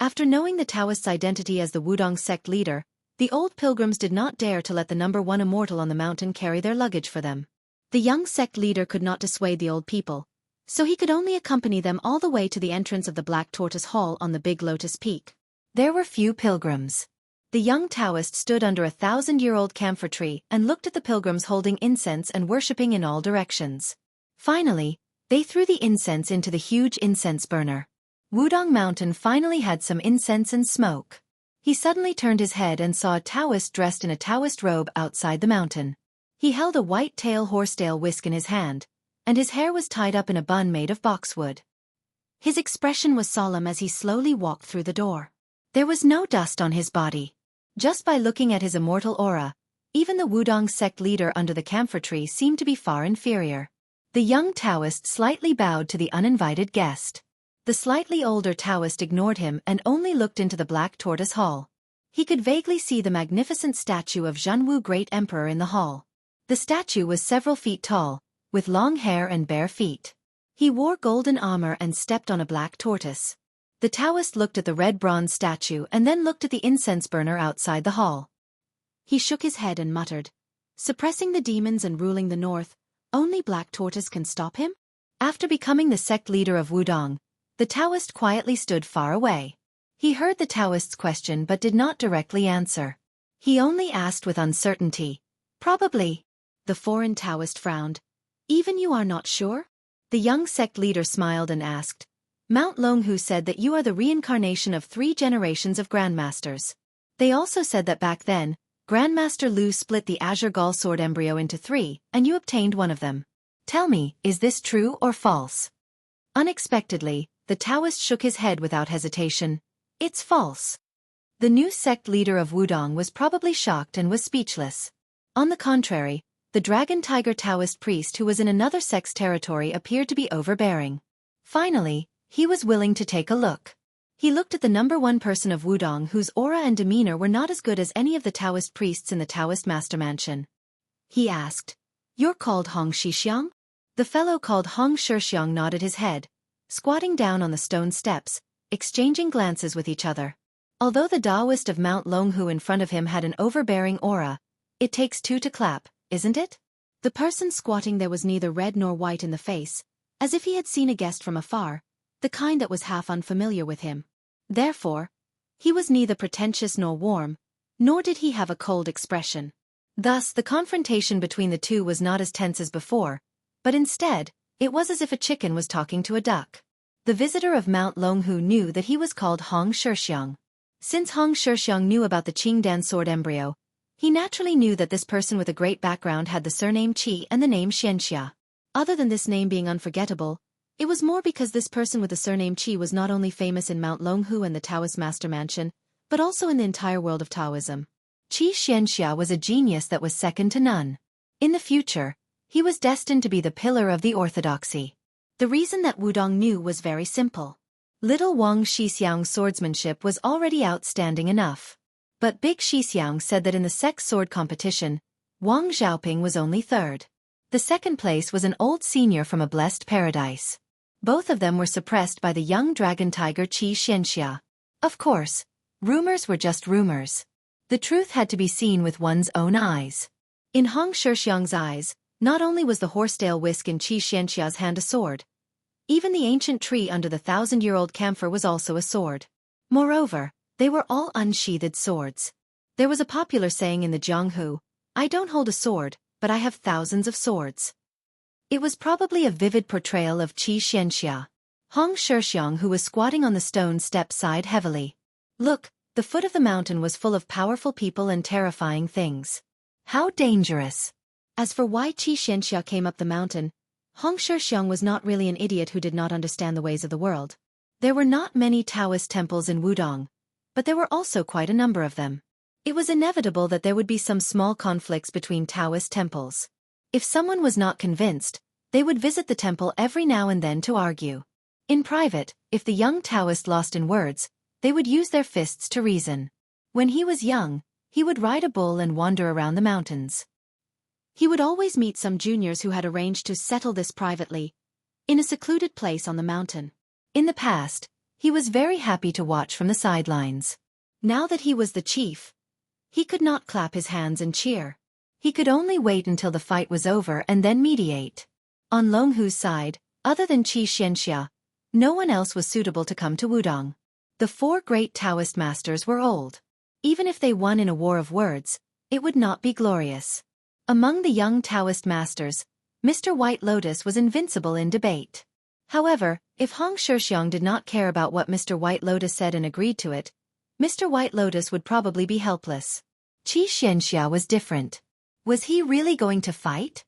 After knowing the Taoist's identity as the Wudong sect leader, the old pilgrims did not dare to let the number 1 immortal on the mountain carry their luggage for them. The young sect leader could not dissuade the old people, so he could only accompany them all the way to the entrance of the Black Tortoise Hall on the Big Lotus Peak. There were few pilgrims. The young Taoist stood under a 1,000-year-old camphor tree and looked at the pilgrims holding incense and worshipping in all directions. Finally, they threw the incense into the huge incense burner. Wudong Mountain finally had some incense and smoke. He suddenly turned his head and saw a Taoist dressed in a Taoist robe outside the mountain. He held a white-tail horsetail whisk in his hand, and his hair was tied up in a bun made of boxwood. His expression was solemn as he slowly walked through the door. There was no dust on his body. Just by looking at his immortal aura, even the Wudong sect leader under the camphor tree seemed to be far inferior. The young Taoist slightly bowed to the uninvited guest. The slightly older Taoist ignored him and only looked into the Black Tortoise Hall. He could vaguely see the magnificent statue of Jianghu Great Emperor in the hall. The statue was several feet tall, with long hair and bare feet. He wore golden armor and stepped on a black tortoise. The Taoist looked at the red bronze statue and then looked at the incense burner outside the hall. He shook his head and muttered, "Suppressing the demons and ruling the north, only Black Tortoise can stop him?" After becoming the sect leader of Wudong, the Taoist quietly stood far away. He heard the Taoist's question but did not directly answer. He only asked with uncertainty, "Probably." The foreign Taoist frowned. "Even you are not sure?" The young sect leader smiled and asked, "Mount Longhu said that you are the reincarnation of 3 generations of grandmasters. They also said that back then, Grandmaster Lu split the Azure Gall sword embryo into 3, and you obtained one of them. Tell me, is this true or false?" Unexpectedly, the Taoist shook his head without hesitation. "It's false." The new sect leader of Wudong was probably shocked and was speechless. On the contrary, the Dragon Tiger Taoist priest who was in another sect's territory appeared to be overbearing. Finally, he was willing to take a look. He looked at the number 1 person of Wudong whose aura and demeanor were not as good as any of the Taoist priests in the Taoist master mansion. He asked, "You're called Hong Shixiang?" The fellow called Hong Shixiang nodded his head, squatting down on the stone steps, exchanging glances with each other. Although the Taoist of Mount Longhu in front of him had an overbearing aura, it takes 2 to clap, isn't it? The person squatting there was neither red nor white in the face, as if he had seen a guest from afar, the kind that was half unfamiliar with him. Therefore, he was neither pretentious nor warm, nor did he have a cold expression. Thus, the confrontation between the two was not as tense as before, but instead, it was as if a chicken was talking to a duck. The visitor of Mount Longhu knew that he was called Hong Shixiang. Since Hong Shixiang knew about the Qingdan sword embryo, he naturally knew that this person with a great background had the surname Qi and the name Xianxia. Other than this name being unforgettable, it was more because this person with the surname Qi was not only famous in Mount Longhu and the Taoist Master Mansion, but also in the entire world of Taoism. Qi Xianxia was a genius that was second to none. In the future, he was destined to be the pillar of the orthodoxy. The reason that Wudong knew was very simple. Little Wang Shixiang's swordsmanship was already outstanding enough. But Big Shixiang said that in the sect's sword competition, Wang Xiaoping was only 3rd. The 2nd place was an old senior from a blessed paradise. Both of them were suppressed by the young dragon tiger Qi Xianxia. Of course, rumors were just rumors. The truth had to be seen with one's own eyes. In Hong Shixiang's eyes, not only was the horsetail whisk in Qi Xianxia's hand a sword, even the ancient tree under the 1,000-year-old camphor was also a sword. Moreover, they were all unsheathed swords. There was a popular saying in the Jianghu, "I don't hold a sword, but I have thousands of swords." It was probably a vivid portrayal of Qi Xianxia. Hong Shixiang, who was squatting on the stone step, sighed heavily. Look, the foot of the mountain was full of powerful people and terrifying things. How dangerous! As for why Qi Xianxia came up the mountain, Hong Shixiang was not really an idiot who did not understand the ways of the world. There were not many Taoist temples in Wudong, but there were also quite a number of them. It was inevitable that there would be some small conflicts between Taoist temples. If someone was not convinced, they would visit the temple every now and then to argue. In private, if the young Taoist lost in words, they would use their fists to reason. When he was young, he would ride a bull and wander around the mountains. He would always meet some juniors who had arranged to settle this privately, in a secluded place on the mountain. In the past, he was very happy to watch from the sidelines. Now that he was the chief, he could not clap his hands and cheer. He could only wait until the fight was over and then mediate. On Longhu's side, other than Qi Xianxia, no one else was suitable to come to Wudong. The 4 great Taoist masters were old. Even if they won in a war of words, it would not be glorious. Among the young Taoist masters, Mr. White Lotus was invincible in debate. However, if Hong Shixiang did not care about what Mr. White Lotus said and agreed to it, Mr. White Lotus would probably be helpless. Qi Xianxia was different. Was he really going to fight?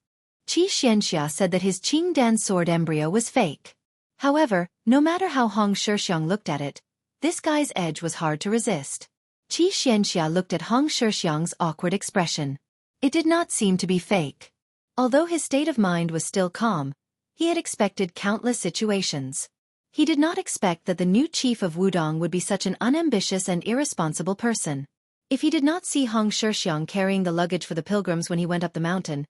Qi Xianxia said that his Qingdan sword embryo was fake. However, no matter how Hong Shixiang looked at it, this guy's edge was hard to resist. Qi Xianxia looked at Hong Shixiang's awkward expression. It did not seem to be fake. Although his state of mind was still calm, he had expected countless situations. He did not expect that the new chief of Wudong would be such an unambitious and irresponsible person. If he did not see Hong Shixiang carrying the luggage for the pilgrims when he went up the mountain,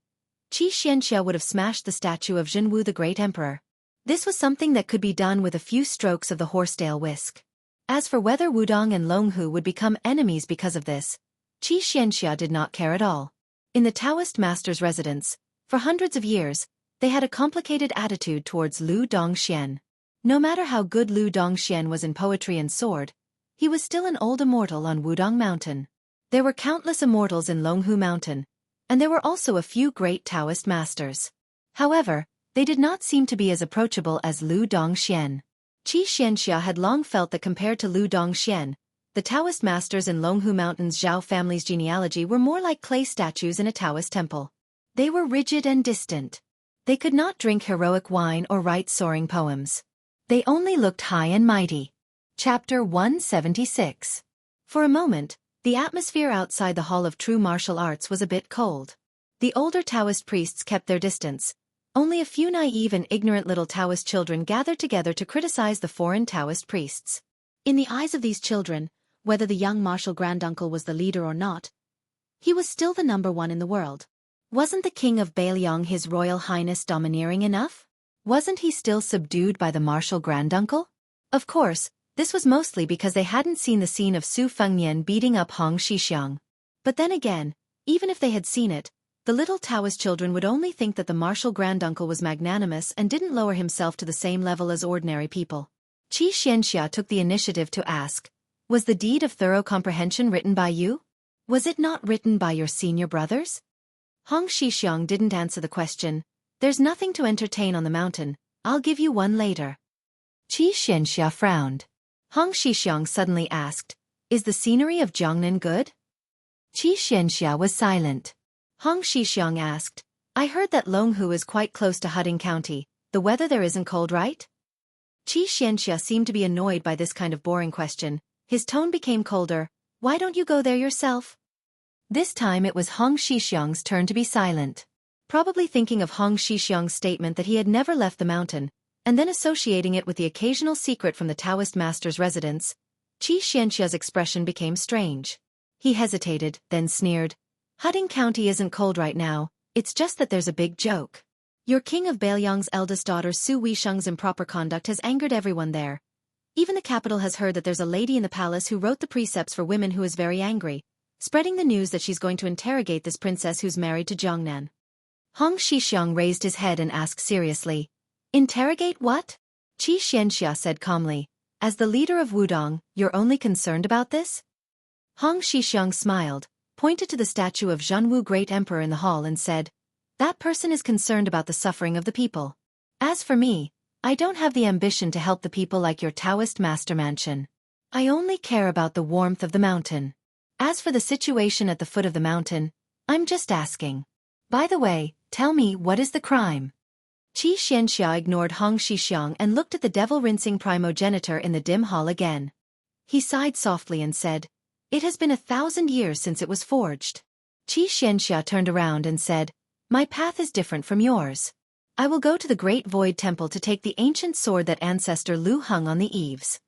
Qi Xianxia would have smashed the statue of Jianghu the great emperor. This was something that could be done with a few strokes of the horsetail whisk. As for whether Wudong and Longhu would become enemies because of this, Xianxia did not care at all. In the Taoist master's residence, for hundreds of years, they had a complicated attitude towards Lu Dongxian. No matter how good Lu Dongxian was in poetry and sword, he was still an old immortal on Wudong Mountain. There were countless immortals in Longhu Mountain, and there were also a few great Taoist masters. However, they did not seem to be as approachable as Lu Dongxian. Xianxia had long felt that compared to Lu Dongxian, the Taoist masters in Longhu Mountain's Zhao family's genealogy were more like clay statues in a Taoist temple. They were rigid and distant. They could not drink heroic wine or write soaring poems. They only looked high and mighty. Chapter 176. For a moment, the atmosphere outside the Hall of True Martial Arts was a bit cold. The older Taoist priests kept their distance. Only a few naive and ignorant little Taoist children gathered together to criticize the foreign Taoist priests. In the eyes of these children, whether the young martial granduncle was the leader or not, he was still the number one in the world. Wasn't the king of Beiliang His Royal Highness domineering enough? Wasn't he still subdued by the martial granduncle? Of course, this was mostly because they hadn't seen the scene of Su Fengnian beating up Hong Xixiang. But then again, even if they had seen it, the little Taoist children would only think that the martial granduncle was magnanimous and didn't lower himself to the same level as ordinary people. Xianxia took the initiative to ask, "Was the deed of thorough comprehension written by you? Was it not written by your senior brothers?" Hong Xixiang didn't answer the question. "There's nothing to entertain on the mountain, I'll give you one later." Xianxia frowned. Hong Xixiang suddenly asked, "Is the scenery of Jiangnan good?" Xianxia was silent. Hong Xixiang asked, "I heard that Longhu is quite close to Huding County. The weather there isn't cold, right?" Xianxia seemed to be annoyed by this kind of boring question. His tone became colder. "Why don't you go there yourself?" This time it was Hong Xixiang's turn to be silent. Probably thinking of Hong Xixiang's statement that he had never left the mountain, and then associating it with the occasional secret from the Taoist master's residence, Xianxia's expression became strange. He hesitated, then sneered. "Huding County isn't cold right now, it's just that there's a big joke. Your king of Beiliang's eldest daughter Su Weisheng's improper conduct has angered everyone there. Even the capital has heard that there's a lady in the palace who wrote the precepts for women who is very angry, spreading the news that she's going to interrogate this princess who's married to Jiangnan." Hong Xixiang raised his head and asked seriously, "Interrogate what?" Xianxia said calmly, "As the leader of Wudong, you're only concerned about this?" Hong Xixiang smiled, pointed to the statue of Jianghu Great Emperor in the hall and said, "That person is concerned about the suffering of the people. As for me, I don't have the ambition to help the people like your Taoist master mansion. I only care about the warmth of the mountain. As for the situation at the foot of the mountain, I'm just asking. By the way, tell me, what is the crime?" Xianxia ignored Hong Xixiang and looked at the devil-rinsing primogenitor in the dim hall again. He sighed softly and said, "It has been 1,000 years since it was forged." Xianxia turned around and said, "My path is different from yours. I will go to the Great Void Temple to take the ancient sword that ancestor Lu hung on the eaves.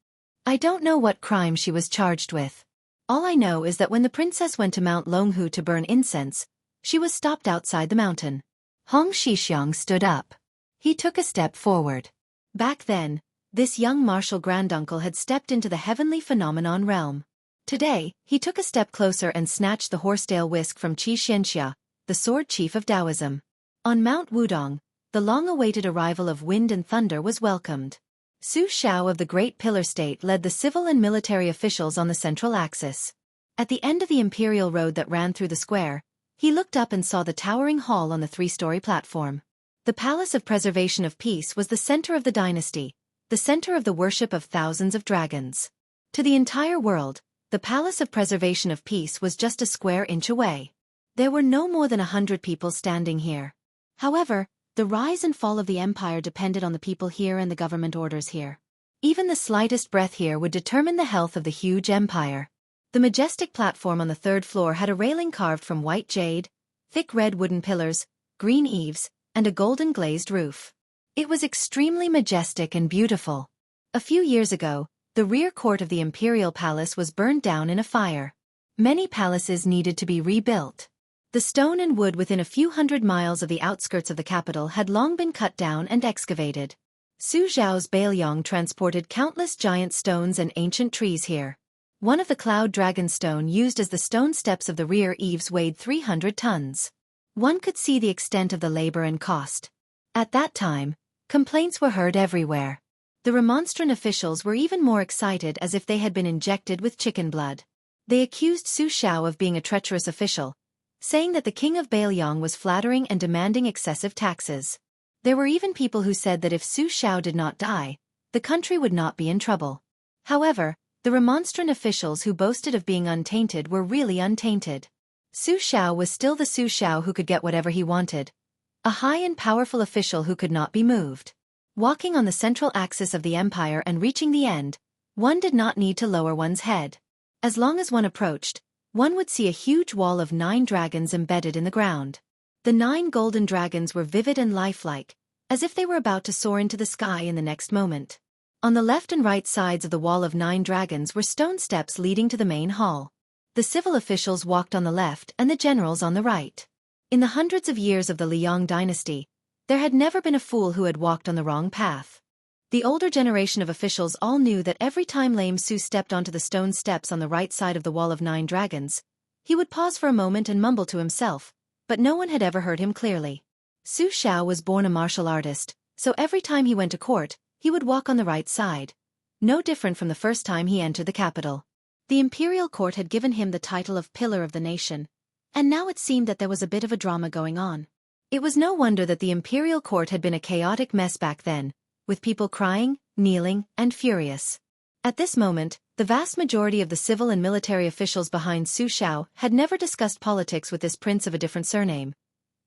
I don't know what crime she was charged with. All I know is that when the princess went to Mount Longhu to burn incense, she was stopped outside the mountain." Hong Xixiang stood up. He took a step forward. Back then, this young martial granduncle had stepped into the heavenly phenomenon realm. Today, he took a step closer and snatched the horsetail whisk from Xianxia, the sword chief of Taoism. On Mount Wudong, the long-awaited arrival of wind and thunder was welcomed. Su Shao of the Great Pillar State led the civil and military officials on the central axis. At the end of the imperial road that ran through the square, he looked up and saw the towering hall on the three-story platform. The Palace of Preservation of Peace was the center of the dynasty, the center of the worship of thousands of dragons. To the entire world, the Palace of Preservation of Peace was just a square inch away. There were no more than 100 people standing here. However, the rise and fall of the empire depended on the people here and the government orders here. Even the slightest breath here would determine the health of the huge empire. The majestic platform on the third floor had a railing carved from white jade, thick red wooden pillars, green eaves, and a golden glazed roof. It was extremely majestic and beautiful. A few years ago, the rear court of the imperial palace was burned down in a fire. Many palaces needed to be rebuilt. The stone and wood within a few hundred miles of the outskirts of the capital had long been cut down and excavated. Su Zhao's Baoyong transported countless giant stones and ancient trees here. One of the cloud dragon stone used as the stone steps of the rear eaves weighed 300 tons. One could see the extent of the labor and cost. At that time, complaints were heard everywhere. The remonstrant officials were even more excited, as if they had been injected with chicken blood. They accused Su Zhao of being a treacherous official, saying that the king of Baoyong was flattering and demanding excessive taxes. There were even people who said that if Su Zhao did not die, the country would not be in trouble. However, the remonstrant officials who boasted of being untainted were really untainted. Su Zhao was still the Su Zhao who could get whatever he wanted, a high and powerful official who could not be moved. Walking on the central axis of the empire and reaching the end, one did not need to lower one's head. As long as one approached, one would see a huge wall of 9 dragons embedded in the ground. The 9 golden dragons were vivid and lifelike, as if they were about to soar into the sky in the next moment. On the left and right sides of the wall of 9 dragons were stone steps leading to the main hall. The civil officials walked on the left and the generals on the right. In the hundreds of years of the Liang dynasty, there had never been a fool who had walked on the wrong path. The older generation of officials all knew that every time Lame Su stepped onto the stone steps on the right side of the wall of 9 dragons, he would pause for a moment and mumble to himself, but no one had ever heard him clearly. Su Zhao was born a martial artist, so every time he went to court, he would walk on the right side. No different from the first time he entered the capital. The imperial court had given him the title of Pillar of the Nation, and now it seemed that there was a bit of a drama going on. It was no wonder that the imperial court had been a chaotic mess back then, with people crying, kneeling, and furious. At this moment, the vast majority of the civil and military officials behind Su Zhao had never discussed politics with this prince of a different surname.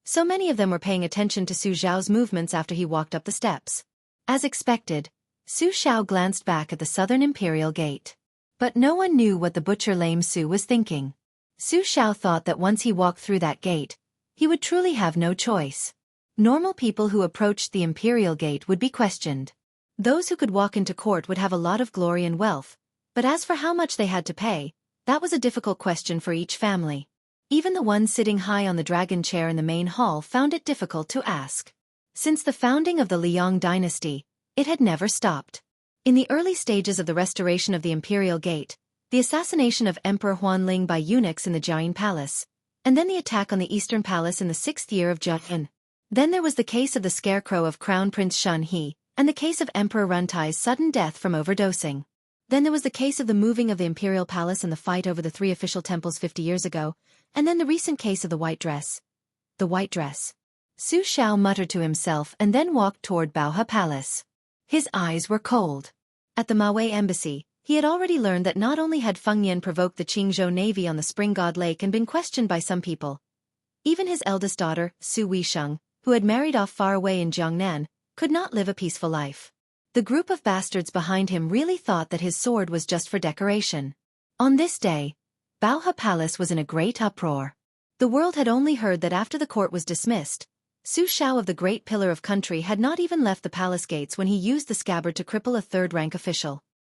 So many of them were paying attention to Su Zhao's movements after he walked up the steps. As expected, Su Zhao glanced back at the southern imperial gate. But no one knew what the butcher Lame Su was thinking. Su Zhao thought that once he walked through that gate, he would truly have no choice. Normal people who approached the imperial gate would be questioned. Those who could walk into court would have a lot of glory and wealth, but as for how much they had to pay, that was a difficult question for each family. Even the ones sitting high on the dragon chair in the main hall found it difficult to ask. Since the founding of the Liang dynasty, it had never stopped. In the early stages of the restoration of the imperial gate, the assassination of Emperor Huanling by eunuchs in the Jianghu palace, and then the attack on the Eastern Palace in the 6th year of Jianghu. Then there was the case of the scarecrow of Crown Prince Shen He, and the case of Emperor Runtai's sudden death from overdosing. Then there was the case of the moving of the imperial palace and the fight over the 3 official temples 50 years ago, and then the recent case of the white dress. The white dress. Su Zhao muttered to himself and then walked toward Baohe Palace. His eyes were cold. At the Maui embassy, he had already learned that not only had Feng Yan provoked the Qingzhou navy on the Spring God Lake and been questioned by some people, even his eldest daughter, Su Weisheng, who had married off far away in Jiangnan, could not live a peaceful life. The group of bastards behind him really thought that his sword was just for decoration. On this day, Baohe Palace was in a great uproar. The world had only heard that after the court was dismissed, Su Zhao of the Great Pillar of Country had not even left the palace gates when he used the scabbard to cripple a 3rd-rank official.